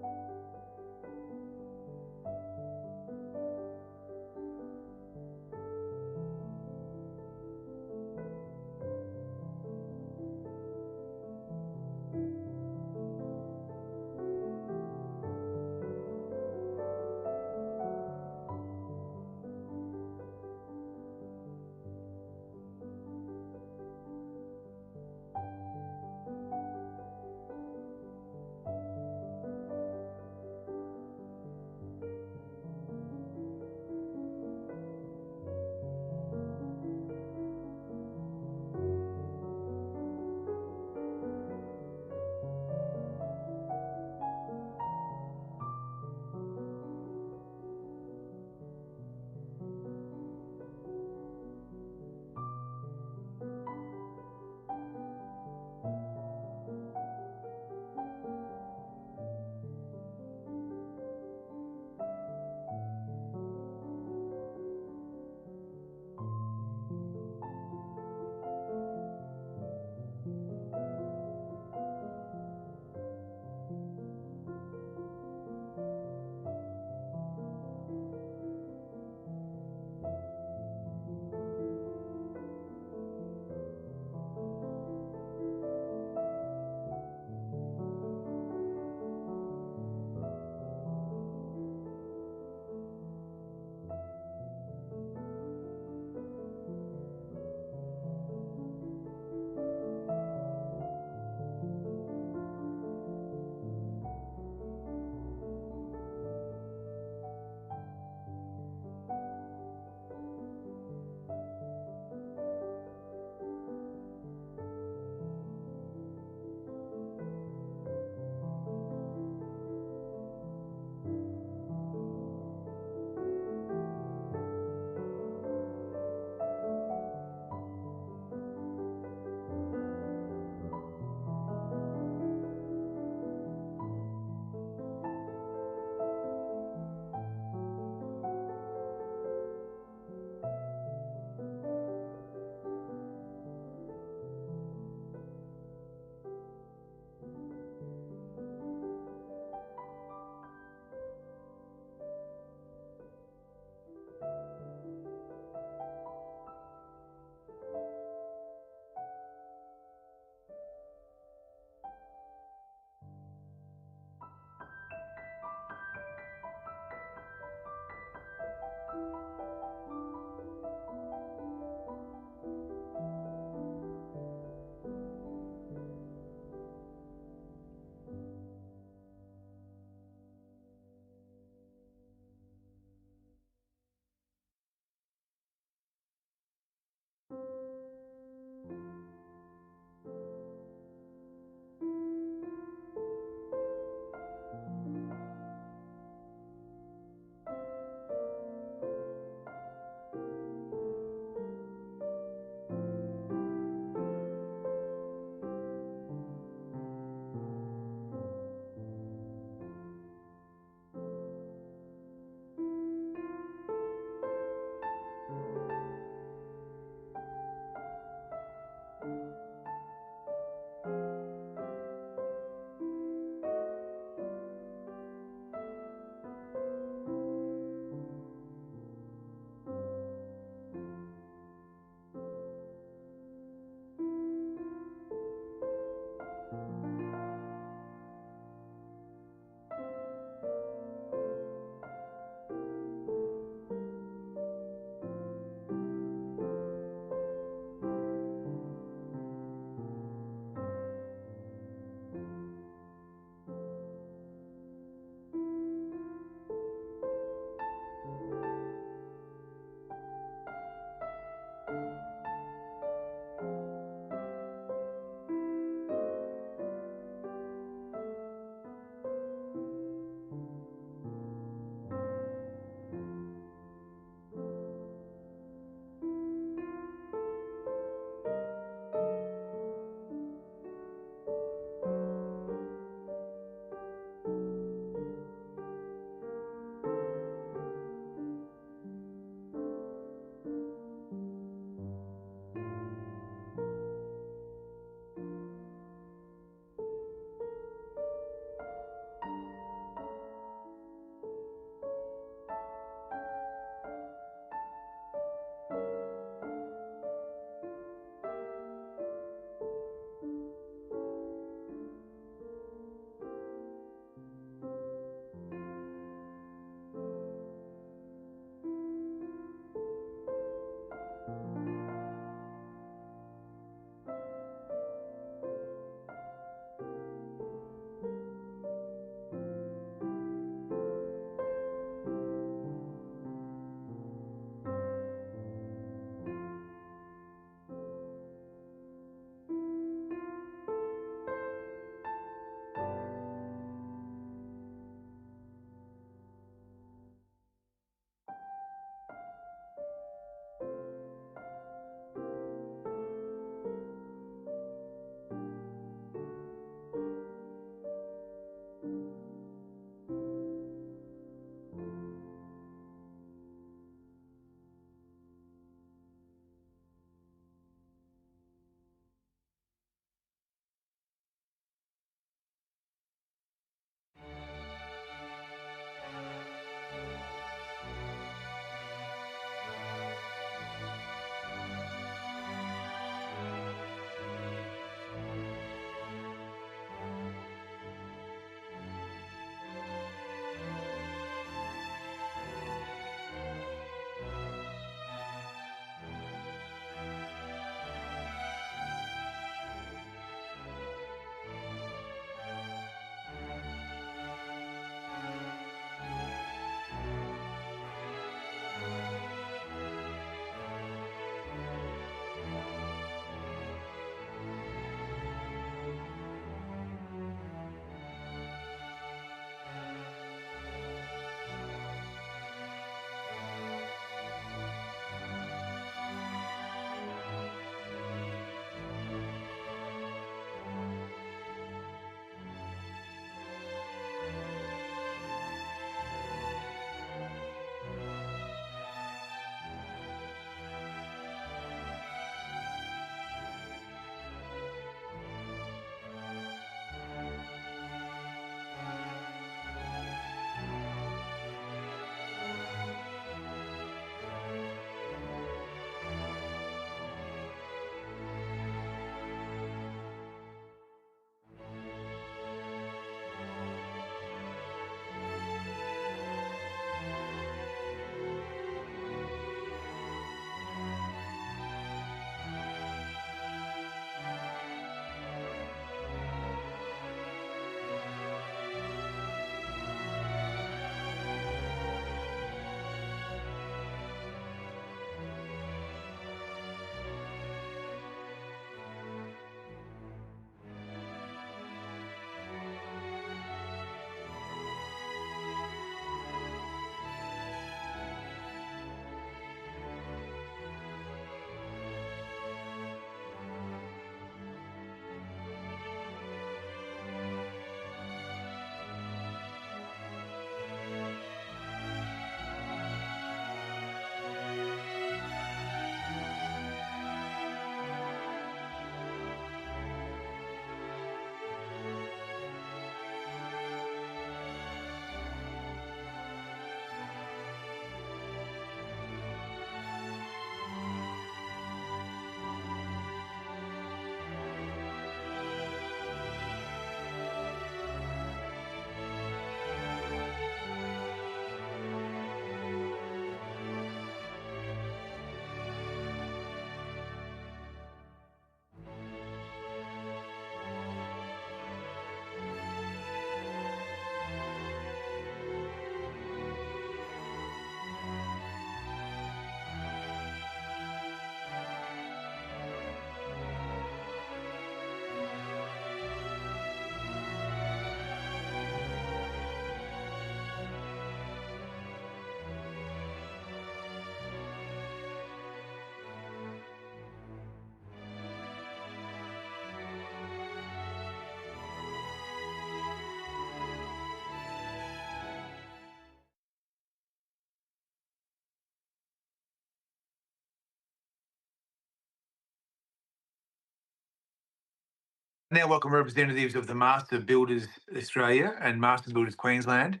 Now welcome representatives of the Master Builders Australia and Master Builders Queensland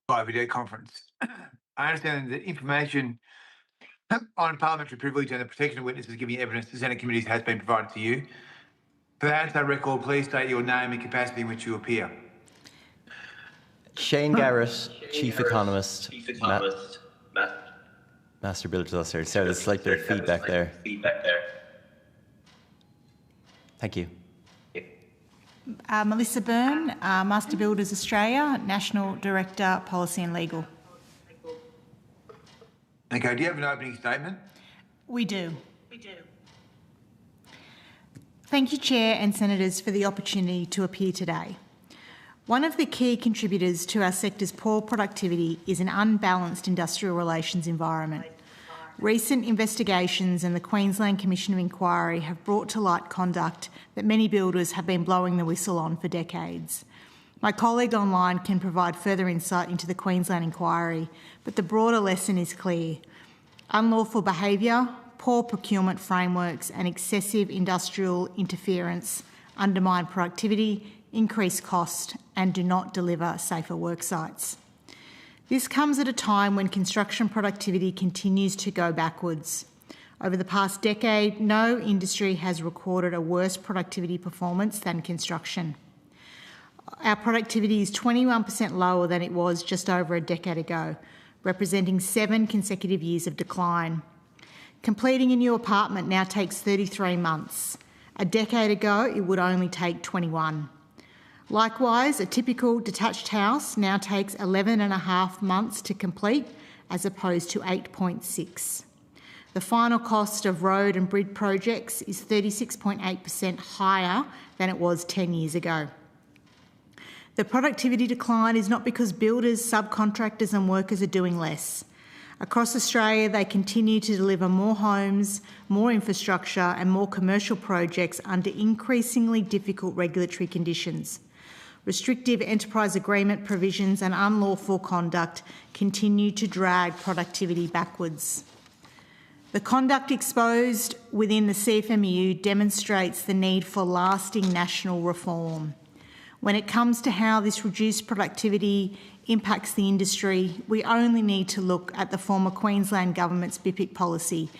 by video conference. I understand that information on parliamentary privilege and the protection of witnesses giving evidence to Senate committees has been provided to you. For the Hansard record, please state your name and capacity in which you appear. Shane Garrett, Chief Economist, Master Builders Australia. Sorry, there's a slight bit of feedback there. Thank you. Melissa Byrne, Master Builders Australia, National Director, Policy and Legal. Okay, do you have an opening statement? We do. Thank you, Chair and Senators, for the opportunity to appear today. One of the key contributors to our sector's poor productivity is an unbalanced industrial relations environment. Recent investigations and the Queensland Commission of Inquiry have brought to light conduct that many builders have been blowing the whistle on for decades. My colleague online can provide further insight into the Queensland Inquiry, but the broader lesson is clear. Unlawful behaviour, poor procurement frameworks and excessive industrial interference undermine productivity, increase cost and do not deliver safer work sites. This comes at a time when construction productivity continues to go backwards. Over the past decade, no industry has recorded a worse productivity performance than construction. Our productivity is 21% lower than it was just over a decade ago, representing 7 consecutive years of decline. Completing a new apartment now takes 33 months. A decade ago, it would only take 21. Likewise, a typical detached house now takes 11.5 months to complete, as opposed to 8.6. The final cost of road and bridge projects is 36.8% higher than it was 10 years ago. The productivity decline is not because builders, subcontractors and workers are doing less. Across Australia, they continue to deliver more homes, more infrastructure and more commercial projects under increasingly difficult regulatory conditions. Restrictive enterprise agreement provisions and unlawful conduct continue to drag productivity backwards. The conduct exposed within the CFMEU demonstrates the need for lasting national reform. When it comes to how this reduced productivity impacts the industry, we only need to look at the former Queensland Government's BPIC policy,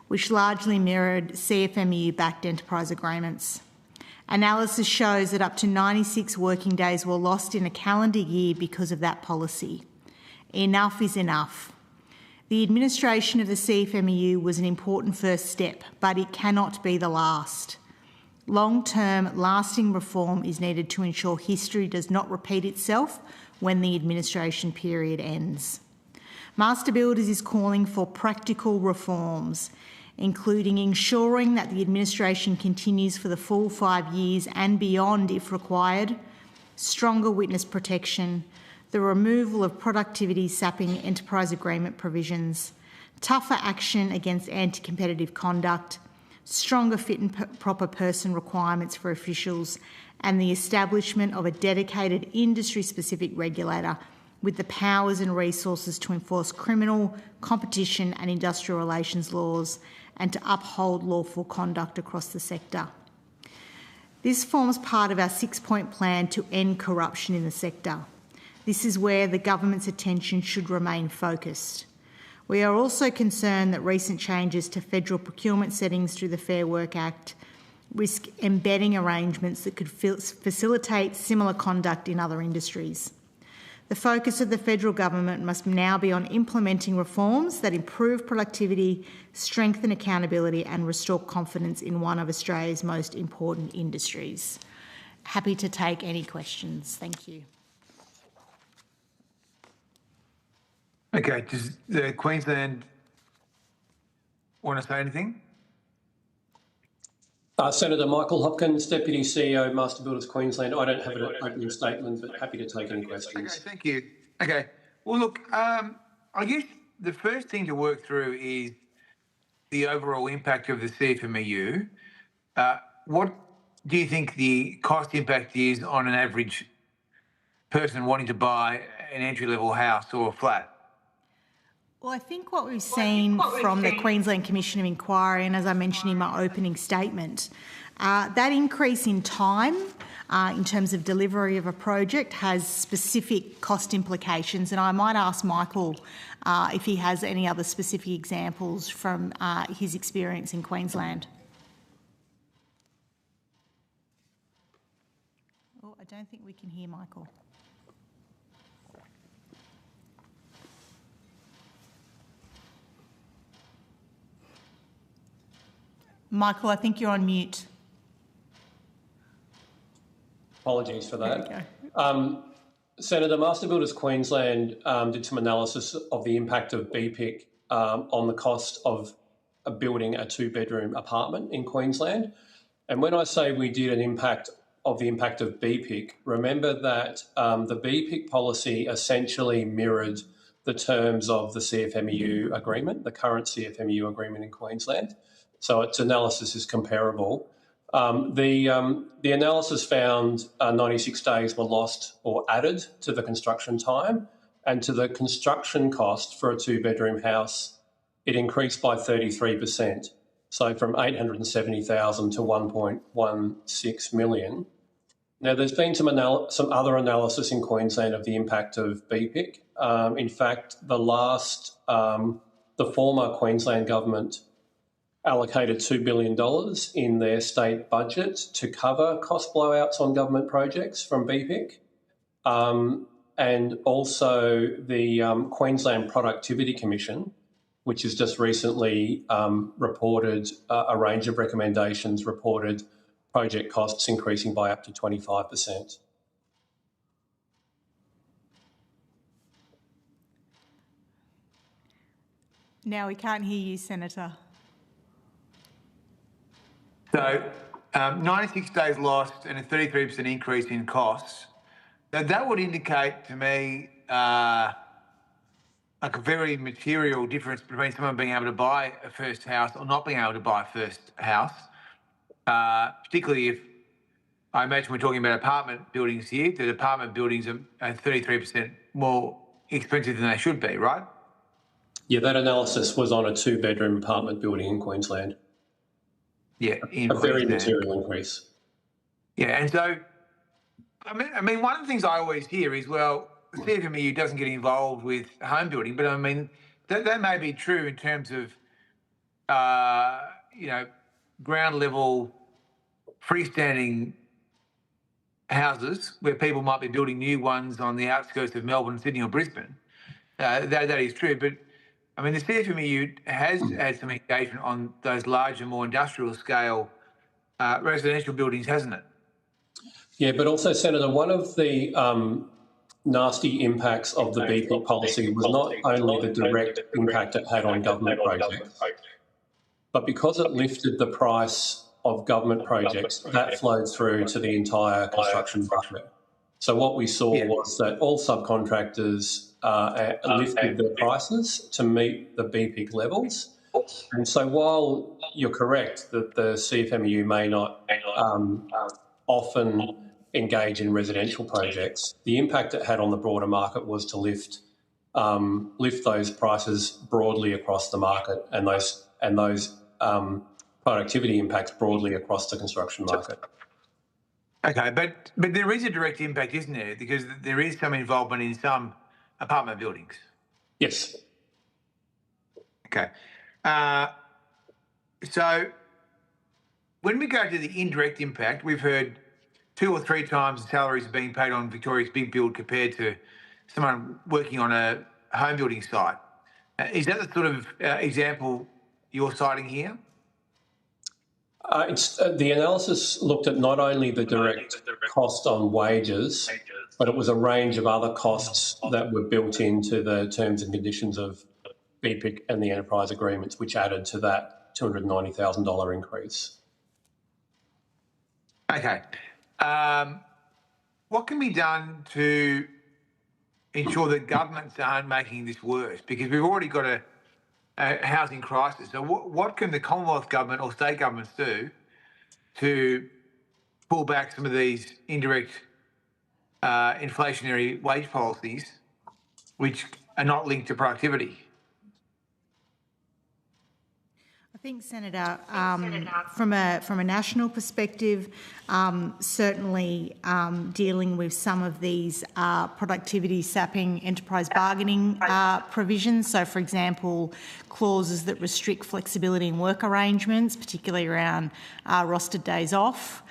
which largely mirrored CFMEU-backed enterprise agreements. Analysis shows that up to 96 working days were lost in a calendar year because of that policy. Enough is enough. The administration of the CFMEU was an important first step, but it cannot be the last. Long-term, lasting reform is needed to ensure history does not repeat itself when the administration period ends. Master Builders is calling for practical reforms, including ensuring that the administration continues for the full 5 years and beyond if required, stronger witness protection, the removal of productivity sapping enterprise agreement provisions, tougher action against anti-competitive conduct, stronger fit and proper person requirements for officials, and the establishment of a dedicated industry-specific regulator with the powers and resources to enforce criminal, competition and industrial relations laws and to uphold lawful conduct across the sector. This forms part of our 6-point plan to end corruption in the sector. This is where the government's attention should remain focused. We are also concerned that recent changes to federal procurement settings through the Fair Work Act risk embedding arrangements that could facilitate similar conduct in other industries. The focus of the federal government must now be on implementing reforms that improve productivity, strengthen accountability and restore confidence in one of Australia's most important industries. Happy to take any questions. Thank you. Okay, does the Queensland want to say anything? Senator Michael Hopkins, Deputy CEO, Master Builders Queensland. I don't have an opening statement, but happy to take any questions. Okay, thank you. Okay, well, look, I guess the first thing to work through is the overall impact of the CFMEU. What do you think the cost impact is on an average person wanting to buy an entry-level house or a flat? Well, I think what we've seen from the Queensland Commission of Inquiry, and as I mentioned in my opening statement, That increase in time in terms of delivery of a project has specific cost implications, and I might ask Michael if he has any other specific examples from his experience in Queensland. Oh, I don't think we can hear Michael. Michael, I think you're on mute. Apologies for that. Senator, Master Builders Queensland did some analysis of the impact of BPIC on the cost of building a 2-bedroom apartment in Queensland. And when I say we did an impact of BPIC, remember that the BPIC policy essentially mirrored the terms of the CFMEU agreement, the current CFMEU agreement in Queensland. So its analysis is comparable. The analysis found 96 days were lost or added to the construction time, and to the construction cost for a 2-bedroom house, it increased by 33%. So from 870,000 to 1.16 million. Now, there's been some other analysis in Queensland of the impact of BPIC. In fact, the former Queensland government allocated $2 billion in their state budget to cover cost blowouts on government projects from BPIC. And also the Queensland Productivity Commission, which has just recently reported a range of recommendations, reported project costs increasing by up to 25%. Now we can't hear you, Senator. So 96 days lost and a 33% increase in costs. Now that would indicate to me like a very material difference between someone being able to buy a first house or not being able to buy a first house, particularly if, I imagine we're talking about apartment buildings here, that apartment buildings are 33% more expensive than they should be, right? Yeah, that analysis was on a 2-bedroom apartment building in Queensland. Yeah, a very material increase. Yeah, and so, I mean, one of the things I always hear is, well, the CFMEU doesn't get involved with home building, but I mean, that may be true in terms of, ground level freestanding houses where people might be building new ones on the outskirts of Melbourne, Sydney or Brisbane. That is true, but I mean, the CFMEU has had some engagement on those larger, more industrial scale residential buildings, hasn't it? Yeah, but also, Senator, one of the nasty impacts of the BPIC policy was not only the direct impact it had on government projects, but because it lifted the price of government projects, that flowed through to the entire construction market. So what we saw was that all subcontractors lifted their prices to meet the BPIC levels. And so while you're correct that the CFMEU may not often engage in residential projects, the impact it had on the broader market was to lift those prices broadly across the market and those productivity impacts broadly across the construction market. Okay, but there is a direct impact, isn't there? Because there is some involvement in some apartment buildings. Yes. Okay. So when we go to the indirect impact, we've heard 2 or 3 times the salaries are being paid on Victoria's big build compared to someone working on a home building site. Is that the sort of example you're citing here? The analysis looked at not only the direct cost on wages, but it was a range of other costs that were built into the terms and conditions of BPIC and the enterprise agreements, which added to that $290,000 increase. Okay. What can be done to ensure that governments aren't making this worse? Because we've already got a housing crisis. So what can the Commonwealth government or state governments do to pull back some of these indirect inflationary wage policies which are not linked to productivity? think, Senator, from a national perspective, certainly dealing with some of these productivity sapping enterprise bargaining provisions. So, for example, clauses that restrict flexibility in work arrangements, particularly around rostered days off.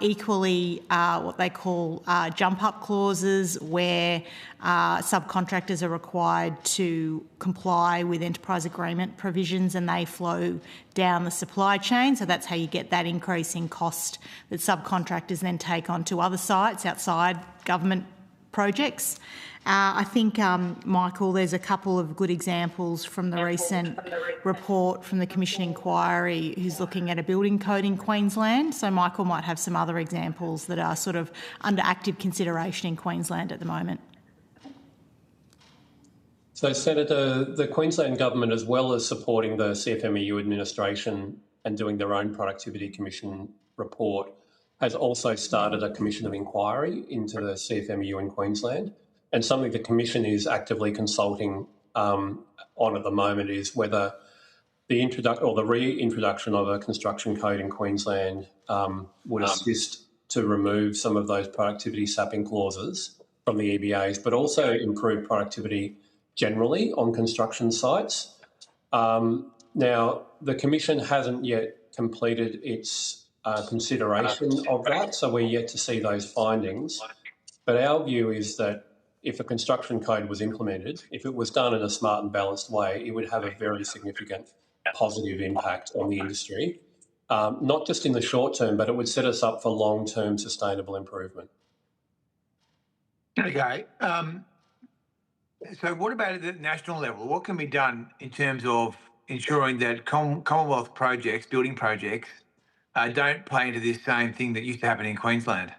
Equally, what they call jump-up clauses, where subcontractors are required to comply with enterprise agreement provisions and they flow down the supply chain. So that's how you get that increase in cost that subcontractors then take on to other sites outside government projects. I think, Michael, there's a couple of good examples from the recent report from the Commission inquiry who's looking at a building code in Queensland. So Michael might have some other examples that are sort of under active consideration in Queensland at the moment. So, Senator, the Queensland Government, as well as supporting the CFMEU administration and doing their own Productivity Commission report, has also started a commission of inquiry into the CFMEU in Queensland. And something the Commission is actively consulting on at the moment is whether the reintroduction of a construction code in Queensland would assist to remove some of those productivity sapping clauses from the EBAs, but also improve productivity generally on construction sites. Now, the Commission hasn't yet completed its consideration of that, so we're yet to see those findings. But our view is that if a construction code was implemented, if it was done in a smart and balanced way, it would have a very significant positive impact on the industry, not just in the short term, but it would set us up for long-term sustainable improvement. Okay. So what about at the national level? What can be done in terms of ensuring that Commonwealth projects, building projects, don't play into this same thing that used to happen in Queensland?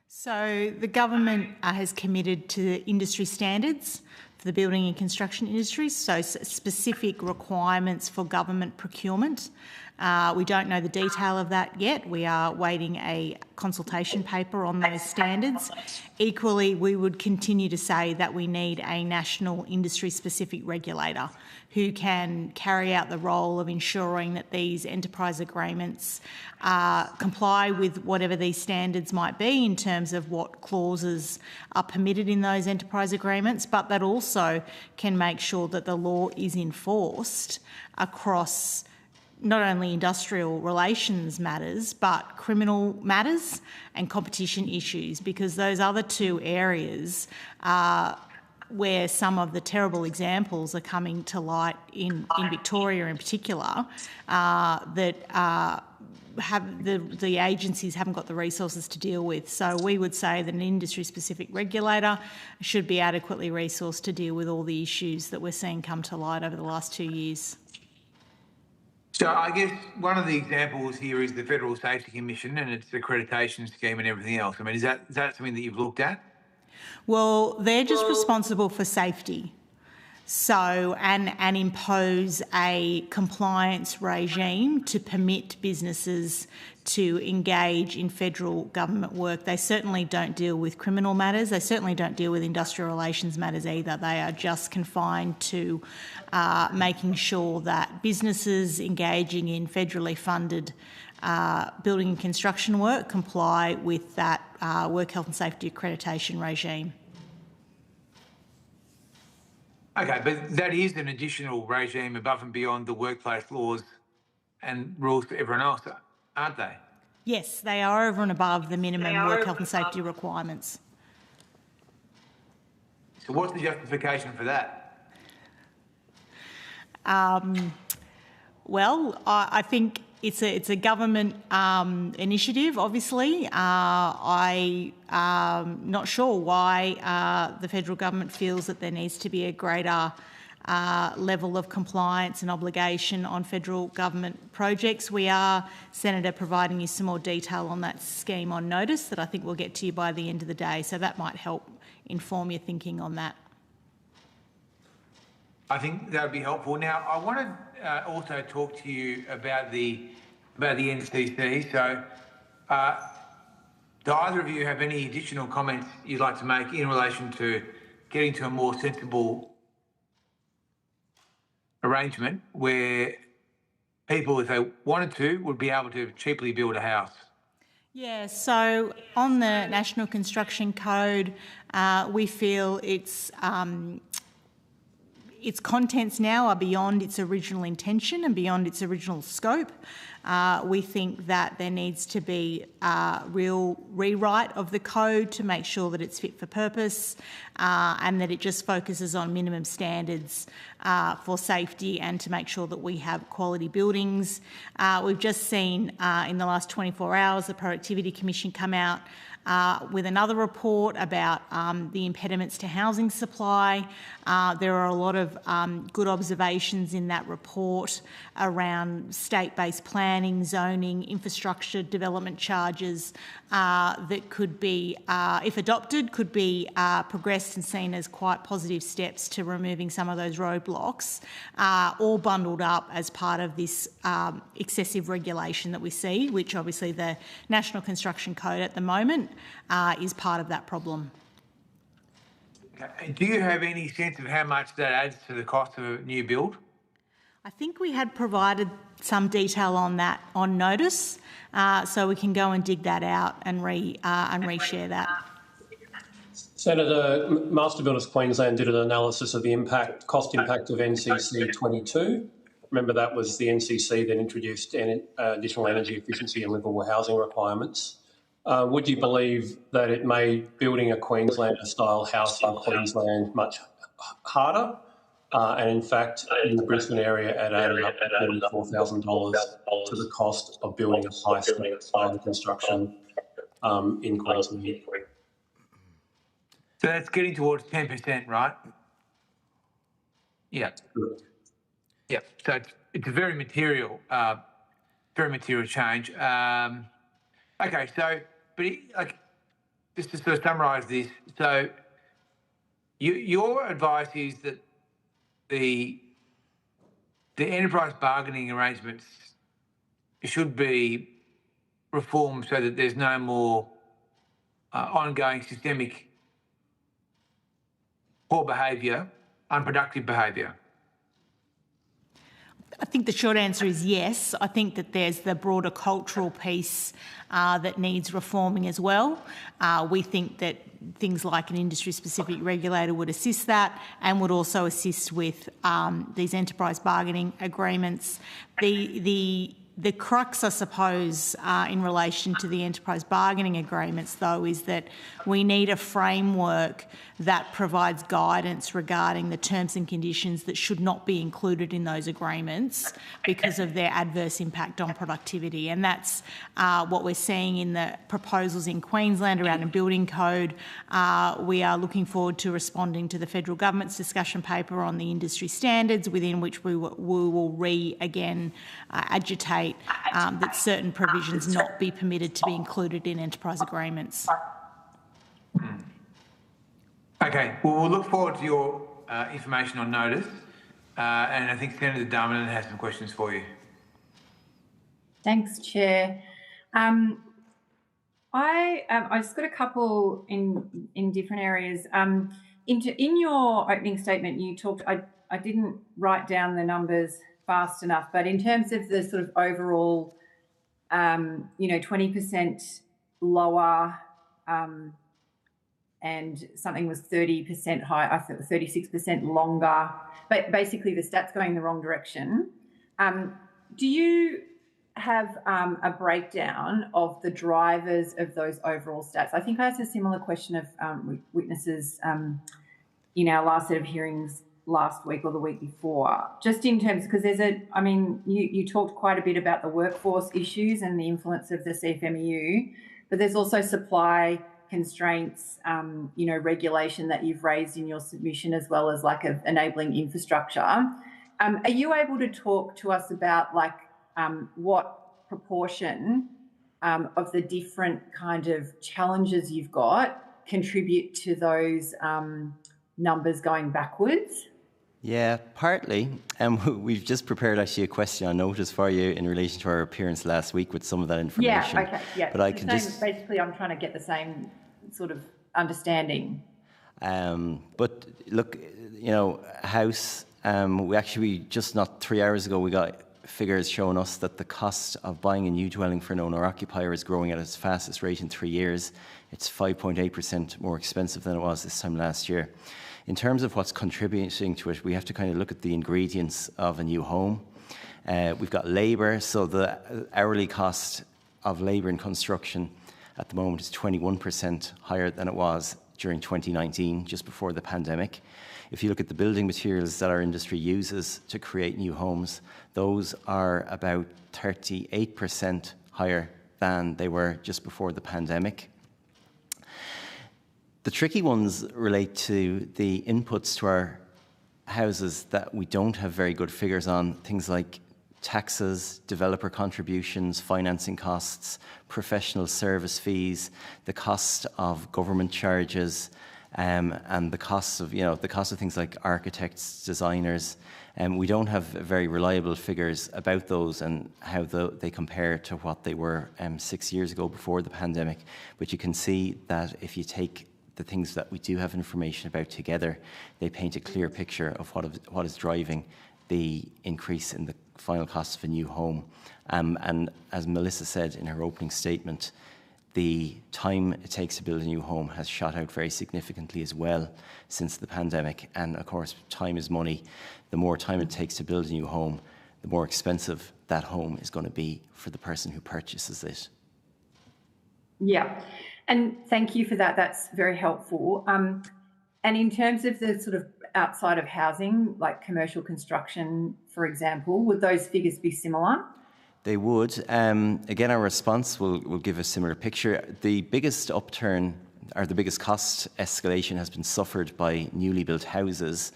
So the government has committed to industry standards for the building and construction industries, so specific requirements for government procurement. We don't know the detail of that yet. We are waiting a consultation paper on those standards. Equally, we would continue to say that we need a national industry-specific regulator who can carry out the role of ensuring that these enterprise agreements comply with whatever these standards might be in terms of what clauses are permitted in those enterprise agreements, but that also can make sure that the law is enforced across not only industrial relations matters, but criminal matters and competition issues, because those other two areas where some of the terrible examples are coming to light in Victoria in particular, that the agencies haven't got the resources to deal with. So we would say that an industry-specific regulator should be adequately resourced to deal with all the issues that we're seeing come to light over the last 2 years. So I guess one of the examples here is the Federal Safety Commission and its accreditation scheme and everything else. I mean, is that something that you've looked at? Well, they're just responsible for safety. So, and impose a compliance regime to permit businesses to engage in federal government work. They certainly don't deal with criminal matters. They certainly don't deal with industrial relations matters either. They are just confined to making sure that businesses engaging in federally funded building and construction work comply with that work health and safety accreditation regime. Okay, but that is an additional regime above and beyond the workplace laws and rules for everyone else, aren't they? Yes, they are over and above the minimum work health and safety requirements. So what's the justification for that? Well, I think it's a government initiative, obviously. I'm not sure why the federal government feels that there needs to be a greater level of compliance and obligation on federal government projects. We are, Senator, providing you some more detail on that scheme on notice that I think we'll get to you by the end of the day, so that might help inform your thinking on that. I think that would be helpful. Now, I want to also talk to you about the NCC. So, do either of you have any additional comments you'd like to make in relation to getting to a more sensible arrangement where people, if they wanted to, would be able to cheaply build a house? Yeah, so on the National Construction Code, we feel its contents now are beyond its original intention and beyond its original scope. We think that there needs to be a real rewrite of the code to make sure that it's fit for purpose and that it just focuses on minimum standards for safety and to make sure that we have quality buildings. We've just seen in the last 24 hours the Productivity Commission come out with another report about the impediments to housing supply. There are a lot of good observations in that report around state-based planning, zoning, infrastructure development charges that could be, if adopted, could be progressed and seen as quite positive steps to removing some of those roadblocks, all bundled up as part of this excessive regulation that we see, which obviously the National Construction Code at the moment is part of that problem. Do you have any sense of how much that adds to the cost of a new build? I think we had provided some detail on that on notice, so we can go and dig that out and reshare that. Senator, Master Builders Queensland did an analysis of the cost impact of NCC 22. Remember, that was the NCC that introduced additional energy efficiency and livable housing requirements. Would you believe that it made building a Queenslander-style house in Queensland much harder? And in fact, in the Brisbane area, it added up to $44,000 to the cost of building a high-speed fibre construction in Queensland. So that's getting towards 10%, right? Yeah. Yeah. So it's a very material change. Okay, so just to sort of summarise this, so your advice is that the enterprise bargaining arrangements should be reformed so that there's no more ongoing systemic poor behaviour, unproductive behaviour. I think the short answer is yes. I think that there's the broader cultural piece that needs reforming as well. We think that things like an industry-specific regulator would assist that and would also assist with these enterprise bargaining agreements. The crux, I suppose, in relation to the enterprise bargaining agreements, though, is that we need a framework that provides guidance regarding the terms and conditions that should not be included in those agreements because of their adverse impact on productivity. And that's what we're seeing in the proposals in Queensland around a building code. We are looking forward to responding to the federal government's discussion paper on the industry standards, within which we will again agitate that certain provisions not be permitted to be included in enterprise agreements. Okay, well, we'll look forward to your information on notice, and I think Senator Darmanin has some questions for you. Thanks, Chair. I just got a couple in different areas. In your opening statement, you talked. I didn't write down the numbers fast enough, but in terms of the sort of overall, 20% lower, and something was 30% high, I thought 36% longer, but basically the stats going in the wrong direction. Do you have a breakdown of the drivers of those overall stats? I think I asked a similar question of witnesses in our last set of hearings last week or the week before, just in terms, because you talked quite a bit about the workforce issues and the influence of the CFMEU, but there's also supply constraints, regulation that you've raised in your submission, as well as lack of enabling infrastructure. Are you able to talk to us about what proportion of the different kind of challenges you've got contribute to those numbers going backwards? Yeah, partly. We've just prepared actually a question on notice for you in relation to our appearance last week with some of that information. Yeah, okay, yeah. But I can basically, I'm trying to get the same sort of understanding. But look, House, we actually just not 3 hours ago we got figures showing us that the cost of buying a new dwelling for an owner-occupier is growing at its fastest rate in 3 years. It's 5.8% more expensive than it was this time last year. In terms of what's contributing to it, we have to kind of look at the ingredients of a new home. We've got labour, so the hourly cost of labour in construction at the moment is 21% higher than it was during 2019, just before the pandemic. If you look at the building materials that our industry uses to create new homes, those are about 38% higher than they were just before the pandemic. The tricky ones relate to the inputs to our houses that we don't have very good figures on, things like taxes, developer contributions, financing costs, professional service fees, the cost of government charges, and the cost of things like architects, designers. We don't have very reliable figures about those and how they compare to what they were 6 years ago before the pandemic. But you can see that if you take the things that we do have information about together, they paint a clear picture of what is driving the increase in the final cost of a new home. And as Melissa said in her opening statement, the time it takes to build a new home has shot out very significantly as well since the pandemic. And of course, time is money. The more time it takes to build a new home, the more expensive that home is going to be for the person who purchases it. Yeah, and thank you for that. That's very helpful. And in terms of the sort of outside of housing, like commercial construction, for example, would those figures be similar? They would. Again, our response will give a similar picture. The biggest upturn, or the biggest cost escalation, has been suffered by newly built houses,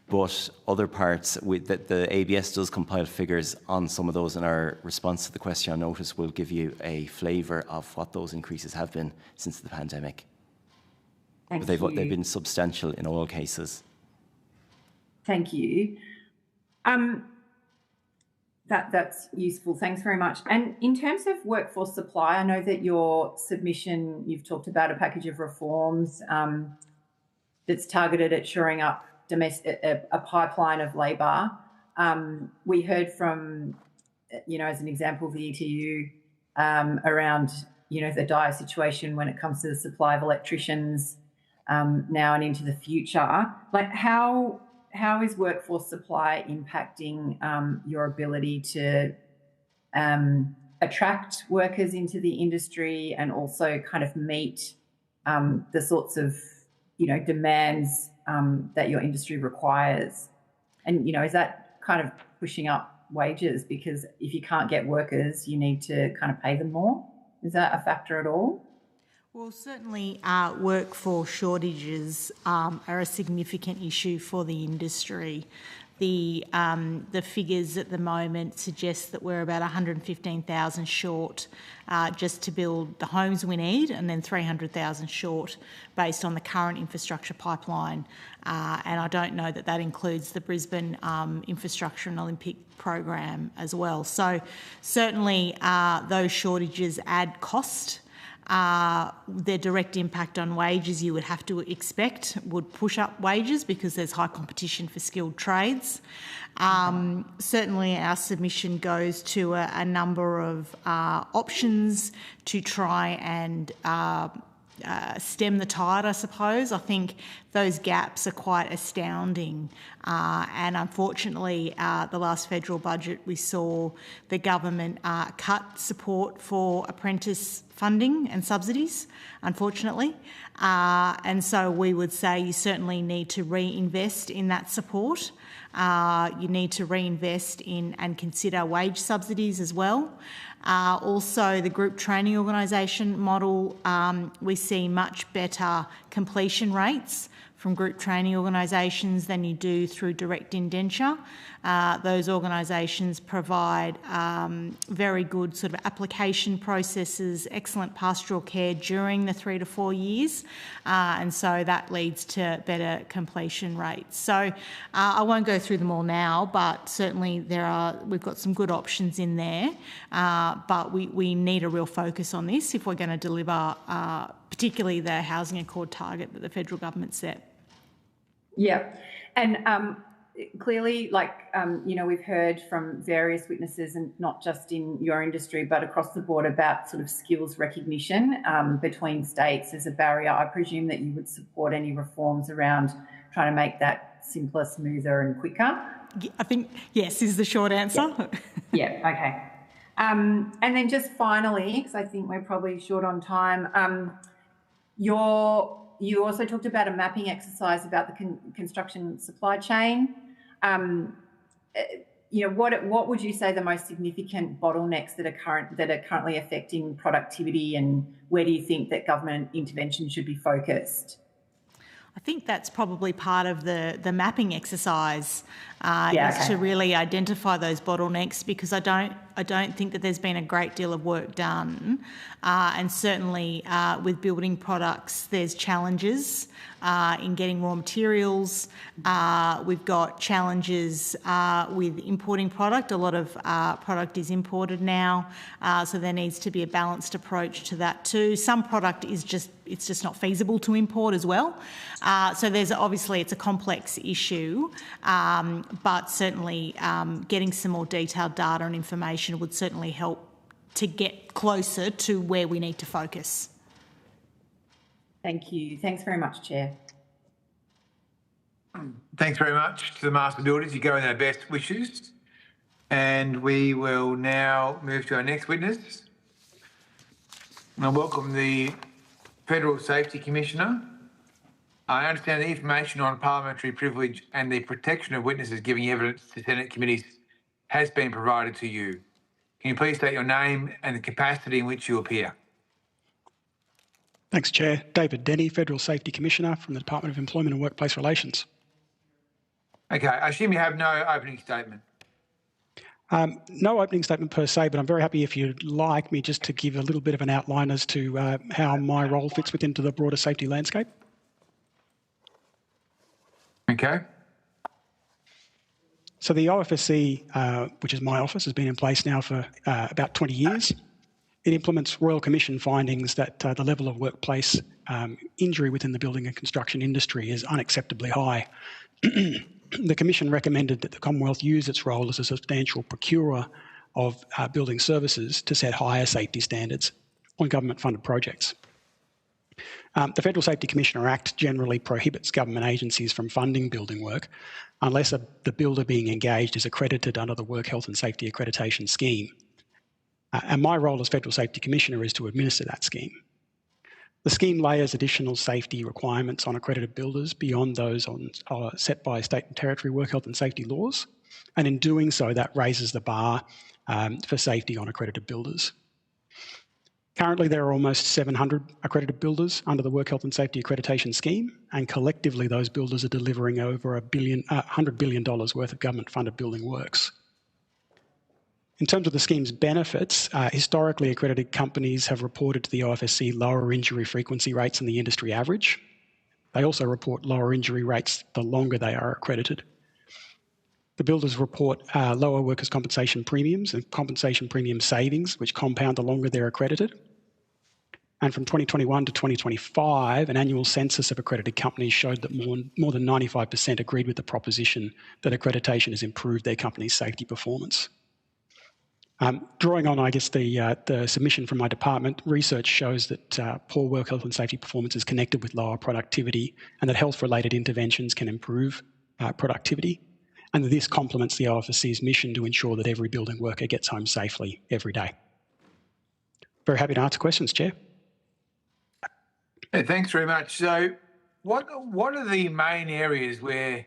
but other parts, the ABS does compile figures on some of those, and our response to the question on notice will give you a flavour of what those increases have been since the pandemic. Thank They've you. been substantial in all cases. Thank you. That's useful. Thanks very much. And in terms of workforce supply, I know that your submission, you've talked about a package of reforms that's targeted at shoring up a pipeline of labour. We heard from, as an example, the ETU around, the dire situation when it comes to the supply of electricians now and into the future. Like, how is workforce supply impacting your ability to attract workers into the industry and also kind of meet the sorts of, demands that your industry requires? And, is that kind of pushing up wages? Because if you can't get workers, you need to kind of pay them more. Is that a factor at all? Well, certainly workforce shortages are a significant issue for the industry. The figures at the moment suggest that we're about 115,000 short just to build the homes we need, and then 300,000 short based on the current infrastructure pipeline. And I don't know that includes the Brisbane Infrastructure and Olympic program as well. So certainly those shortages add cost. Their direct impact on wages, you would have to expect, would push up wages because there's high competition for skilled trades. Certainly our submission goes to a number of options to try and stem the tide, I suppose. I think those gaps are quite astounding. And unfortunately, the last federal budget, we saw the government cut support for apprentice funding and subsidies, unfortunately. And so we would say you certainly need to reinvest in that support. You need to reinvest in and consider wage subsidies as well. Also, the group training organisation model, we see much better completion rates from group training organisations than you do through direct indenture. Those organisations provide very good sort of application processes, excellent pastoral care during the 3 to 4 years, and so that leads to better completion rates. So I won't go through them all now, but certainly we've got some good options in there, but we need a real focus on this if we're going to deliver particularly the housing accord target that the federal government set. Yeah, and clearly, we've heard from various witnesses, and not just in your industry, but across the board, about sort of skills recognition between states as a barrier. I presume that you would support any reforms around trying to make that simpler, smoother and quicker. I think yes is the short answer. Yeah, okay. And then just finally, because I think we're probably short on time, you also talked about a mapping exercise about the construction supply chain. What would you say the most significant bottlenecks that are currently affecting productivity, and where do you think that government intervention should be focused? I think that's probably part of the mapping exercise to really identify those bottlenecks, because I don't think that there's been a great deal of work done, and certainly with building products there's challenges in getting raw materials. We've got challenges with importing product. A lot of product is imported now, so there needs to be a balanced approach to that too. Some product is just not feasible to import as well. So there's obviously it's a complex issue, but certainly getting some more detailed data and information would certainly help to get closer to where we need to focus. Thank you. Thanks very much, Chair. Thanks very much to the Master Builders. You go in our best wishes. And we will now move to our next witness. And I welcome the Federal Safety Commissioner. I understand the information on parliamentary privilege and the protection of witnesses giving evidence to Senate committees has been provided to you. Can you please state your name and the capacity in which you appear? Thanks, Chair. David Denny, Federal Safety Commissioner from the Department of Employment and Workplace Relations. Okay, I assume you have no opening statement. No opening statement per se, but I'm very happy if you'd like me just to give a little bit of an outline as to how my role fits within the broader safety landscape. Okay. So the OFSC, which is my office, has been in place now for about 20 years. It implements Royal Commission findings that the level of workplace injury within the building and construction industry is unacceptably high. The Commission recommended that the Commonwealth use its role as a substantial procurer of building services to set higher safety standards on government-funded projects. The Federal Safety Commissioner Act generally prohibits government agencies from funding building work unless the builder being engaged is accredited under the Work Health and Safety Accreditation Scheme. And my role as Federal Safety Commissioner is to administer that scheme. The scheme layers additional safety requirements on accredited builders beyond those set by state and territory work health and safety laws, and in doing so that raises the bar for safety on accredited builders. Currently there are almost 700 accredited builders under the Work Health and Safety Accreditation Scheme, and collectively those builders are delivering over $100 billion worth of government-funded building works. In terms of the scheme's benefits, historically accredited companies have reported to the OFSC lower injury frequency rates than the industry average. They also report lower injury rates the longer they are accredited. The builders report lower workers' compensation premiums and compensation premium savings, which compound the longer they're accredited. And from 2021 to 2025, an annual census of accredited companies showed that more than 95% agreed with the proposition that accreditation has improved their company's safety performance. Drawing on, I guess, the submission from my department, research shows that poor work health and safety performance is connected with lower productivity, and that health-related interventions can improve productivity, and that this complements the OFSC's mission to ensure that every building worker gets home safely every day. Very happy to answer questions, Chair. Hey, thanks very much. So what are the main areas where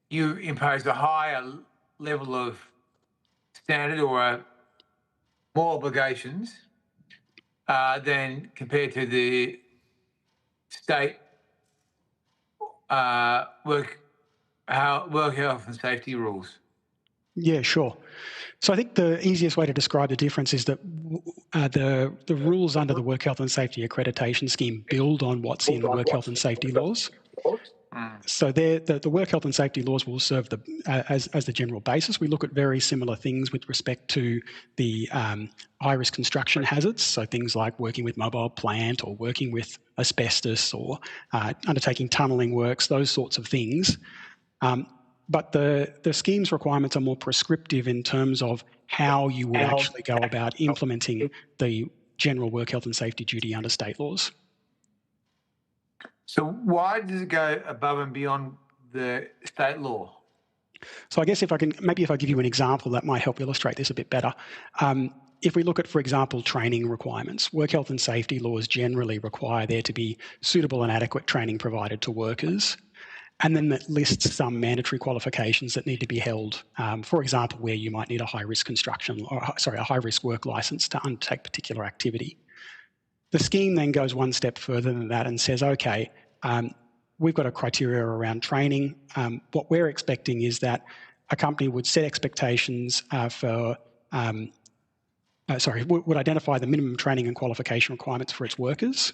you impose a higher level of standard or more obligations than compared to the state work health and safety rules? Yeah, sure. So I think the easiest way to describe the difference is that the rules under the Work Health and Safety Accreditation Scheme build on what's in the Work Health and Safety laws. So the Work Health and Safety laws will serve as the general basis. We look at very similar things with respect to the high-risk construction hazards, so things like working with mobile plant or working with asbestos or undertaking tunnelling works, those sorts of things. But the scheme's requirements are more prescriptive in terms of how you would actually go about implementing the general work health and safety duty under state laws. So why does it go above and beyond the state law? So I guess if I give you an example that might help illustrate this a bit better. If we look at, for example, training requirements, work health and safety laws generally require there to be suitable and adequate training provided to workers. And then that lists some mandatory qualifications that need to be held. For example, where you might need a high-risk a high-risk work licence to undertake particular activity. The scheme then goes one step further than that and says, okay, we've got a criteria around training. What we're expecting is that a company would set expectations would identify the minimum training and qualification requirements for its workers.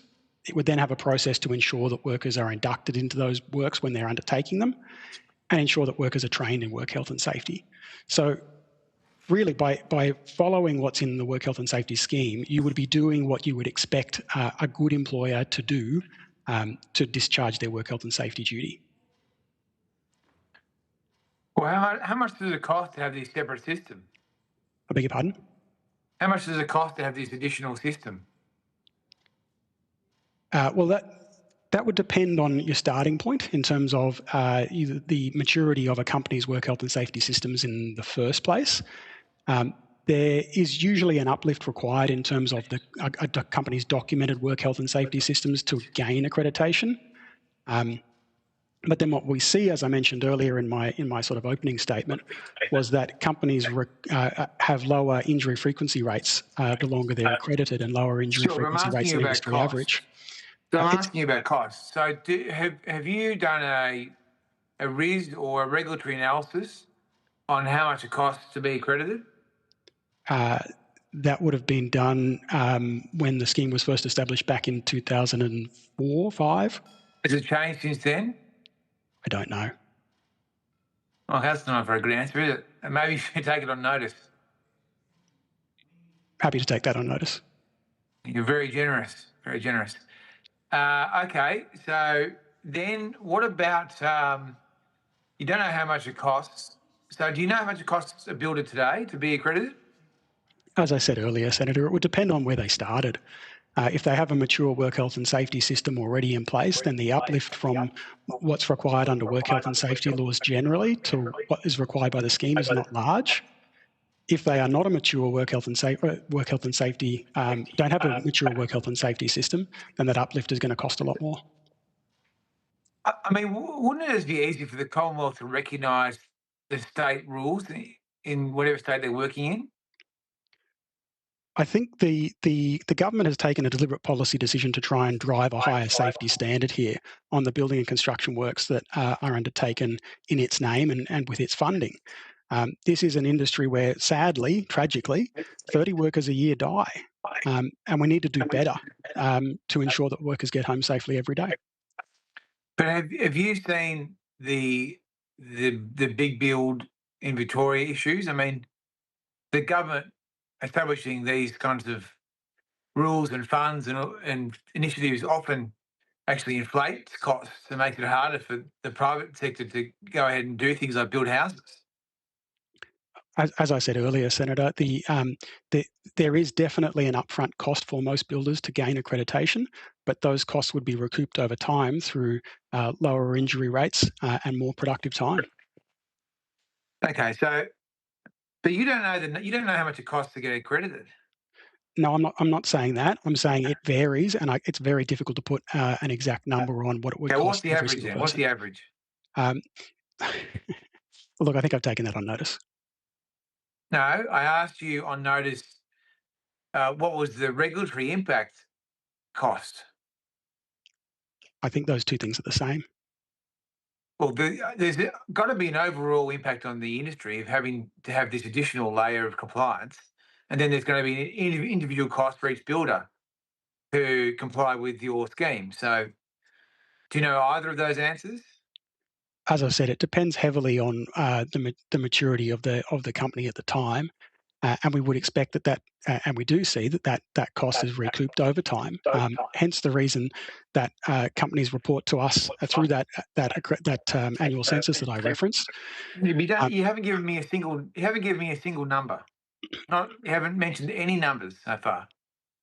It would then have a process to ensure that workers are inducted into those works when they're undertaking them and ensure that workers are trained in work health and safety. So really, by following what's in the work health and safety scheme, you would be doing what you would expect a good employer to do to discharge their work health and safety duty. Well, how much does it cost to have this separate system? I beg your pardon? How much does it cost to have this additional system? Well, that would depend on your starting point in terms of either the maturity of a company's work health and safety systems in the first place. There is usually an uplift required in terms of a company's documented work health and safety systems to gain accreditation. But then what we see, as I mentioned earlier in my sort of opening statement, was that companies have lower injury frequency rates the longer they're accredited, and lower injury frequency rates than industry average. So I'm asking you about costs. So have you done a RIS or a regulatory analysis on how much it costs to be accredited? That would have been done when the scheme was first established back in 2004-05. Has it changed since then? I don't know. Well, that's not a very good answer, is it? Maybe you should take it on notice. Happy to take that on notice. You're very generous, very generous. Okay, so then what about, you don't know how much it costs. So do you know how much it costs a builder today to be accredited? As I said earlier, Senator, it would depend on where they started. If they have a mature work health and safety system already in place, then the uplift from what's required under work health and safety laws generally to what is required by the scheme is not large. If they are not a mature don't have a mature work health and safety system, then that uplift is going to cost a lot more. I mean, wouldn't it be easy for the Commonwealth to recognise the state rules in whatever state they're working in? I think the government has taken a deliberate policy decision to try and drive a higher safety standard here on the building and construction works that are undertaken in its name and with its funding. This is an industry where, sadly, tragically, 30 workers a year die, and we need to do better to ensure that workers get home safely every day. But have you seen the big build in Victoria issues? I mean, the government establishing these kinds of rules and funds and initiatives often actually inflate costs to make it harder for the private sector to go ahead and do things like build houses. As I said earlier, Senator, there is definitely an upfront cost for most builders to gain accreditation, but those costs would be recouped over time through lower injury rates and more productive time. Okay, so but you don't know how much it costs to get accredited. No, I'm not saying that. I'm saying it varies, and it's very difficult to put an exact number on what it would cost. What's the average then? What's the average? Look, I think I've taken that on notice. No, I asked you on notice what was the regulatory impact cost? I think those two things are the same. Well, there's got to be an overall impact on the industry of having to have this additional layer of compliance, and then there's going to be an individual cost for each builder to comply with your scheme. So do you know either of those answers? As I said, it depends heavily on the maturity of the company at the time. and we would expect that and we do see that cost is recouped over time. Hence the reason that companies report to us through that annual census that I referenced. You haven't given me a single number. You haven't mentioned any numbers so far.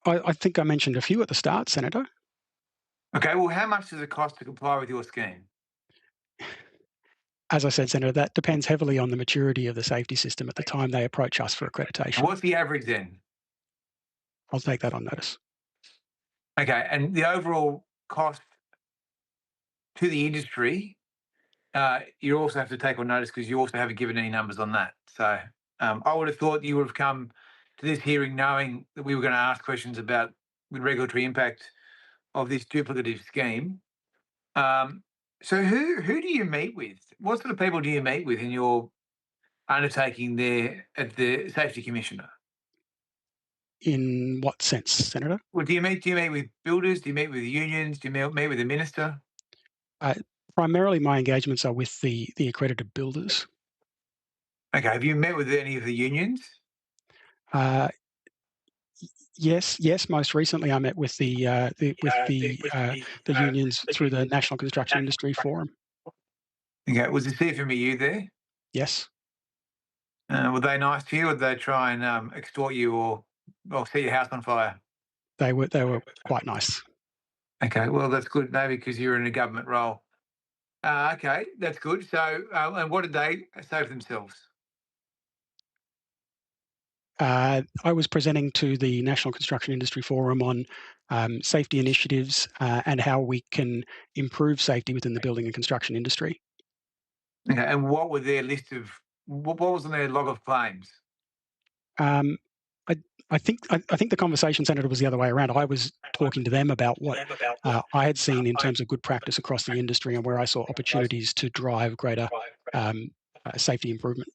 I think I mentioned a few at the start, Senator. Okay, well, how much does it cost to comply with your scheme? As I said, Senator, that depends heavily on the maturity of the safety system at the time they approach us for accreditation. And what's the average then? I'll take that on notice. Okay, and the overall cost to the industry, you also have to take on notice because you also haven't given any numbers on that. So I would have thought you would have come to this hearing knowing that we were going to ask questions about the regulatory impact of this duplicative scheme. So who do you meet with? What sort of people do you meet with in your undertaking there at the Safety Commissioner? In what sense, Senator? Well, do you meet with builders? Do you meet with unions? Do you meet with the minister? Primarily, my engagements are with the accredited builders. Okay. Have you met with any of the unions? Yes. Most recently, I met with the unions through the National Construction Industry Forum. Okay. Was the CFMEU there? Yes. Were they nice to you, or did they try and extort you or set your house on fire? They were quite nice. Okay. Well, that's good. Maybe because you're in a government role. Okay, that's good. So, and what did they say for themselves? I was presenting to the National Construction Industry Forum on safety initiatives and how we can improve safety within the building and construction industry. Okay, and what were their list of what was on their log of claims? I think the conversation, Senator, was the other way around. I was talking to them about what I had seen in terms of good practice across the industry and where I saw opportunities to drive greater safety improvement.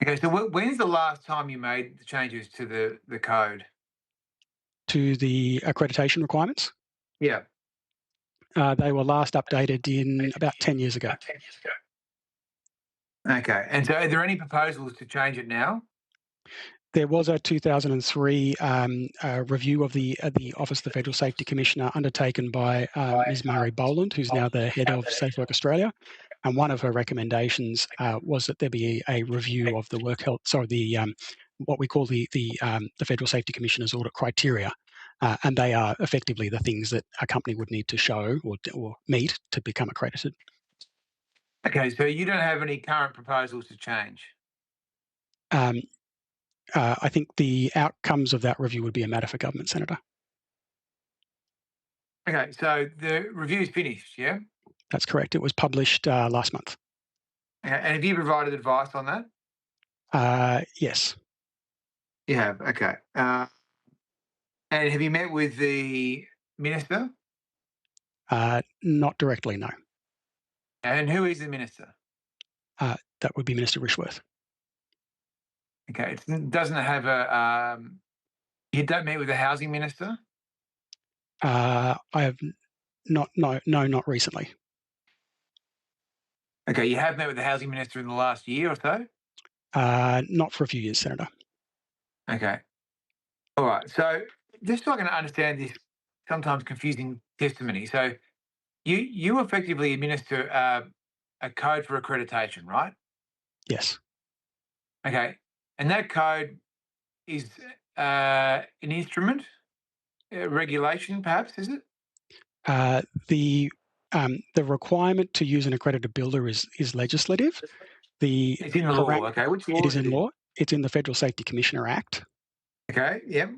Okay, so when's the last time you made the changes to the code? To the accreditation requirements? Yeah. They were last updated in about 10 years ago. Okay, and so are there any proposals to change it now? There was a 2003 review of the Office of the Federal Safety Commissioner undertaken by Ms. Murray Boland, who's now the head of Safe Work Australia. And one of her recommendations was that there be a review of the what we call the Federal Safety Commissioner's audit criteria. And they are effectively the things that a company would need to show or meet to become accredited. Okay, so you don't have any current proposals to change? I think the outcomes of that review would be a matter for government, Senator. Okay, so the review's finished, yeah? That's correct. It was published last month. And have you provided advice on that? Yes. You have, okay. And have you met with the minister? Not directly, no. And who is the minister? That would be Minister Rishworth. Okay, it doesn't have you don't meet with the housing minister? I have not recently. Okay, you have met with the housing minister in the last year or so? Not for a few years, Senator. Okay. All right. So just so I can understand this sometimes confusing testimony. So you effectively administer a code for accreditation, right? Yes. Okay. And that code is an instrument, regulation perhaps, is it? The requirement to use an accredited builder is legislative. It's in the law, okay. Which law it is in law. It's in the Federal Safety Commissioner Act. Okay, yep.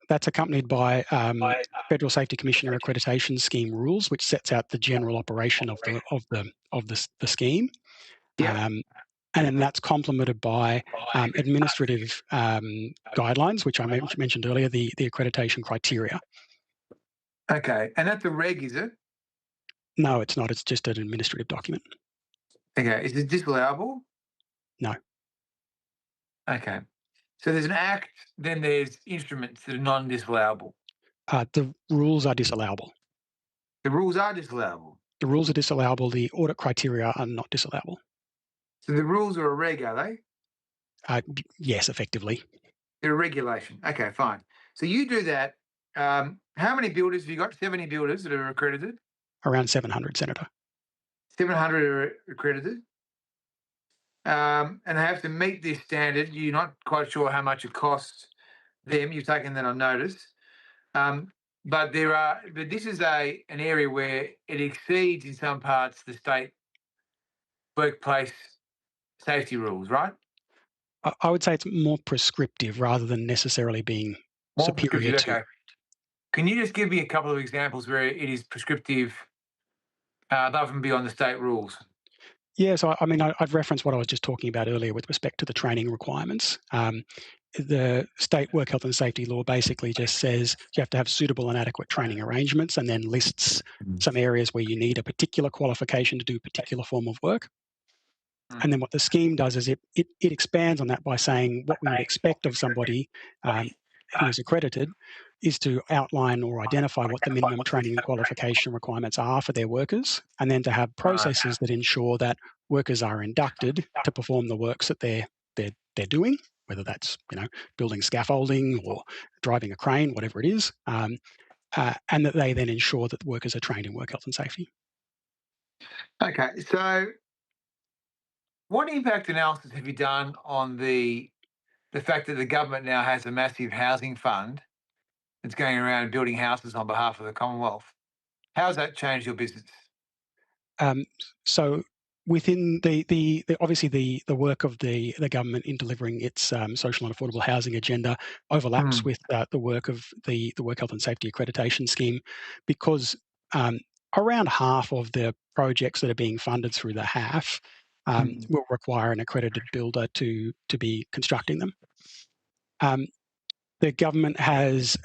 That's accompanied by Federal Safety Commissioner Accreditation Scheme rules, which sets out the general operation of the scheme. Yep. And then that's complemented by administrative guidelines, which I mentioned earlier, the accreditation criteria. Okay, and that's a reg, is it? No, it's not. It's just an administrative document. Okay, is it disallowable? No. Okay. So there's an act, then there's instruments that are non-disallowable. The rules are disallowable. The rules are disallowable? The rules are disallowable. The audit criteria are not disallowable. So the rules are a reg, are Yes, effectively. They're a regulation. Okay, fine. So you do that. How many builders have you got? 70 builders that are accredited? Around 700, Senator. 700 are accredited. And they have to meet this standard. You're not quite sure how much it costs them. You've taken that on notice. But this is an area where it exceeds in some parts the state workplace safety rules, right? I would say it's more prescriptive rather than necessarily being More superior prescriptive, to. okay. Can you just give me a couple of examples where it is prescriptive above and beyond the state rules? Yeah, so I mean, I've referenced what I was just talking about earlier with respect to the training requirements. The state work health and safety law basically just says you have to have suitable and adequate training arrangements, and then lists some areas where you need a particular qualification to do a particular form of work. And then what the scheme does is it expands on that by saying what we would expect of somebody who is accredited is to outline or identify what the minimum training and qualification requirements are for their workers, and then to have processes that ensure that workers are inducted to perform the works that they're doing, whether that's building scaffolding or driving a crane, whatever it is, and that they then ensure that the workers are trained in work health and safety. Okay, so what impact analysis have you done on the fact that the government now has a massive housing fund that's going around building houses on behalf of the Commonwealth? How has that changed your business? So within the obviously the work of the government in delivering its social and affordable housing agenda overlaps with the work of the Work Health and Safety Accreditation Scheme, because around half of the projects that are being funded through the HAF will require an accredited builder to be constructing them. The government has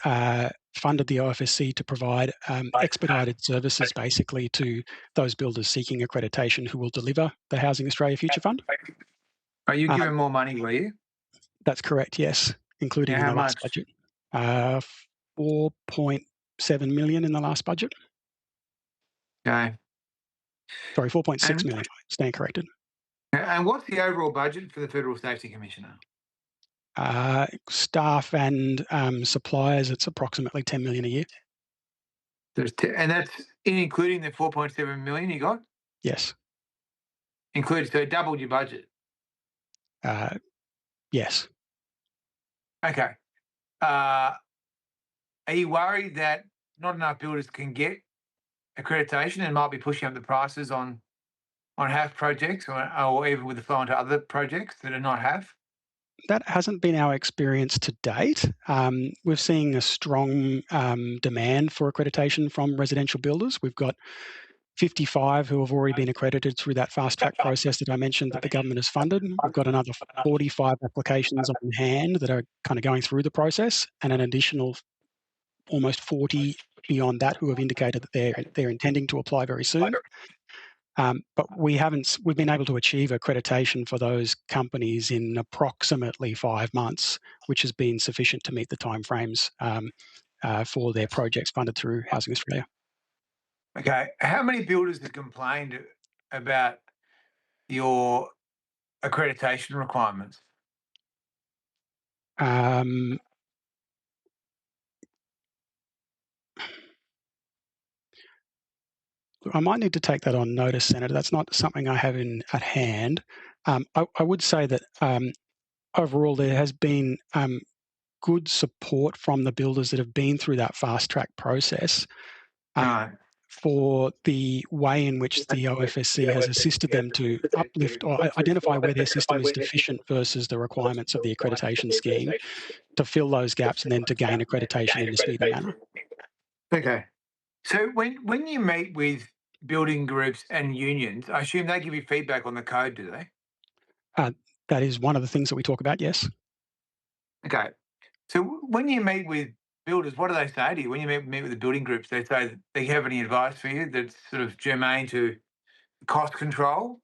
funded the OFSC to provide expedited services basically to those builders seeking accreditation who will deliver the Housing Australia Future Fund. Are you giving more money, were you? That's correct, yes, including in the last budget. 4.7 million in the last budget. Okay. Sorry, 4.6 million, stand corrected. And what's the overall budget for the Federal Safety Commissioner? Staff and suppliers, it's approximately 10 million a year. And that's including the 4.7 million you got? Yes. So doubled your budget? Yes. Okay. Are you worried that not enough builders can get accreditation and might be pushing up the prices on HAF projects or even with the flow onto other projects that are not HAF? That hasn't been our experience to date. We're seeing a strong demand for accreditation from residential builders. We've got 55 who have already been accredited through that fast track process that I mentioned that the government has funded. We've got another 45 applications on hand that are kind of going through the process, and an additional almost 40 beyond that who have indicated that they're intending to apply very soon. But we've been able to achieve accreditation for those companies in approximately 5 months, which has been sufficient to meet the timeframes for their projects funded through Housing Australia. Okay. How many builders have complained about your accreditation requirements? I might need to take that on notice, Senator. That's not something I have at hand. I would say that overall there has been good support from the builders that have been through that fast track process for the way in which the OFSC has assisted them to uplift or identify where their system is deficient versus the requirements of the accreditation scheme, to fill those gaps and then to gain accreditation in a speedy manner. Okay. So when you meet with building groups and unions, I assume they give you feedback on the code, do they? That is one of the things that we talk about, yes. Okay. So when you meet with builders, what do they say to you? When you meet with the building groups, they say that they have any advice for you that's sort of germane to cost control?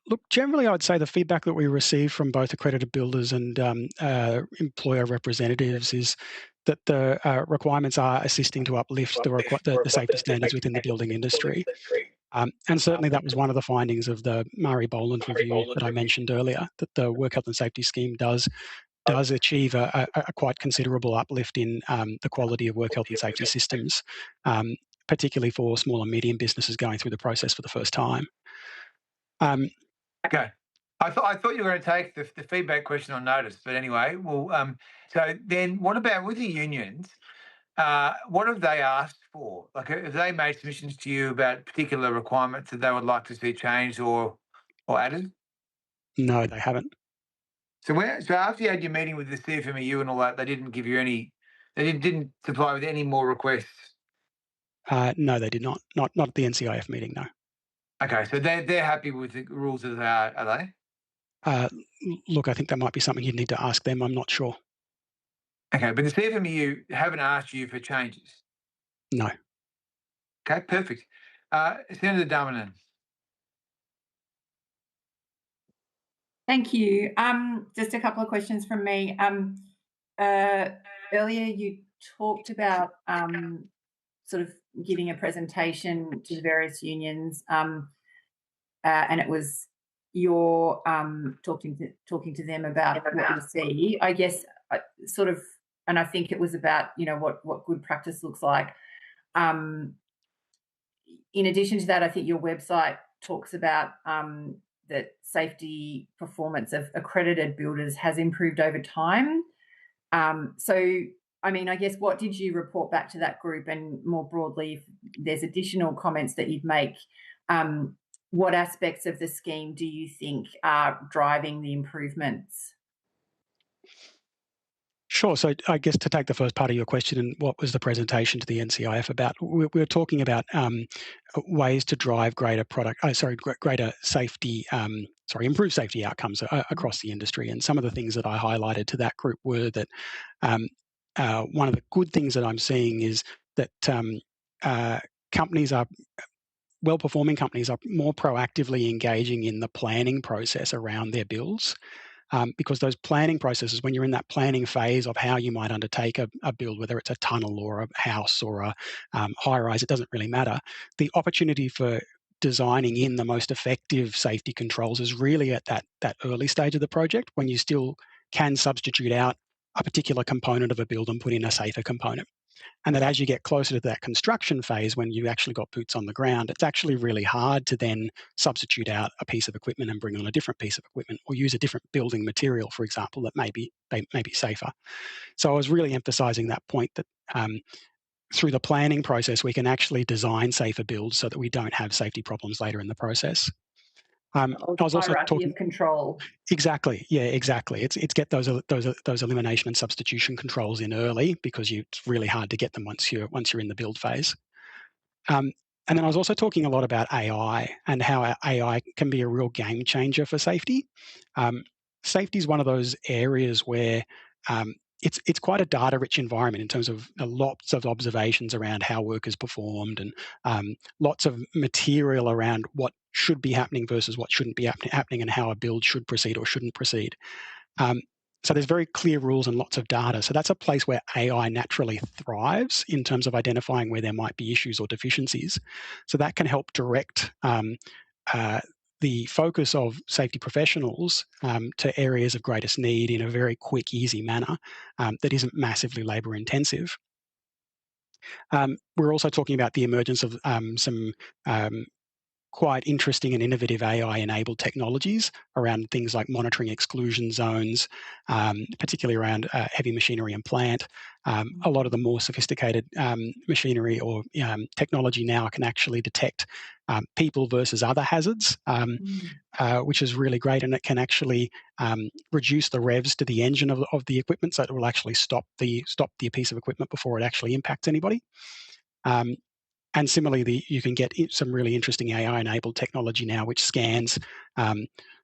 Look, generally, I would say the feedback that we receive from both accredited builders and employer representatives is that the requirements are assisting to uplift the safety standards within the building industry. And certainly that was one of the findings of the Murray-Boland review that I mentioned earlier, that the Work Health and Safety Scheme does achieve a quite considerable uplift in the quality of work health and safety systems, particularly for small and medium businesses going through the process for the first time. Okay. I thought you were going to take the feedback question on notice, but anyway, well, so then what about with the unions? What have they asked for? Like, have they made submissions to you about particular requirements that they would like to see changed or added? No, they haven't. So after you had your meeting with the CFMEU and all that, they didn't give you any, they didn't supply with any more requests? No, they did not. Not at the NCIF meeting, no. Okay, so they're happy with the rules as they are they? Look, I think that might be something you'd need to ask them. I'm not sure. Okay, but the CFMEU haven't asked you for changes? No. Okay, perfect. Senator Darmanin. Thank you. Just a couple of questions from me. Earlier you talked about sort of giving a presentation to the various unions, and it was your talking to them about what you see. I guess sort of, and I think it was about what good practice looks like. In addition to that, I think your website talks about that safety performance of accredited builders has improved over time. So, I mean, I guess what did you report back to that group? And more broadly, if there's additional comments that you'd make, what aspects of the scheme do you think are driving the improvements? Sure. So I guess to take the first part of your question, and what was the presentation to the NCIF about? We were talking about ways to drive greater safety, improved safety outcomes across the industry. And some of the things that I highlighted to that group were that one of the good things that I'm seeing is that well-performing companies are more proactively engaging in the planning process around their builds. Because those planning processes, when you're in that planning phase of how you might undertake a build, whether it's a tunnel or a house or a high-rise, it doesn't really matter. The opportunity for designing in the most effective safety controls is really at that early stage of the project, when you still can substitute out a particular component of a build and put in a safer component. And that as you get closer to that construction phase, when you actually got boots on the ground, it's actually really hard to then substitute out a piece of equipment and bring on a different piece of equipment, or use a different building material, for example, that may be safer. So I was really emphasizing that point, that through the planning process, we can actually design safer builds so that we don't have safety problems later in the process. I was also talking of control. Exactly. Yeah, exactly. It's get those elimination and substitution controls in early, because it's really hard to get them once you're in the build phase. And then I was also talking a lot about AI and how AI can be a real game changer for safety. Safety is one of those areas where it's quite a data-rich environment in terms of lots of observations around how work is performed, and lots of material around what should be happening versus what shouldn't be happening, and how a build should proceed or shouldn't proceed. So there's very clear rules and lots of data. So that's a place where AI naturally thrives in terms of identifying where there might be issues or deficiencies. So that can help direct the focus of safety professionals to areas of greatest need in a very quick, easy manner that isn't massively labour intensive. We're also talking about the emergence of some quite interesting and innovative AI-enabled technologies around things like monitoring exclusion zones, particularly around heavy machinery and plant. A lot of the more sophisticated machinery or technology now can actually detect people versus other hazards, which is really great, and it can actually reduce the revs to the engine of the equipment, so it will actually stop the piece of equipment before it actually impacts anybody. And similarly, you can get some really interesting AI-enabled technology now, which scans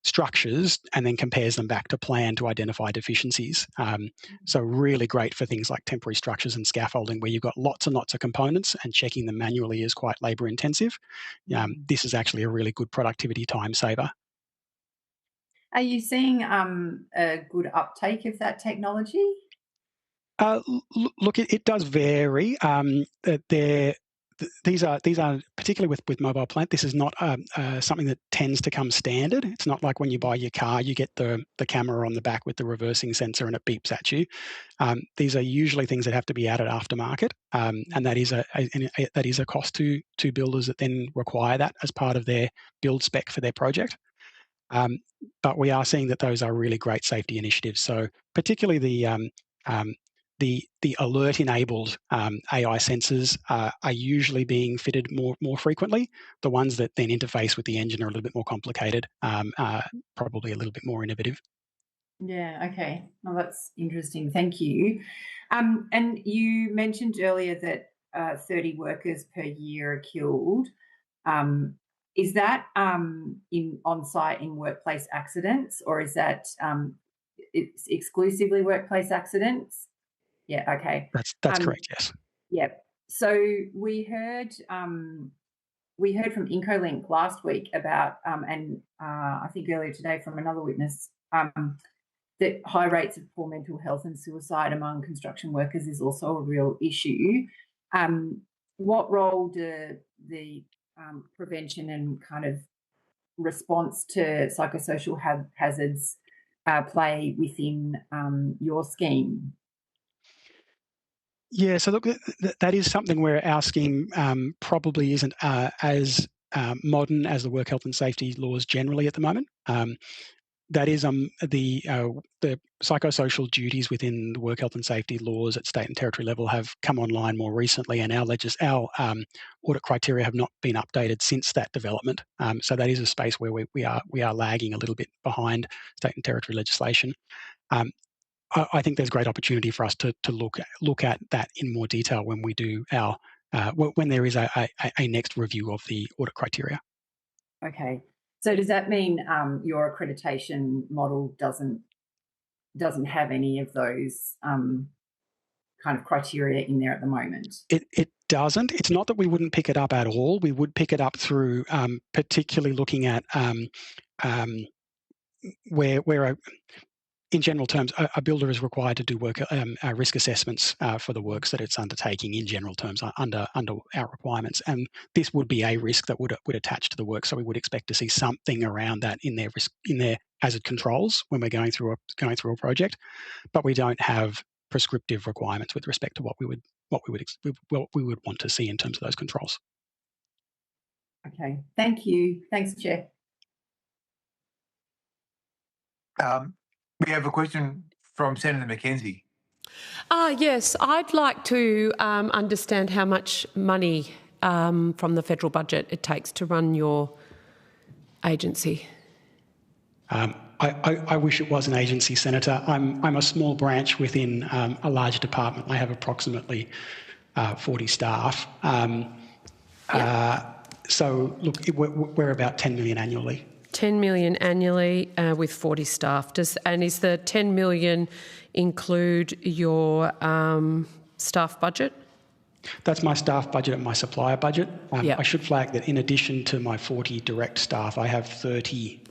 structures and then compares them back to plan to identify deficiencies. So really great for things like temporary structures and scaffolding, where you've got lots and lots of components, and checking them manually is quite labour-intensive. This is actually a really good productivity time saver. Are you seeing a good uptake of that technology? Look, it does vary. these are particularly with mobile plant. This is not something that tends to come standard. It's not like when you buy your car, you get the camera on the back with the reversing sensor and it beeps at you. These are usually things that have to be added aftermarket, and that is a cost to builders that then require that as part of their build spec for their project. But we are seeing that those are really great safety initiatives. So particularly the alert-enabled AI sensors are usually being fitted more frequently. The ones that then interface with the engine are a little bit more complicated, probably a little bit more innovative. Yeah, okay. Well, that's interesting. Thank you. And you mentioned earlier that 30 workers per year are killed. Is that on-site in workplace accidents, or is that it's exclusively workplace accidents? Yeah, okay. That's correct, yes. Yep. So we heard from Incolink last week about, and I think earlier today from another witness, that high rates of poor mental health and suicide among construction workers is also a real issue. What role do the prevention and kind of response to psychosocial hazards play within your scheme? Yeah, so look, that is something where our scheme probably isn't as modern as the work health and safety laws generally at the moment. That is the psychosocial duties within the work health and safety laws at state and territory level have come online more recently, and our audit criteria have not been updated since that development. So that is a space where we are lagging a little bit behind state and territory legislation. I think there's great opportunity for us to look at that in more detail when we do our when there is a next review of the audit criteria. Okay. So does that mean your accreditation model doesn't have any of those kind of criteria in there at the moment? It doesn't. It's not that we wouldn't pick it up at all. We would pick it up through particularly looking at where in general terms, a builder is required to do risk assessments for the works that it's undertaking in general terms under our requirements, and this would be a risk that would attach to the work. So we would expect to see something around that in their hazard controls when we're going through a project, but we don't have prescriptive requirements with respect to what we would want to see in terms of those controls. Okay, thank you. Thanks, Chair. We have a question from Senator Mackenzie. Yes, I'd like to understand how much money from the federal budget it takes to run your agency. I wish it was an agency, Senator. I'm a small branch within a large department. I have approximately 40 staff. So look, we're about 10 million annually. 10 million annually with 40 staff. And is the 10 million include your staff budget? That's my staff budget and my supplier budget. I should flag that in addition to my 40 direct staff, I have 30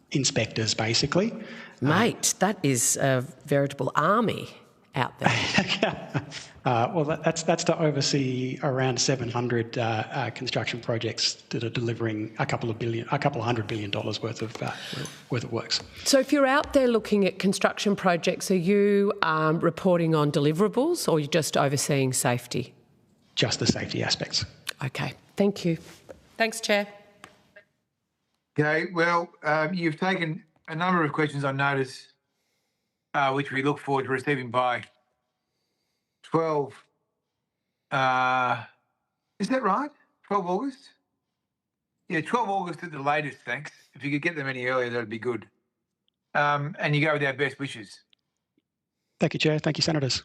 inspectors, basically. Mate, that is a veritable army out there. Well, that's to oversee around 700 construction projects that are delivering a couple of $100 billion worth of works. So, if you're out there looking at construction projects, are you reporting on deliverables, or are you just overseeing safety? Just the safety aspects. Okay, thank you. Thanks, Chair. Okay, well, you've taken a number of questions on notice, which we look forward to receiving by 12. Is that right? 12 August? Yeah, 12 August at the latest, thanks. If you could get them any earlier, that'd be good. And you go with our best wishes. Thank you, Chair. Thank you, Senators.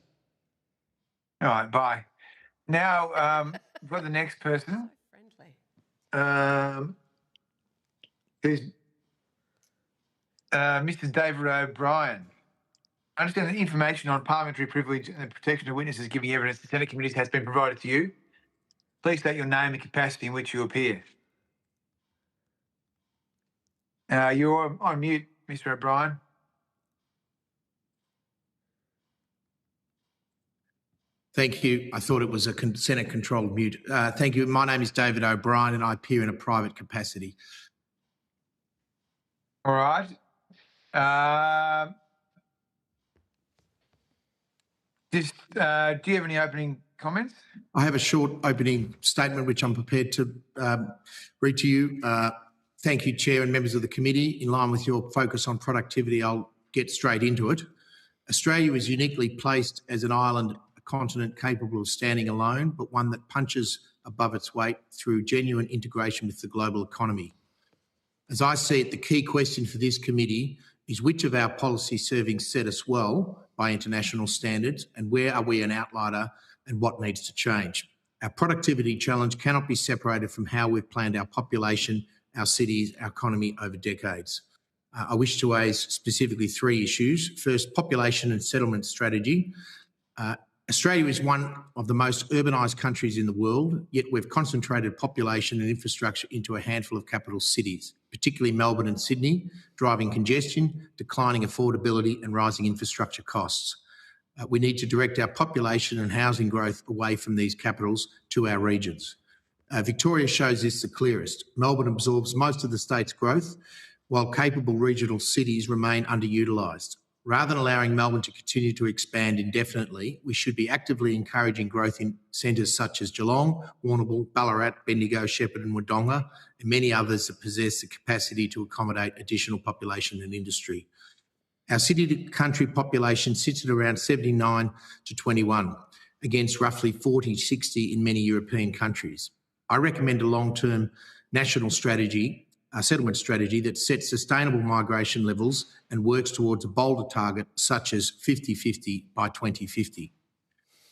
All right, bye. Now, for the next person, who's Mr. David O'Brien. I understand that information on parliamentary privilege and the protection of witnesses giving evidence to Senate committees has been provided to you. Please state your name and capacity in which you appear. You're on mute, Mr. O'Brien. Thank you. I thought it was a Senate-controlled mute. Thank you. My name is David O'Brien and I appear in a private capacity. All right. Do you have any opening comments? I have a short opening statement which I'm prepared to read to you. Thank you, Chair and members of the committee. In line with your focus on productivity, I'll get straight into it. Australia is uniquely placed as an island, a continent capable of standing alone, but one that punches above its weight through genuine integration with the global economy. As I see it, the key question for this committee is which of our policy servings set us well by international standards and where are we an outlier and what needs to change. Our productivity challenge cannot be separated from how we've planned our population, our cities, our economy over decades. I wish to raise specifically three issues. First, population and settlement strategy. Australia is one of the most urbanised countries in the world, yet we've concentrated population and infrastructure into a handful of capital cities, particularly Melbourne and Sydney, driving congestion, declining affordability and rising infrastructure costs. We need to direct our population and housing growth away from these capitals to our regions. Victoria shows this the clearest. Melbourne absorbs most of the state's growth, while capable regional cities remain underutilised. Rather than allowing Melbourne to continue to expand indefinitely, we should be actively encouraging growth in centres such as Geelong, Warrnambool, Ballarat, Bendigo, Shepparton and Wodonga, and many others that possess the capacity to accommodate additional population and industry. Our city-to-country population sits at around 79 to 21, against roughly 40-60 in many European countries. I recommend a long-term national strategy, a settlement strategy that sets sustainable migration levels and works towards a bolder target such as 50-50 by 2050.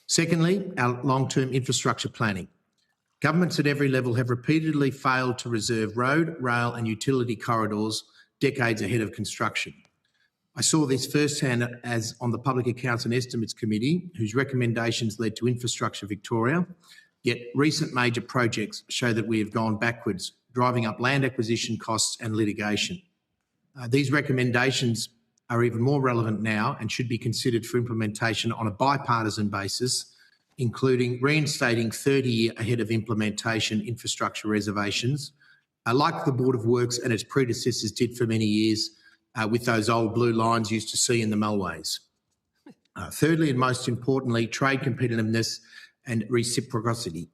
Secondly, our long-term infrastructure planning. Governments at every level have repeatedly failed to reserve road, rail and utility corridors decades ahead of construction. I saw this firsthand as on the Public Accounts and Estimates Committee, whose recommendations led to Infrastructure Victoria, yet recent major projects show that we have gone backwards, driving up land acquisition costs and litigation. These recommendations are even more relevant now and should be considered for implementation on a bipartisan basis, including reinstating 30-year ahead of implementation infrastructure reservations, like the Board of Works and its predecessors did for many years with those old blue lines used to see in the Melways. Thirdly, and most importantly, trade competitiveness and reciprocity.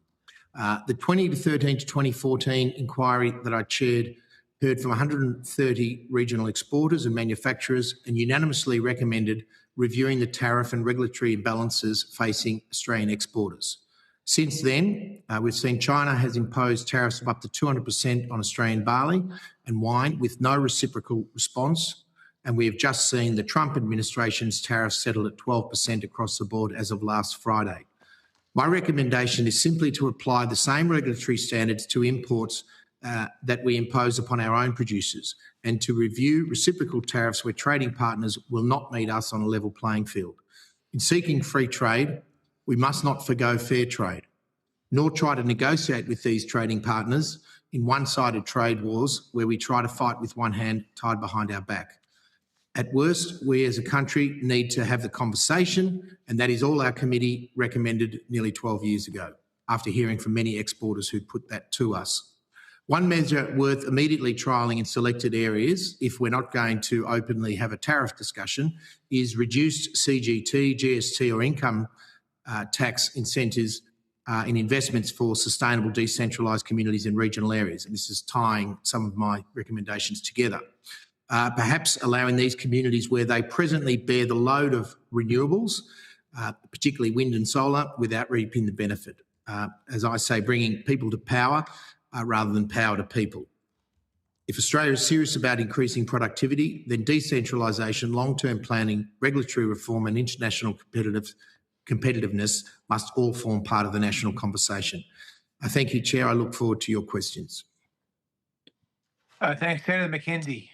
The 2013 to 2014 inquiry that I chaired heard from 130 regional exporters and manufacturers and unanimously recommended reviewing the tariff and regulatory imbalances facing Australian exporters. Since then, we've seen China has imposed tariffs of up to 200% on Australian barley and wine with no reciprocal response, and we have just seen the Trump administration's tariffs settled at 12% across the board as of last Friday. My recommendation is simply to apply the same regulatory standards to imports that we impose upon our own producers and to review reciprocal tariffs where trading partners will not meet us on a level playing field. In seeking free trade, we must not forgo fair trade, nor try to negotiate with these trading partners in one-sided trade wars where we try to fight with one hand tied behind our back. At worst, we as a country need to have the conversation, and that is all our committee recommended nearly 12 years ago, after hearing from many exporters who put that to us. One measure worth immediately trialling in selected areas, if we're not going to openly have a tariff discussion, is reduced CGT, GST or income tax incentives in investments for sustainable decentralised communities in regional areas. And this is tying some of my recommendations together. Perhaps allowing these communities where they presently bear the load of renewables, particularly wind and solar, without reaping the benefit. As I say, bringing people to power rather than power to people. If Australia is serious about increasing productivity, then decentralisation, long-term planning, regulatory reform and international competitiveness must all form part of the national conversation. Thank you, Chair. I look forward to your questions. Thanks, Senator McKenzie.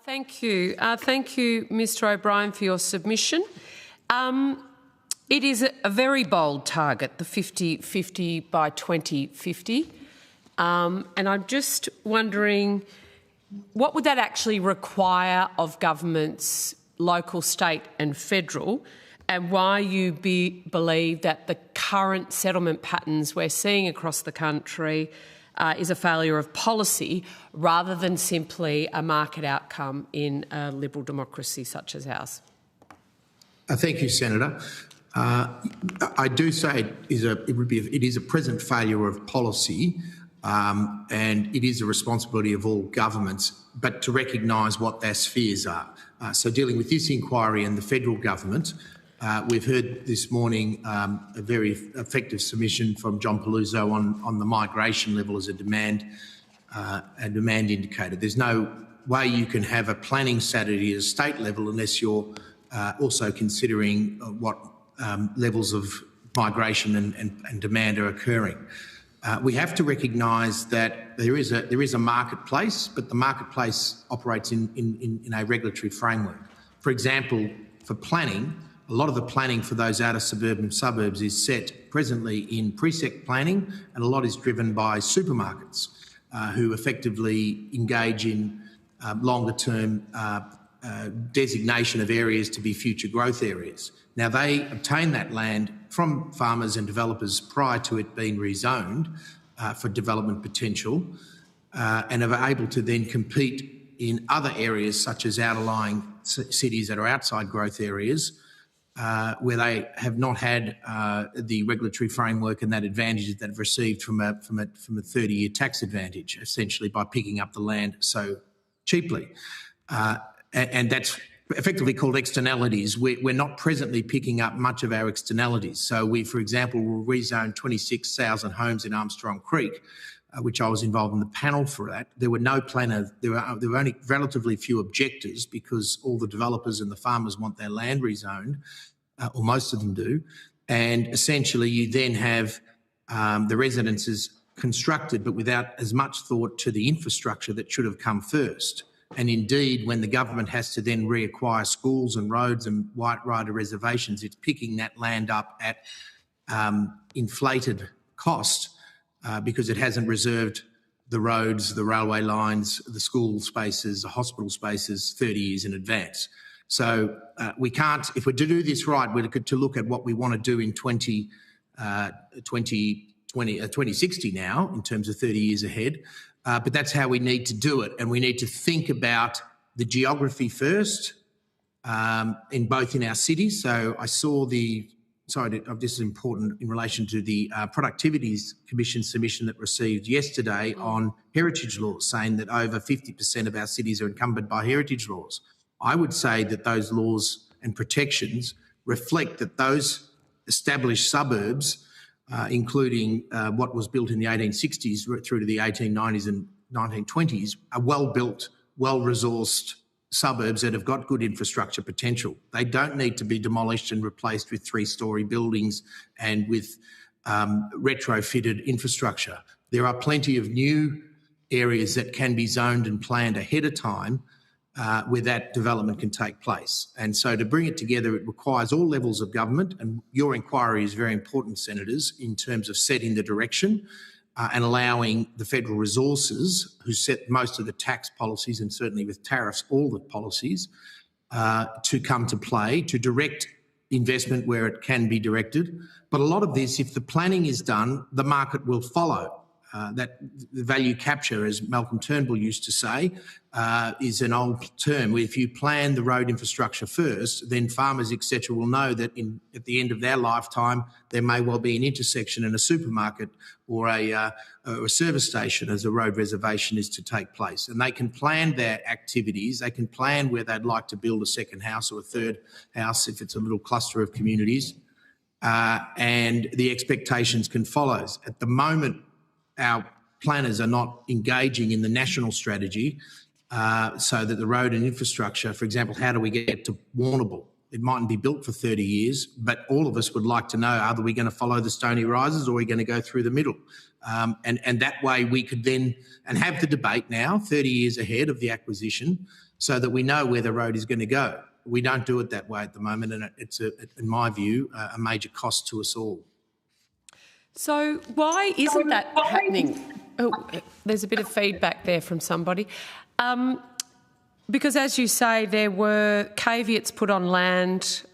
Thank you. Thank you, Mr O'Brien, for your submission. It is a very bold target, the 50-50 by 2050. And I'm just wondering, what would that actually require of governments, local, state and federal? and why you believe that the current settlement patterns we're seeing across the country is a failure of policy rather than simply a market outcome in a liberal democracy such as ours. Thank you, Senator. I do say it is a present failure of policy, and it is a responsibility of all governments, but to recognise what their spheres are. So dealing with this inquiry and the federal government, we've heard this morning a very effective submission from John Paluzzo on the migration level as a demand indicator. There's no way you can have a planning strategy at a state level unless you're also considering what levels of migration and demand are occurring. We have to recognise that there is a marketplace, but the marketplace operates in a regulatory framework. For example, for planning, a lot of the planning for those outer suburban suburbs is set presently in pre-sec planning, and a lot is driven by supermarkets who effectively engage in longer-term designation of areas to be future growth areas. Now, they obtain that land from farmers and developers prior to it being rezoned for development potential and are able to then compete in other areas such as outlying cities that are outside growth areas where they have not had the regulatory framework and that advantage that they've received from a 30-year tax advantage, essentially by picking up the land so cheaply. And that's effectively called externalities. We're not presently picking up much of our externalities. So we, for example, will rezone 26,000 homes in Armstrong Creek, which I was involved in the panel for that. There were no planners. There were only relatively few objectors because all the developers and the farmers want their land rezoned, or most of them do. And essentially you then have the residences constructed, but without as much thought to the infrastructure that should have come first. And indeed, when the government has to then reacquire schools and roads and white rider reservations, it's picking that land up at inflated cost because it hasn't reserved the roads, the railway lines, the school spaces, the hospital spaces 30 years in advance. So we can't, if we're to do this right, we're to look at what we want to do in 2060 now in terms of 30 years ahead. But that's how we need to do it. And we need to think about the geography first in our cities. So I saw this is important in relation to the Productivities Commission submission that received yesterday on heritage laws, saying that over 50% of our cities are encumbered by heritage laws. I would say that those laws and protections reflect that those established suburbs including what was built in the 1860s through to the 1890s and 1920s, are well-built, well-resourced suburbs that have got good infrastructure potential. They don't need to be demolished and replaced with three-storey buildings and with retrofitted infrastructure. There are plenty of new areas that can be zoned and planned ahead of time where that development can take place. And so to bring it together, it requires all levels of government, and your inquiry is very important, Senators, in terms of setting the direction and allowing the federal resources, who set most of the tax policies and certainly with tariffs, all the policies, to come to play, to direct investment where it can be directed. But a lot of this, if the planning is done, the market will follow. That the value capture, as Malcolm Turnbull used to say, is an old term. If you plan the road infrastructure first, then farmers, etc., will know that at the end of their lifetime, there may well be an intersection and a supermarket or a service station as a road reservation is to take place. And they can plan their activities. They can plan where they'd like to build a second house or a third house if it's a little cluster of communities, and the expectations can follow. At the moment, our planners are not engaging in the national strategy so that the road and infrastructure, for example, how do we get to Warrnambool? It mightn't be built for 30 years, but all of us would like to know, are we going to follow the Stony Rises or are we going to go through the middle? And that way we could then, and have the debate now, 30 years ahead of the acquisition, so that we know where the road is going to go. We don't do it that way at the moment, and it's, in my view, a major cost to us all. So why isn't that happening? Oh, there's a bit of feedback there from somebody. Because as you say, there were caveats put on land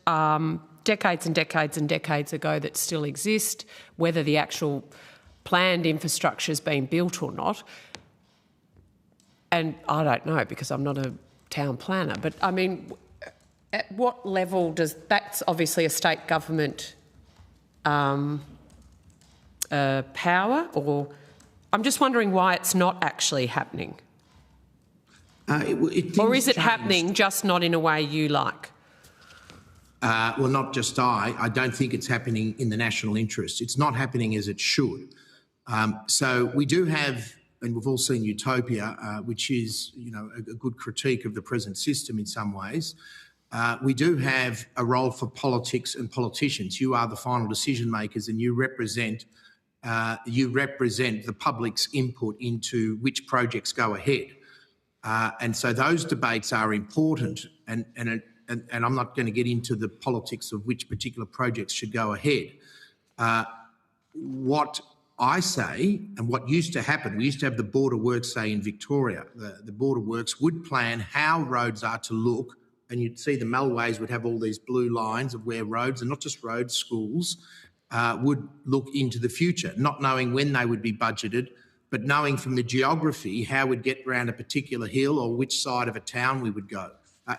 decades and decades and decades ago that still exist, whether the actual planned infrastructure has been built or not. And I don't know because I'm not a town planner, but I mean, at what level does, that's obviously a state government power, or I'm just wondering why it's not actually happening. Or is it happening, just not in a way you like? Well, not just I don't think it's happening in the national interest. It's not happening as it should. So we do have, and we've all seen Utopia, which is, you know, a good critique of the present system in some ways. We do have a role for politics and politicians. You are the final decision makers, and you represent the public's input into which projects go ahead. And so those debates are important, and I'm not going to get into the politics of which particular projects should go ahead. What I say, and what used to happen, we used to have the Border Works, say, in Victoria. The Border Works would plan how roads are to look, and you'd see the Melways would have all these blue lines of where roads, and not just roads, schools, would look into the future, not knowing when they would be budgeted, but knowing from the geography how we'd get around a particular hill or which side of a town we would go.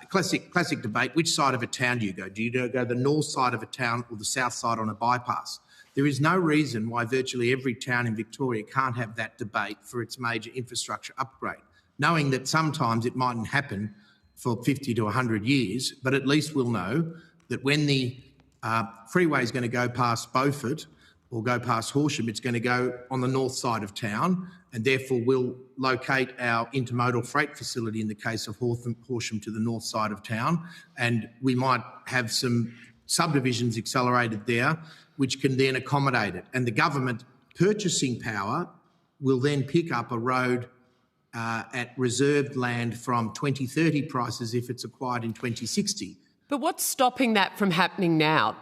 Classic debate, which side of a town do you go? Do you go the north side of a town or the south side on a bypass? There is no reason why virtually every town in Victoria can't have that debate for its major infrastructure upgrade, knowing that sometimes it mightn't happen for 50 to 100 years, but at least we'll know that when the freeway is going to go past Beaufort or go past Horsham, it's going to go on the north side of town, and therefore we'll locate our intermodal freight facility in the case of Horsham to the north side of town, and we might have some subdivisions accelerated there which can then accommodate it. And the government purchasing power will then pick up a road at reserved land from 2030 prices if it's acquired in 2060. But what's stopping that from happening now?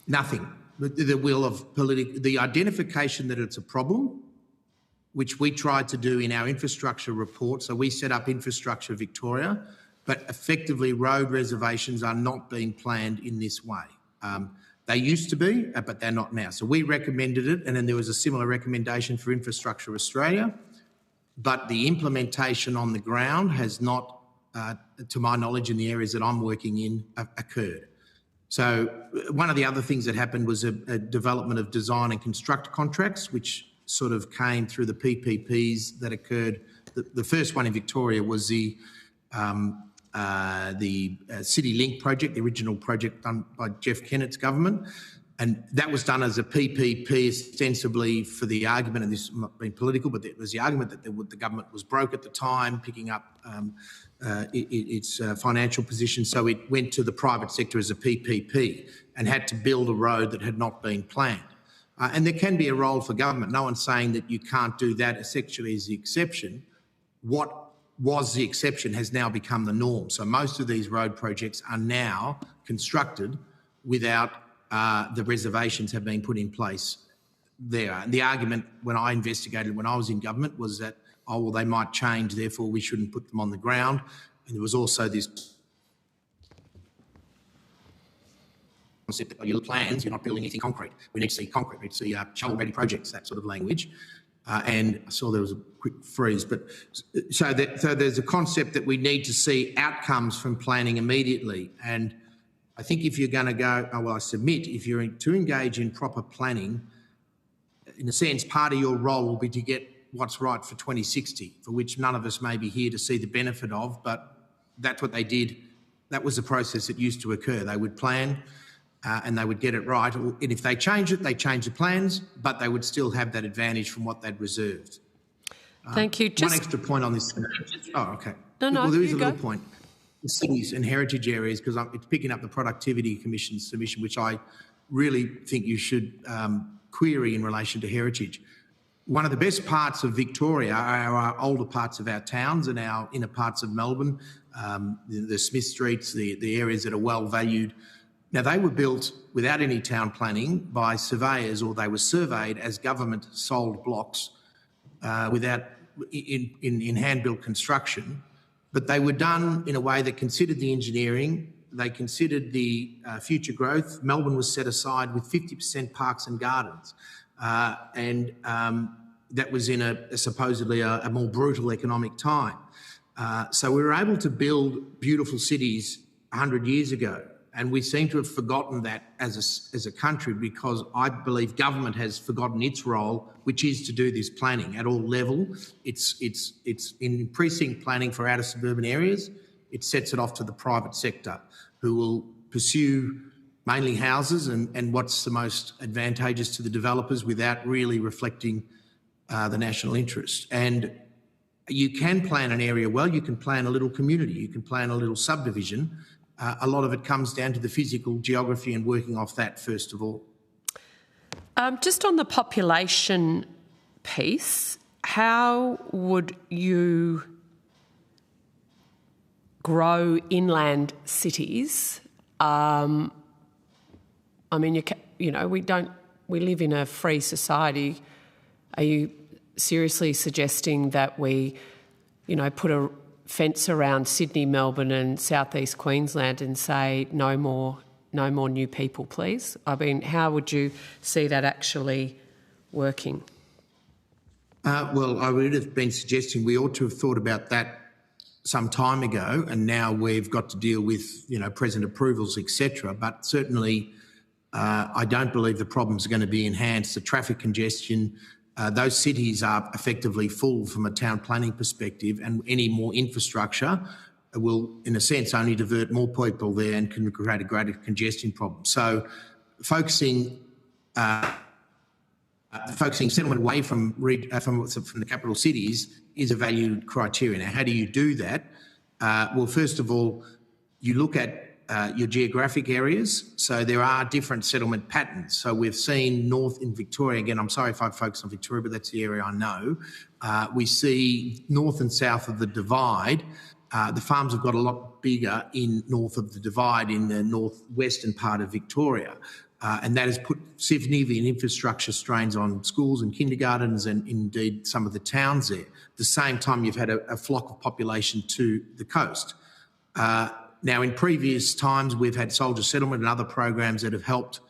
Nothing. The will of the identification that it's a problem, which we tried to do in our infrastructure report. So we set up Infrastructure Victoria, but effectively road reservations are not being planned in this way. They used to be, but they're not now. So we recommended it, and then there was a similar recommendation for Infrastructure Australia, but the implementation on the ground has not, to my knowledge, in the areas that I'm working in, occurred. So one of the other things that happened was a development of design and construct contracts, which sort of came through the PPPs that occurred. The first one in Victoria was the City Link project, the original project done by Jeff Kennett's government. And that was done as a PPP ostensibly for the argument, and this has not been political, but it was the argument that the government was broke at the time, picking up its financial position. So it went to the private sector as a PPP and had to build a road that had not been planned. And there can be a role for government. No one's saying that you can't do that essentially as the exception. What was the exception has now become the norm. So most of these road projects are now constructed without the reservations have been put in place there. And the argument when I investigated when I was in government was that, oh, well, they might change, therefore we shouldn't put them on the ground. And there was also this concept that your plans, you're not building anything concrete. We need to see concrete, we need to see shovel-ready projects, that sort of language. And I saw there was a quick freeze. But so there's a concept that we need to see outcomes from planning immediately. And I think if you're going to go, oh, well, I submit, if you're to engage in proper planning, in a sense, part of your role will be to get what's right for 2060, for which none of us may be here to see the benefit of, but that's what they did. That was the process that used to occur. They would plan and they would get it right. And if they change it, they change the plans, but they would still have that advantage from what they'd reserved. Thank you. One extra point on this. Oh, okay. No, well, there is a go. little point. The cities and heritage areas, because it's picking up the Productivity Commission's submission, which I really think you should query in relation to heritage. One of the best parts of Victoria are our older parts of our towns and our inner parts of Melbourne, the Smith Streets, the areas that are well valued. Now, they were built without any town planning by surveyors, or they were surveyed as government sold blocks without in hand-built construction. But they were done in a way that considered the engineering, they considered the future growth. Melbourne was set aside with 50% parks and gardens. That was in a supposedly a more brutal economic time. So we were able to build beautiful cities 100 years ago, and we seem to have forgotten that as a country, because I believe government has forgotten its role, which is to do this planning at all levels. It's in precinct planning for outer suburban areas. It sets it off to the private sector, who will pursue mainly houses and what's the most advantageous to the developers without really reflecting the national interest. And you can plan an area well, you can plan a little community, you can plan a little subdivision. A lot of it comes down to the physical geography and working off that first of all. Just on the population piece, how would you grow inland cities? I mean, we live in a free society. Are you seriously suggesting that we, put a fence around Sydney, Melbourne and southeast Queensland and say no more new people, please? I mean, how would you see that actually working? Well, I would have been suggesting we ought to have thought about that some time ago, and now we've got to deal with, present approvals, etc. But certainly I don't believe the problems are going to be enhanced. The traffic congestion, those cities are effectively full from a town planning perspective, and any more infrastructure will, in a sense, only divert more people there and can create a greater congestion problem. So focusing settlement away from the capital cities is a valued criteria. Now, how do you do that? Well, first of all, you look at your geographic areas. So there are different settlement patterns. So we've seen north in Victoria, again, I'm sorry if I focus on Victoria, but that's the area I know. We see north and south of the divide. The farms have got a lot bigger in north of the divide in the northwestern part of Victoria. And that has put significant infrastructure strains on schools and kindergartens and indeed some of the towns there. At the same time, you've had a flock of population to the coast. Now, in previous times, we've had soldier settlement and other programs that have helped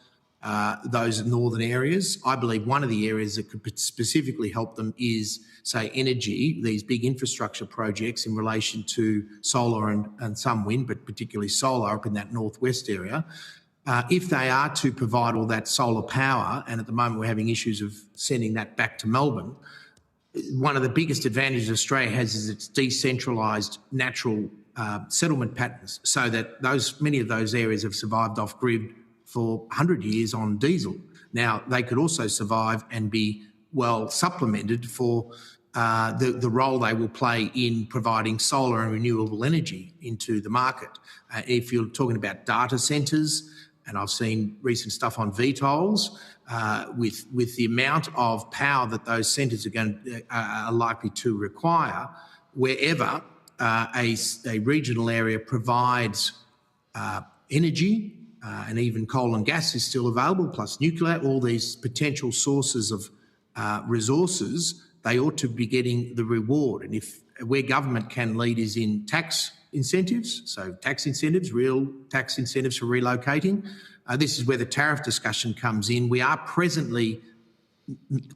those northern areas. I believe one of the areas that could specifically help them is, say, energy, these big infrastructure projects in relation to solar and some wind, but particularly solar up in that northwest area. If they are to provide all that solar power, and at the moment we're having issues of sending that back to Melbourne, one of the biggest advantages Australia has is its decentralised natural settlement patterns, so that many of those areas have survived off grid for 100 years on diesel. Now, they could also survive and be well supplemented for the role they will play in providing solar and renewable energy into the market. If you're talking about data centres, and I've seen recent stuff on VTOLs, with the amount of power that those centres are likely to require, wherever a regional area provides energy, and even coal and gas is still available, plus nuclear, all these potential sources of resources, they ought to be getting the reward. And where government can lead is in tax incentives, so tax incentives, real tax incentives for relocating. This is where the tariff discussion comes in. We are presently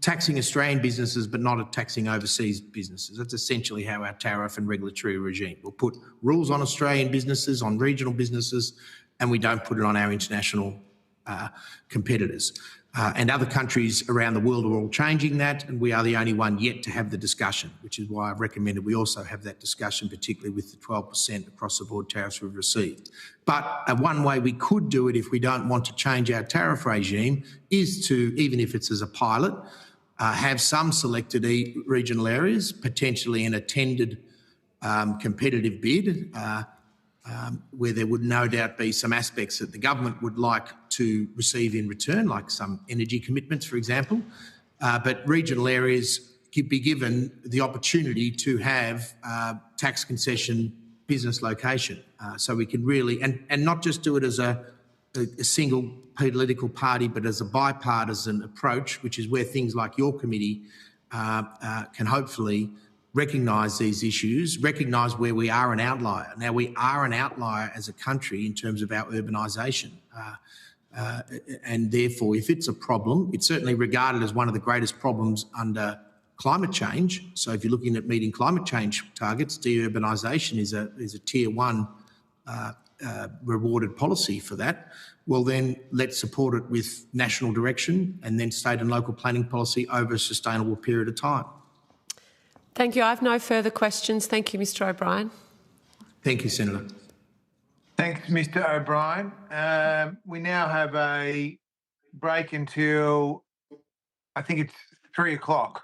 taxing Australian businesses but not taxing overseas businesses. That's essentially how our tariff and regulatory regime. We'll put rules on Australian businesses, on regional businesses, and we don't put it on our international competitors. And other countries around the world are all changing that, and we are the only one yet to have the discussion, which is why I've recommended we also have that discussion, particularly with the 12% across-the-board tariffs we've received. But one way we could do it if we don't want to change our tariff regime is to, even if it's as a pilot, have some selected regional areas, potentially in a tendered competitive bid, where there would no doubt be some aspects that the government would like to receive in return, like some energy commitments, for example. But regional areas could be given the opportunity to have tax concession business location. So we can really, and not just do it as a single political party, but as a bipartisan approach, which is where things like your committee can hopefully recognise these issues, recognise where we are an outlier. Now, we are an outlier as a country in terms of our urbanisation. And therefore, if it's a problem, it's certainly regarded as one of the greatest problems under climate change. So if you're looking at meeting climate change targets, deurbanisation is a tier one rewarded policy for that. Well, then let's support it with national direction and then state and local planning policy over a sustainable period of time. Thank you. I have no further questions. Thank you, Mr O'Brien. Thank you, Senator. Thanks, Mr O'Brien. We now have a break until, I think it's 3 o'clock.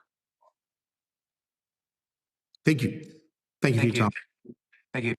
Thank you. Thank you for your time. Thank you.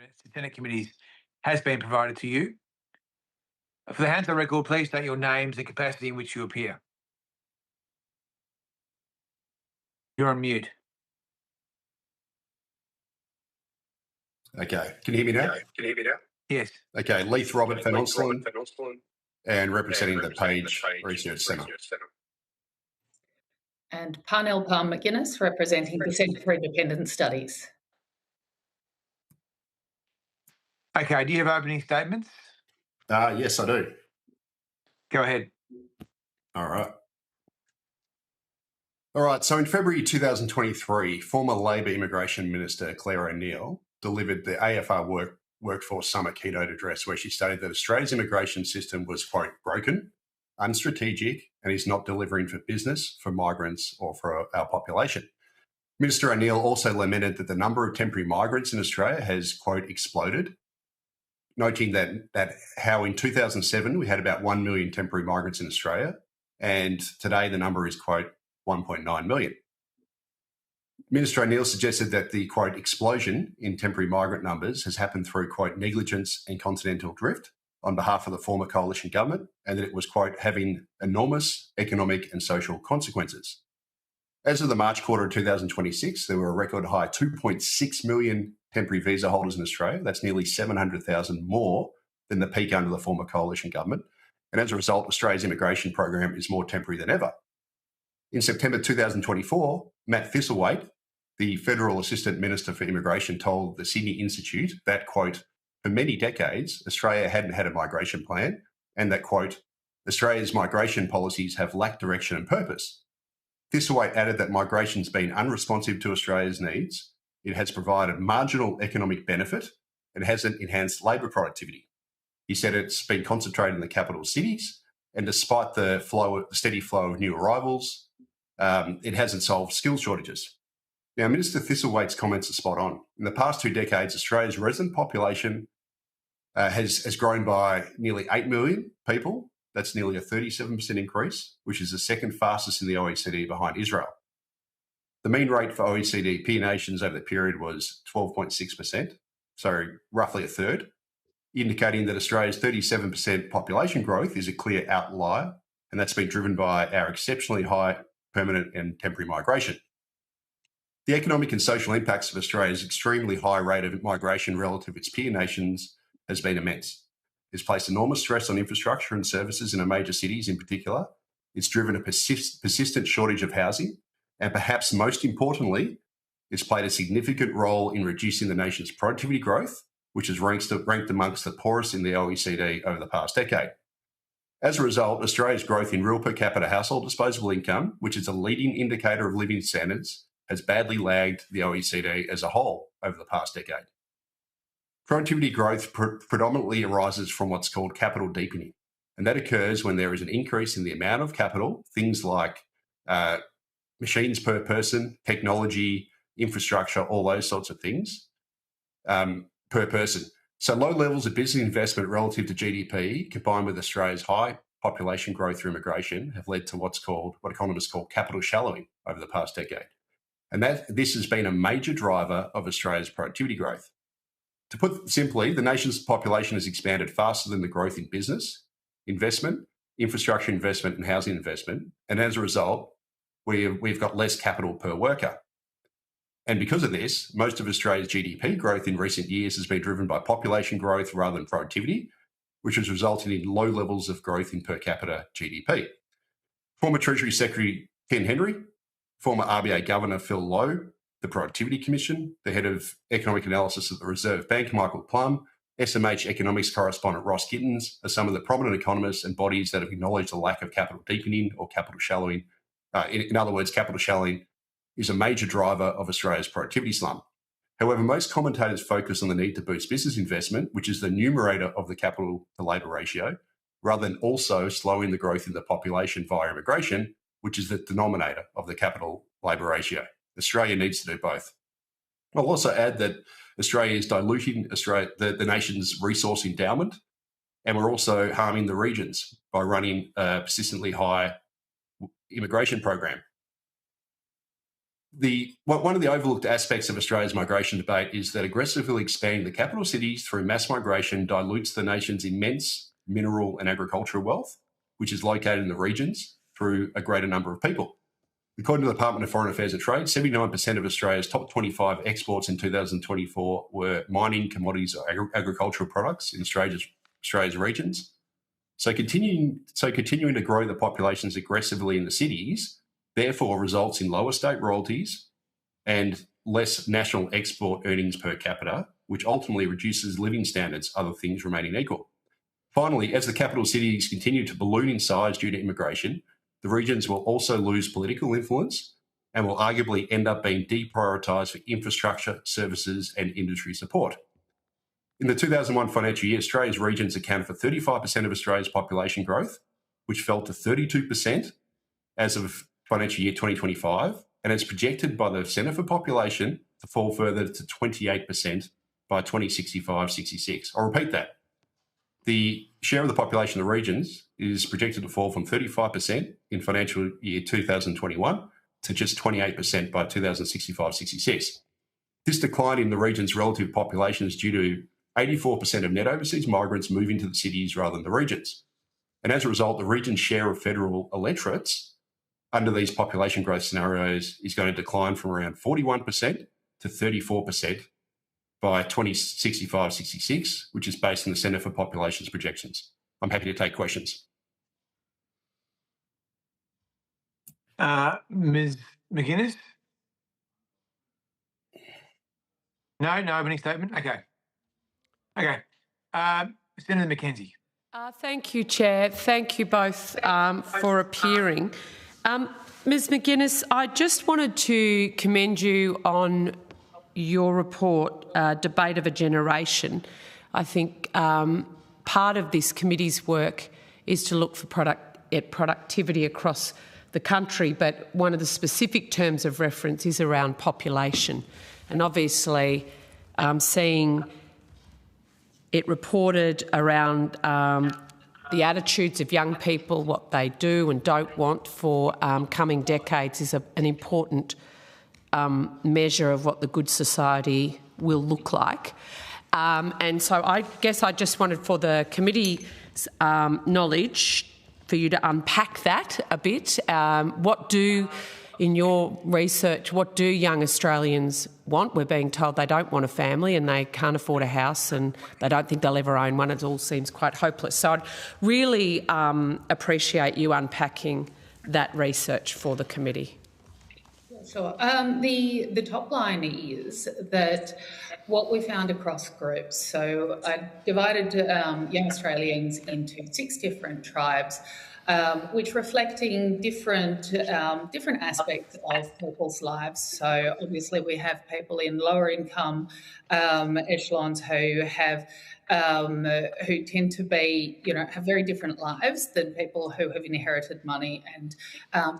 minutes to Senate committees has been provided to you. For the Hansel record, please state your names and capacity in which you appear. You're on mute. Okay, can you hear me now? Yes. Okay, Leith Robert Van Onselen, and representing the Page Research Centre. And Parnell Palm McGuinness, representing the Centre for Independent Studies. Okay, do you have opening statements? Yes, I do. Go ahead. All right, so in February 2023, former Labor Immigration Minister Claire O'Neill delivered the AFR Workforce Summit keynote address where she stated that Australia's immigration system was, quote, broken, unstrategic, and is not delivering for business, for migrants, or for our population. Minister O'Neill also lamented that the number of temporary migrants in Australia has, quote, exploded, noting that how in 2007 we had about 1 million temporary migrants in Australia, and today the number is, quote, 1.9 million. Minister O'Neill suggested that the, quote, explosion in temporary migrant numbers has happened through, quote, negligence and continental drift on behalf of the former coalition government, and that it was, quote, having enormous economic and social consequences. As of the March quarter of 2026, there were a record high 2.6 million temporary visa holders in Australia. That's nearly 700,000 more than the peak under the former coalition government. And as a result, Australia's immigration program is more temporary than ever. In September 2024, Matt Thistlethwaite, the Federal Assistant Minister for Immigration, told the Sydney Institute that, quote, for many decades, Australia hadn't had a migration plan, and that, quote, Australia's migration policies have lacked direction and purpose. Thistlethwaite added that migration's been unresponsive to Australia's needs, it has provided marginal economic benefit, and hasn't enhanced labour productivity. He said it's been concentrated in the capital cities, and despite the steady flow of new arrivals, it hasn't solved skills shortages. Now, Minister Thistlethwaite's comments are spot on. In the past 2 decades, Australia's resident population has grown by nearly 8 million people. That's nearly a 37% increase, which is the second fastest in the OECD behind Israel. The mean rate for OECD peer nations over the period was 12.6%, so roughly a third, indicating that Australia's 37% population growth is a clear outlier, and that's been driven by our exceptionally high permanent and temporary migration. The economic and social impacts of Australia's extremely high rate of migration relative to its peer nations has been immense. It's placed enormous stress on infrastructure and services in our major cities in particular. It's driven a persistent shortage of housing, and perhaps most importantly, it's played a significant role in reducing the nation's productivity growth, which is ranked amongst the poorest in the OECD over the past decade. As a result, Australia's growth in real per capita household disposable income, which is a leading indicator of living standards, has badly lagged the OECD as a whole over the past decade. Productivity growth predominantly arises from what's called capital deepening, and that occurs when there is an increase in the amount of capital, things like machines per person, technology, infrastructure, all those sorts of things, per person. So low levels of business investment relative to GDP, combined with Australia's high population growth through immigration, have led to what economists call capital shallowing over the past decade. And this has been a major driver of Australia's productivity growth. To put it simply, the nation's population has expanded faster than the growth in business, investment, infrastructure investment and housing investment. And as a result, we've got less capital per worker. And because of this, most of Australia's GDP growth in recent years has been driven by population growth rather than productivity, which has resulted in low levels of growth in per capita GDP. Former Treasury Secretary Ken Henry, former RBA Governor Phil Lowe, the Productivity Commission, the head of economic analysis at the Reserve Bank, Michael Plum, SMH economics correspondent Ross Gittins are some of the prominent economists and bodies that have acknowledged the lack of capital deepening or capital shallowing. In other words, capital shallowing is a major driver of Australia's productivity slump. However, most commentators focus on the need to boost business investment, which is the numerator of the capital to labour ratio, rather than also slowing the growth in the population via immigration, which is the denominator of the capital labour ratio. Australia needs to do both. I'll also add that Australia is diluting the nation's resource endowment, and we're also harming the regions by running a persistently high immigration program. One of the overlooked aspects of Australia's migration debate is that aggressively expanding the capital cities through mass migration dilutes the nation's immense mineral and agricultural wealth, which is located in the regions, through a greater number of people. According to the Department of Foreign Affairs and Trade, 79% of Australia's top 25 exports in 2024 were mining, commodities or agricultural products in Australia's regions. So continuing to grow the populations aggressively in the cities therefore results in lower state royalties and less national export earnings per capita, which ultimately reduces living standards, other things remaining equal. Finally, as the capital cities continue to balloon in size due to immigration, the regions will also lose political influence and will arguably end up being deprioritised for infrastructure, services and industry support. In the 2001 financial year, Australia's regions accounted for 35% of Australia's population growth, which fell to 32% as of financial year 2025, and it's projected by the Centre for Population to fall further to 28% by 2065-66. I'll repeat that. The share of the population of the regions is projected to fall from 35% in financial year 2021 to just 28% by 2065-66. This decline in the region's relative population is due to 84% of net overseas migrants moving to the cities rather than the regions. And as a result, the region's share of federal electorates under these population growth scenarios is going to decline from around 41% to 34% by 2065-66, which is based on the Centre for Population's projections. I'm happy to take questions. Ms. McGuinness? No opening statement? Okay. Senator McKenzie. Thank you, Chair. Thank you both for appearing. Ms. McGuinness, I just wanted to commend you on your report, Debate of a Generation. I think part of this committee's work is to look for productivity across the country, but one of the specific terms of reference is around population. And obviously, seeing it reported around the attitudes of young people, what they do and don't want for coming decades is an important measure of what the good society will look like. And so I guess I just wanted for the committee's knowledge for you to unpack that a bit. In your research, what do young Australians want? We're being told they don't want a family and they can't afford a house and they don't think they'll ever own one. It all seems quite hopeless. So I'd really appreciate you unpacking that research for the committee. Sure. The top line is that what we found across groups, so I divided young Australians into 6 different tribes, which reflecting different aspects of people's lives. So obviously we have people in lower income echelons who tend to be, have very different lives than people who have inherited money and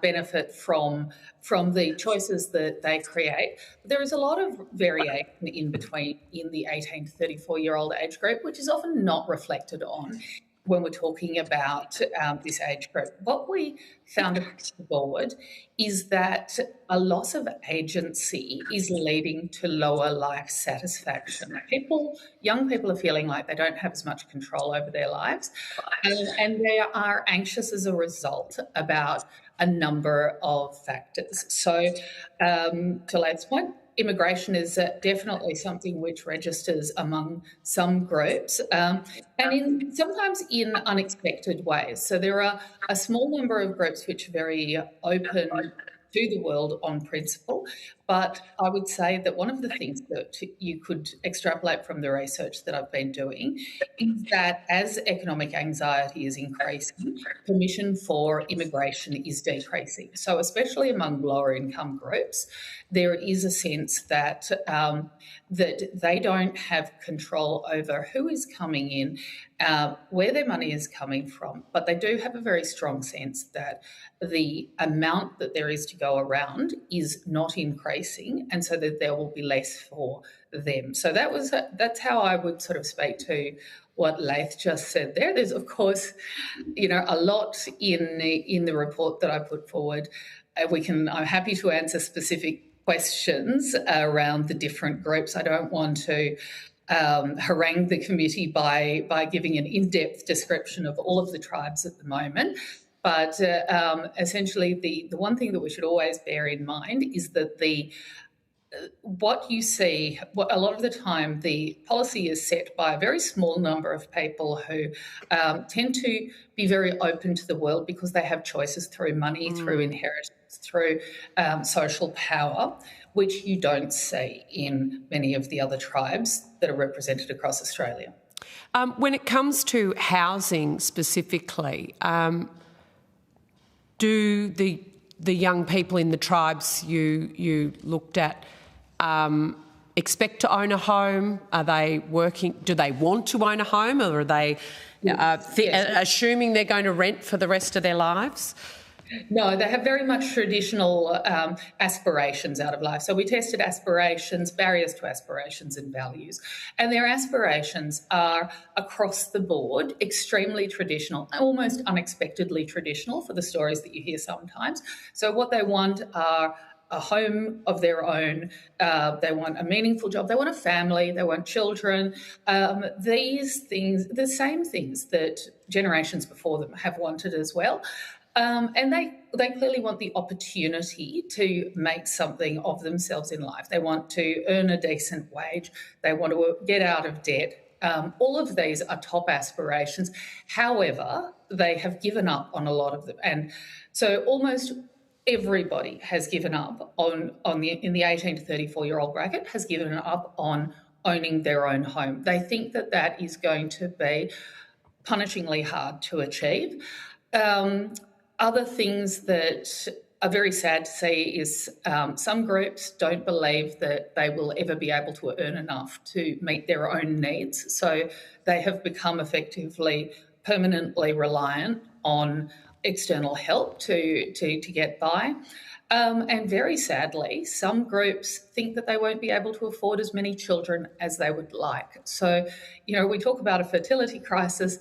benefit from the choices that they create. There is a lot of variation in between in the 18 to 34-year-old age group, which is often not reflected on when we're talking about this age group. What we found across the board is that a loss of agency is leading to lower life satisfaction. Young people are feeling like they don't have as much control over their lives, and they are anxious as a result about a number of factors. So to Lath's point, immigration is definitely something which registers among some groups and sometimes in unexpected ways. So there are a small number of groups which are very open to the world on principle, but I would say that one of the things that you could extrapolate from the research that I've been doing is that as economic anxiety is increasing, permission for immigration is decreasing. So especially among lower income groups, there is a sense that that they don't have control over who is coming in, where their money is coming from, but they do have a very strong sense that the amount that there is to go around is not increasing, and so that there will be less for them. So that's how I would sort of speak to what Lath just said there. There's, of course, a lot in the report that I put forward. I'm happy to answer specific questions around the different groups. I don't want to harangue the committee by giving an in-depth description of all of the tribes at the moment. But essentially, the one thing that we should always bear in mind is that what you see, a lot of the time, the policy is set by a very small number of people who tend to be very open to the world because they have choices through money, through inheritance, through social power, which you don't see in many of the other tribes that are represented across Australia. When it comes to housing specifically, do the young people in the tribes you looked at expect to own a home? Are they working? Do they want to own a home, or are they assuming they're going to rent for the rest of their lives? No, they have very much traditional aspirations out of life. So we tested aspirations, barriers to aspirations and values. And their aspirations are across the board extremely traditional, almost unexpectedly traditional for the stories that you hear sometimes. So what they want are a home of their own, they want a meaningful job, they want a family, they want children, these things, the same things that generations before them have wanted as well. And they clearly want the opportunity to make something of themselves in life. They want to earn a decent wage. They want to get out of debt. All of these are top aspirations. However, they have given up on a lot of them. And so almost everybody has given up in the 18 to 34-year-old bracket has given up on owning their own home. They think that is going to be punishingly hard to achieve. Other things that are very sad to see is some groups don't believe that they will ever be able to earn enough to meet their own needs. So they have become effectively permanently reliant on external help to get by. And very sadly, some groups think that they won't be able to afford as many children as they would like. So, we talk about a fertility crisis.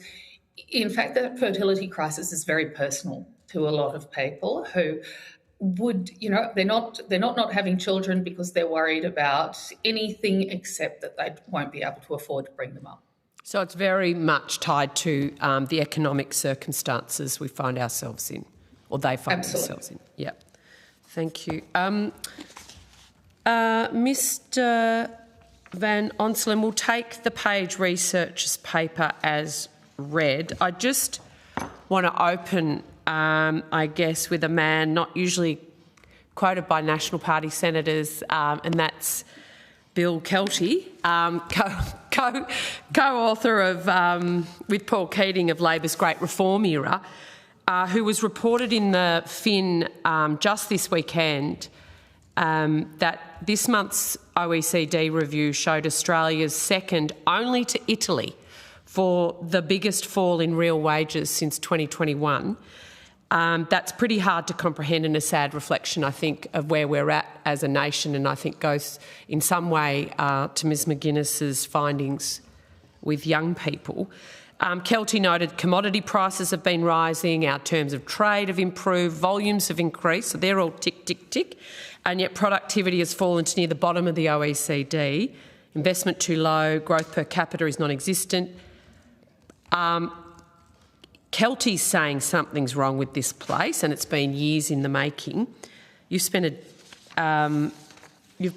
In fact, that fertility crisis is very personal to a lot of people who would, they're not having children because they're worried about anything except that they won't be able to afford to bring them up. So it's very much tied to the economic circumstances we find ourselves in, or they find themselves in. Yeah. Thank you. Mr. Van Onselen, we'll take the Page Research's paper as read. I just want to open, I guess, with a man not usually quoted by National Party senators, and that's Bill Kelty, co-author of, with Paul Keating, of Labor's Great Reform Era, who was reported in the Fin just this weekend that this month's OECD review showed Australia's second only to Italy for the biggest fall in real wages since 2021. That's pretty hard to comprehend, and a sad reflection, I think, of where we're at as a nation, and I think goes in some way to Ms McGuinness's findings with young people. Kelty noted commodity prices have been rising, our terms of trade have improved, volumes have increased, so they're all tick, tick, tick, and yet productivity has fallen to near the bottom of the OECD. Investment too low, growth per capita is non-existent. Kelty's saying something's wrong with this place, and it's been years in the making. You've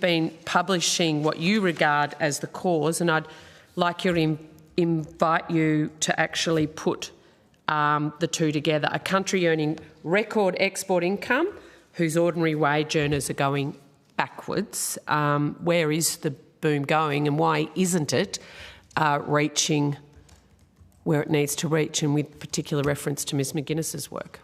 been publishing what you regard as the cause, and I'd like to invite you to actually put the two together. A country earning record export income, whose ordinary wage earners are going backwards. Where is the boom going, and why isn't it reaching where it needs to reach, and with particular reference to Ms McGuinness's work?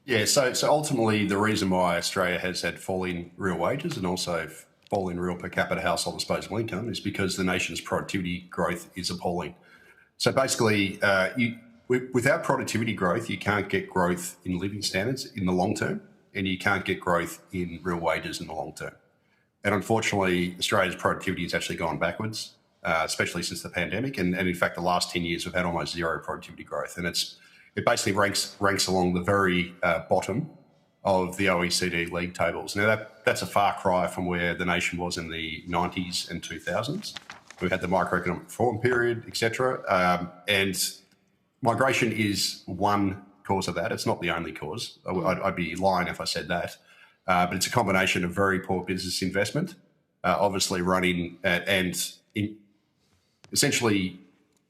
Yeah, so ultimately the reason why Australia has had falling real wages and also falling real per capita household disposable income is because the nation's productivity growth is appalling. So basically, without productivity growth, you can't get growth in living standards in the long term, and you can't get growth in real wages in the long term. And unfortunately, Australia's productivity has actually gone backwards, especially since the pandemic. And in fact, the last 10 years, we've had almost zero productivity growth. And it basically ranks along the very bottom of the OECD league tables. Now, that's a far cry from where the nation was in the 90s and 2000s. We had the microeconomic reform period, etc. And migration is one cause of that. It's not the only cause. I'd be lying if I said that. But it's a combination of very poor business investment, obviously running essentially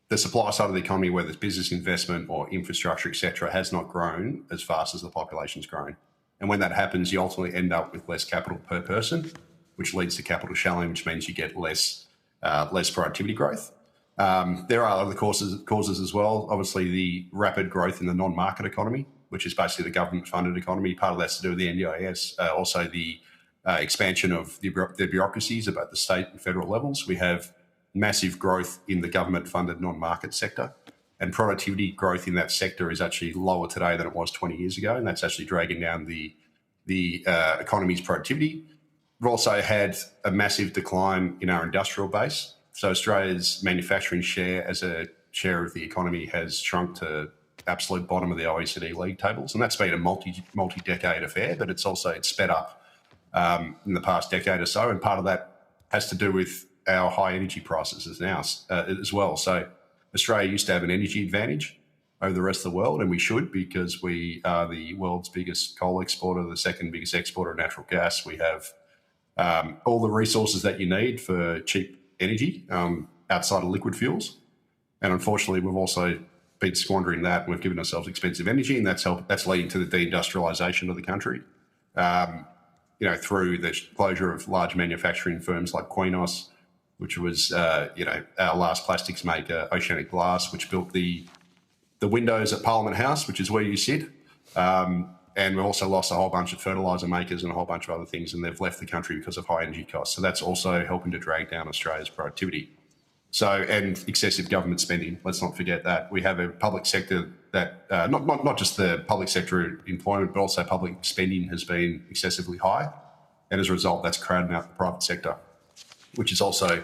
the supply side of the economy, whether it's business investment or infrastructure, etc., has not grown as fast as the population's grown. And when that happens, you ultimately end up with less capital per person, which leads to capital shallowing, which means you get less productivity growth. There are other causes as well. Obviously, the rapid growth in the non-market economy, which is basically the government-funded economy. Part of that's to do with the NDIS. Also, the expansion of the bureaucracies at both the state and federal levels. We have massive growth in the government-funded non-market sector, and productivity growth in that sector is actually lower today than it was 20 years ago, and that's actually dragging down the economy's productivity. We've also had a massive decline in our industrial base. So Australia's manufacturing share as a share of the economy has shrunk to absolute bottom of the OECD league tables, and that's been a multi-decade affair, but it's sped up in the past decade or so, and part of that has to do with our high energy prices as well. So Australia used to have an energy advantage over the rest of the world, and we should, because we are the world's biggest coal exporter, the second biggest exporter of natural gas. We have all the resources that you need for cheap energy outside of liquid fuels. And unfortunately, we've also been squandering that, and we've given ourselves expensive energy, and that's leading to the deindustrialisation of the country. Through the closure of large manufacturing firms like Qenos, which was our last plastics maker, Oceanic Glass, which built the windows at Parliament House, which is where you sit. And we've also lost a whole bunch of fertiliser makers and a whole bunch of other things, and they've left the country because of high energy costs. So that's also helping to drag down Australia's productivity. And excessive government spending, let's not forget that. We have a public sector that, not just the public sector employment, but also public spending has been excessively high. And as a result, that's crowding out the private sector, which is also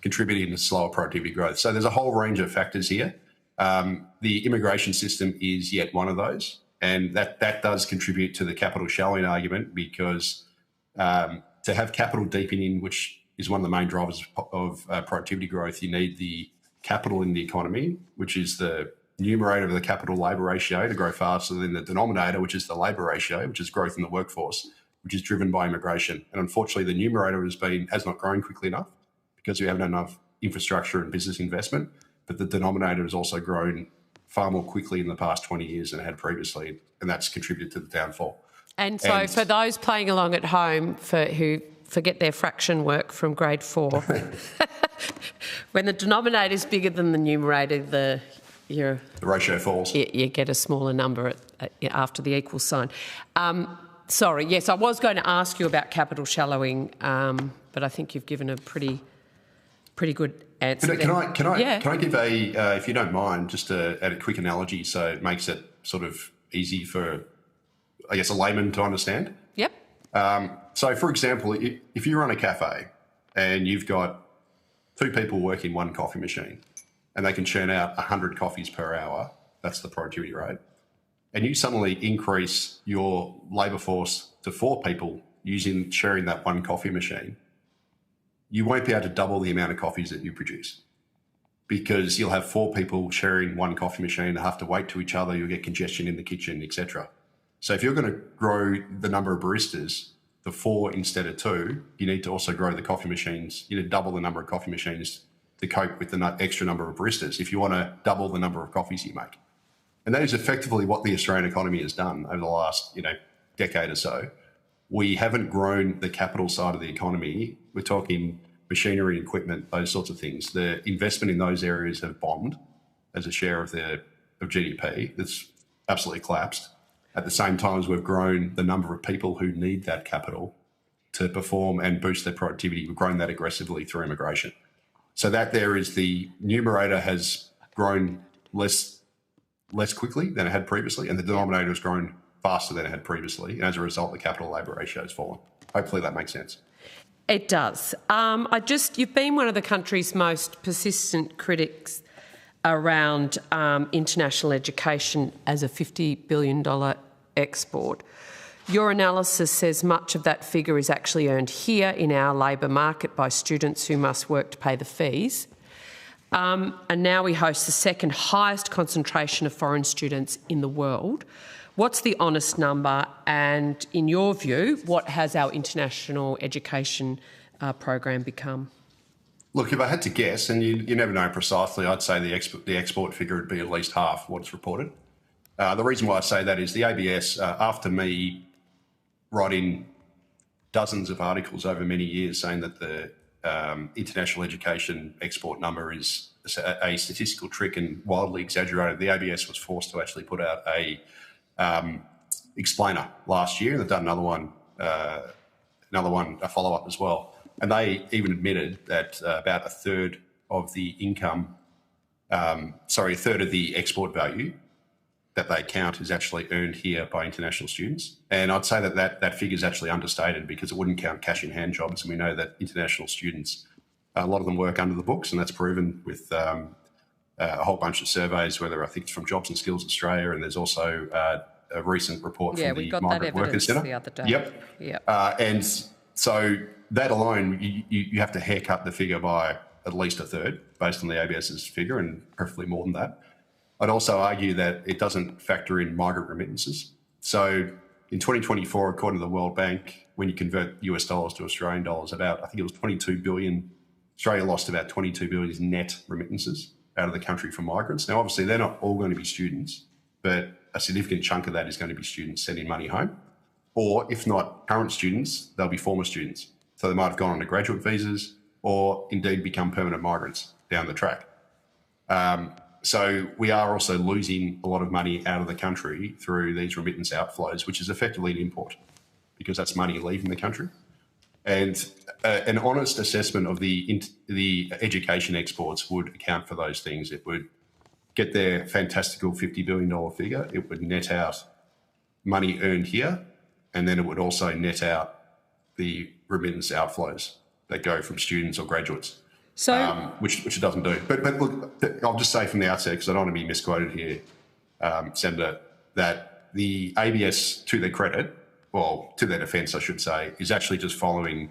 contributing to slower productivity growth. So there's a whole range of factors here. The immigration system is yet one of those. And that does contribute to the capital shallowing argument, because to have capital deepening, which is one of the main drivers of productivity growth, you need the capital in the economy, which is the numerator of the capital labour ratio, to grow faster than the denominator, which is the labour ratio, which is growth in the workforce, which is driven by immigration. And unfortunately, the numerator has not grown quickly enough because we haven't had enough infrastructure and business investment, but the denominator has also grown far more quickly in the past 20 years than it had previously, and that's contributed to the downfall. And so for those playing along at home who forget their fraction work from grade 4, when the denominator is bigger than the numerator, the ratio falls. You get a smaller number after the equal sign. Sorry, yes, I was going to ask you about capital shallowing, but I think you've given a pretty good answer. Can I give if you don't mind, just add a quick analogy so it makes it sort of easy for, I guess, a layman to understand? Yep. So, for example, if you run a cafe and you've got 2 people working one coffee machine and they can churn out 100 coffees per hour, that's the productivity rate, and you suddenly increase your labour force to 4 people sharing that one coffee machine, you won't be able to double the amount of coffees that you produce, because you'll have 4 people sharing one coffee machine. They'll have to wait to each other. You'll get congestion in the kitchen, etc. So if you're going to grow the number of baristas to 4 instead of 2, you need to also grow the coffee machines. You need to double the number of coffee machines to cope with the extra number of baristas if you want to double the number of coffees you make. And that is effectively what the Australian economy has done over the last decade or so. We haven't grown the capital side of the economy. We're talking machinery, equipment, those sorts of things. The investment in those areas have bombed as a share of GDP. It's absolutely collapsed. At the same time as we've grown the number of people who need that capital to perform and boost their productivity, we've grown that aggressively through immigration. So that there is the numerator has grown less quickly than it had previously, and the denominator has grown faster than it had previously. And as a result, the capital labour ratio has fallen. Hopefully that makes sense. It does. You've been one of the country's most persistent critics around international education as a $50 billion export. Your analysis says much of that figure is actually earned here in our labour market by students who must work to pay the fees. And now we host the second highest concentration of foreign students in the world. What's the honest number? And in your view, what has our international education program become? Look, if I had to guess, and you never know precisely, I'd say the export figure would be at least half what's reported. The reason why I say that is the ABS, after me writing dozens of articles over many years saying that the international education export number is a statistical trick and wildly exaggerated, the ABS was forced to actually put out a explainer last year. They've done another one, a follow-up as well. And they even admitted that about a third of the income, a third of the export value that they count is actually earned here by international students. And I'd say that figure is actually understated because it wouldn't count cash in hand jobs. And we know that international students, a lot of them work under the books, and that's proven with a whole bunch of surveys, whether I think it's from Jobs and Skills Australia, and there's also a recent report from the Migrant Workers Centre. The other day. Yep. And so that alone, you have to haircut the figure by at least a third based on the ABS's figure, and preferably more than that. I'd also argue that it doesn't factor in migrant remittances. So in 2024, according to the World Bank, when you convert US dollars to Australian dollars, I think it was 22 billion, Australia lost about 22 billion net remittances out of the country for migrants. Now, obviously, they're not all going to be students, but a significant chunk of that is going to be students sending money home. Or if not current students, they'll be former students. So they might have gone on to graduate visas or indeed become permanent migrants down the track. So we are also losing a lot of money out of the country through these remittance outflows, which is effectively an import because that's money leaving the country. And an honest assessment of the education exports would account for those things. It would get their fantastical $50 billion figure. It would net out money earned here, and then it would also net out the remittance outflows that go from students or graduates. So, which it doesn't do. But look, I'll just say from the outset, because I don't want to be misquoted here, Senator, that the ABS, to their credit, well, to their defence, I should say, is actually just following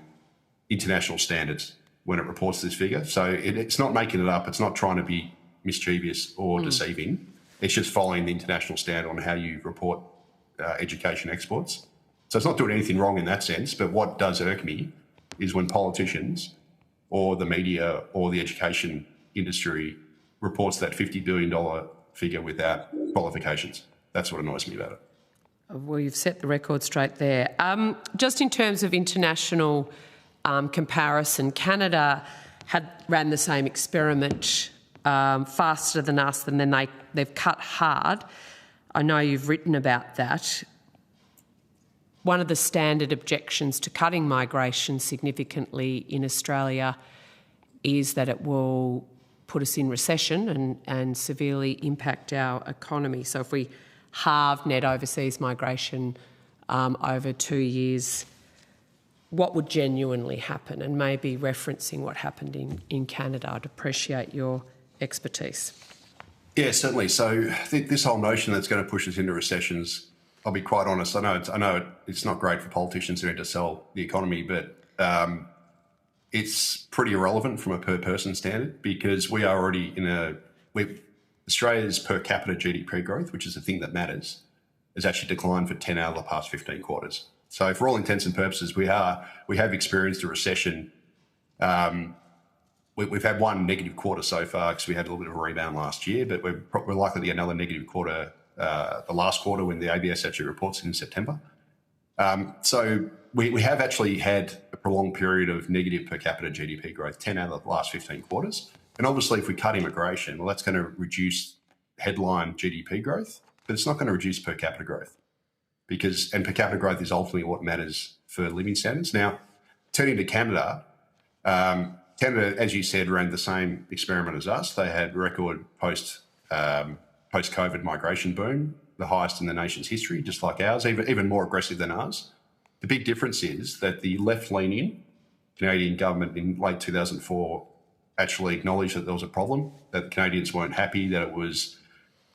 international standards when it reports this figure. So it's not making it up. It's not trying to be mischievous or deceiving. It's just following the international standard on how you report education exports. So it's not doing anything wrong in that sense. But what does irk me is when politicians or the media or the education industry reports that $50 billion figure without qualifications. That's what annoys me about it. Well, you've set the record straight there. Just in terms of international comparison, Canada ran the same experiment faster than us, and then they've cut hard. I know you've written about that. One of the standard objections to cutting migration significantly in Australia is that it will put us in recession and severely impact our economy. So if we halve net overseas migration over 2 years, what would genuinely happen? And maybe referencing what happened in Canada. I'd appreciate your expertise. Yeah, certainly. So this whole notion that's going to push us into recessions, I'll be quite honest, I know it's not great for politicians who need to sell the economy, but it's pretty irrelevant from a per person standard because we are already Australia's per capita GDP growth, which is the thing that matters, has actually declined for 10 out of the past 15 quarters. So for all intents and purposes, we have experienced a recession. We've had one negative quarter so far because we had a little bit of a rebound last year, but we're likely to get another negative quarter the last quarter when the ABS actually reports it in September. So we have actually had a prolonged period of negative per capita GDP growth, 10 out of the last 15 quarters. And obviously if we cut immigration, well, that's going to reduce headline GDP growth, but it's not going to reduce per capita growth and per capita growth is ultimately what matters for living standards. Now, turning to Canada, Canada, as you said, ran the same experiment as us. They had record post-COVID migration boom, the highest in the nation's history, just like ours, even more aggressive than ours. The big difference is that the left-leaning Canadian government in late 2004 actually acknowledged that there was a problem, that the Canadians weren't happy, that it was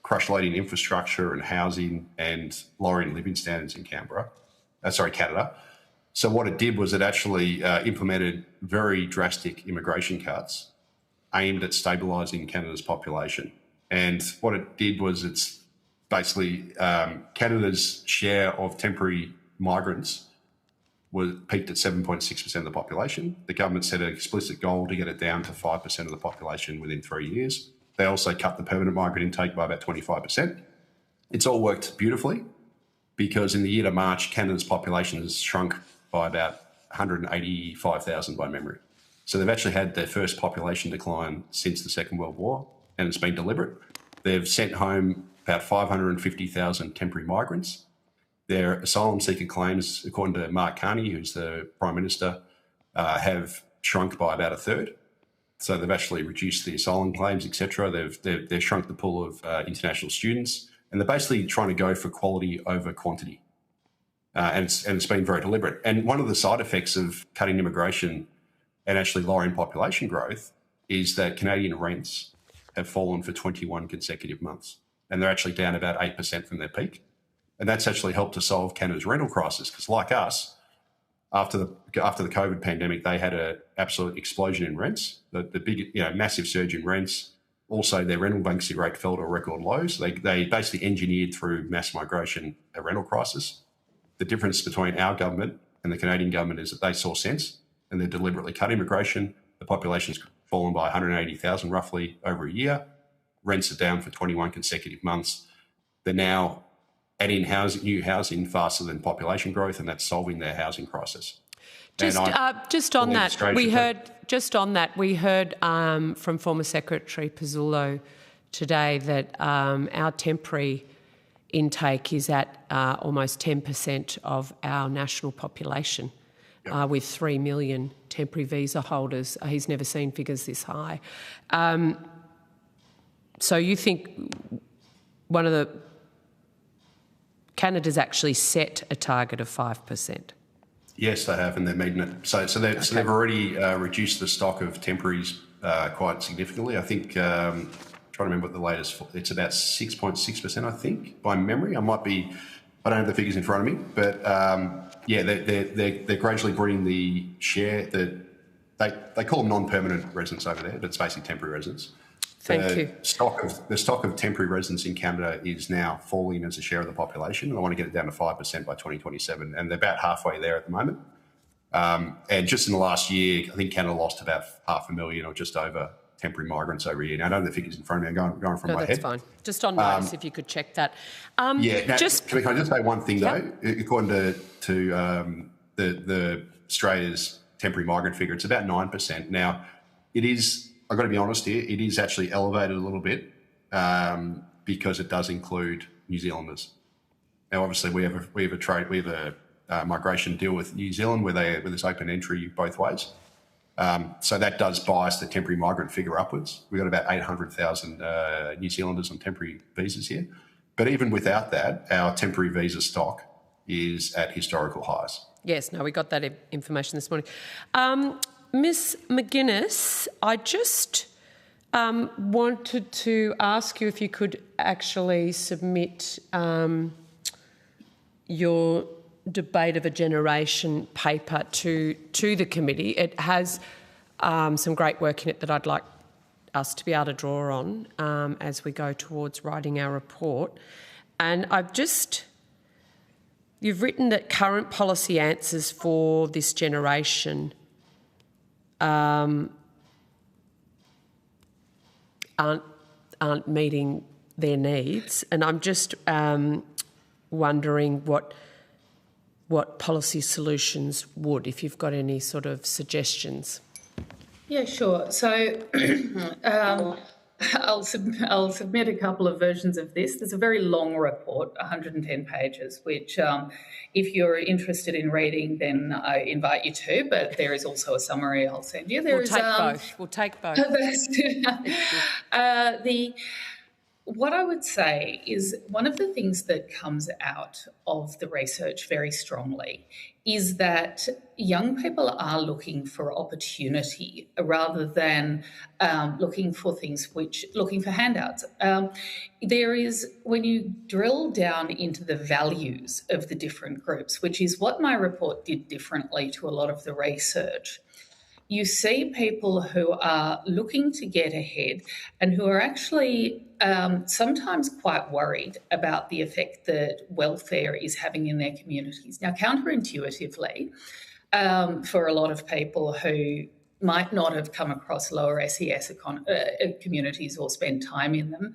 crush-loading infrastructure and housing and lowering living standards in Canberra. Canada. So what it did was it actually implemented very drastic immigration cuts aimed at stabilising Canada's population. And what it did was it's basically Canada's share of temporary migrants peaked at 7.6% of the population. The government set an explicit goal to get it down to 5% of the population within 3 years. They also cut the permanent migrant intake by about 25%. It's all worked beautifully because in the year to March, Canada's population has shrunk by about 185,000 by memory. So they've actually had their first population decline since the Second World War, and it's been deliberate. They've sent home about 550,000 temporary migrants. Their asylum seeker claims, according to Mark Carney, who's the Prime Minister, have shrunk by about a third. So they've actually reduced the asylum claims, etc. They've shrunk the pool of international students, and they're basically trying to go for quality over quantity. And it's been very deliberate. And one of the side effects of cutting immigration and actually lowering population growth is that Canadian rents have fallen for 21 consecutive months, and they're actually down about 8% from their peak. And that's actually helped to solve Canada's rental crisis because, like us, after the COVID pandemic, they had an absolute explosion in rents, the big, massive surge in rents. Also, their rental vacancy rate fell to a record low. So they basically engineered through mass migration a rental crisis. The difference between our government and the Canadian government is that they saw sense and they deliberately cut immigration. The population's fallen by 180,000 roughly over a year. Rents are down for 21 consecutive months. They're now adding new housing faster than population growth, and that's solving their housing crisis. Just on that, we heard from former Secretary Pizzullo today that our temporary intake is at almost 10% of our national population, with 3 million temporary visa holders. He's never seen figures this high. So you think Canada's actually set a target of 5%? Yes, they have, and they're meeting it. So they've already reduced the stock of temporaries quite significantly. I think, trying to remember what the latest, it's about 6.6%, I think, by memory. I don't have the figures in front of me, but they're gradually bringing the share that they call them non-permanent residents over there, but it's basically temporary residents. The stock of temporary residents in Canada is now falling as a share of the population. I want to get it down to 5% by 2027, and they're about halfway there at the moment. And just in the last year, I think Canada lost about 500,000 or just over temporary migrants over a year. Now, I don't have the figures in front of me. I'm going from my head. That's fine. Just on notice, if you could check that. Can I just say one thing, though? According to the Australia's temporary migrant figure, it's about 9%. Now, it is... I've got to be honest here, it is actually elevated a little bit because it does include New Zealanders. Now, obviously, we have a migration deal with New Zealand where there's open entry both ways. So that does bias the temporary migrant figure upwards. We've got about 800,000 New Zealanders on temporary visas here. But even without that, our temporary visa stock is at historical highs. Yes, no, we got that information this morning. Ms McGuinness, I just wanted to ask you if you could actually submit your debate of a generation paper to the committee. It has some great work in it that I'd like us to be able to draw on as we go towards writing our report. And you've written that current policy answers for this generation aren't meeting their needs, and I'm just wondering what policy solutions would, if you've got any sort of suggestions. Yeah, sure. So I'll submit a couple of versions of this. There's a very long report, 110 pages, which if you're interested in reading, then I invite you to, but there is also a summary I'll send you. We'll take both. What I would say is one of the things that comes out of the research very strongly is that young people are looking for opportunity rather than looking for handouts. There is, when you drill down into the values of the different groups, which is what my report did differently to a lot of the research, you see people who are looking to get ahead and who are actually sometimes quite worried about the effect that welfare is having in their communities. Now, counterintuitively, for a lot of people who might not have come across lower SES communities or spent time in them,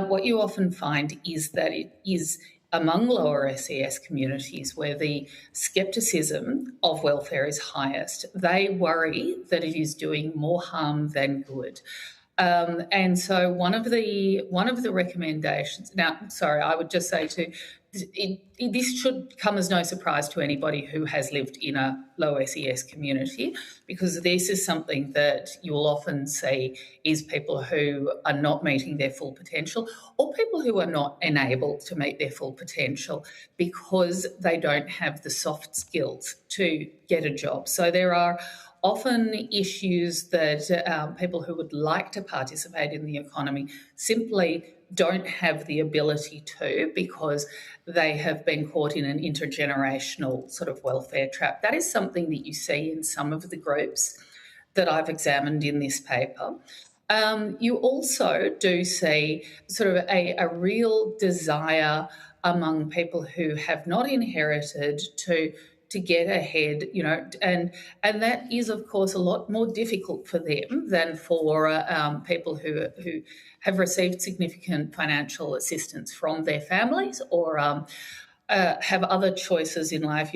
what you often find is that it is among lower SES communities where the scepticism of welfare is highest. They worry that it is doing more harm than good. And so one of the recommendations. Now, sorry, I would just say this should come as no surprise to anybody who has lived in a low SES community, because this is something that you'll often see is people who are not meeting their full potential, or people who are not enabled to meet their full potential because they don't have the soft skills to get a job. So there are often issues that people who would like to participate in the economy simply don't have the ability to, because they have been caught in an intergenerational sort of welfare trap. That is something that you see in some of the groups that I've examined in this paper. You also do see sort of a real desire among people who have not inherited to get ahead, and that is, of course, a lot more difficult for them than for people who have received significant financial assistance from their families or have other choices in life,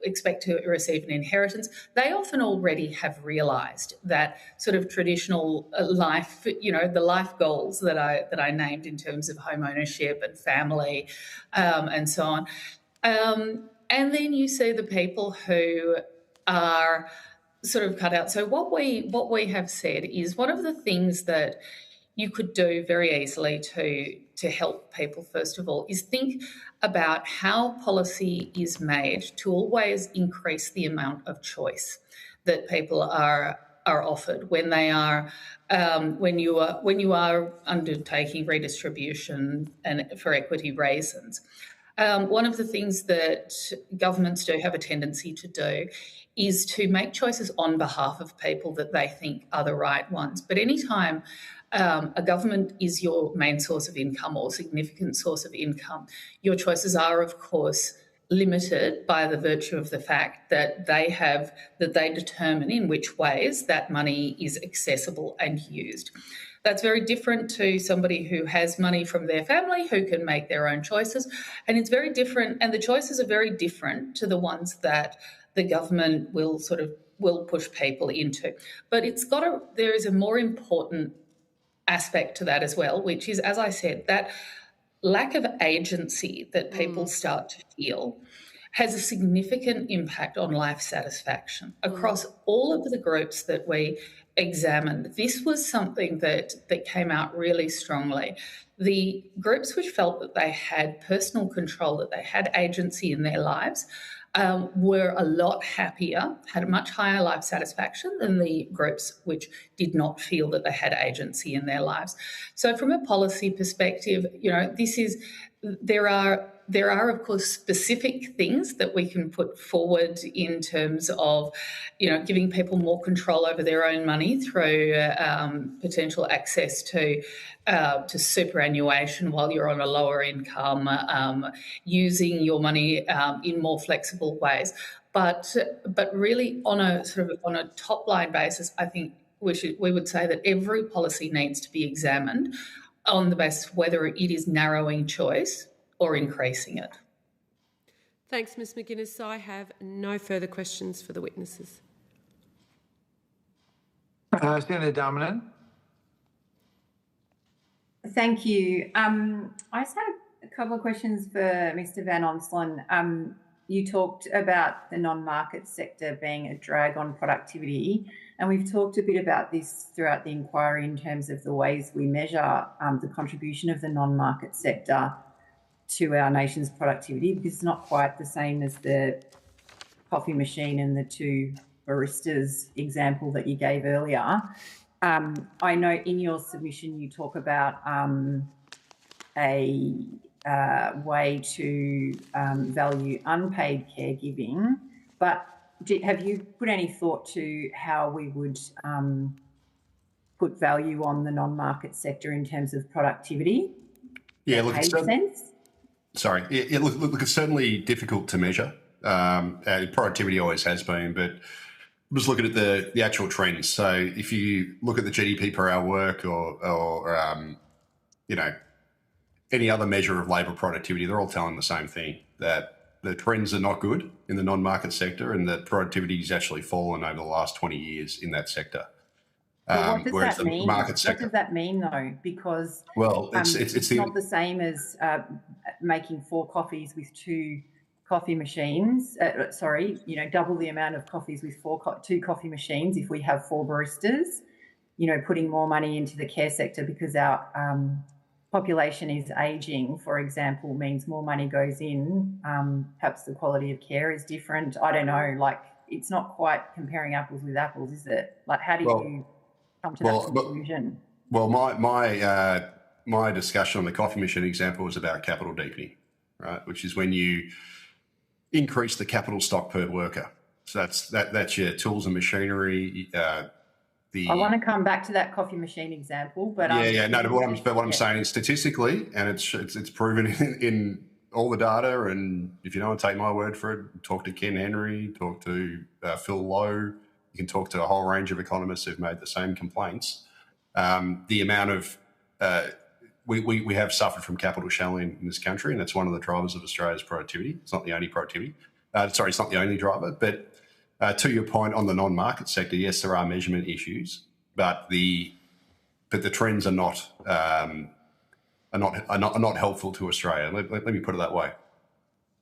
expect to receive an inheritance. They often already have realised that sort of traditional life, the life goals that I named in terms of home ownership and family and so on. And then you see the people who are sort of cut out. So what we have said is one of the things that you could do very easily to help people, first of all, is think about how policy is made to always increase the amount of choice that people are offered when they are when you are undertaking redistribution and for equity reasons. One of the things that governments do have a tendency to do is to make choices on behalf of people that they think are the right ones. But anytime a government is your main source of income or significant source of income, your choices are, of course, limited by the virtue of the fact that they determine in which ways that money is accessible and used. That's very different to somebody who has money from their family who can make their own choices. And it's very different, and the choices are very different to the ones that the government will push people into. But there is a more important aspect to that as well, which is, as I said, that lack of agency that people start to feel has a significant impact on life satisfaction across all of the groups that we examined. This was something that came out really strongly. The groups which felt that they had personal control, that they had agency in their lives, were a lot happier, had a much higher life satisfaction than the groups which did not feel that they had agency in their lives. So from a policy perspective, there are, of course, specific things that we can put forward in terms of, giving people more control over their own money through potential access to superannuation while you're on a lower income, using your money in more flexible ways. But really, on a top line basis, I think we would say that every policy needs to be examined on the basis of whether it is narrowing choice or increasing it. Thanks, Ms McGuinness. I have no further questions for the witnesses. Senator Darmanin. Thank you. I just have a couple of questions for Mr Van Onselen. You talked about the non-market sector being a drag on productivity. And we've talked a bit about this throughout the inquiry in terms of the ways we measure the contribution of the non-market sector to our nation's productivity, because it's not quite the same as the coffee machine and the two baristas example that you gave earlier. I know in your submission you talk about a way to value unpaid caregiving, but have you put any thought to how we would put value on the non-market sector in terms of productivity? Yeah, look, it's certainly difficult to measure. Productivity always has been, but just looking at the actual trends. So if you look at the GDP per hour work or any other measure of labour productivity, they're all telling the same thing, that the trends are not good in the non-market sector and that productivity has actually fallen over the last 20 years in that sector. What does whereas that the mean? market sector, What does that mean, though? Because it's not the same as making 4 coffees with 2 coffee machines. Double the amount of coffees with 2 coffee machines if we have 4 baristas. Putting more money into the care sector because our population is ageing, for example, means more money goes in. Perhaps the quality of care is different. I don't know. Like, it's not quite comparing apples with apples, is it? Like, how do you come to that conclusion? My discussion on the coffee machine example was about capital deepening, right? Which is when you increase the capital stock per worker. So that's your tools and machinery. I want to come back to that coffee machine example, but what I'm saying is statistically, and it's proven in all the data. And if you don't want to take my word for it, talk to Ken Henry, talk to Phil Lowe. You can talk to a whole range of economists who've made the same complaints. The amount of we have suffered from capital shelling in this country, and that's one of the drivers of Australia's productivity. It's not the only it's not the only driver. But to your point on the non-market sector, yes, there are measurement issues, but the trends are not helpful to Australia. Let me put it that way.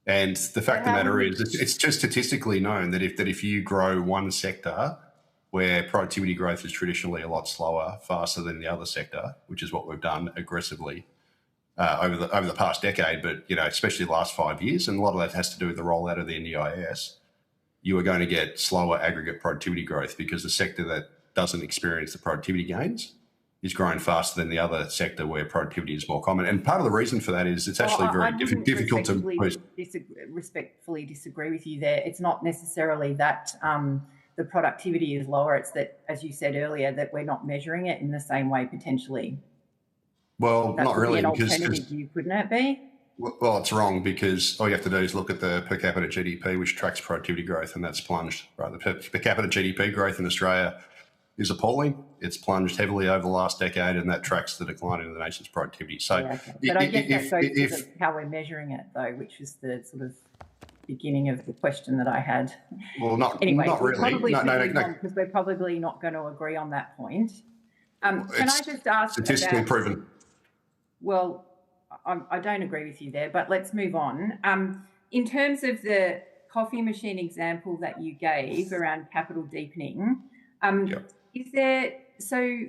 And the fact of the matter is, it's just statistically known that if you grow one sector where productivity growth is traditionally a lot slower, faster than the other sector, which is what we've done aggressively over the past decade, but especially the last 5 years, and a lot of that has to do with the rollout of the NDIS, you are going to get slower aggregate productivity growth because the sector that doesn't experience the productivity gains is growing faster than the other sector where productivity is more common. And part of the reason for that is it's actually difficult to respectfully disagree with you there. It's not necessarily that the productivity is lower. It's that, as you said earlier, that we're not measuring it in the same way potentially. Well, that not really. An alternative view, couldn't it be? Well, it's wrong because all you have to do is look at the per capita GDP, which tracks productivity growth, and that's plunged. Right, the per capita GDP growth in Australia is appalling. It's plunged heavily over the last decade, and that tracks the decline in the nation's productivity. So, but I guess that goes to how we're measuring it, though, which was the sort of beginning of the question that I had. Well, not really. Probably because we're probably not going to agree on that point. Can I just ask? Statistically proven. Well, I don't agree with you there, but let's move on. In terms of the coffee machine example that you gave around capital deepening, is there? So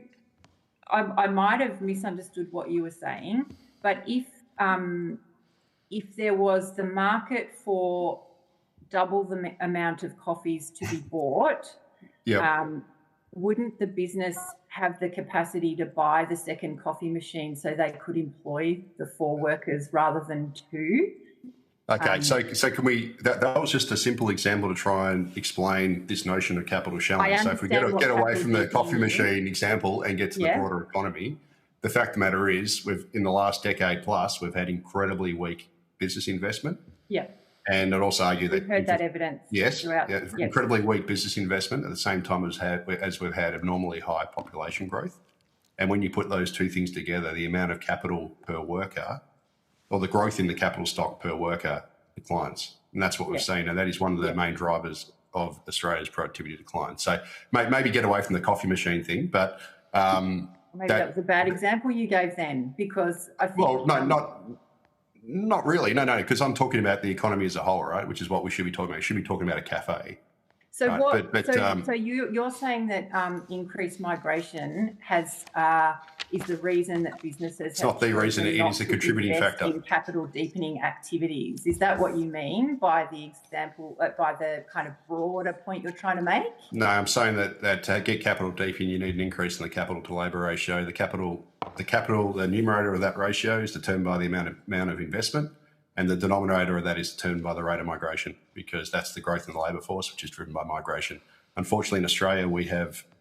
I might have misunderstood what you were saying, but if there was the market for double the amount of coffees to be bought, wouldn't the business have the capacity to buy the second coffee machine so they could employ the 4 workers rather than 2? Okay, so can we? That was just a simple example to try and explain this notion of capital shelling. So if we get away from the coffee machine example and get to the broader economy, the fact of the matter is, in the last decade plus, we've had incredibly weak business investment. Yeah. And I'd also argue that we've heard that evidence. Yes, incredibly weak business investment at the same time as we've had abnormally high population growth. And when you put those two things together, the amount of capital per worker, or the growth in the capital stock per worker, declines. And that's what we've seen. And that is one of the main drivers of Australia's productivity decline. So maybe get away from the coffee machine thing, but maybe that was a bad example you gave then, because I think not really. No, because I'm talking about the economy as a whole, right? Which is what we should be talking about. We should be talking about a cafe. So you're saying that increased migration is the reason that businesses it's not the reason, it is a contributing factor in capital deepening activities. Is that what you mean by the example, by the kind of broader point you're trying to make? No, I'm saying that to get capital deepening, you need an increase in the capital to labour ratio. The numerator of that ratio is determined by the amount of investment, and the denominator of that is determined by the rate of migration, because that's the growth in the labour force, which is driven by migration. Unfortunately, in Australia,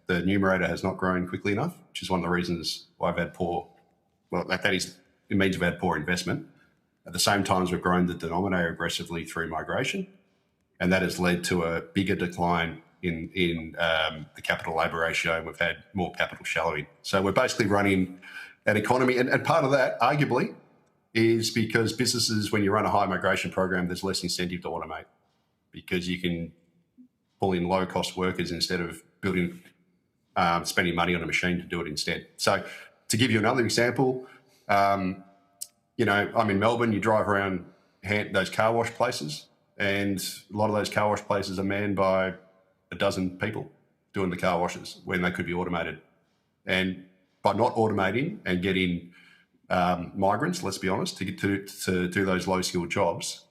the numerator has not grown quickly enough, which is one of the reasons why I've had it means we've had poor investment. At the same time as we've grown the denominator aggressively through migration, and that has led to a bigger decline in the capital labour ratio, and we've had more capital shallowing. So we're basically running an economy, and part of that, arguably, is because businesses, when you run a high migration program, there's less incentive to automate, because you can pull in low-cost workers instead of spending money on a machine to do it instead. So to give you another example, I'm in Melbourne. You drive around those car wash places, and a lot of those car wash places are manned by a dozen people doing the car washes when they could be automated. And by not automating and getting migrants, let's be honest, to do those low-skilled jobs,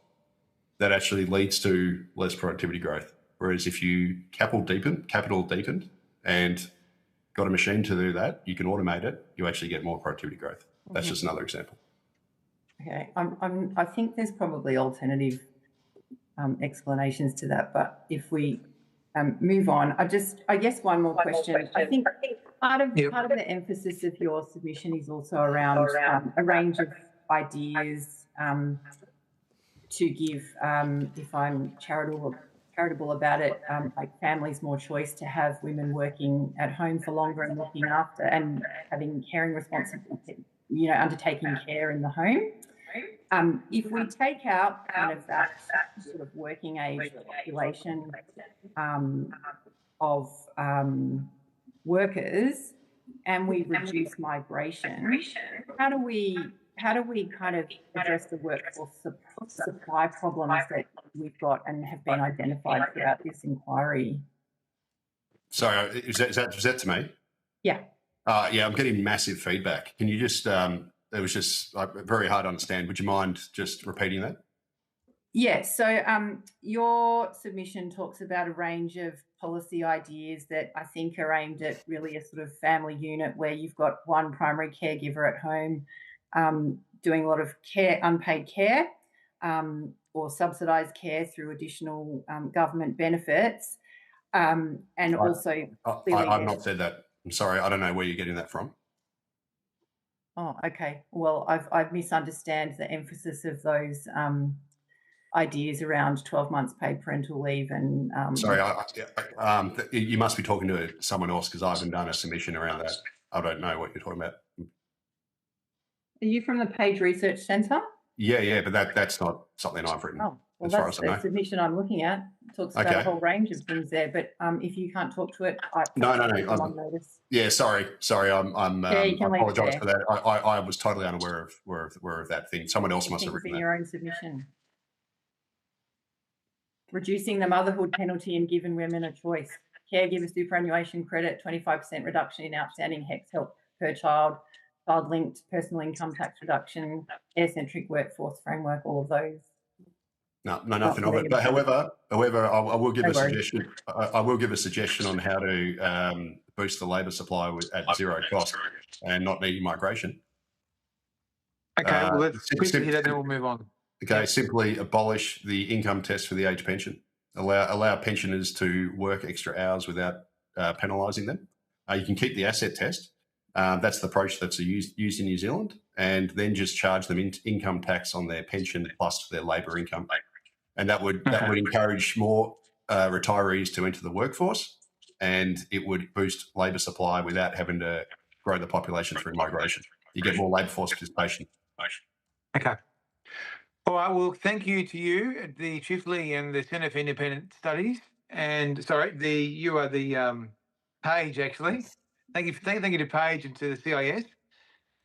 that actually leads to less productivity growth. Whereas if you capital deepened and got a machine to do that, you can automate it, you actually get more productivity growth. That's just another example. Okay, I think there's probably alternative explanations to that, but if we move on, I guess one more question. I think part of the emphasis of your submission is also around a range of ideas to give, if I'm charitable about it, like families more choice to have women working at home for longer and looking after and having caring responsibility, undertaking care in the home. If we take out kind of that sort of working age population of workers, and we reduce migration, how do we kind of address the workforce supply problems that we've got and have been identified throughout this inquiry? Sorry, is that to me? Yeah. Yeah, I'm getting massive feedback. Can you just, it was just very hard to understand. Would you mind just repeating that? Yeah, so your submission talks about a range of policy ideas that I think are aimed at really a sort of family unit where you've got one primary caregiver at home doing a lot of unpaid care or subsidised care through additional government benefits. And also... I've not said that. I'm sorry, I don't know where you're getting that from. Oh, okay. Well, I've misunderstood the emphasis of those ideas around 12 months paid parental leave and... Sorry, you must be talking to someone else, because I haven't done a submission around that. I don't know what you're talking about. Are you from the Page Research Centre? Yeah, but that's not something I've written. Oh, well, that's the submission I'm looking at. It talks about a whole range of things there, but if you can't talk to it, No. on notice. Yeah, sorry. I apologise for that. I was totally unaware of that thing. Someone else must have written that. In your own submission. Reducing the motherhood penalty and giving women a choice. Caregiver superannuation credit, 25% reduction in outstanding HECS help per child, child-linked personal income tax reduction, care-centric workforce framework, all of those. No, nothing of it. But however, I will give a suggestion. I will give a suggestion on how to boost the labour supply at zero cost and not needing migration. Okay, well, let's quickly hear that, then we'll move on. Okay, simply abolish the income test for the age pension. Allow pensioners to work extra hours without penalising them. You can keep the asset test. That's the approach that's used in New Zealand, and then just charge them income tax on their pension plus their labour income. And that would encourage more retirees to enter the workforce, and it would boost labour supply without having to grow the population through migration. You get more labour force participation. Okay. All right, well, thank you to you, the Chifley and the Centre for Independent Studies. And, sorry, you are the Page, actually. Thank you to Page and to the CIS.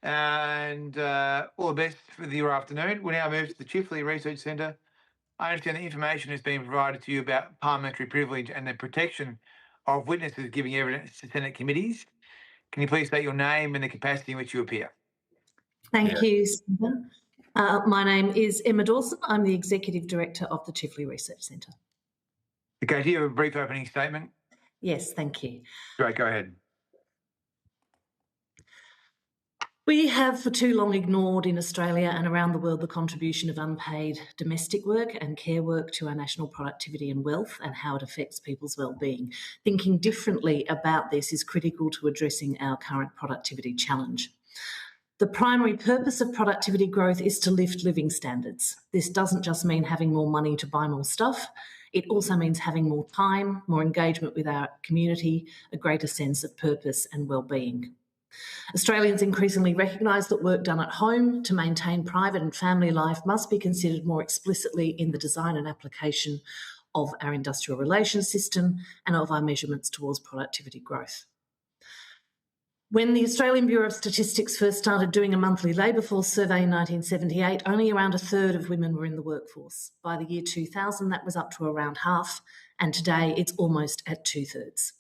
And all the best for your afternoon. We now move to the Chifley Research Centre I understand the information has been provided to you about parliamentary privilege and the protection of witnesses giving evidence to Senate committees. Can you please state your name and the capacity in which you appear? Thank you, Senator. My name is Emma Dawson. I'm the Executive Director of the Chifley Research Centre. Okay, do you have a brief opening statement? Yes, thank you. Great, go ahead. We have for too long ignored in Australia and around the world the contribution of unpaid domestic work and care work to our national productivity and wealth and how it affects people's well-being. Thinking differently about this is critical to addressing our current productivity challenge. The primary purpose of productivity growth is to lift living standards. This doesn't just mean having more money to buy more stuff. It also means having more time, more engagement with our community, a greater sense of purpose and well-being. Australians increasingly recognise that work done at home to maintain private and family life must be considered more explicitly in the design and application of our industrial relations system and of our measurements towards productivity growth. When the Australian Bureau of Statistics first started doing a monthly labour force survey in 1978, only around a third of women were in the workforce. By the year 2000, that was up to around half, and today it's almost at 2/3.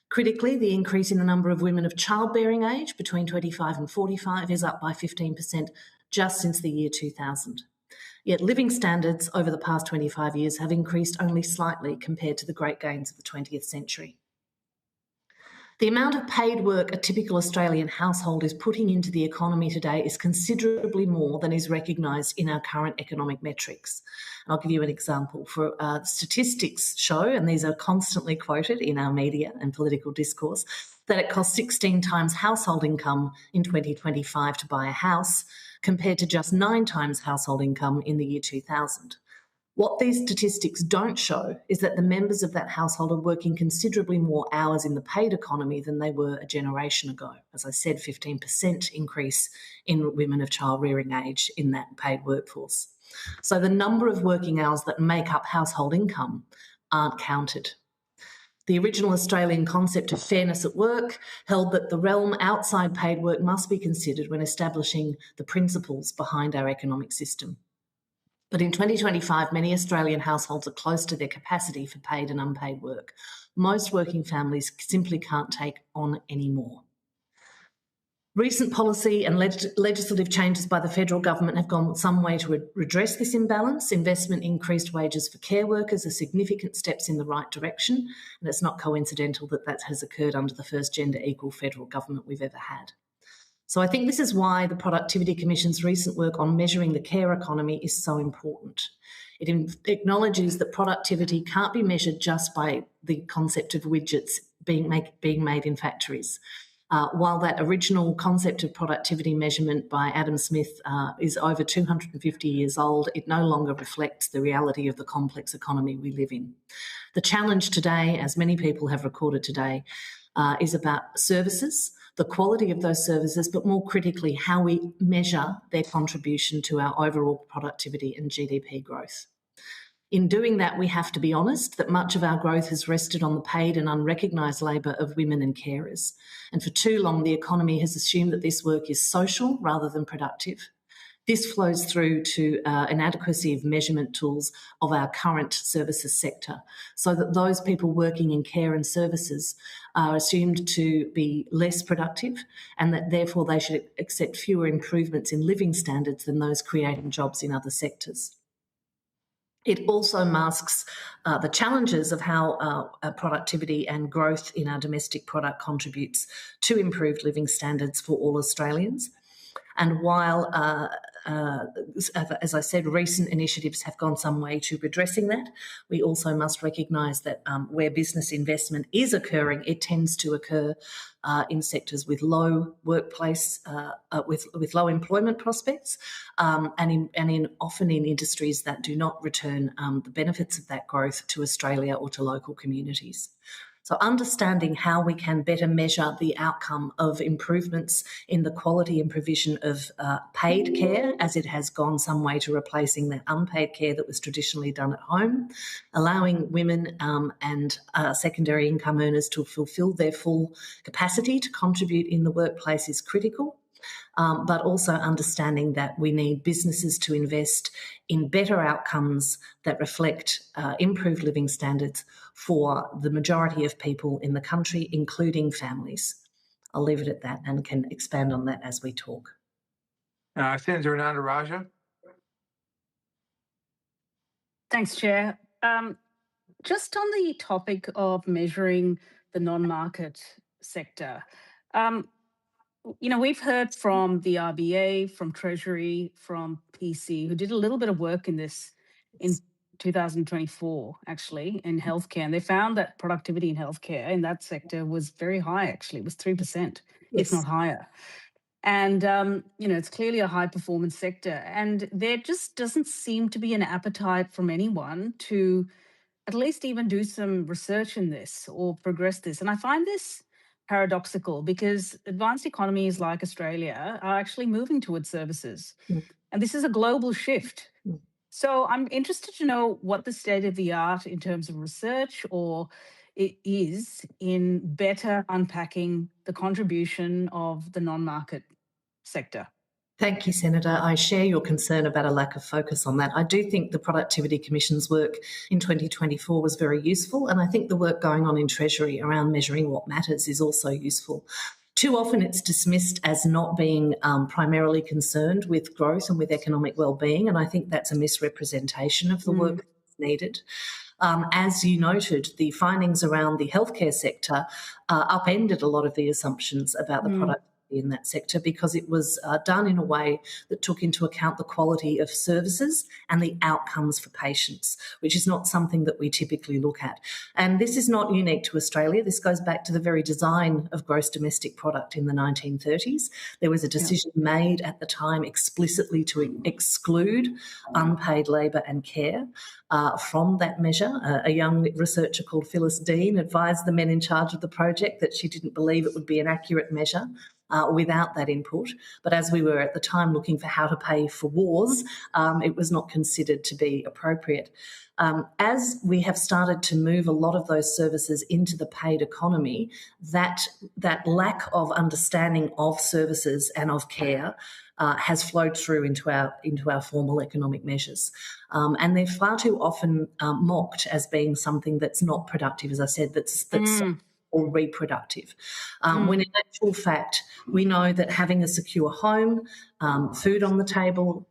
Critically, the increase in the number of women of childbearing age between 25 and 45 is up by 15% just since the year 2000. Yet living standards over the past 25 years have increased only slightly compared to the great gains of the 20th century. The amount of paid work a typical Australian household is putting into the economy today is considerably more than is recognised in our current economic metrics. And I'll give you an example. For statistics show, and these are constantly quoted in our media and political discourse, that it costs 16 times household income in 2025 to buy a house, compared to just 9 times household income in the year 2000. What these statistics don't show is that the members of that household are working considerably more hours in the paid economy than they were a generation ago. As I said, 15% increase in women of child-rearing age in that paid workforce. So the number of working hours that make up household income aren't counted. The original Australian concept of fairness at work held that the realm outside paid work must be considered when establishing the principles behind our economic system. But in 2025, many Australian households are close to their capacity for paid and unpaid work. Most working families simply can't take on any more. Recent policy and legislative changes by the federal government have gone some way to redress this imbalance. Investment in increased wages for care workers are significant steps in the right direction, and it's not coincidental that that has occurred under the first gender equal federal government we've ever had. So I think this is why the Productivity Commission's recent work on measuring the care economy is so important. It acknowledges that productivity can't be measured just by the concept of widgets being made in factories. While that original concept of productivity measurement by Adam Smith is over 250 years old, it no longer reflects the reality of the complex economy we live in. The challenge today, as many people have recorded today, is about services, the quality of those services, but more critically, how we measure their contribution to our overall productivity and GDP growth. In doing that, we have to be honest that much of our growth has rested on the paid and unrecognised labour of women and carers. And for too long, the economy has assumed that this work is social rather than productive. This flows through to inadequacy of measurement tools of our current services sector, so that those people working in care and services are assumed to be less productive and that therefore they should accept fewer improvements in living standards than those creating jobs in other sectors. It also masks the challenges of how productivity and growth in our domestic product contributes to improved living standards for all Australians. And while, as I said, recent initiatives have gone some way to redressing that, we also must recognise that where business investment is occurring, it tends to occur in sectors with low workplace, with low employment prospects, and often in industries that do not return the benefits of that growth to Australia or to local communities. So understanding how we can better measure the outcome of improvements in the quality and provision of paid care, as it has gone some way to replacing that unpaid care that was traditionally done at home, allowing women and secondary income earners to fulfil their full capacity to contribute in the workplace is critical. but also understanding that we need businesses to invest in better outcomes that reflect improved living standards for the majority of people in the country, including families. I'll leave it at that and can expand on that as we talk. Senator Ananda Raja. Thanks, Chair. Just on the topic of measuring the non-market sector, we've heard from the RBA, from Treasury, from PC, who did a little bit of work in this in 2024, actually, in healthcare. And they found that productivity in healthcare in that sector was very high, actually. It was 3%, if not higher. And, it's clearly a high-performance sector. And there just doesn't seem to be an appetite from anyone to at least even do some research in this or progress this. And I find this paradoxical because advanced economies like Australia are actually moving towards services. And this is a global shift. So I'm interested to know what the state of the art in terms of research or it is in better unpacking the contribution of the non-market sector. Thank you, Senator. I share your concern about a lack of focus on that. I do think the Productivity Commission's work in 2024 was very useful, and I think the work going on in Treasury around measuring what matters is also useful. Too often it's dismissed as not being primarily concerned with growth and with economic well-being, and I think that's a misrepresentation of the work that's needed. As you noted, the findings around the healthcare sector upended a lot of the assumptions about the productivity in that sector because it was done in a way that took into account the quality of services and the outcomes for patients, which is not something that we typically look at. And this is not unique to Australia. This goes back to the very design of gross domestic product in the 1930s. There was a decision made at the time explicitly to exclude unpaid labour and care from that measure. A young researcher called Phyllis Dean advised the men in charge of the project that she didn't believe it would be an accurate measure without that input. But as we were at the time looking for how to pay for wars, it was not considered to be appropriate. As we have started to move a lot of those services into the paid economy, that lack of understanding of services and of care has flowed through into our formal economic measures. And they're far too often mocked as being something that's not productive, as I said, that's or reproductive. When in actual fact, we know that having a secure home, food on the table,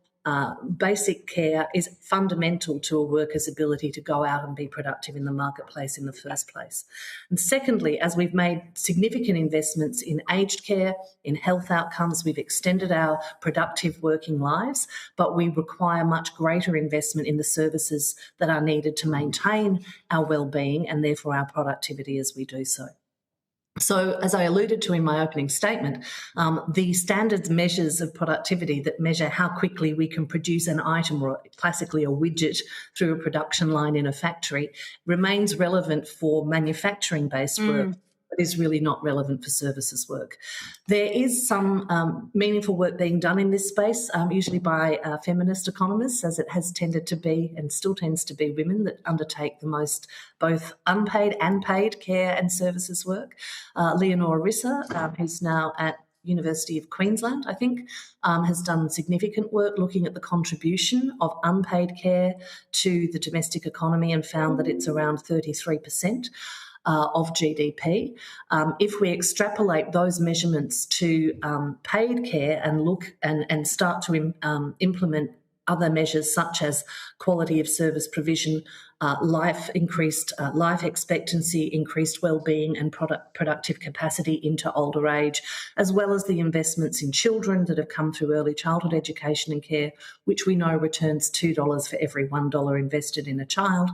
basic care is fundamental to a worker's ability to go out and be productive in the marketplace in the first place. And secondly, as we've made significant investments in aged care, in health outcomes, we've extended our productive working lives, but we require much greater investment in the services that are needed to maintain our well-being and therefore our productivity as we do so. So, as I alluded to in my opening statement, the standards measures of productivity that measure how quickly we can produce an item, or classically a widget, through a production line in a factory, remains relevant for manufacturing-based work, but is really not relevant for services work. There is some meaningful work being done in this space, usually by feminist economists, as it has tended to be and still tends to be women that undertake the most both unpaid and paid care and services work. Leonora Risser, who's now at University of Queensland, I think, has done significant work looking at the contribution of unpaid care to the domestic economy and found that it's around 33%. Of GDP. If we extrapolate those measurements to paid care and look and start to implement other measures such as quality of service provision, increased life expectancy, increased well-being and productive capacity into older age, as well as the investments in children that have come through early childhood education and care, which we know returns $2 for every $1 invested in a child,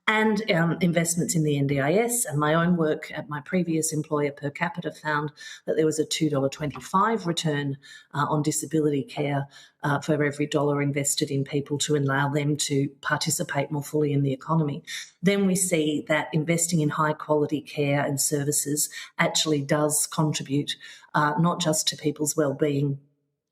and investments in the NDIS. And my own work at my previous employer per capita found that there was a $2.25 return on disability care for every dollar invested in people to allow them to participate more fully in the economy. Then we see that investing in high quality care and services actually does contribute not just to people's well-being.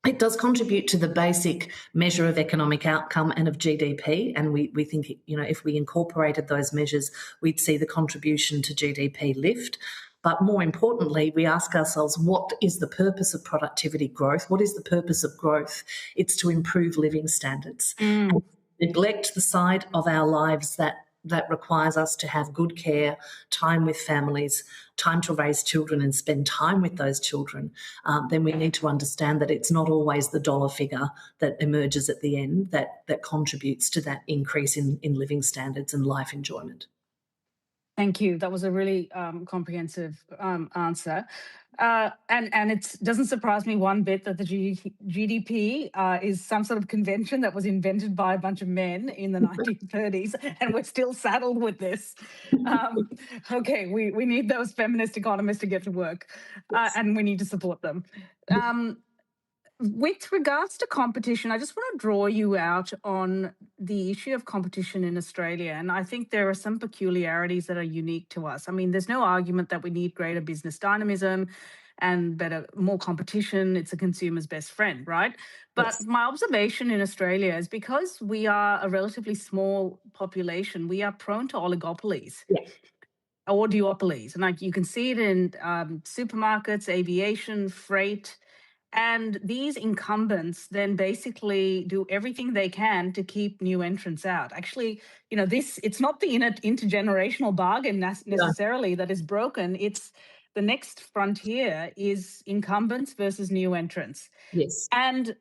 It does contribute to the basic measure of economic outcome and of GDP, and we think, if we incorporated those measures, we'd see the contribution to GDP lift. But more importantly, we ask ourselves, what is the purpose of productivity growth? What is the purpose of growth? It's to improve living standards. And neglect the side of our lives that requires us to have good care, time with families, time to raise children and spend time with those children, then we need to understand that it's not always the dollar figure that emerges at the end that contributes to that increase in living standards and life enjoyment. Thank you. That was a really comprehensive answer. And it doesn't surprise me one bit that the GDP is some sort of convention that was invented by a bunch of men in the 1930s, and we're still saddled with this. Okay, we need those feminist economists to get to work, and we need to support them. With regards to competition, I just want to draw you out on the issue of competition in Australia. And I think there are some peculiarities that are unique to us. I mean, there's no argument that we need greater business dynamism and more competition. It's a consumer's best friend, right? But my observation in Australia is because we are a relatively small population, we are prone to oligopolies. Or duopolies. And like you can see it in supermarkets, aviation, freight. And these incumbents then basically do everything they can to keep new entrants out. Actually, it's not the intergenerational bargain necessarily that is broken. It's the next frontier is incumbents versus new entrants. Yes. And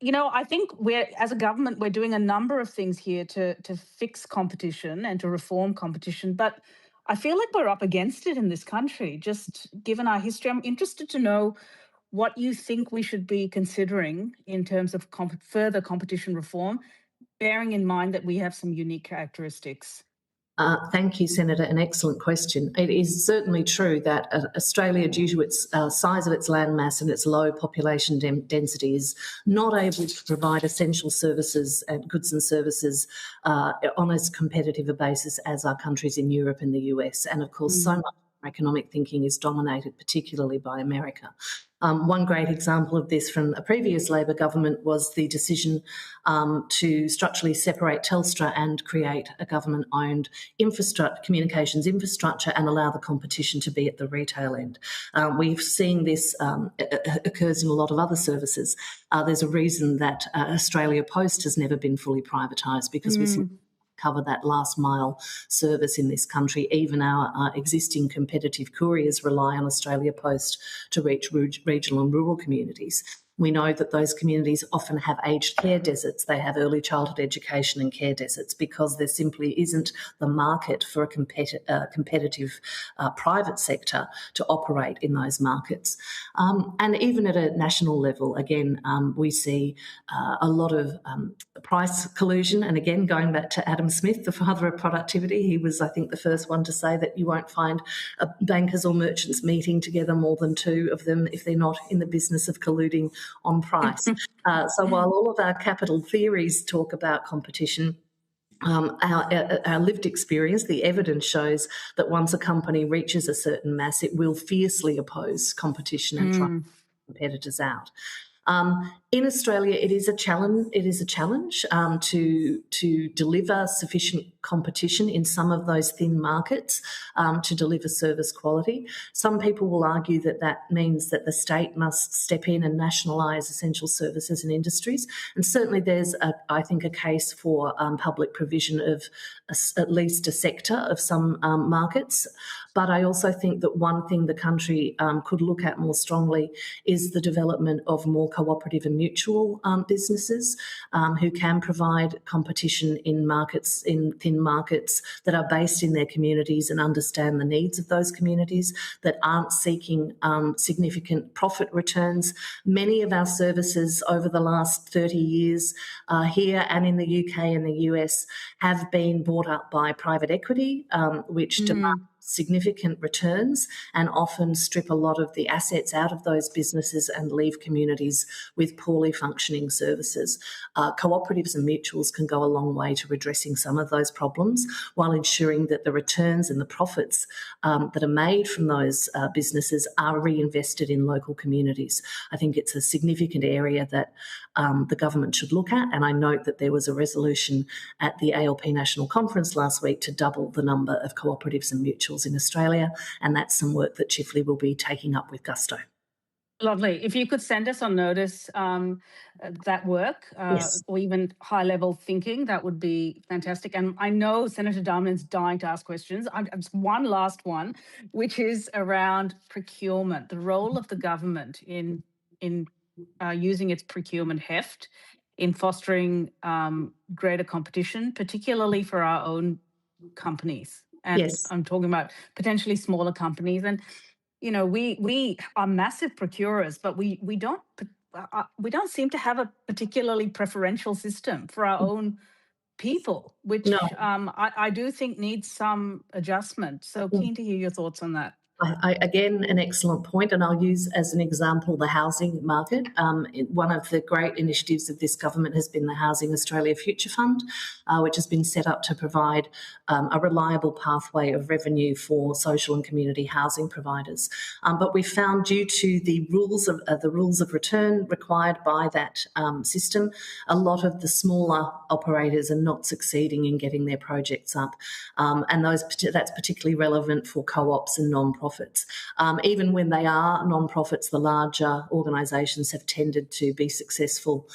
I think as a government, we're doing a number of things here to fix competition and to reform competition. But I feel like we're up against it in this country, just given our history. I'm interested to know what you think we should be considering in terms of further competition reform, bearing in mind that we have some unique characteristics. Thank you, Senator. An excellent question. It is certainly true that Australia, due to its size of its landmass and its low population density, is not able to provide essential services and goods and services on as competitive a basis as our countries in Europe and the US. And of course, so much economic thinking is dominated particularly by America. One great example of this from a previous Labor government was the decision to structurally separate Telstra and create a government-owned communications infrastructure and allow the competition to be at the retail end. We've seen this occurs in a lot of other services. There's a reason that Australia Post has never been fully privatised because we cover that last mile service in this country. Even our existing competitive couriers rely on Australia Post to reach regional and rural communities. We know that those communities often have aged care deserts. They have early childhood education and care deserts because there simply isn't the market for a competitive private sector to operate in those markets. And even at a national level, again, we see a lot of price collusion. And again, going back to Adam Smith, the father of productivity, he was, I think, the first one to say that you won't find bankers or merchants meeting together more than two of them if they're not in the business of colluding on price. So while all of our capital theories talk about competition, our lived experience, the evidence shows that once a company reaches a certain mass, it will fiercely oppose competition and try competitors out. In Australia, it is a challenge. It is a challenge to deliver sufficient competition in some of those thin markets to deliver service quality. Some people will argue that that means that the state must step in and nationalise essential services and industries. And certainly, there's I think a case for public provision of at least a sector of some markets. But I also think that one thing the country could look at more strongly is the development of more cooperative and mutual businesses who can provide competition in markets, in thin markets that are based in their communities and understand the needs of those communities, that aren't seeking significant profit returns. Many of our services over the last 30 years here and in the UK and the US have been bought up by private equity, which demand significant returns and often strip a lot of the assets out of those businesses and leave communities with poorly functioning services. Cooperatives and mutuals can go a long way to redressing some of those problems while ensuring that the returns and the profits that are made from those businesses are reinvested in local communities. I think it's a significant area that the government should look at, and I note that there was a resolution at the ALP National Conference last week to double the number of cooperatives and mutuals officials in Australia, and that's some work that Chifley will be taking up with gusto. Lovely. If you could send us on notice that work, Yes. or even high-level thinking, that would be fantastic. And I know Senator Darmin's dying to ask questions. Just one last one, which is around procurement, the role of the government in using its procurement heft in fostering greater competition, particularly for our own companies. And Yes. I'm talking about potentially smaller companies. And we are massive procurers, but we don't seem to have a particularly preferential system for our own people, which No. I do think needs some adjustment. So keen to hear your thoughts on that. Again, an excellent point, and I'll use as an example the housing market. One of the great initiatives of this government has been the Housing Australia Future Fund, which has been set up to provide a reliable pathway of revenue for social and community housing providers. But we found, due to the rules of return required by that system, a lot of the smaller operators are not succeeding in getting their projects up, and that's particularly relevant for co-ops and non-profits. Even when they are non-profits, the larger organisations have tended to be successful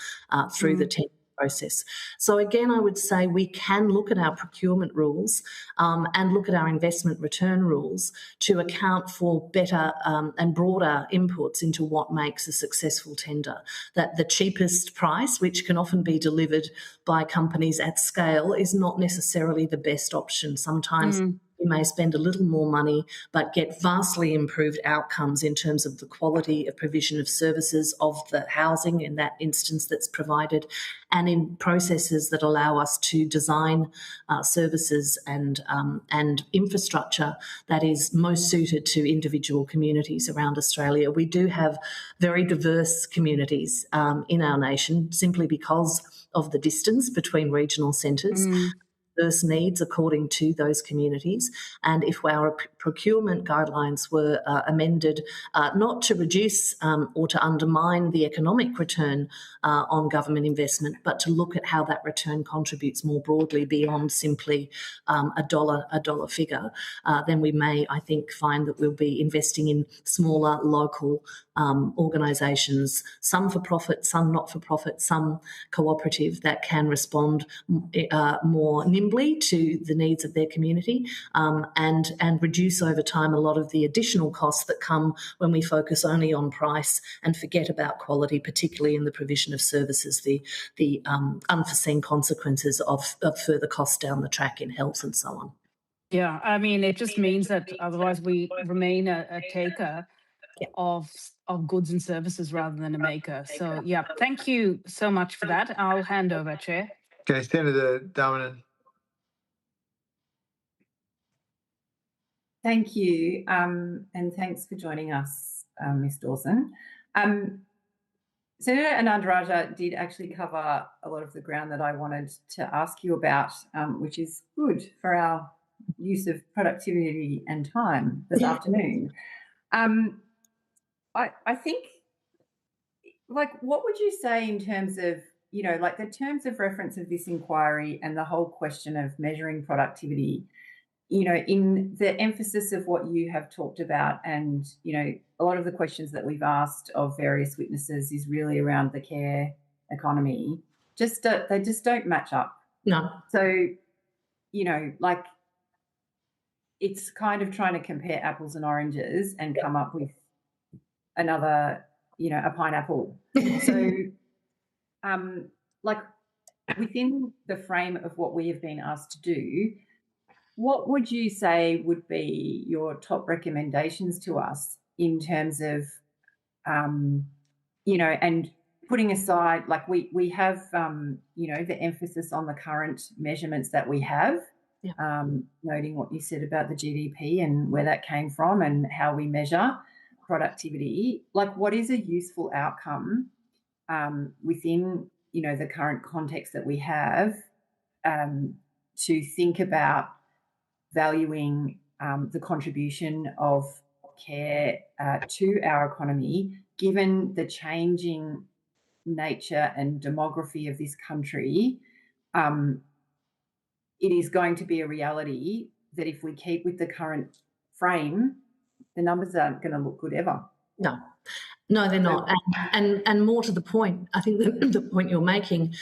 through the tender process. So again, I would say we can look at our procurement rules and look at our investment return rules to account for better and broader inputs into what makes a successful tender. That the cheapest price, which can often be delivered by companies at scale, is not necessarily the best option. Sometimes you may spend a little more money but get vastly improved outcomes in terms of the quality of provision of services of the housing in that instance that's provided, and in processes that allow us to design services and infrastructure that is most suited to individual communities around Australia. We do have very diverse communities in our nation simply because of the distance between regional centres. Diverse needs according to those communities, and if our procurement guidelines were amended not to reduce or to undermine the economic return on government investment, but to look at how that return contributes more broadly beyond simply a dollar figure, then we may, I think, find that we'll be investing in smaller local organisations, some for profit, some not for profit, some cooperative, that can respond more nimbly to the needs of their community and reduce over time a lot of the additional costs that come when we focus only on price and forget about quality, particularly in the provision of services, the unforeseen consequences of further costs down the track in health and so on. Yeah, I mean, it just means that otherwise we remain a taker of goods and services rather than a maker. So, yeah, thank you so much for that. I'll hand over, Chair. Okay, Senator Darmin. Thank you, and thanks for joining us, Ms. Dawson. Senator Anand-Rajah did actually cover a lot of the ground that I wanted to ask you about, which is good for our use of productivity and time this afternoon. I think, what would you say in terms of, the terms of reference of this inquiry and the whole question of measuring productivity, in the emphasis of what you have talked about, and, a lot of the questions that we've asked of various witnesses is really around the care economy. They just don't match up. No. So, it's kind of trying to compare apples and oranges and come up with another, a pineapple. So, within the frame of what we have been asked to do, what would you say would be your top recommendations to us in terms of, and putting aside, we have, the emphasis on the current measurements that we have, noting what you said about the GDP and where that came from and how we measure productivity. What is a useful outcome within, the current context that we have to think about valuing the contribution of care to our economy, given the changing nature and demography of this country? It is going to be a reality that if we keep with the current frame, the numbers aren't going to look good ever. No, they're not. And more to the point, I think the point you're making,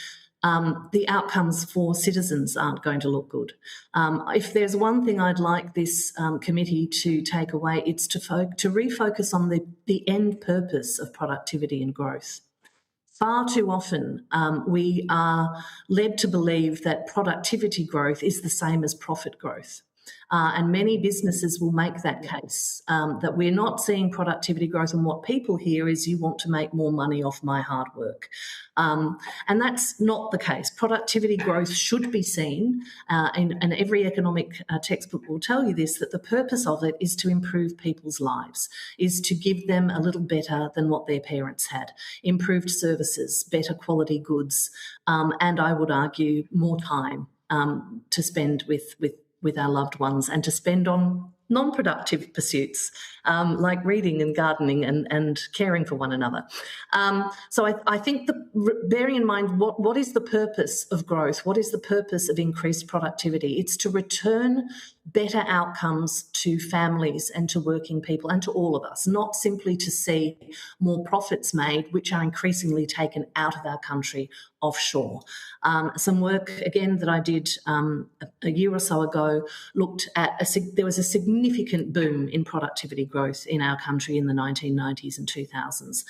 the outcomes for citizens aren't going to look good. If there's one thing I'd like this committee to take away, it's to refocus on the end purpose of productivity and growth. Far too often, we are led to believe that productivity growth is the same as profit growth. And many businesses will make that case, that we're not seeing productivity growth, and what people hear is you want to make more money off my hard work. And that's not the case. Productivity growth should be seen, and every economic textbook will tell you this, that the purpose of it is to improve people's lives, is to give them a little better than what their parents had, improved services, better quality goods, and I would argue more time to spend with our loved ones and to spend on non-productive pursuits like reading and gardening and caring for one another. So I think bearing in mind what is the purpose of growth, what is the purpose of increased productivity, it's to return better outcomes to families and to working people and to all of us, not simply to see more profits made, which are increasingly taken out of our country offshore. Some work, again, that I did a year or so ago looked at, there was a significant boom in productivity growth in our country in the 1990s and 2000s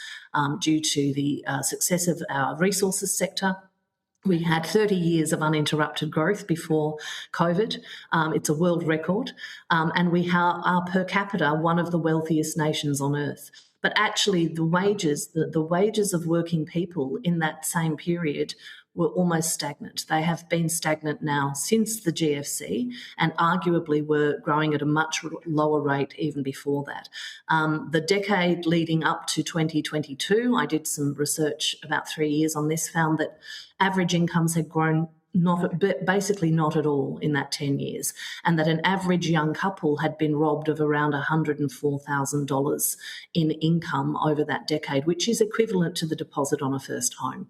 due to the success of our resources sector. We had 30 years of uninterrupted growth before COVID. It's a world record. And we are per capita one of the wealthiest nations on earth. But actually the wages of working people in that same period were almost stagnant. They have been stagnant now since the GFC and arguably were growing at a much lower rate even before that. The decade leading up to 2022, I did some research about 3 years on this, found that average incomes had grown basically not at all in that 10 years, and that an average young couple had been robbed of around $104,000 in income over that decade, which is equivalent to the deposit on a first home.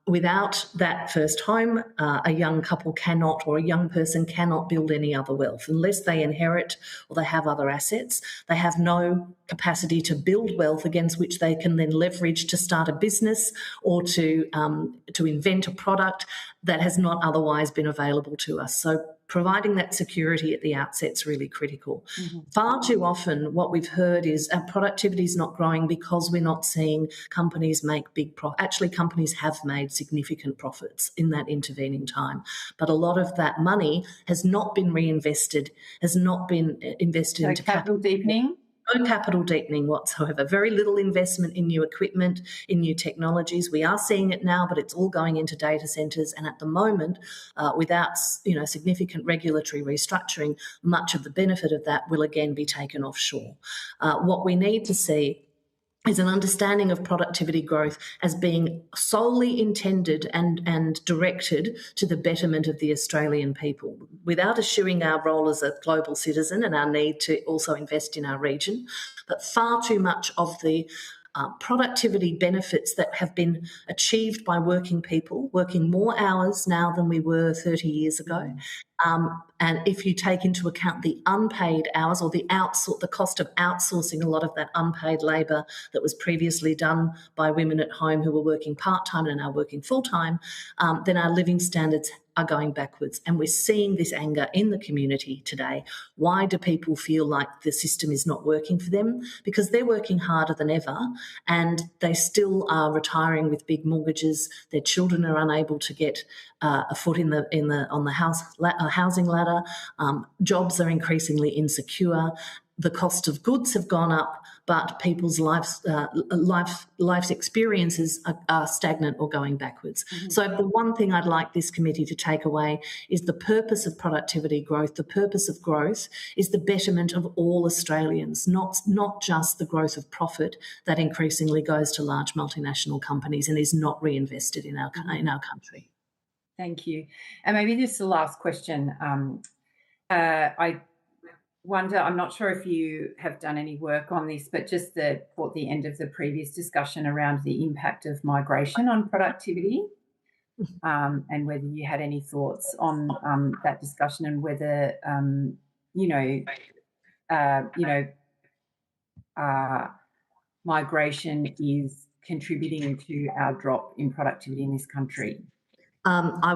Without that first home, a young couple cannot, or a young person cannot build any other wealth. Unless they inherit or they have other assets, they have no capacity to build wealth against which they can then leverage to start a business or to invent a product that has not otherwise been available to us. So providing that security at the outset is really critical. Mm-hmm. Far too often what we've heard is our productivity is not growing because we're not seeing companies make big profits. Actually, companies have made significant profits in that intervening time. But a lot of that money has not been reinvested, has not been invested into capital deepening. No capital deepening whatsoever. Very little investment in new equipment, in new technologies. We are seeing it now, but it's all going into data centres. And at the moment, without significant regulatory restructuring, much of the benefit of that will again be taken offshore. What we need to see is an understanding of productivity growth as being solely intended and directed to the betterment of the Australian people, without eschewing our role as a global citizen and our need to also invest in our region. But far too much of the productivity benefits that have been achieved by working people, working more hours now than we were 30 years ago. And if you take into account the unpaid hours or the cost of outsourcing a lot of that unpaid labour that was previously done by women at home who were working part-time and are now working full-time, then our living standards are going backwards. And we're seeing this anger in the community today. Why do people feel like the system is not working for them? Because they're working harder than ever and they still are retiring with big mortgages. Their children are unable to get a foot on the housing ladder. Jobs are increasingly insecure. The cost of goods have gone up, but people's life's experiences are stagnant or going backwards. Mm-hmm. So the one thing I'd like this committee to take away is the purpose of productivity growth. The purpose of growth is the betterment of all Australians, not just the growth of profit that increasingly goes to large multinational companies and is not reinvested in our country. Thank you. And maybe this is the last question. I wonder, I'm not sure if you have done any work on this, but just caught the end of the previous discussion around the impact of migration on productivity, and whether you had any thoughts on that discussion and whether, migration is contributing to our drop in productivity in this country? I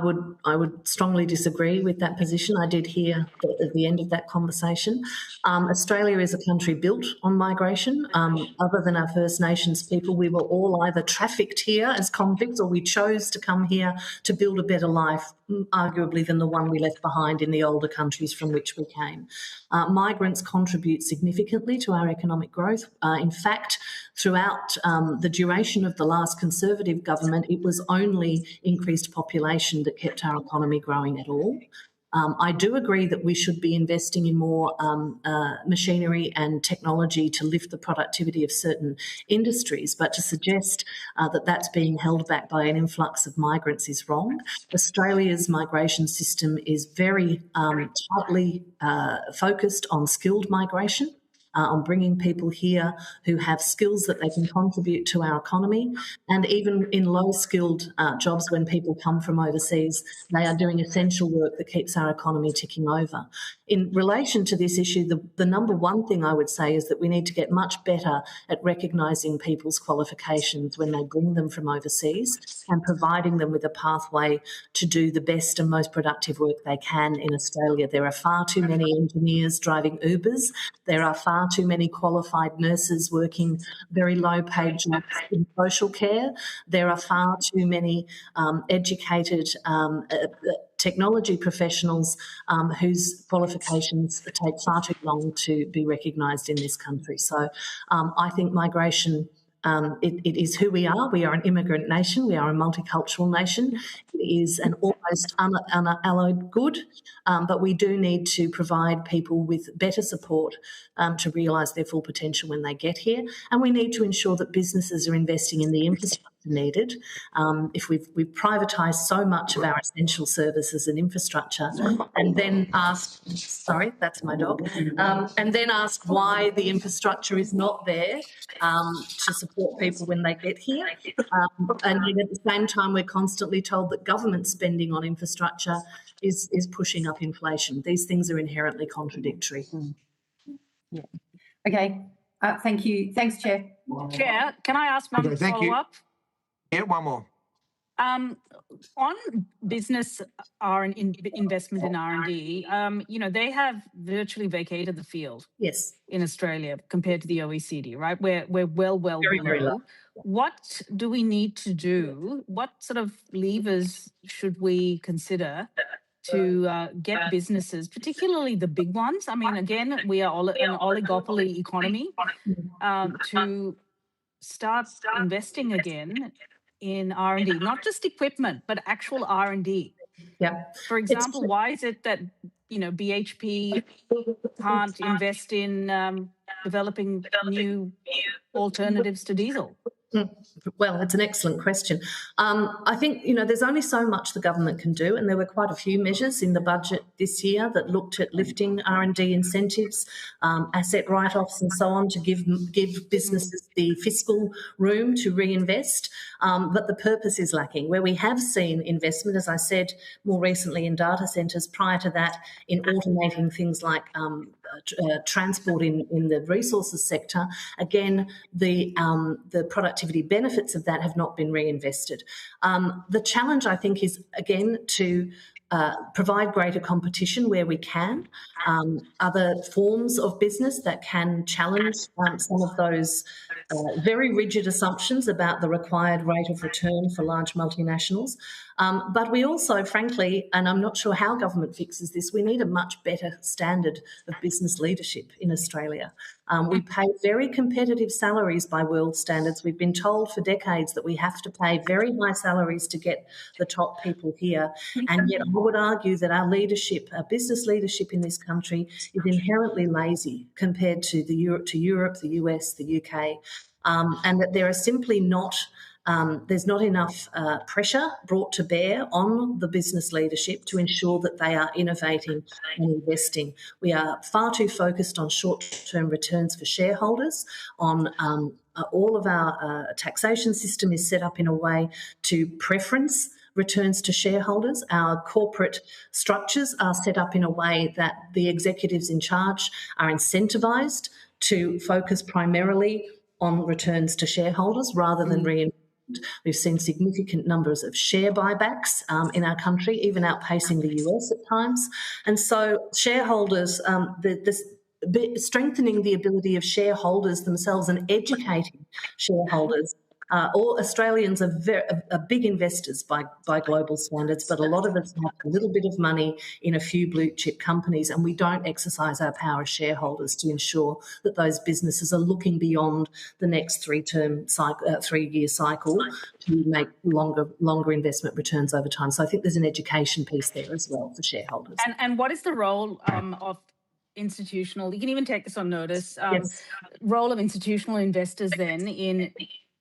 would strongly disagree with that position. I did hear at the end of that conversation. Australia is a country built on migration. Other than our First Nations people, we were all either trafficked here as convicts or we chose to come here to build a better life, arguably than the one we left behind in the older countries from which we came. Migrants contribute significantly to our economic growth. In fact, throughout the duration of the last Conservative government, it was only increased population that kept our economy growing at all. I do agree that we should be investing in more machinery and technology to lift the productivity of certain industries, but to suggest that that's being held back by an influx of migrants is wrong. Australia's migration system is very tightly focused on skilled migration. On bringing people here who have skills that they can contribute to our economy. And even in low-skilled jobs, when people come from overseas, they are doing essential work that keeps our economy ticking over. In relation to this issue, the number one thing I would say is that we need to get much better at recognising people's qualifications when they bring them from overseas and providing them with a pathway to do the best and most productive work they can in Australia. There are far too many engineers driving Ubers. There are far too many qualified nurses working very low-paid jobs in social care. There are far too many educated technology professionals whose qualifications take far too long to be recognised in this country. So I think migration, it is who we are. We are an immigrant nation. We are a multicultural nation. It is an almost unalloyed good, but we do need to provide people with better support to realise their full potential when they get here. And we need to ensure that businesses are investing in the infrastructure needed. If we've privatised so much of our essential services and infrastructure and then ask, sorry, that's my dog, and then ask why the infrastructure is not there to support people when they get here. And yet at the same time, we're constantly told that government spending on infrastructure is pushing up inflation. These things are inherently contradictory. Yeah. Okay. Thank you. Thanks, Chair. Chair, can I ask one follow-up? Yeah, one more. On business investment in R&D, they have virtually vacated the field. Yes. In Australia compared to the OECD, right? We're well very below. low. What do we need to do? What sort of levers should we consider to get businesses, particularly the big ones? I mean, again, we are an oligopoly economy, to start investing again in R&D, not just equipment, but actual R&D. Yeah. For example, why is it that BHP can't invest in developing new alternatives to diesel? Well, it's an excellent question. I think, there's only so much the government can do, and there were quite a few measures in the budget this year that looked at lifting R&D incentives, asset write-offs and so on to give businesses the fiscal room to reinvest, but the purpose is lacking. Where we have seen investment, as I said, more recently in data centres, prior to that in automating things like transport in the resources sector, again, the productivity benefits of that have not been reinvested. The challenge, I think, is, again, to provide greater competition where we can, other forms of business that can challenge some of those very rigid assumptions about the required rate of return for large multinationals. But we also, frankly, and I'm not sure how government fixes this, we need a much better standard of business leadership in Australia. We pay very competitive salaries by world standards. We've been told for decades that we have to pay very high salaries to get the top people here. And yet I would argue that our leadership, our business leadership in this country is inherently lazy compared to Europe, the US, the UK, and that there are simply not there's not enough pressure brought to bear on the business leadership to ensure that they are innovating and investing. We are far too focused on short-term returns for shareholders, on all of our taxation system is set up in a way to preference returns to shareholders. Our corporate structures are set up in a way that the executives in charge are incentivised to focus primarily on returns to shareholders rather than reinvestment. We've seen significant numbers of share buybacks in our country, even outpacing the US at times. And so shareholders, strengthening the ability of shareholders themselves and educating shareholders. All Australians are big investors by global standards, but a lot of us have a little bit of money in a few blue chip companies, and we don't exercise our power as shareholders to ensure that those businesses are looking beyond the next 3-year cycle to make longer investment returns over time. So I think there's an education piece there as well for shareholders. And what is the role of institutional? You can even take this on notice. Yes. Role of institutional investors then in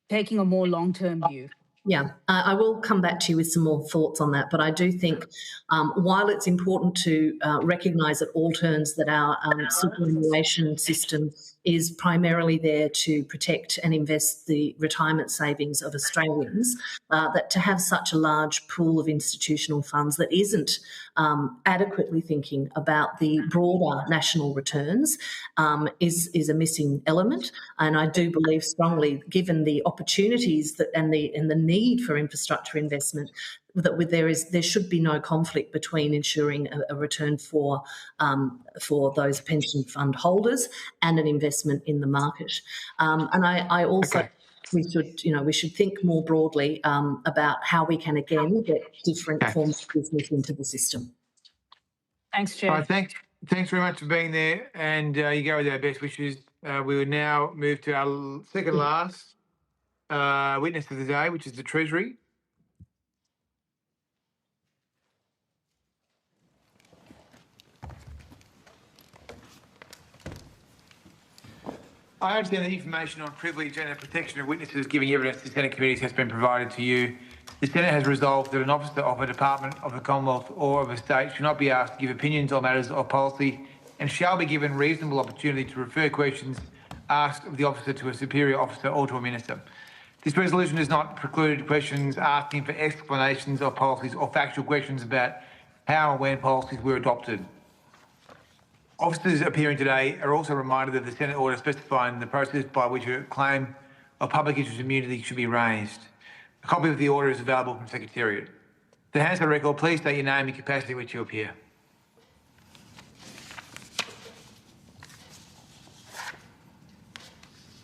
taking a more long-term view? Yeah, I will come back to you with some more thoughts on that, but I do think while it's important to recognise at all turns that our superannuation system is primarily there to protect and invest the retirement savings of Australians, that to have such a large pool of institutional funds that isn't adequately thinking about the broader national returns is a missing element. And I do believe strongly, given the opportunities and the need for infrastructure investment, that there should be no conflict between ensuring a return for those pension fund holders and an investment in the market. And I also. Okay. We should think more broadly about how we can again get different forms of business into the system. Thanks, Chair. All right, thanks very much for being there, and you go with our best wishes. We will now move to our second last witness of the day, which is the Treasury. I understand that information on privilege and the protection of witnesses giving evidence to Senate committees has been provided to you. The Senate has resolved that an officer of a department of the Commonwealth or of a state should not be asked to give opinions on matters of policy and shall be given reasonable opportunity to refer questions asked of the officer to a superior officer or to a minister. This resolution does not preclude questions asking for explanations of policies or factual questions about how and when policies were adopted. Officers appearing today are also reminded of the Senate order specifying the process by which a claim of public interest immunity should be raised. A copy of the order is available from Secretariat. To enhance the record, please state your name and capacity in which you appear.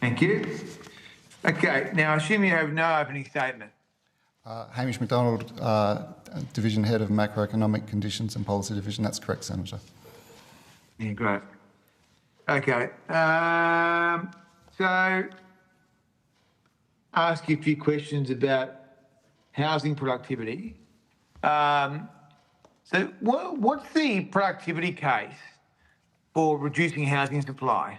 Thank you. Okay, now I assume you have no opening statement. Hamish McDonald, Division Head of Macroeconomic Conditions and Policy Division. That's correct, Senator. Yeah, great. Okay, so I'll ask you a few questions about housing productivity. So what's the productivity case for reducing housing supply?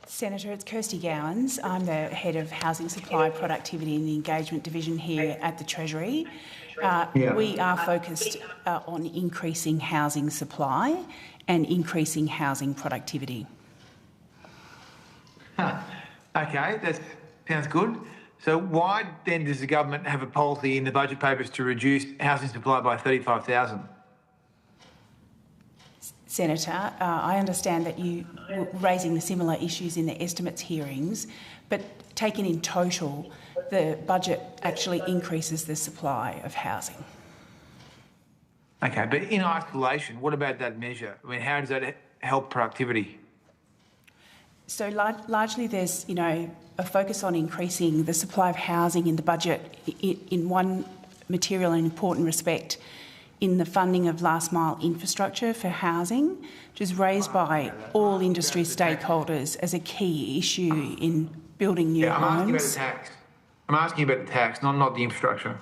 Senator, it's Kirsty Gowans. I'm the Head of Housing Supply, Productivity and the Engagement Division here at the Treasury. We are focused on increasing housing supply and increasing housing productivity. Okay, that sounds good. So why then does the government have a policy in the budget papers to reduce housing supply by 35,000? Senator, I understand that you were raising the similar issues in the estimates hearings, but taken in total, the budget actually increases the supply of housing. Okay, but in isolation, what about that measure? I mean, how does that help productivity? So largely there's, a focus on increasing the supply of housing in the budget in one material and important respect, in the funding of last mile infrastructure for housing, which is raised by all industry stakeholders as a key issue in building new homes. I'm asking about the tax, not the infrastructure.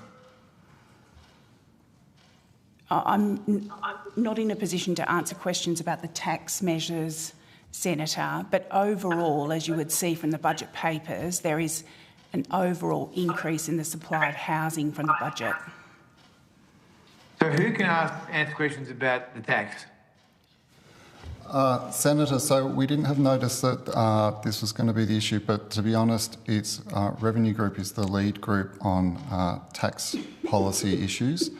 I'm not in a position to answer questions about the tax measures, Senator, but overall, as you would see from the budget papers, there is an overall increase in the supply of housing from the budget. So who can answer questions about the tax? Senator, so we didn't have notice that this was going to be the issue, but to be honest, it's Revenue Group is the lead group on tax policy issues.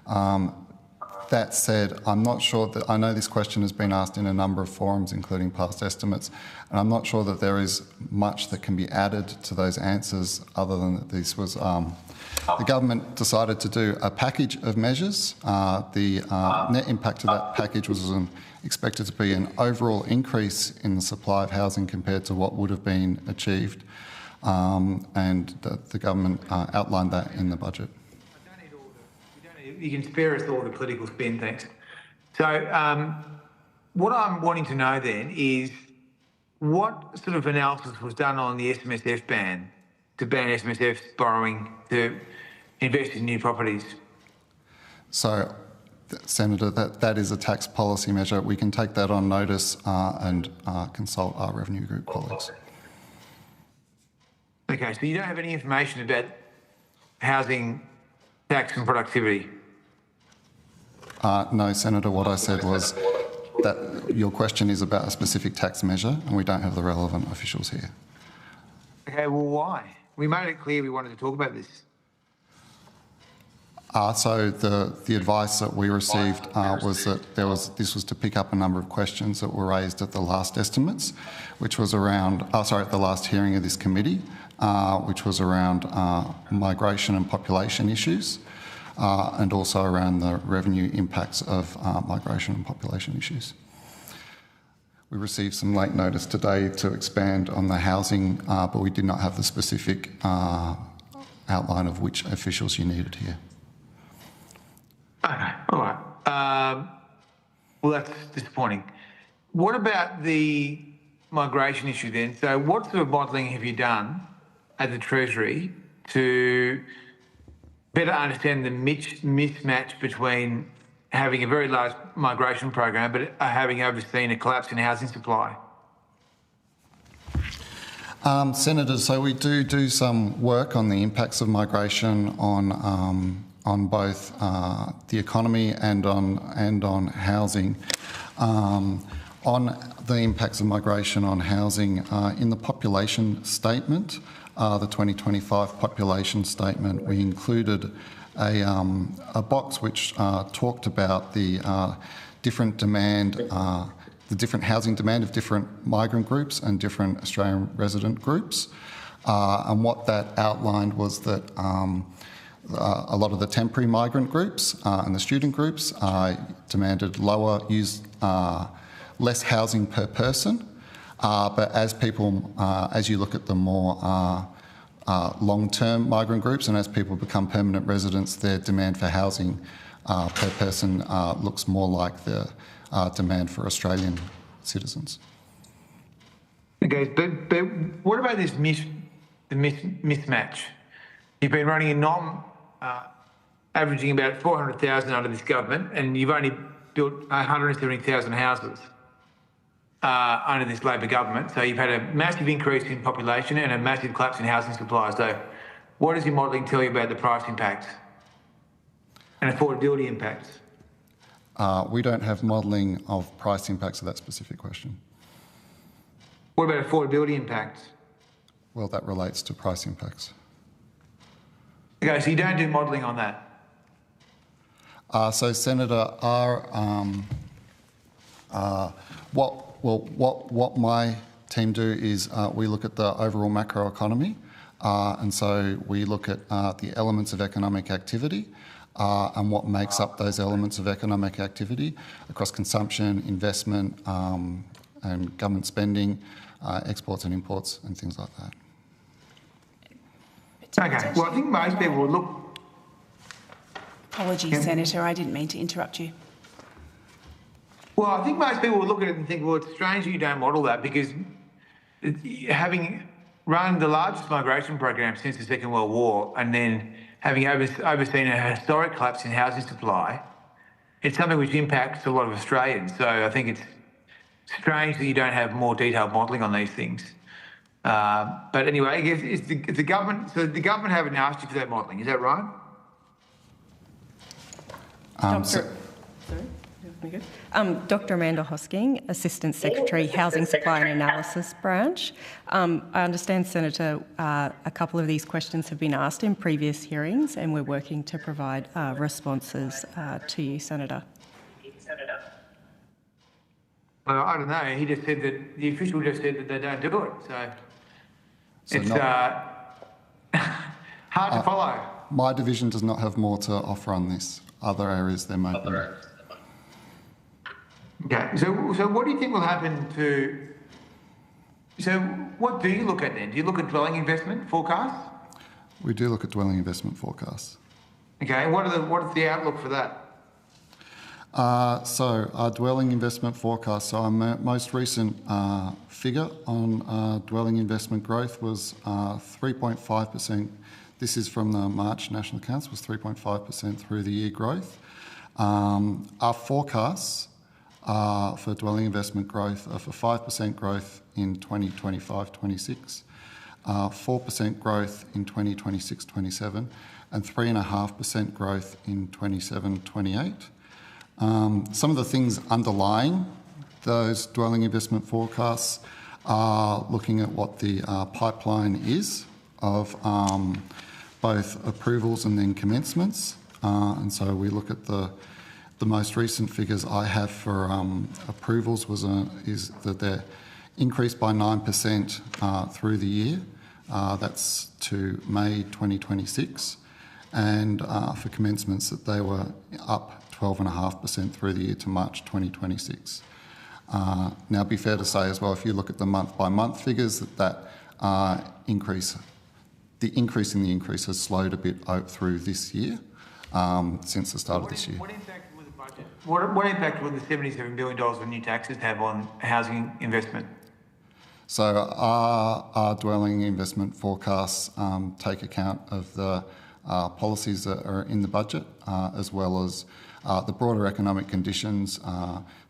That said, I'm not sure that, I know this question has been asked in a number of forums, including past estimates, and I'm not sure that there is much that can be added to those answers other than that this was, the government decided to do a package of measures. The net impact of that package was expected to be an overall increase in the supply of housing compared to what would have been achieved, and the government outlined that in the budget. You can spare us all the political spin, thanks. So what I'm wanting to know then is what sort of analysis was done on the SMSF ban, to ban SMSF's borrowing to invest in new properties? So, Senator, that is a tax policy measure. We can take that on notice and consult our Revenue Group colleagues. Okay, so you don't have any information about housing tax and productivity? No, Senator, what I said was that your question is about a specific tax measure and we don't have the relevant officials here. Okay, well, why? We made it clear we wanted to talk about this. So the advice that we received was that this was to pick up a number of questions that were raised at the last estimates, which was around, at the last hearing of this committee, which was around migration and population issues, and also around the revenue impacts of migration and population issues. We received some late notice today to expand on the housing, but we did not have the specific outline of which officials you needed here. Okay, all right. Well, that's disappointing. What about the migration issue then? So what sort of modelling have you done at the Treasury to better understand the mismatch between having a very large migration program but having overseen a collapse in housing supply? Senator, so we do some work on the impacts of migration on both the economy and on housing. On the impacts of migration on housing, in the population statement, the 2025 population statement, we included a box which talked about the different demand, the different housing demand of different migrant groups and different Australian resident groups. And what that outlined was that a lot of the temporary migrant groups and the student groups demanded less housing per person. But as you look at the more long-term migrant groups and as people become permanent residents, their demand for housing per person looks more like the demand for Australian citizens. Okay, but what about this mismatch? You've been running averaging about 400,000 under this government, and you've only built 170,000 houses under this Labor government. So you've had a massive increase in population and a massive collapse in housing supply. So what does your modelling tell you about the price impacts and affordability impacts? We don't have modelling of price impacts of that specific question. What about affordability impacts? Well, that relates to price impacts. Okay, so you don't do modelling on that? So, Senator, what my team do is we look at the overall macroeconomy, and so we look at the elements of economic activity and what makes up those elements of economic activity across consumption, investment, and government spending, exports and imports, and things like that. Okay, well, I think most people will look... Apologies, Senator, I didn't mean to interrupt you. Well, I think most people will look at it and think, well, it's strange that you don't model that, because having run the largest migration program since the Second World War and then having overseen a historic collapse in housing supply, it's something which impacts a lot of Australians. So I think it's strange that you don't have more detailed modelling on these things. But anyway, I guess it's the government. So the government haven't asked you for that modelling, is that right? Sorry. Dr. Amanda Hosking, Assistant Secretary, Housing Supply and Analysis Branch. I understand, Senator, a couple of these questions have been asked in previous hearings, and we're working to provide responses to you, Senator. Well, I don't know. He just said that the official just said that they don't do it. So it's hard to follow. My division does not have more to offer on this. Other areas there might be. Okay. So what do you think will happen to? So what do you look at then? Do you look at dwelling investment forecasts? We do look at dwelling investment forecasts. Okay. What is the outlook for that? So our dwelling investment forecast, so our most recent figure on dwelling investment growth was 3.5%. This is from the March National Accounts, was 3.5% through the year growth. Our forecasts for dwelling investment growth are for 5% growth in 2025-26, 4% growth in 2026-27, and 3.5% growth in 27-28. Some of the things underlying those dwelling investment forecasts are looking at what the pipeline is of both approvals and then commencements. And so we look at the most recent figures I have for approvals is that they're increased by 9% through the year. That's to May 2026. And for commencements that they were up 12.5% through the year to March 2026. Now, it'd be fair to say as well, if you look at the month-by-month figures, that increase in the increase has slowed a bit through this year, since the start of this year. What impact will the budget? What impact will the $77 billion of new taxes have on housing investment? So our dwelling investment forecasts take account of the policies that are in the budget, as well as the broader economic conditions.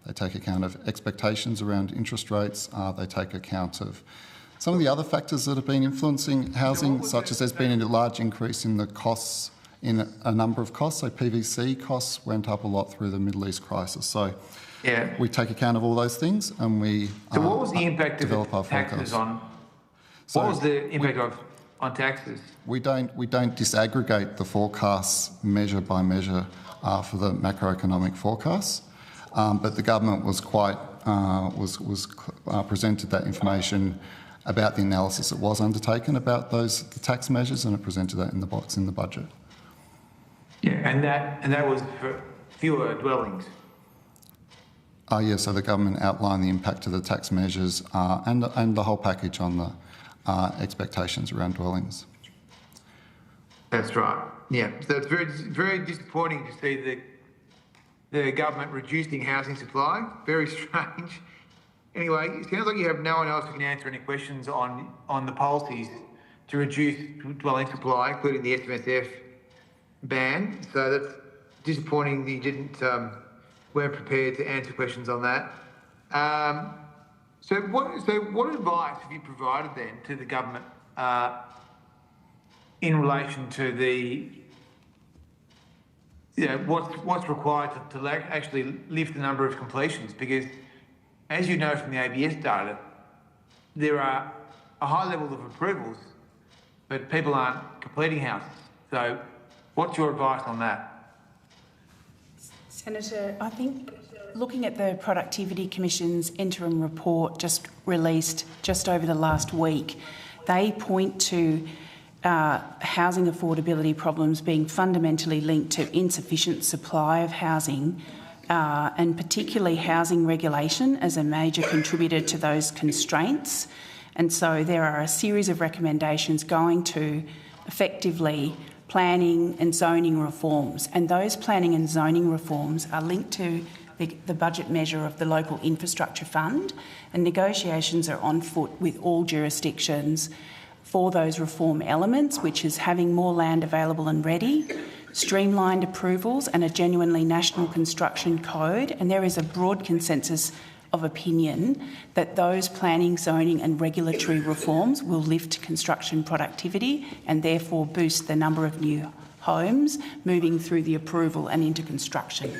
They take account of expectations around interest rates. They take account of some of the other factors that have been influencing housing, such as there's been a large increase in the costs, in a number of costs. So PVC costs went up a lot through the Middle East crisis. So yeah, we take account of all those things, and we So what was the impact of develop our taxes forecasts. on? So what was the impact on taxes? We don't disaggregate the forecasts measure by measure for the macroeconomic forecasts, but the government was quite presented that information about the analysis that was undertaken about the tax measures, and it presented that in the box in the budget. Yeah, and that was for fewer dwellings. Yeah, so the government outlined the impact of the tax measures and the whole package on the expectations around dwellings. That's right. Yeah, so it's very, very disappointing to see the government reducing housing supply. Very strange. Anyway, it sounds like you have no one else who can answer any questions on the policies to reduce dwelling supply, including the SMSF ban. So that's disappointing that you weren't prepared to answer questions on that. So what advice have you provided then to the government in relation to what's required to actually lift the number of completions? Because as you know from the ABS data, there are a high level of approvals, but people aren't completing houses. So what's your advice on that? Senator, I think looking at the Productivity Commission's interim report just released just over the last week, they point to housing affordability problems being fundamentally linked to insufficient supply of housing, and particularly housing regulation as a major contributor to those constraints. And so there are a series of recommendations going to effectively planning and zoning reforms, and those planning and zoning reforms are linked to the budget measure of the Local Infrastructure Fund, and negotiations are on foot with all jurisdictions for those reform elements, which is having more land available and ready, streamlined approvals and a genuinely national construction code. And there is a broad consensus of opinion that those planning, zoning and regulatory reforms will lift construction productivity and therefore boost the number of new homes moving through the approval and into construction.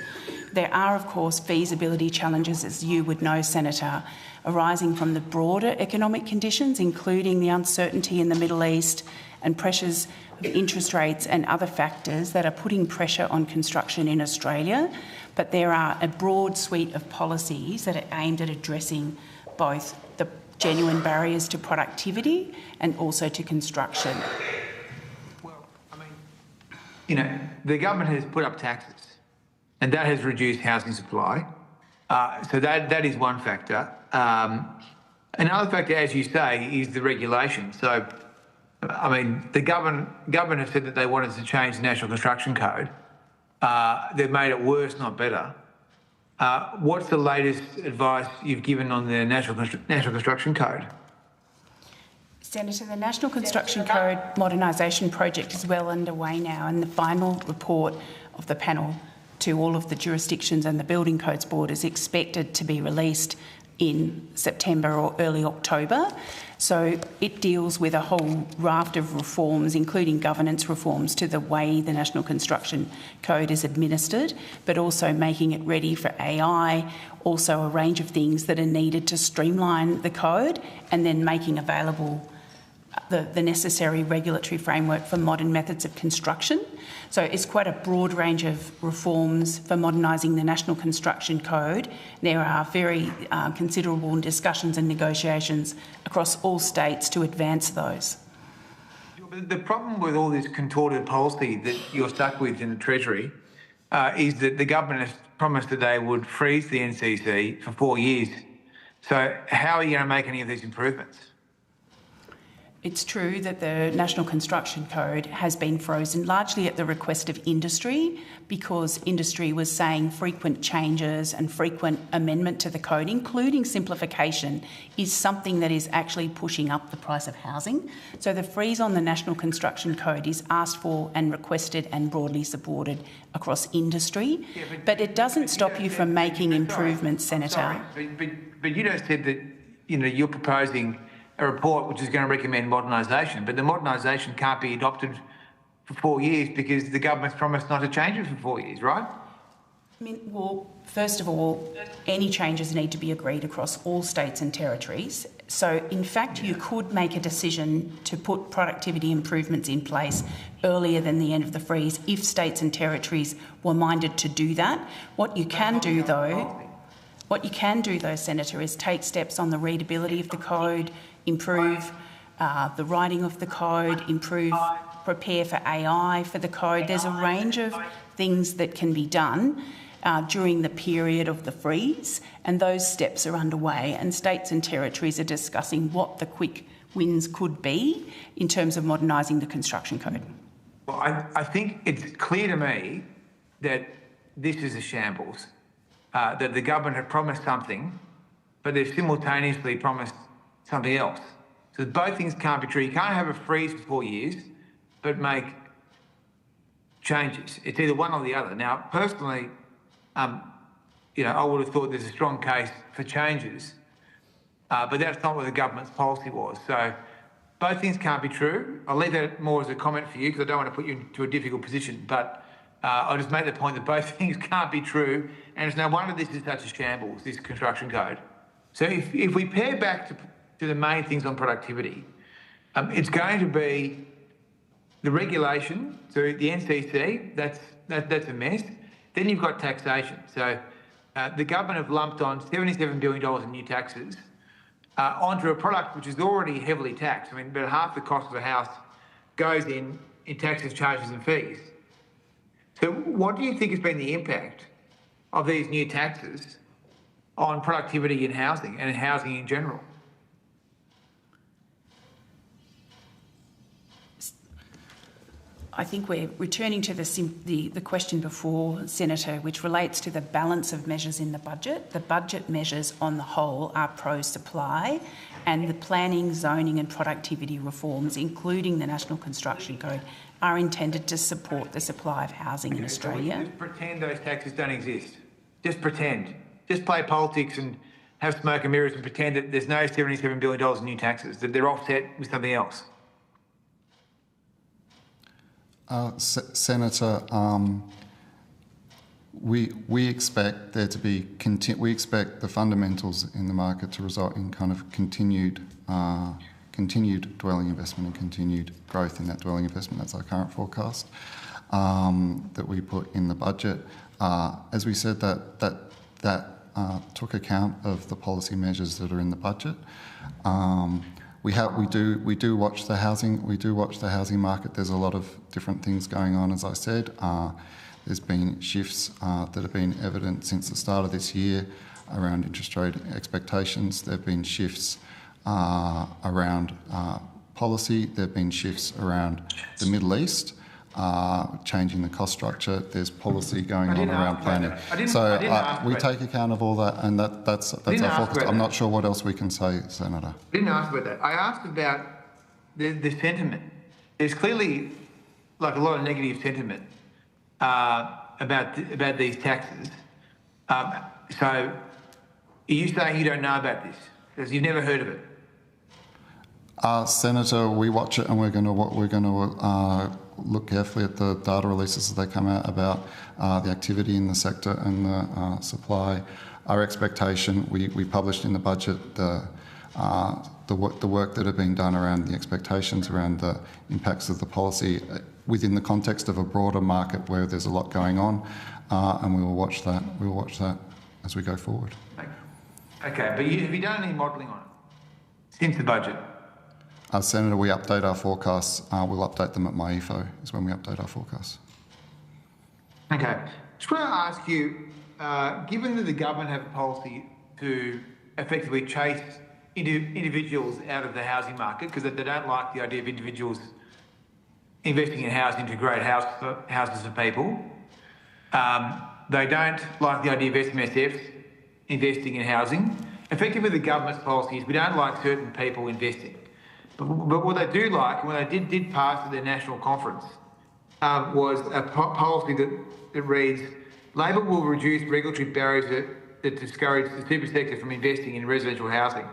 there are, of course, feasibility challenges, as you would know, Senator, arising from the broader economic conditions, including the uncertainty in the Middle East and pressures of interest rates and other factors that are putting pressure on construction in Australia. But there are a broad suite of policies that are aimed at addressing both the genuine barriers to productivity and also to construction. Well, I mean, the government has put up taxes and that has reduced housing supply. So that is one factor. Another factor, as you say, is the regulation. So, I mean, the government has said that they wanted to change the National Construction Code. They've made it worse, not better. What's the latest advice you've given on the National Construction Code? Senator, the National Construction Code modernisation project is well underway now, and the final report of the panel to all of the jurisdictions and the Building Codes Board is expected to be released in September or early October. So it deals with a whole raft of reforms, including governance reforms to the way the National Construction Code is administered, but also making it ready for AI, also a range of things that are needed to streamline the code, and then making available the necessary regulatory framework for modern methods of construction. So it's quite a broad range of reforms for modernising the National Construction Code. There are very considerable discussions and negotiations across all states to advance those. The problem with all this contorted policy that you're stuck with in the Treasury is that the government has promised that they would freeze the NCC for 4 years. So how are you going to make any of these improvements? It's true that the National Construction Code has been frozen largely at the request of industry, because industry was saying frequent changes and frequent amendment to the code, including simplification, is something that is actually pushing up the price of housing. So the freeze on the National Construction Code is asked for and requested and broadly supported across industry. Yeah, but it doesn't stop you from making improvements, Senator. But you just said that you're proposing a report which is going to recommend modernisation, but the modernisation can't be adopted for 4 years because the government's promised not to change it for 4 years, right? I mean, well, first of all, any changes need to be agreed across all states and territories. So, in fact, you could make a decision to put productivity improvements in place earlier than the end of the freeze if states and territories were minded to do that. What you can do, though, Senator, is take steps on the readability of the code, improve the writing of the code, prepare for AI for the code. There's a range of things that can be done during the period of the freeze, and those steps are underway, and states and territories are discussing what the quick wins could be in terms of modernising the construction code. Well, I think it's clear to me that this is a shambles, that the government had promised something, but they've simultaneously promised something else. So both things can't be true. You can't have a freeze for 4 years, but make changes. It's either one or the other. Now, personally, I would have thought there's a strong case for changes, but that's not what the government's policy was. So both things can't be true. I'll leave that more as a comment for you because I don't want to put you into a difficult position, but I'll just make the point that both things can't be true, and it's no wonder this is such a shambles, this construction code. So if we pair back to the main things on productivity, it's going to be the regulation, so the NCC, that's a mess. Then you've got taxation. So the government have lumped on $77 billion in new taxes onto a product which is already heavily taxed. I mean, about half the cost of a house goes in taxes, charges and fees. So what do you think has been the impact of these new taxes on productivity in housing and housing in general? I think we're returning to the question before, Senator, which relates to the balance of measures in the budget. The budget measures on the whole are pro-supply, and the planning, zoning and productivity reforms, including the National Construction Code, are intended to support the supply of housing in Australia. So just pretend those taxes don't exist. Just pretend. Just play politics and have smoke and mirrors and pretend that there's no $77 billion in new taxes, that they're offset with something else. Senator, we expect there to be we expect the fundamentals in the market to result in kind of continued dwelling investment and continued growth in that dwelling investment. That's our current forecast that we put in the budget. As we said, that took account of the policy measures that are in the budget. We do watch the housing market. There's a lot of different things going on, as I said. There's been shifts that have been evident since the start of this year around interest rate expectations. There have been shifts around policy. There have been shifts around the Middle East, changing the cost structure. There's policy going on around planning. We take account of all that, and that's our focus. I'm not sure what else we can say, Senator. I didn't ask about that. I asked about the sentiment. There's clearly like a lot of negative sentiment about these taxes. So are you saying you don't know about this? Because you've never heard of it? Senator, we watch it, and we're going to look carefully at the data releases as they come out about the activity in the sector and the supply. Our expectation, we published in the budget the work that had been done around the expectations around the impacts of the policy within the context of a broader market where there's a lot going on, and we will watch that. We will watch that as we go forward. Okay, but have you done any modelling on it since the budget? Senator, we update our forecasts. We'll update them at MyEFO is when we update our forecasts. Okay. Just want to ask you, given that the government have a policy to effectively chase individuals out of the housing market because they don't like the idea of individuals investing in housing to create houses for people. They don't like the idea of SMSFs investing in housing. Effectively, the government's policy is we don't like certain people investing. But what they do like, and what they did pass at their national conference, was a policy that reads, Labor will reduce regulatory barriers that discourage the super sector from investing in residential housing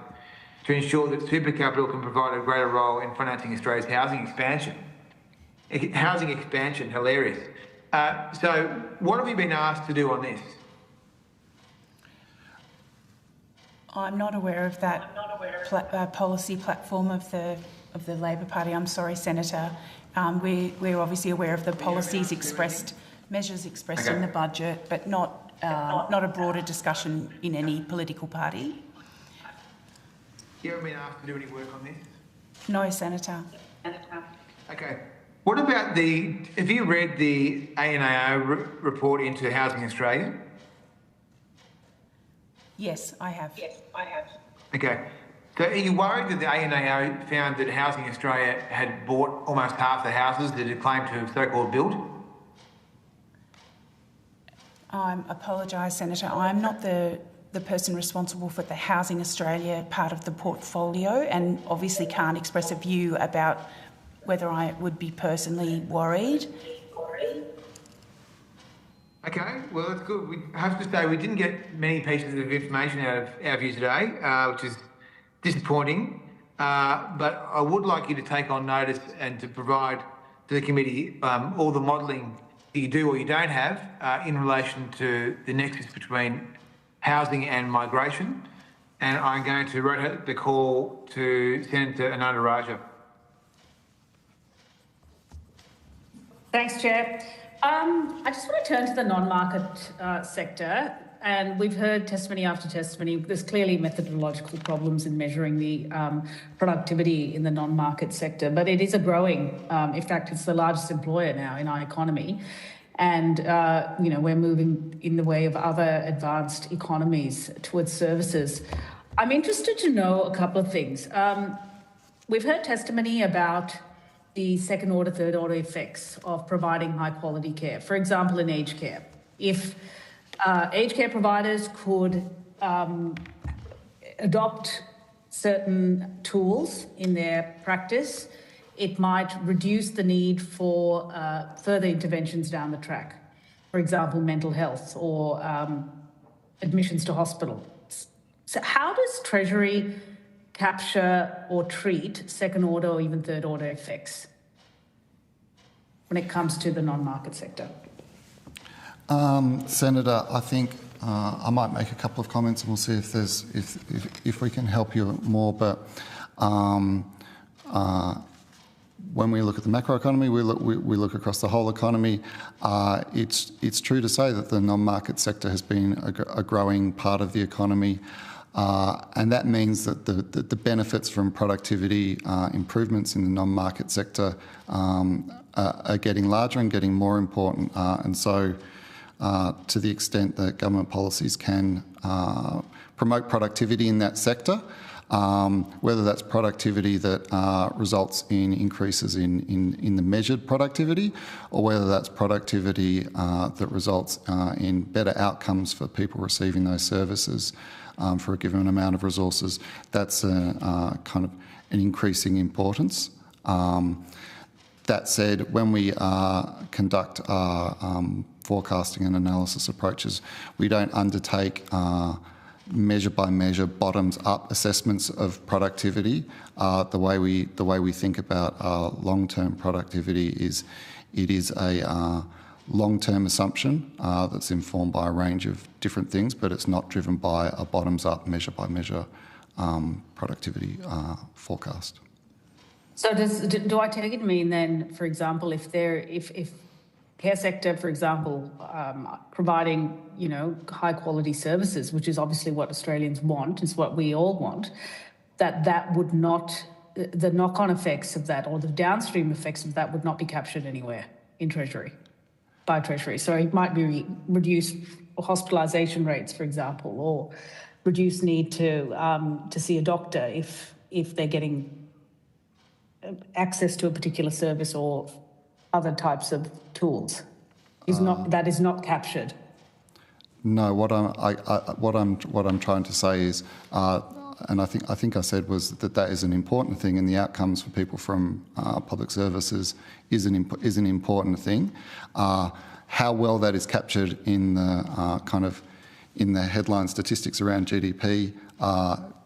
to ensure that super capital can provide a greater role in financing Australia's housing expansion. Housing expansion, hilarious. So what have you been asked to do on this? I'm not aware of that policy platform of the Labor Party. I'm sorry, Senator. We're obviously aware of the policies expressed, measures expressed in the budget, but not a broader discussion in any political party. You haven't been asked to do any work on this? No, Senator. Okay. What about have you read the ANAO report into Housing Australia? Yes, I have. Okay. So are you worried that the ANAO found that Housing Australia had bought almost half the houses that it claimed to have so-called built? I apologise, Senator. I'm not the person responsible for the Housing Australia part of the portfolio and obviously can't express a view about whether I would be personally worried. Okay, well, that's good. I have to say we didn't get many pieces of information out of you today, which is disappointing. But I would like you to take on notice and to provide to the committee all the modelling that you do or you don't have in relation to the nexus between housing and migration. And I'm going to rotate the call to Senator Ananda Raja. Thanks, Chair. I just want to turn to the non-market sector, and we've heard testimony after testimony. There's clearly methodological problems in measuring the productivity in the non-market sector, but it is a growing, in fact, it's the largest employer now in our economy. And, we're moving in the way of other advanced economies towards services. I'm interested to know a couple of things. We've heard testimony about the second order, third order effects of providing high quality care. For example, in aged care. If aged care providers could adopt certain tools in their practice, it might reduce the need for further interventions down the track. For example, mental health or admissions to hospital. So how does Treasury capture or treat second order or even third order effects when it comes to the non-market sector? Senator, I think I might make a couple of comments and we'll see if we can help you more. But when we look at the macroeconomy, we look across the whole economy. It's true to say that the non-market sector has been a growing part of the economy, and that means that the benefits from productivity improvements in the non-market sector are getting larger and getting more important. And so, to the extent that government policies can promote productivity in that sector, whether that's productivity that results in increases in the measured productivity, or whether that's productivity that results in better outcomes for people receiving those services for a given amount of resources, that's kind of an increasing importance. That said, when we conduct our forecasting and analysis approaches, we don't undertake measure by measure bottoms up assessments of productivity. The way we think about long-term productivity is it is a long-term assumption that's informed by a range of different things, but it's not driven by a bottoms up measure by measure productivity forecast. So do I take it to mean then, for example, if care sector, for example, providing, high quality services, which is obviously what Australians want, is what we all want, that would not, the knock-on effects of that or the downstream effects of that would not be captured anywhere in Treasury, by Treasury. So it might be reduced hospitalisation rates, for example, or reduced need to see a doctor if they're getting access to a particular service or other types of tools. That is not captured. No, what I'm trying to say is, and I think I said was that is an important thing, and the outcomes for people from public services is an important thing. How well that is captured in the in the headline statistics around GDP.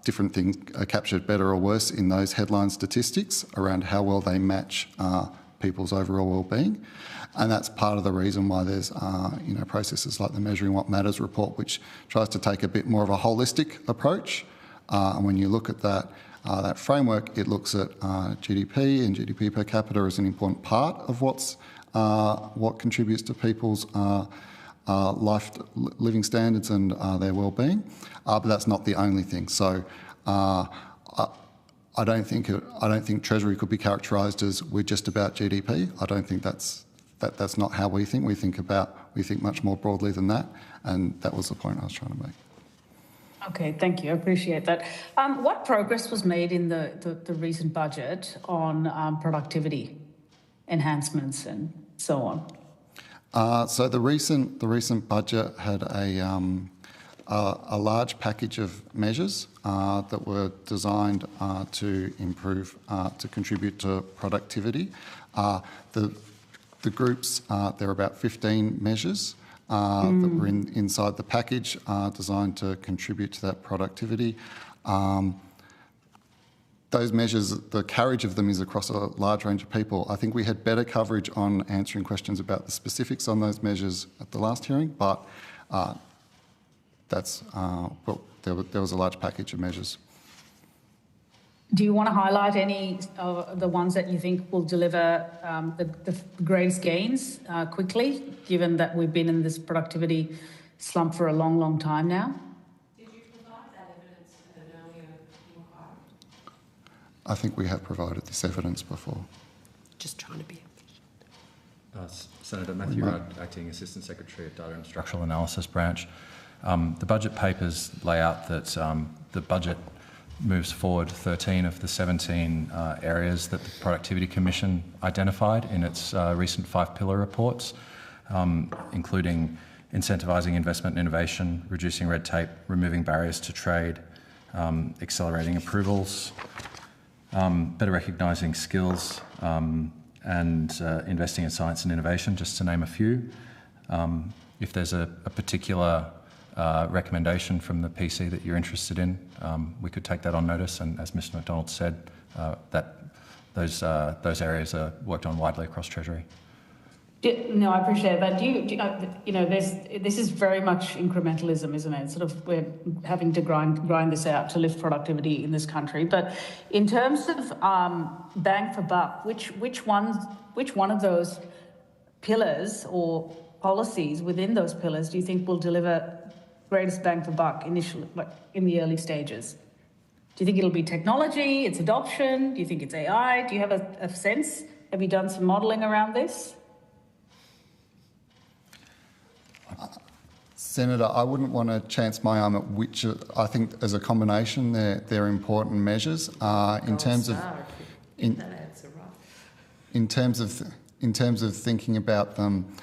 Different things are captured better or worse in those headline statistics around how well they match people's overall well-being, and that's part of the reason why there's processes like the Measuring What Matters report, which tries to take a bit more of a holistic approach. And when you look at that framework, it looks at GDP and GDP per capita as an important part of what contributes to people's living standards and their well-being, but that's not the only thing. So I don't think Treasury could be characterised as we're just about GDP. I don't think that's not how we think. We think much more broadly than that, and that was the point I was trying to make. Okay, thank you. I appreciate that. What progress was made in the recent budget on productivity enhancements and so on? So the recent budget had a large package of measures that were designed to improve, to contribute to productivity. The groups, there are about 15 measures that were inside the package designed to contribute to that productivity. Those measures, the carriage of them is across a large range of people. I think we had better coverage on answering questions about the specifics on those measures at the last hearing, but there was a large package of measures. Do you want to highlight any of the ones that you think will deliver the greatest gains quickly, given that we've been in this productivity slump for a long, long time now? Did you provide that evidence at an earlier inquiry? I think we have provided this evidence before. Just trying to be efficient. Senator Matthew Rudd, Acting Assistant Secretary at Data and Structural Analysis Branch. The budget papers lay out that the budget moves forward 13 of the 17 areas that the Productivity Commission identified in its recent 5-pillar reports, including incentivising investment and innovation, reducing red tape, removing barriers to trade, accelerating approvals, better recognising skills, and investing in science and innovation, just to name a few. If there's a particular recommendation from the PC that you're interested in, we could take that on notice, and as Mr McDonald said, that those areas are worked on widely across Treasury. No, I appreciate that. This is very much incrementalism, isn't it? Sort of we're having to grind this out to lift productivity in this country. But in terms of bang for buck, which one of those pillars or policies within those pillars do you think will deliver greatest bang for buck initially, like in the early stages? Do you think it'll be technology, its adoption? Do you think it's AI? Do you have a sense? Have you done some modelling around this? Senator, I wouldn't want to chance my arm at which. I think as a combination, they're important measures. In terms of thinking about them,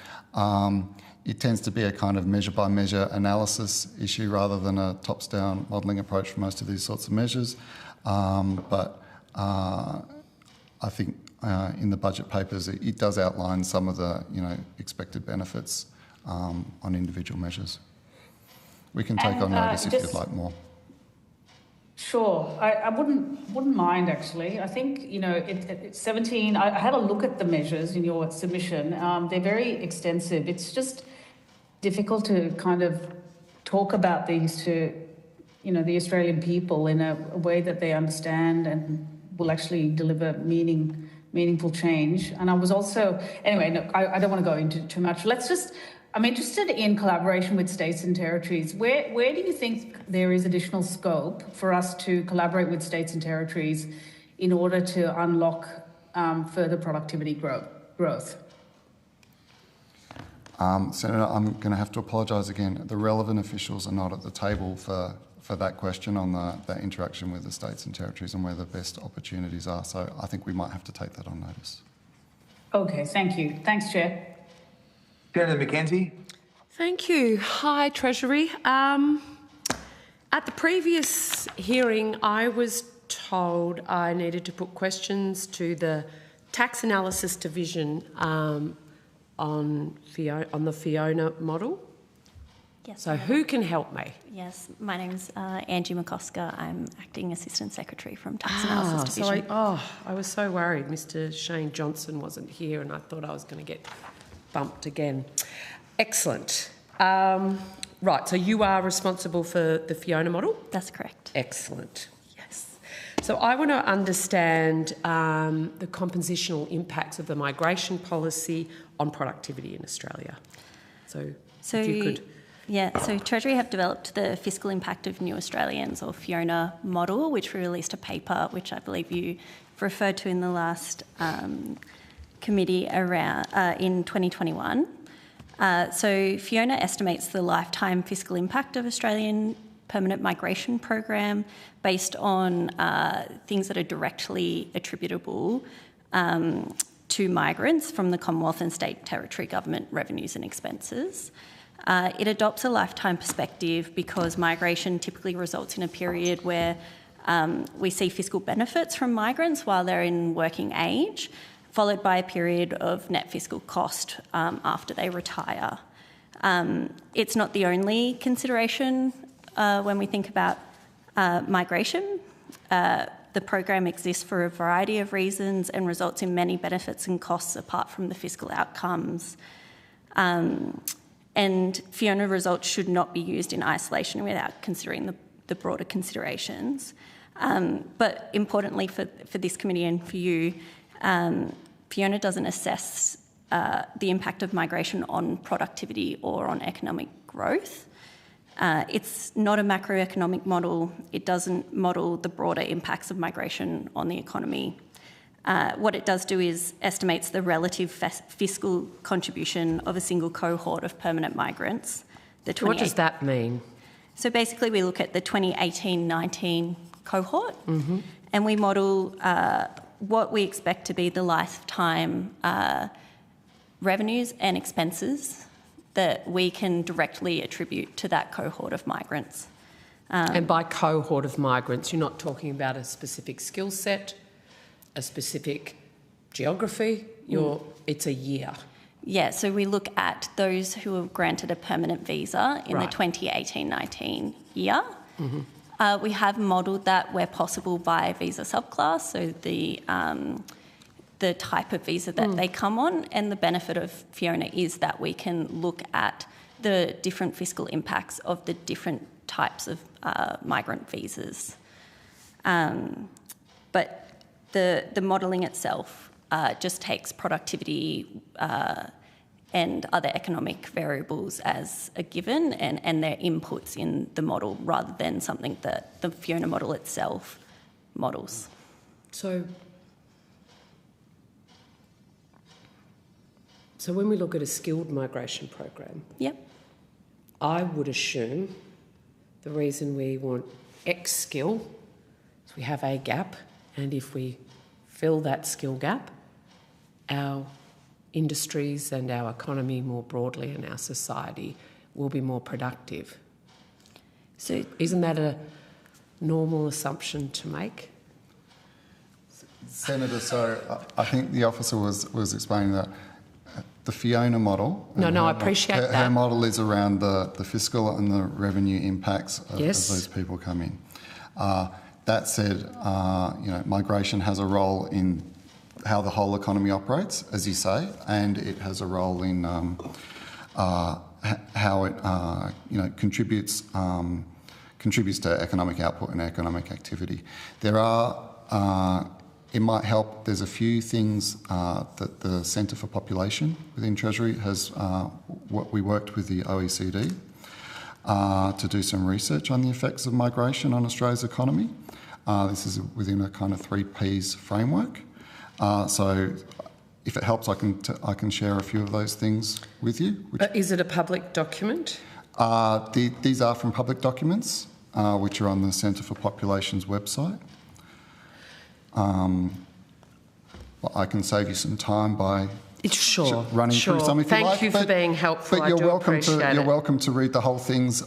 it tends to be a kind of measure-by-measure analysis issue rather than a tops-down modelling approach for most of these sorts of measures. But I think in the budget papers, it does outline some of the expected benefits on individual measures. We can take on notice if you'd like more. Sure, I wouldn't mind actually. I think it's 17. I had a look at the measures in your submission. They're very extensive. It's just difficult to kind of talk about these to the Australian people in a way that they understand and will actually deliver meaningful change. And I was also anyway. I don't want to go into too much. I'm interested in collaboration with states and territories. Where do you think there is additional scope for us to collaborate with states and territories in order to unlock further productivity growth? Senator, I'm going to have to apologise again. The relevant officials are not at the table for that question on that interaction with the states and territories and where the best opportunities are. So I think we might have to take that on notice. Okay, thank you. Thanks, Chair. Senator McKenzie. Thank you. Hi, Treasury. At the previous hearing, I was told I needed to put questions to the Tax Analysis Division on the Fiona model. Yes. So who can help me? Yes, my name's Angie McCosker. I'm Acting Assistant Secretary from Tax Analysis Division. I was so worried Mr Shane Johnson wasn't here and I thought I was going to get bumped again. Excellent. Right, so you are responsible for the Fiona model? That's correct. Excellent. Yes. So I want to understand the compositional impacts of the migration policy on productivity in Australia. So if you could... Yeah, so Treasury have developed the Fiscal Impact of New Australians, or Fiona model, which we released a paper, which I believe you referred to in the last committee around in 2021. So Fiona estimates the lifetime fiscal impact of Australian permanent migration program based on things that are directly attributable to migrants from the Commonwealth and State Territory Government revenues and expenses. It adopts a lifetime perspective because migration typically results in a period where we see fiscal benefits from migrants while they're in working age, followed by a period of net fiscal cost after they retire. It's not the only consideration when we think about migration. The program exists for a variety of reasons and results in many benefits and costs apart from the fiscal outcomes. And Fiona results should not be used in isolation without considering the broader considerations. But importantly for this committee and for you, Fiona doesn't assess the impact of migration on productivity or on economic growth. It's not a macroeconomic model. It doesn't model the broader impacts of migration on the economy. What it does do is estimates the relative fiscal contribution of a single cohort of permanent migrants. What does that mean? So basically we look at the 2018-19 cohort and we model what we expect to be the lifetime revenues and expenses that we can directly attribute to that cohort of migrants. And by cohort of migrants, you're not talking about a specific skill set, a specific geography, it's a year. Yeah, so we look at those who were granted a permanent visa in the 2018-19 year. We have modelled that where possible by visa subclass, so the the type of visa that they come on, and the benefit of Fiona is that we can look at the different fiscal impacts of the different types of migrant visas. But the modelling itself just takes productivity and other economic variables as a given and their inputs in the model rather than something that the Fiona model itself models. So when we look at a skilled migration program, I would assume the reason we want X skill is we have a gap, and if we fill that skill gap, our industries and our economy more broadly and our society will be more productive. So isn't that a normal assumption to make? Senator, so I think the officer was explaining that the Fiona model... No, I appreciate that. Her model is around the fiscal and the revenue impacts of those people come in. That said, migration has a role in how the whole economy operates, as you say, and it has a role in how it contributes to economic output and economic activity. There are... it might help. There's a few things that the Centre for Population within Treasury has. We worked with the OECD to do some research on the effects of migration on Australia's economy. This is within a kind of 3 Ps framework. So, if it helps, I can share a few of those things with you. Is it a public document? These are from public documents, which are on the Centre for Population's website. I can save you some time by running through some if you like. Thank you for being helpful. But you're welcome to read the whole things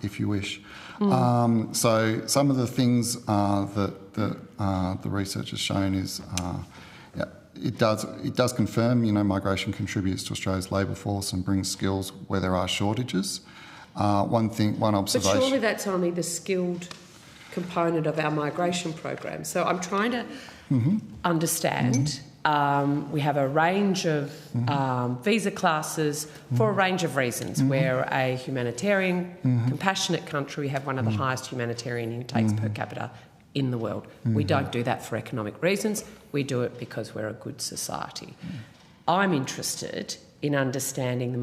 if you wish. So some of the things that the research has shown is it does confirm migration contributes to Australia's labour force and brings skills where there are shortages. One observation. But surely that's only the skilled component of our migration program. So I'm trying to understand. We have a range of visa classes for a range of reasons. We're a humanitarian, compassionate country. We have one of the highest humanitarian intakes per capita in the world. We don't do that for economic reasons. We do it because we're a good society. I'm interested in understanding the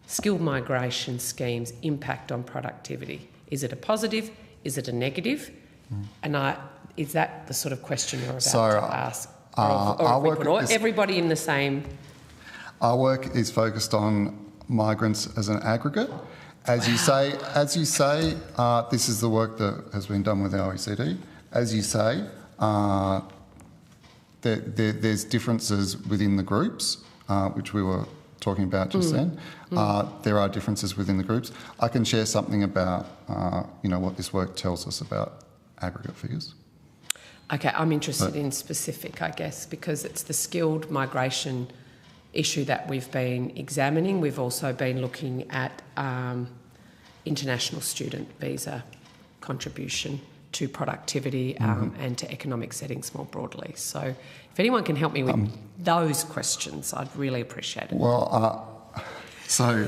skilled migration scheme's impact on productivity. Is it a positive? Is it a negative? And is that the sort of question you're about to ask? Or everybody in the same... Our work is focused on migrants as an aggregate. As you say, this is the work that has been done with the OECD. As you say, there's differences within the groups, which we were talking about just then. There are differences within the groups. I can share something about, what this work tells us about aggregate figures. Okay, I'm interested in specific, I guess, because it's the skilled migration issue that we've been examining. We've also been looking at international student visa contribution to productivity and to economic settings more broadly. So if anyone can help me with those questions, I'd really appreciate it. Well, so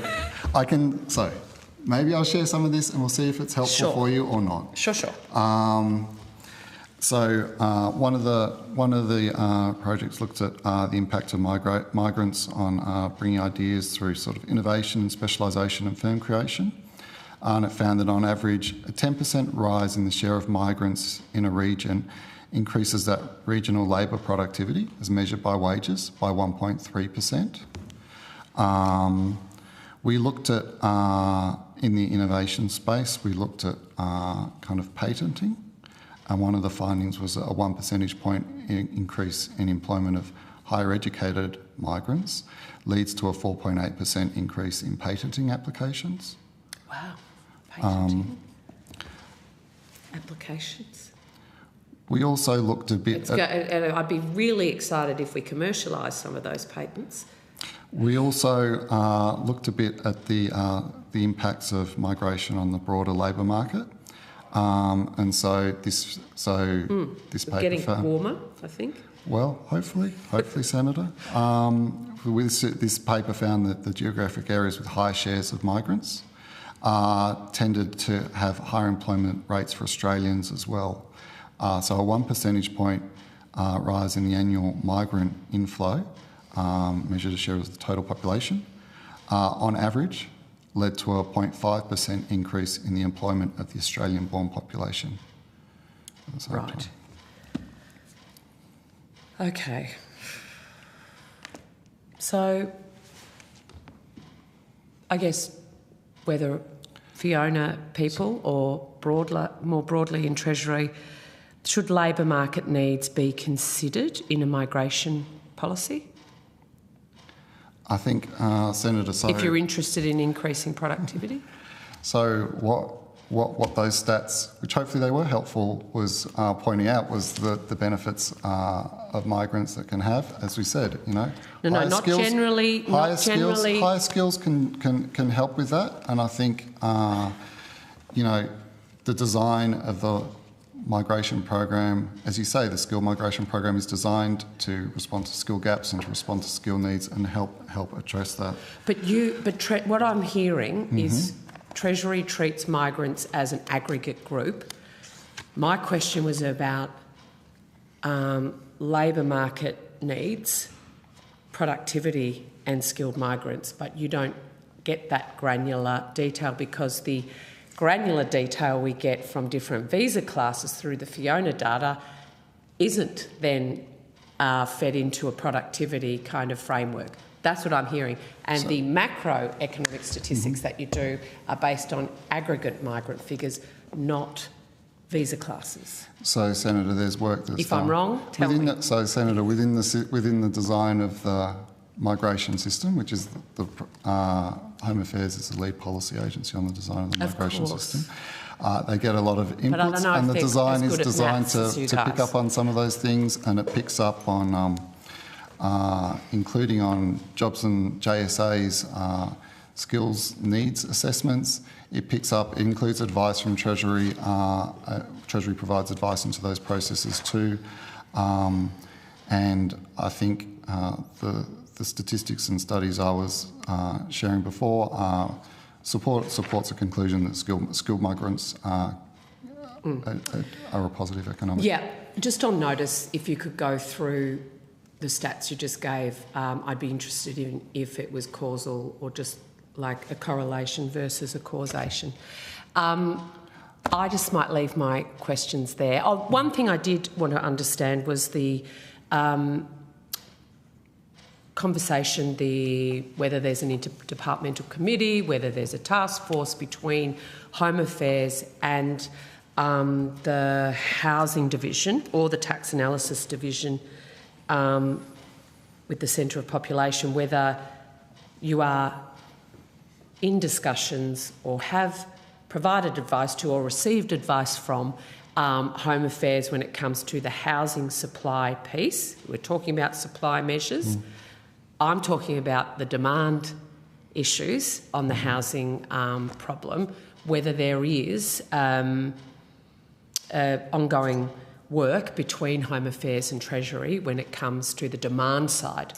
maybe I'll share some of this and we'll see if it's helpful for you or not. Sure. One of the projects looked at the impact of migrants on bringing ideas through sort of innovation and specialisation and firm creation. And it found that on average, a 10% rise in the share of migrants in a region increases that regional labour productivity as measured by wages by 1.3%. We looked at, in the innovation space, we looked at kind of patenting. And one of the findings was a 1 percentage point increase in employment of higher educated migrants leads to a 4.8% increase in patenting applications. Wow, patenting applications. We also looked a bit and I'd be really excited if we commercialise some of those patents. We also looked a bit at the impacts of migration on the broader labour market. And so this paper getting warmer, I think. Well, hopefully, Senator. This paper found that the geographic areas with high shares of migrants tended to have higher employment rates for Australians as well. So a 1 percentage point rise in the annual migrant inflow, measured as share of the total population, on average led to a 0.5% increase in the employment of the Australian-born population. Right. Okay. So, I guess whether Fiona people or more broadly in Treasury, should labour market needs be considered in a migration policy? I think, Senator, so... If you're interested in increasing productivity? So what those stats, which hopefully they were helpful, was pointing out was the benefits of migrants that can have, as we said, Higher skills can help with that, and I think the design of the migration program, as you say, the skill migration program is designed to respond to skill gaps and to respond to skill needs and help address that. But what I'm hearing is Treasury treats migrants as an aggregate group. My question was about labour market needs, productivity and skilled migrants, but you don't get that granular detail because the granular detail we get from different visa classes through the Fiona data isn't then fed into a productivity kind of framework. That's what I'm hearing. And the macroeconomic statistics that you do are based on aggregate migrant figures, not visa classes. So, Senator, there's work that's... If I'm wrong, tell me. So, Senator, within the design of the migration system, which is the Home Affairs is the lead policy agency on the design of the migration system. They get a lot of inputs, and the design is designed to pick up on some of those things, and it picks up on, including on Jobs and JSA's skills needs assessments. It includes advice from Treasury. Treasury provides advice into those processes too, and I think the statistics and studies I was sharing before supports a conclusion that skilled migrants are a positive economic. Yeah, just on notice, if you could go through the stats you just gave, I'd be interested in if it was causal or just like a correlation versus a causation. I just might leave my questions there. One thing I did want to understand was the conversation, whether there's an interdepartmental committee, whether there's a task force between Home Affairs and the Housing Division or the Tax Analysis Division with the Centre of Population, whether you are in discussions or have provided advice to or received advice from Home Affairs when it comes to the housing supply piece. We're talking about supply measures. I'm talking about the demand issues on the housing problem, whether there is ongoing work between Home Affairs and Treasury when it comes to the demand side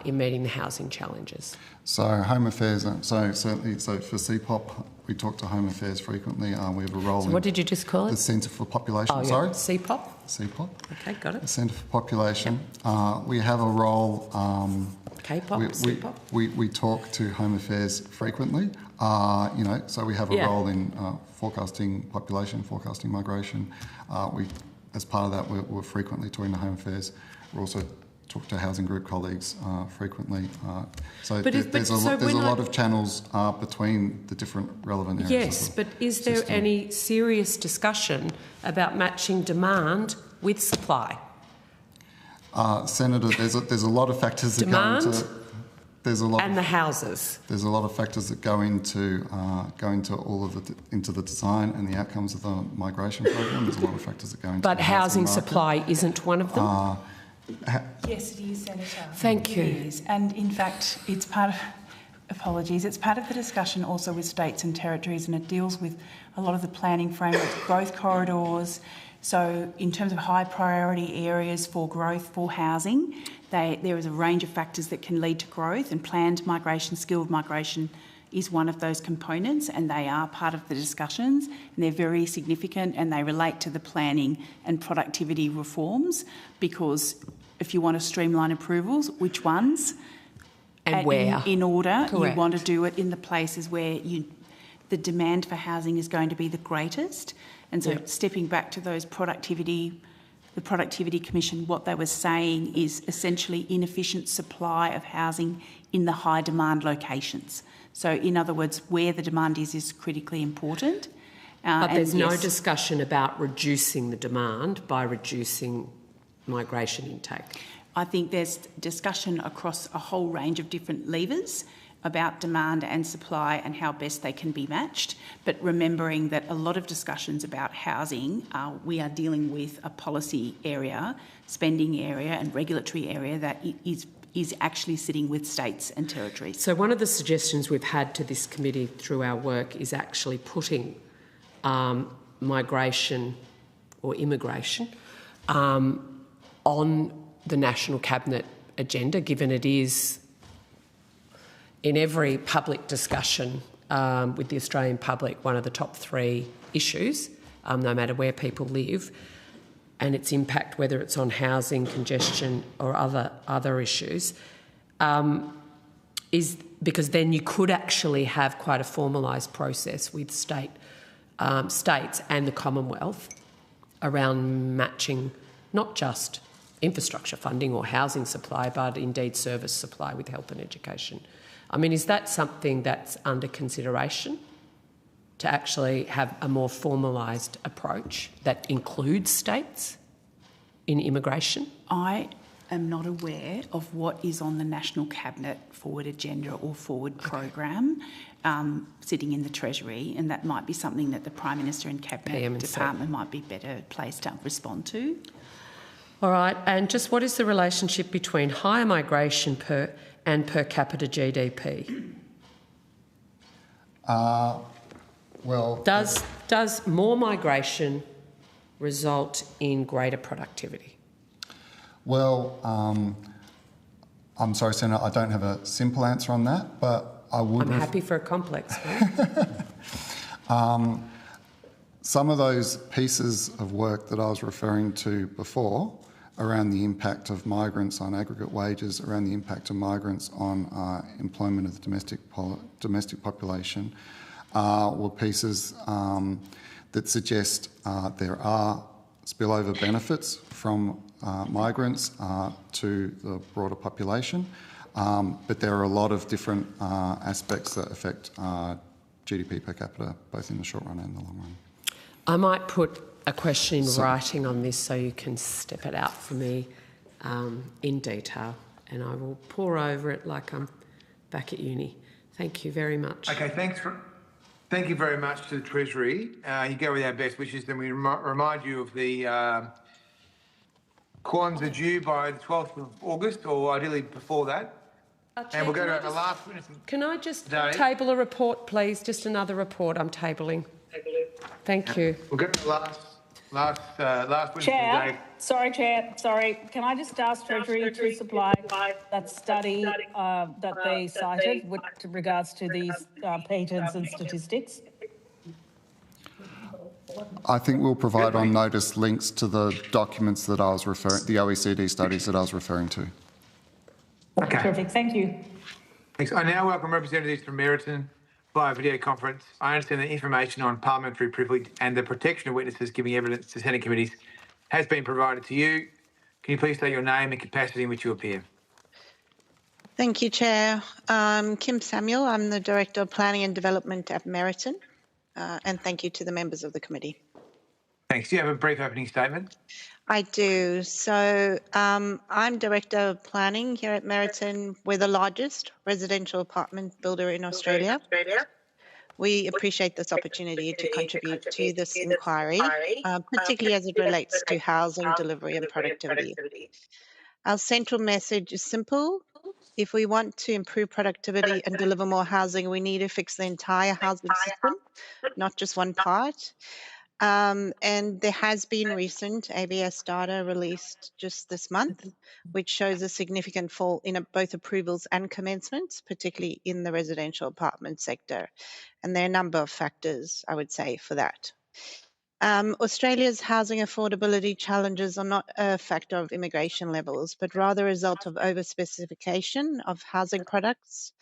in meeting the housing challenges. So Home Affairs, so for CPOP, we talk to Home Affairs frequently. We have a role in... What did you just call it? The Centre for Population, sorry? CPOP? CPOP. Okay, got it. The Centre for Population. Yep. We have a role... K-pop, CPOP? We talk to Home Affairs frequently. So we have a role in forecasting population, forecasting migration. As part of that, we're frequently talking to Home Affairs. We're also talk to housing group colleagues frequently. There's a lot of channels between the different relevant areas. Yes, but is there any serious discussion about matching demand with supply? Senator, there's a lot of factors that go into... And the houses. There's a lot of factors that go into into the design and the outcomes of the migration program. There's a lot of factors that go into. But housing supply isn't one of them. Yes, it is, Senator. Thank you. It is. And in fact, it's part of... Apologies. It's part of the discussion also with states and territories, and it deals with a lot of the planning frameworks, growth corridors, So in terms of high priority areas for growth for housing, there is a range of factors that can lead to growth, and planned migration, skilled migration is one of those components, and they are part of the discussions, and they're very significant, and they relate to the planning and productivity reforms, because if you want to streamline approvals, which ones? And where? In order. Correct. You want to do it in the places where the demand for housing is going to be the greatest. And so stepping back to those the Productivity Commission, what they were saying is essentially inefficient supply of housing in the high demand locations. So in other words, where the demand is critically important. But there's no discussion about reducing the demand by reducing migration intake. I think there's discussion across a whole range of different levers about demand and supply and how best they can be matched. But remembering that a lot of discussions about housing, we are dealing with a policy area, spending area and regulatory area that is actually sitting with states and territories. So one of the suggestions we've had to this committee through our work is actually putting migration or immigration on the National Cabinet agenda, given it is in every public discussion with the Australian public one of the top 3 issues, no matter where people live, and its impact, whether it's on housing, congestion or other issues, is because then you could actually have quite a formalised process with states and the Commonwealth around matching not just infrastructure funding or housing supply, but indeed service supply with health and education. I mean, is that something that's under consideration, to actually have a more formalised approach that includes states in immigration? I am not aware of what is on the National Cabinet forward agenda or forward program sitting in the Treasury, and that might be something that the Prime Minister and Cabinet Department might be better placed to respond to. All right, and just what is the relationship between higher migration per capita GDP? Well, does more migration result in greater productivity? Well, I'm sorry, Senator, I don't have a simple answer on that, but I would... I'm happy for a complex one. Some of those pieces of work that I was referring to before around the impact of migrants on aggregate wages, around the impact of migrants on employment of the domestic population, were pieces that suggest there are spillover benefits from migrants to the broader population, but there are a lot of different aspects that affect GDP per capita, both in the short run and the long run. I might put a question in writing on this so you can step it out for me in detail, and I will pore over it like I'm back at uni. Thank you very much. Okay, thank you very much to the Treasury. You go with our best wishes. Then we remind you of the quants are due by the 12th of August, or ideally before that. And we'll go to the last witness. Can I just table a report, please? Just another report I'm tabling. Thank you. We'll go to the last witness Chair, today. Sorry. Can I just ask Treasury to supply that study that they cited with regards to these patterns and statistics? I think we'll provide on notice links to the documents that I was referring, the OECD studies that I was referring to. Okay. Terrific. Thank you. Thanks. I now welcome representatives from Meriton via video conference. I understand that information on parliamentary privilege and the protection of witnesses giving evidence to Senate committees has been provided to you. Can you please state your name and capacity in which you appear? Thank you, Chair. Kim Samuel. I'm the Director of Planning and Development at Meriton, and thank you to the members of the committee. Thanks. Do you have a brief opening statement? I do. So I'm Director of Planning here at Meriton. We're the largest residential apartment builder in Australia. We appreciate this opportunity to contribute to this inquiry, particularly as it relates to housing, delivery and productivity. Our central message is simple. If we want to improve productivity and deliver more housing, we need to fix the entire housing system, not just one part. And there has been recent ABS data released just this month, which shows a significant fall in both approvals and commencements, particularly in the residential apartment sector. And there are a number of factors, I would say, for that. Australia's housing affordability challenges are not a factor of immigration levels, but rather a result of overspecification of housing products,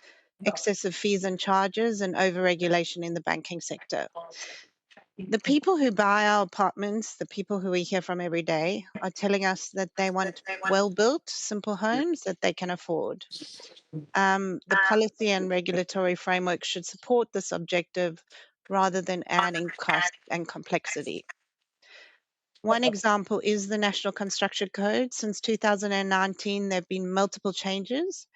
excessive fees and charges, and overregulation in the banking sector. The people who buy our apartments, the people who we hear from every day, are telling us that they want well-built, simple homes that they can afford. The policy and regulatory framework should support this objective rather than adding cost and complexity. One example is the National Construction Code. Since 2019, there have been multiple changes,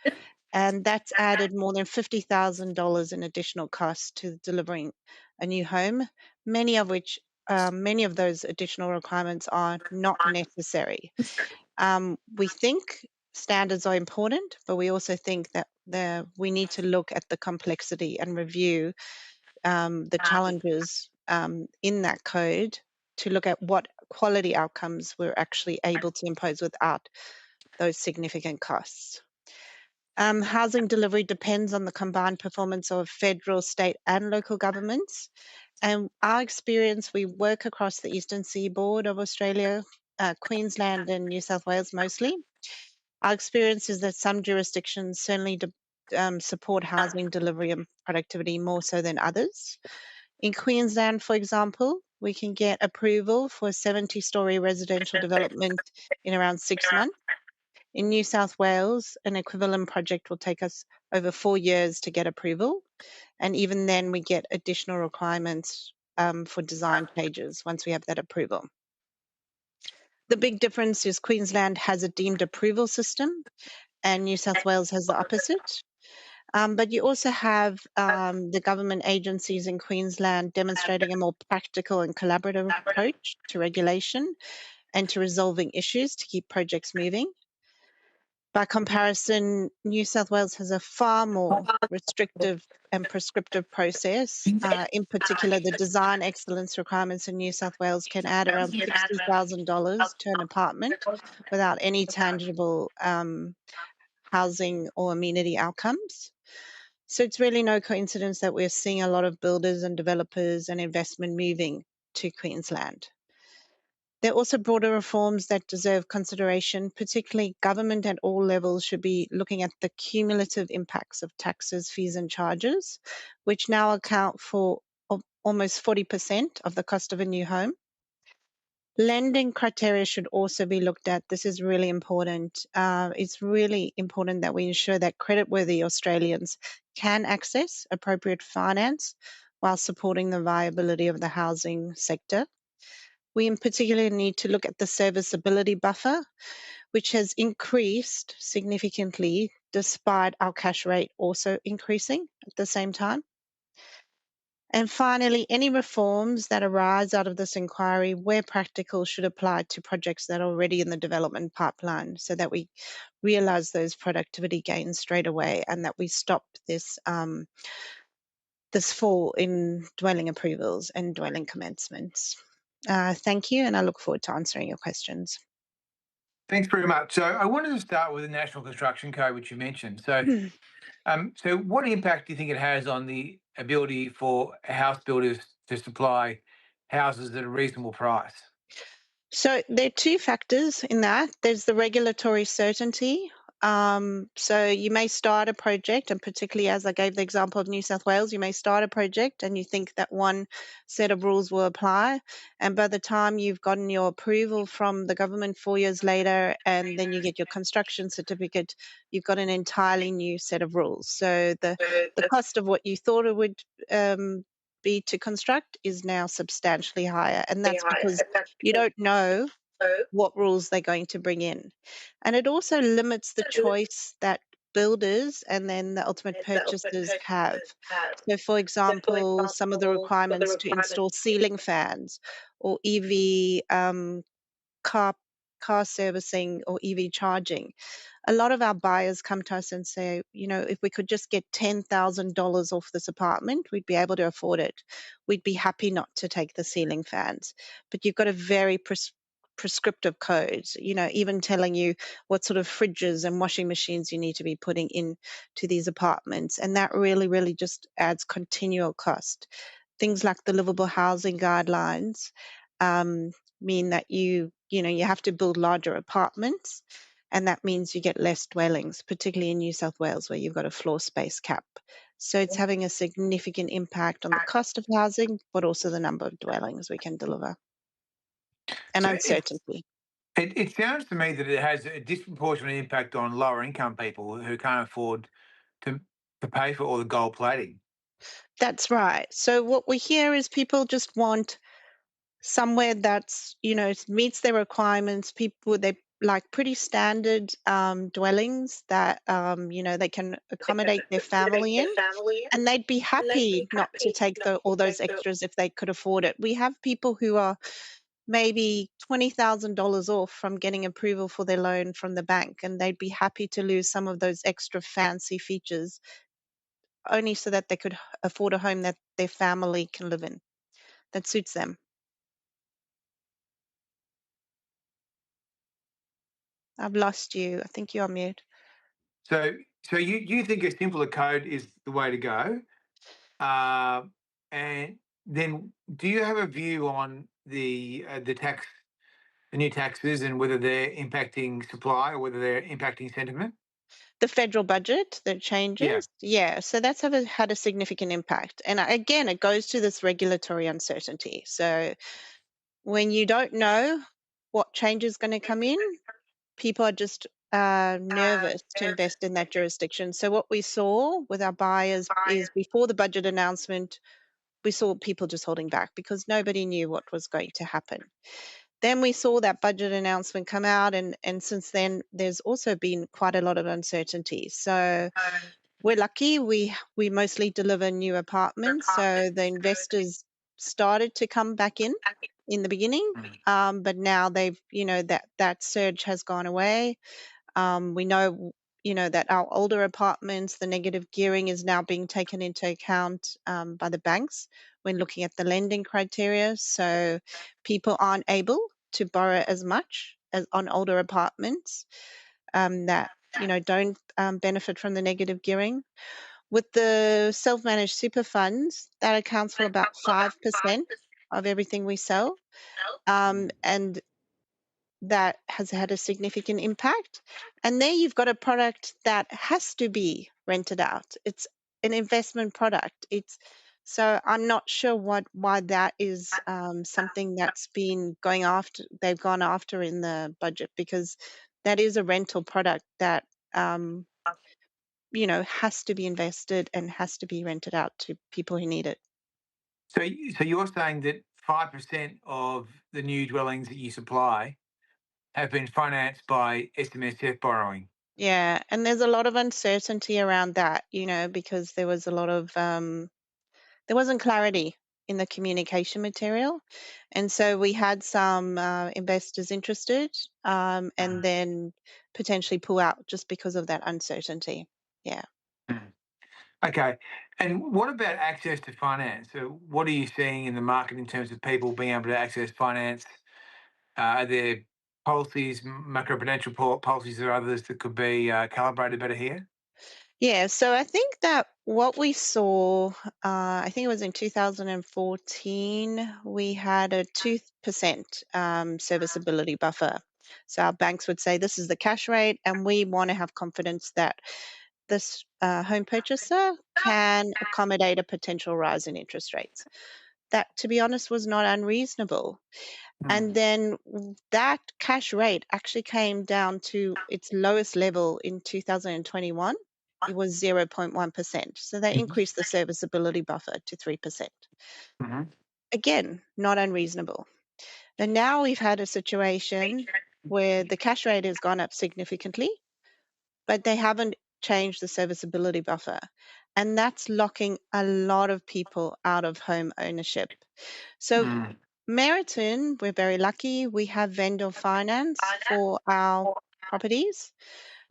and that's added more than $50,000 in additional costs to delivering a new home, many of those additional requirements are not necessary. We think standards are important, but we also think that we need to look at the complexity and review the challenges in that code to look at what quality outcomes we're actually able to impose without those significant costs. Housing delivery depends on the combined performance of federal, state, and local governments. And our experience, we work across the eastern seaboard of Australia, Queensland and New South Wales mostly. Our experience is that some jurisdictions certainly support housing delivery and productivity more so than others. In Queensland, for example, we can get approval for a 70-storey residential development in around 6 months. In New South Wales, an equivalent project will take us over 4 years to get approval. And even then, we get additional requirements for design changes once we have that approval. The big difference is Queensland has a deemed approval system and New South Wales has the opposite. But you also have the government agencies in Queensland demonstrating a more practical and collaborative approach to regulation and to resolving issues to keep projects moving. By comparison, New South Wales has a far more restrictive and prescriptive process. In particular, the design excellence requirements in New South Wales can add around $60,000 to an apartment without any tangible housing or amenity outcomes. So it's really no coincidence that we're seeing a lot of builders and developers and investment moving to Queensland. There are also broader reforms that deserve consideration, particularly government at all levels should be looking at the cumulative impacts of taxes, fees and charges, which now account for almost 40% of the cost of a new home. Lending criteria should also be looked at. This is really important. It's really important that we ensure that creditworthy Australians can access appropriate finance while supporting the viability of the housing sector. We in particular need to look at the serviceability buffer, which has increased significantly despite our cash rate also increasing at the same time. And finally, any reforms that arise out of this inquiry, where practical, should apply to projects that are already in the development pipeline so that we realise those productivity gains straight away and that we stop this this fall in dwelling approvals and dwelling commencements. Thank you, and I look forward to answering your questions. Thanks very much. So I wanted to start with the National Construction Code, which you mentioned. So, so what impact do you think it has on the ability for house builders to supply houses at a reasonable price? So there are two factors in that. There's the regulatory certainty. So you may start a project, and particularly as I gave the example of New South Wales, you may start a project and you think that one set of rules will apply. And by the time you've gotten your approval from the government 4 years later, and then you get your construction certificate, you've got an entirely new set of rules. So the cost of what you thought it would be to construct is now substantially higher. And that's because you don't know what rules they're going to bring in. And it also limits the choice that builders and then the ultimate purchasers have. So, for example, some of the requirements to install ceiling fans or EV car servicing or EV charging. a lot of our buyers come to us and say, you know, if we could just get $10,000 off this apartment, we'd be able to afford it. We'd be happy not to take the ceiling fans. But you've got a very prescriptive codes, you know, even telling you what sort of fridges and washing machines you need to be putting in to these apartments. And that really, really just adds continual cost. Things like the livable housing guidelines mean that you have to build larger apartments, and that means you get less dwellings, particularly in New South Wales where you've got a floor space cap. So it's having a significant impact on the cost of housing, but also the number of dwellings we can deliver. And uncertainty. It sounds to me that it has a disproportionate impact on lower income people who can't afford to pay for all the gold plating. That's right. So what we hear is people just want somewhere that's, you know, meets their requirements. People, they like pretty standard dwellings that, you know, they can accommodate their family in. And they'd be happy not to take all those extras if they could afford it. We have people who are maybe $20,000 off from getting approval for their loan from the bank, and they'd be happy to lose some of those extra fancy features only so that they could afford a home that their family can live in, that suits them. I've lost you. I think you're on mute. So you think a simpler code is the way to go? And then do you have a view on the new taxes and whether they're impacting supply or whether they're impacting sentiment? The federal budget, the changes, yeah. So that's had a significant impact. And again, it goes to this regulatory uncertainty. So when you don't know what change is going to come in, people are just nervous to invest in that jurisdiction. So what we saw with our buyers is before the budget announcement, we saw people just holding back because nobody knew what was going to happen. Then we saw that budget announcement come out, and since then there's also been quite a lot of uncertainty. So we're lucky we mostly deliver new apartments, so the investors started to come back in the beginning, but now they've, you know, that surge has gone away. We know, you know, that our older apartments, the negative gearing is now being taken into account by the banks when looking at the lending criteria. So people aren't able to borrow as much as on older apartments that, you know, don't benefit from the negative gearing. With the self-managed super funds, that accounts for about 5% of everything we sell. And that has had a significant impact. And there you've got a product that has to be rented out. It's an investment product. So I'm not sure why that is something that's been they've gone after in the budget, because that is a rental product that you know, has to be invested and has to be rented out to people who need it. So you're saying that 5% of the new dwellings that you supply have been financed by SMSF borrowing? Yeah, and there's a lot of uncertainty around that, you know, because there was a lot of there wasn't clarity in the communication material, and so we had some investors interested, and then potentially pull out just because of that uncertainty. Yeah. Okay. And what about access to finance? So what are you seeing in the market in terms of people being able to access finance? Are there policies, macroprudential policies or others that could be calibrated better here? Yeah, so I think that what we saw, I think it was in 2014, we had a 2% serviceability buffer. So our banks would say this is the cash rate, and we want to have confidence that this home purchaser can accommodate a potential rise in interest rates. That, to be honest, was not unreasonable. And then that cash rate actually came down to its lowest level in 2021. It was 0.1%. So they increased the serviceability buffer to 3%. Again, not unreasonable. And now we've had a situation where the cash rate has gone up significantly, but they haven't changed the serviceability buffer. And that's locking a lot of people out of home ownership. So Meriton, we're very lucky. We have vendor finance for our properties.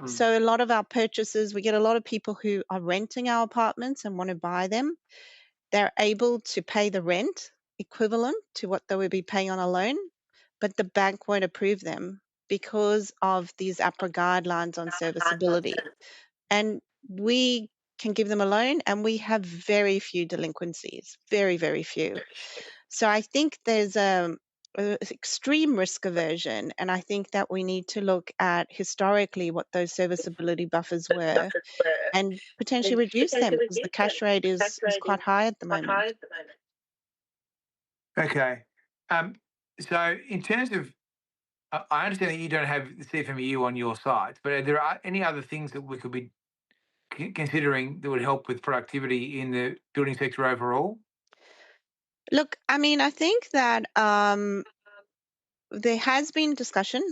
So a lot of our purchases, we get a lot of people who are renting our apartments and want to buy them. They're able to pay the rent equivalent to what they would be paying on a loan, but the bank won't approve them because of these APRA guidelines on serviceability. And we can give them a loan, and we have very few delinquencies, very, very few. So I think there's a extreme risk aversion, and I think that we need to look at historically what those serviceability buffers were and potentially reduce them because the cash rate is quite high at the moment. Okay. So in terms of, I understand that you don't have the CFMEU on your site, but are there any other things that we could be considering that would help with productivity in the building sector overall? Look, I mean, I think that there has been discussion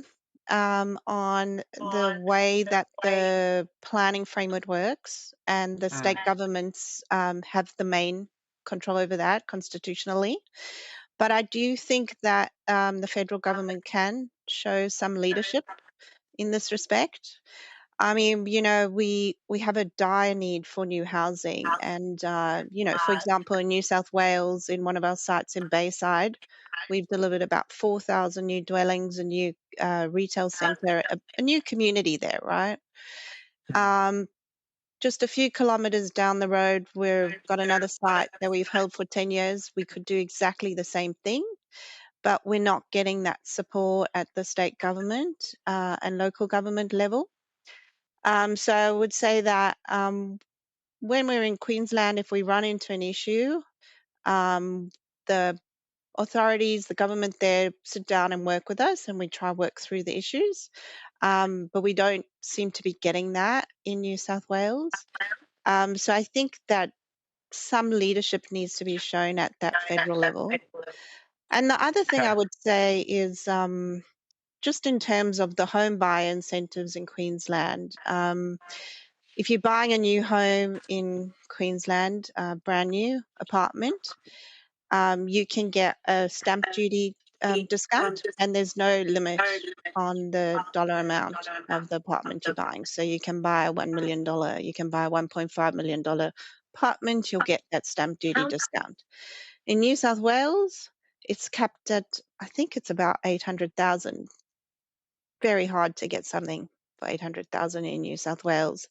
on the way that the planning framework works, and the state governments have the main control over that constitutionally. But I do think that the federal government can show some leadership in this respect. I mean, we have a dire need for new housing. And, for example, in New South Wales, in one of our sites in Bayside, we've delivered about 4,000 new dwellings, a new retail centre, a new community there, right? Just a few kilometres down the road, we've got another site that we've held for 10 years. We could do exactly the same thing, but we're not getting that support at the state government and local government level. So I would say that when we're in Queensland, if we run into an issue, the authorities, the government there sit down and work with us, and we try to work through the issues. But we don't seem to be getting that in New South Wales. So I think that some leadership needs to be shown at that federal level. And the other thing I would say is just in terms of the home buyer incentives in Queensland. If you're buying a new home in Queensland, a brand new apartment, you can get a stamp duty discount, and there's no limit on the dollar amount of the apartment you're buying. So you can buy a $1 million, you can buy a $1.5 million apartment, you'll get that stamp duty discount. In New South Wales, it's capped at, I think it's about 800,000. Very hard to get something for 800,000 in New South Wales.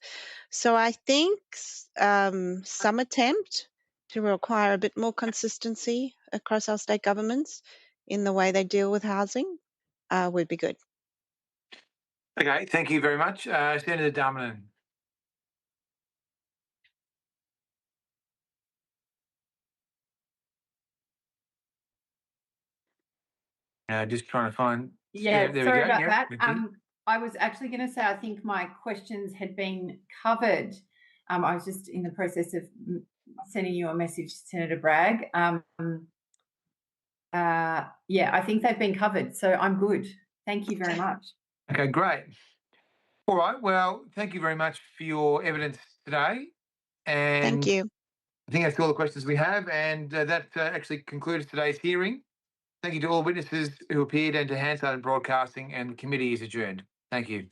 So I think some attempt to require a bit more consistency across our state governments in the way they deal with housing would be good. Okay, thank you very much. Senator Darmanin. Just trying to find. Yeah, there sorry we go. about Yep, that. I was actually going to say I think my questions had been covered. I was just in the process of sending you a message, Senator Bragg. Yeah, I think they've been covered, so I'm good. Thank you very much. Okay, great. All right. Well, thank you very much for your evidence today. And thank you. I think that's all the questions we have, and that actually concludes today's hearing. Thank you to all witnesses who appeared and to Hansard Broadcasting, and the committee is adjourned. Thank you.